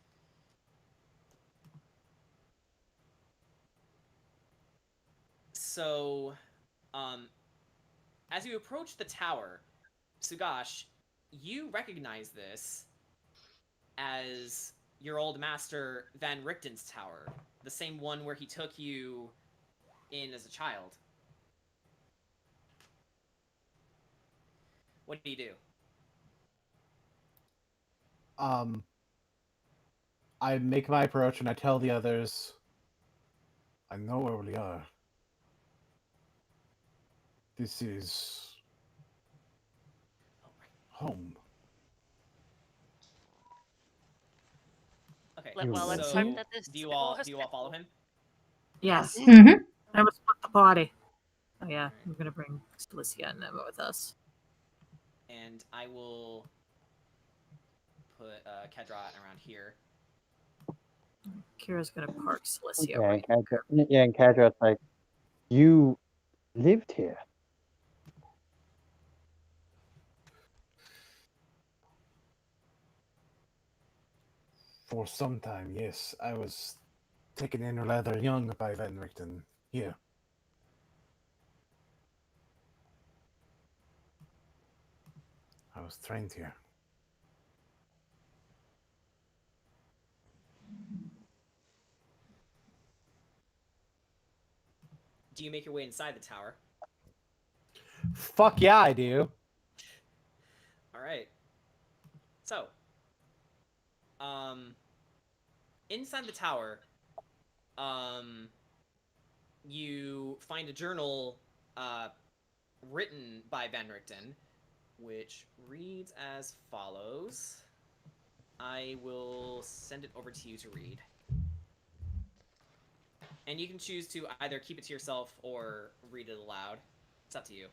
So, as you approach the tower, Sugash, you recognize this as your old master Van Richten's tower, the same one where he took you in as a child. What do you do? I make my approach and I tell the others, I know where we are. This is home. Okay. Well, let's so hope that this do you is all more follow him? Yes. Mm-hmm. I was split the body. Oh yeah, we're gonna bring Cilicia and Emma with us. And I will put Kedrot around here. Kira's gonna park Cilicia Yeah, right. and Kadrat's like, you lived here. For some time, yes. I was taken in rather young by Van Richten here. I was trained here. Do you make your way inside the tower? Fuck yeah, I do. All right. So, inside the tower, you find a journal, written by Van Richten, which reads as follows. I will send it over to you to read. And you can choose to either keep it to yourself or read it aloud. It's up to you.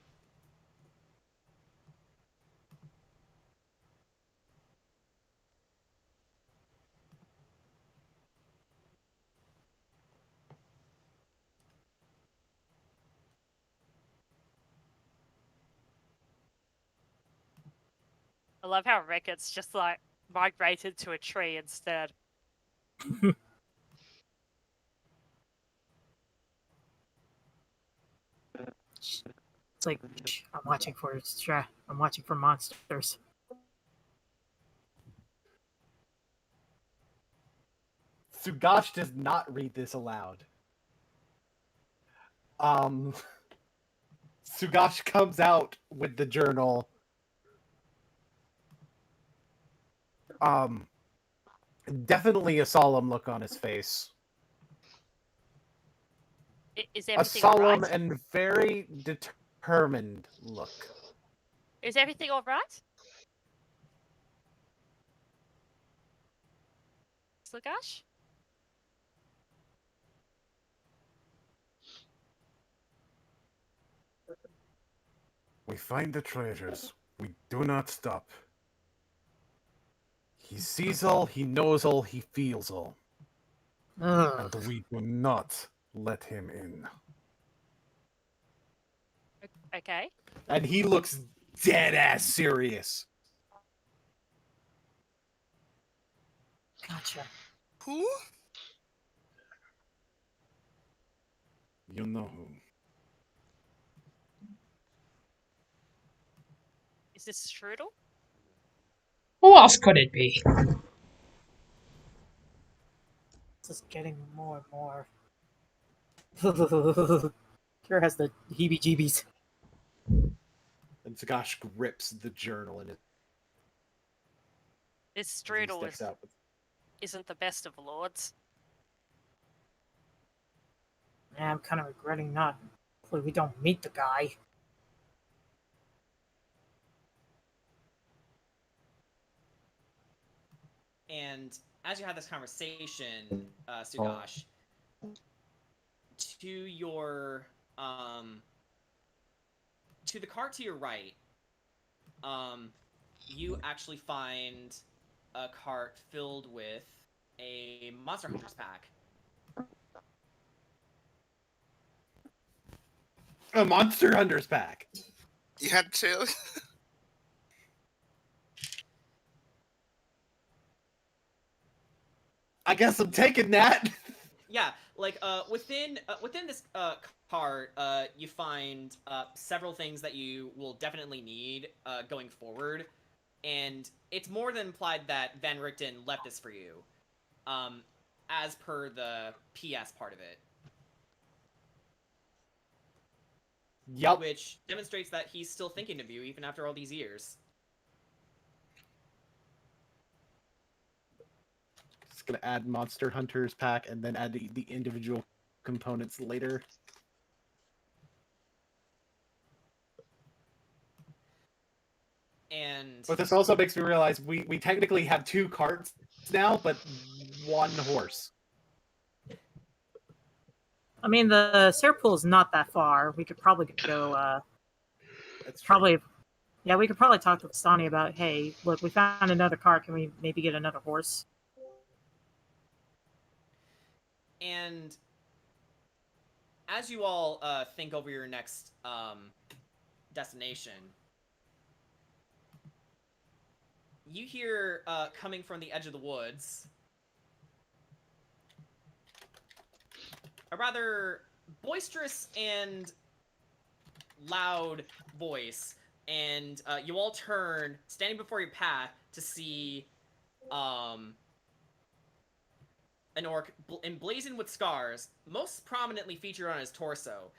I love how Ricketts just like migrated to a tree instead. It's like I'm watching for I'm watching for monsters. Sugash does not read this aloud. Sugash comes out with the journal. Definitely a solemn look on his face. Is A everything solemn alright? and very determined look. Is everything alright? Slagash? We find the treasures. We do not stop. He sees all, he knows all, he feels all. Ugh. And we do not let him in. Okay. And he looks dead ass serious. Gotcha. Who? You know who. Is this Strudel? Who else could it be? This is getting more and more. Kira has the heebie-jeebies. And Sagash grips the journal and it This as he Strudel steps out. isn't the best of lords. Yeah, I'm kind of regretting not. Hopefully we don't meet the guy. And as you have this conversation, Sugash, to your to the cart to your right, you actually find a cart filled with a Monster Hunter's pack. A Monster Hunter's pack. You had to. I guess I'm taking that. Yeah, like within this cart, you find several things that you will definitely need going forward, and it's more than implied that Van Richten left this for you, as per the PS part of it. Yup. Which demonstrates that he's still thinking of you even after all these years. Just gonna add Monster Hunter's pack and then add the individual components later. And But this also makes me realize we technically have 2 carts now, but 1 horse. I mean, the Serpool is not that far. We could probably go. That's true. Probably, yeah, we could probably talk to Stani about. Hey, look, we found another car. Can we maybe get another horse? And as you all think over your next destination, you hear coming from the edge of the woods a rather boisterous and loud voice, and you all turn, standing before your path, to see an orc emblazoned with scars, most prominently featured on his torso.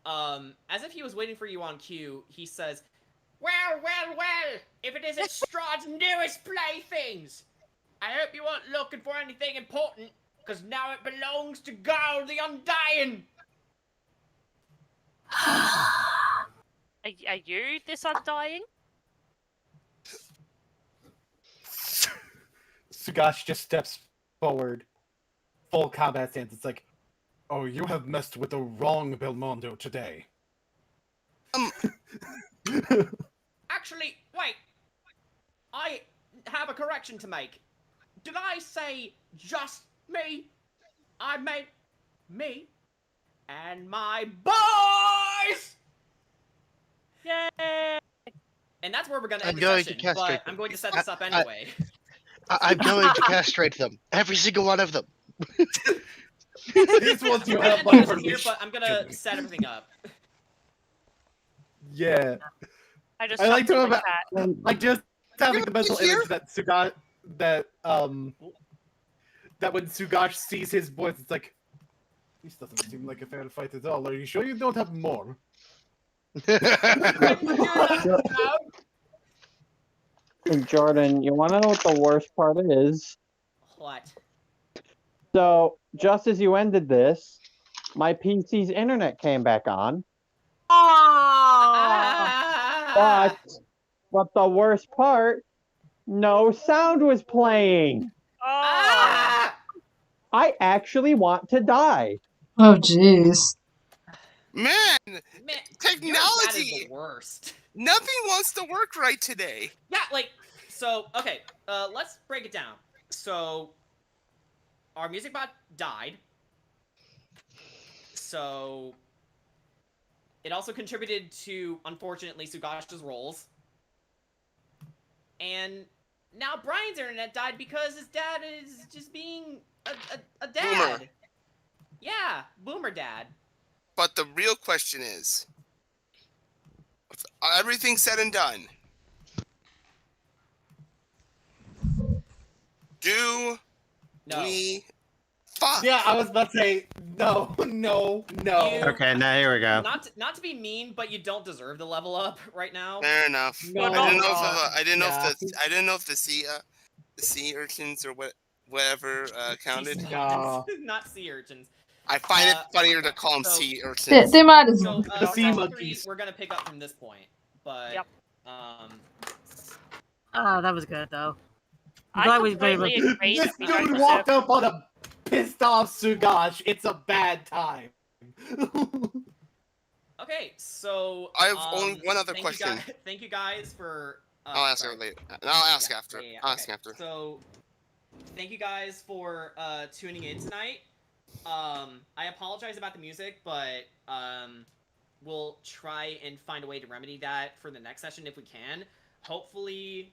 As if he was waiting for you on cue, he says, "Well, well, well, if it isn't Strahd's newest playthings! I hope you weren't looking for anything important, because now it belongs to Garl the Undying!" Are you this undying? Sugash just steps forward, full combat stance. It's like, Oh, you have messed with the wrong Belmondo today. Actually, wait. I have a correction to make. Did I say just me? I meant me and my boys! Yay! And that's where we're going to I'm end the going to session, castrate but them. I'm going to set this up anyway. I'm going to castrate them. Every single one of them. these ones you We're have gonna my end this here, permission. but I'm gonna set everything up. Yeah. I just I like chucked to in the have chat. like just having the mental Here? image that Sugash that when Sugash sees his voice, it's like, This doesn't seem like a fair fight at all. Are you sure you don't have more? And Jordan, you want to know what the worst part is? What? So, just as you ended this, my PC's internet came back on. Ah! But the worst part, no sound was playing. Ah! I actually want to die. Oh, jeez. Man, Man, technology! your dad is the worst. Nothing wants to work right today. Yeah, like, so, okay, let's break it down. So, our music bot died. So, it also contributed to, unfortunately, Sugash's rolls. And now Brian's internet died because his dad is just being a dad. Boomer. Yeah, boomer dad. But the real question is, with everything said and done, do we fuck? Yeah, I was about to say no. Okay, now here we go. Not to be mean, but you don't deserve the level up right now. Fair enough. No, I didn't know if the sea urchins or whatever counted. No. Not sea urchins. I find it funnier to call them sea urchins. They might as So The sea session monkeys. 3, we're gonna pick up from this point, but Yep. Oh, that was good though. I Glad we've been able completely agree This that the dude focus walked of- up on a pissed off Sugash. It's a bad time. okay, so I have only one other thank question. Thank you guys for. I'll ask her sorry. later. I'll ask Yeah, after. yeah, I'll ask okay. after. So, thank you guys for tuning in tonight. I apologize about the music, but we'll try and find a way to remedy that for the next session if we can. Hopefully,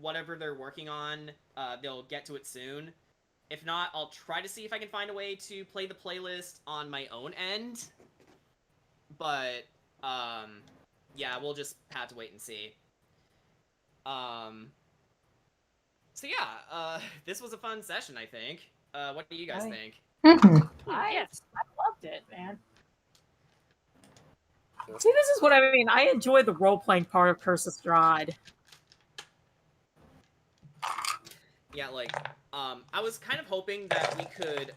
whatever they're working on, they'll get to it soon. If not, I'll try to see if I can find a way to play the playlist on my own end. But, yeah, we'll just have to wait and see. So yeah, this was a fun session, I think. What do you guys think? Mhm. Yes. I loved it, man. See, this is what I mean. I enjoy the role-playing part of Curse of Strahd. Yeah, like, I was kind of hoping that we could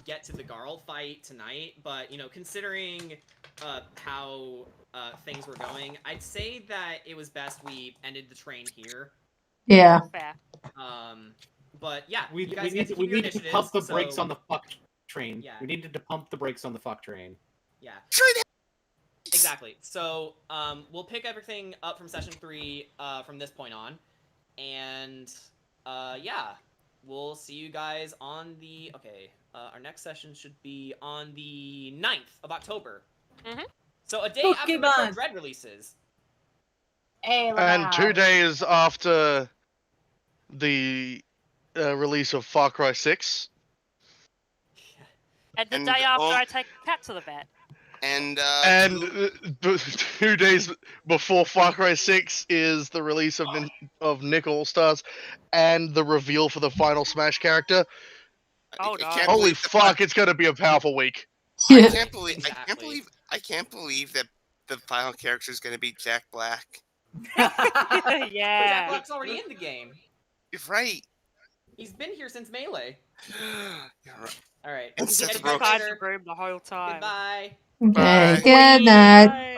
get to the Garl fight tonight, but, you know, considering how things were going, I'd say that it was best we ended the train here. Yeah. Fair. But yeah, We you guys need get to keep your pump the initiatives, brakes so- on the fuck train. Yeah. We needed to pump the brakes on the fuck train. Yeah. Exactly. So, we'll pick everything up from session 3 from this point on. And, yeah. We'll see you guys on the... Okay, our next session should be on the 9th of October. Mhm. So, a day after Metro Pokemon. Dread releases. Hey, And 2 days after the release of Far Cry 6. And the And, day after oh- I take Cat to the vet. And And 2 days before Far Cry 6 is the release of Nick All-Stars and the reveal for the final Smash character. Oh, I no. can't Holy believe the fuck, it's gonna be a powerful week. I Yeah. can't believe Exactly. I can't believe that the final character is going to be Jack Black. But Jack Yeah. Black's already in the game. You're right. He's been here since Melee. You're right. Alright. And Seth Catch you Rogen. guys Inside the later. room the whole time. Goodbye. Okay. Bye. Good night. Bye.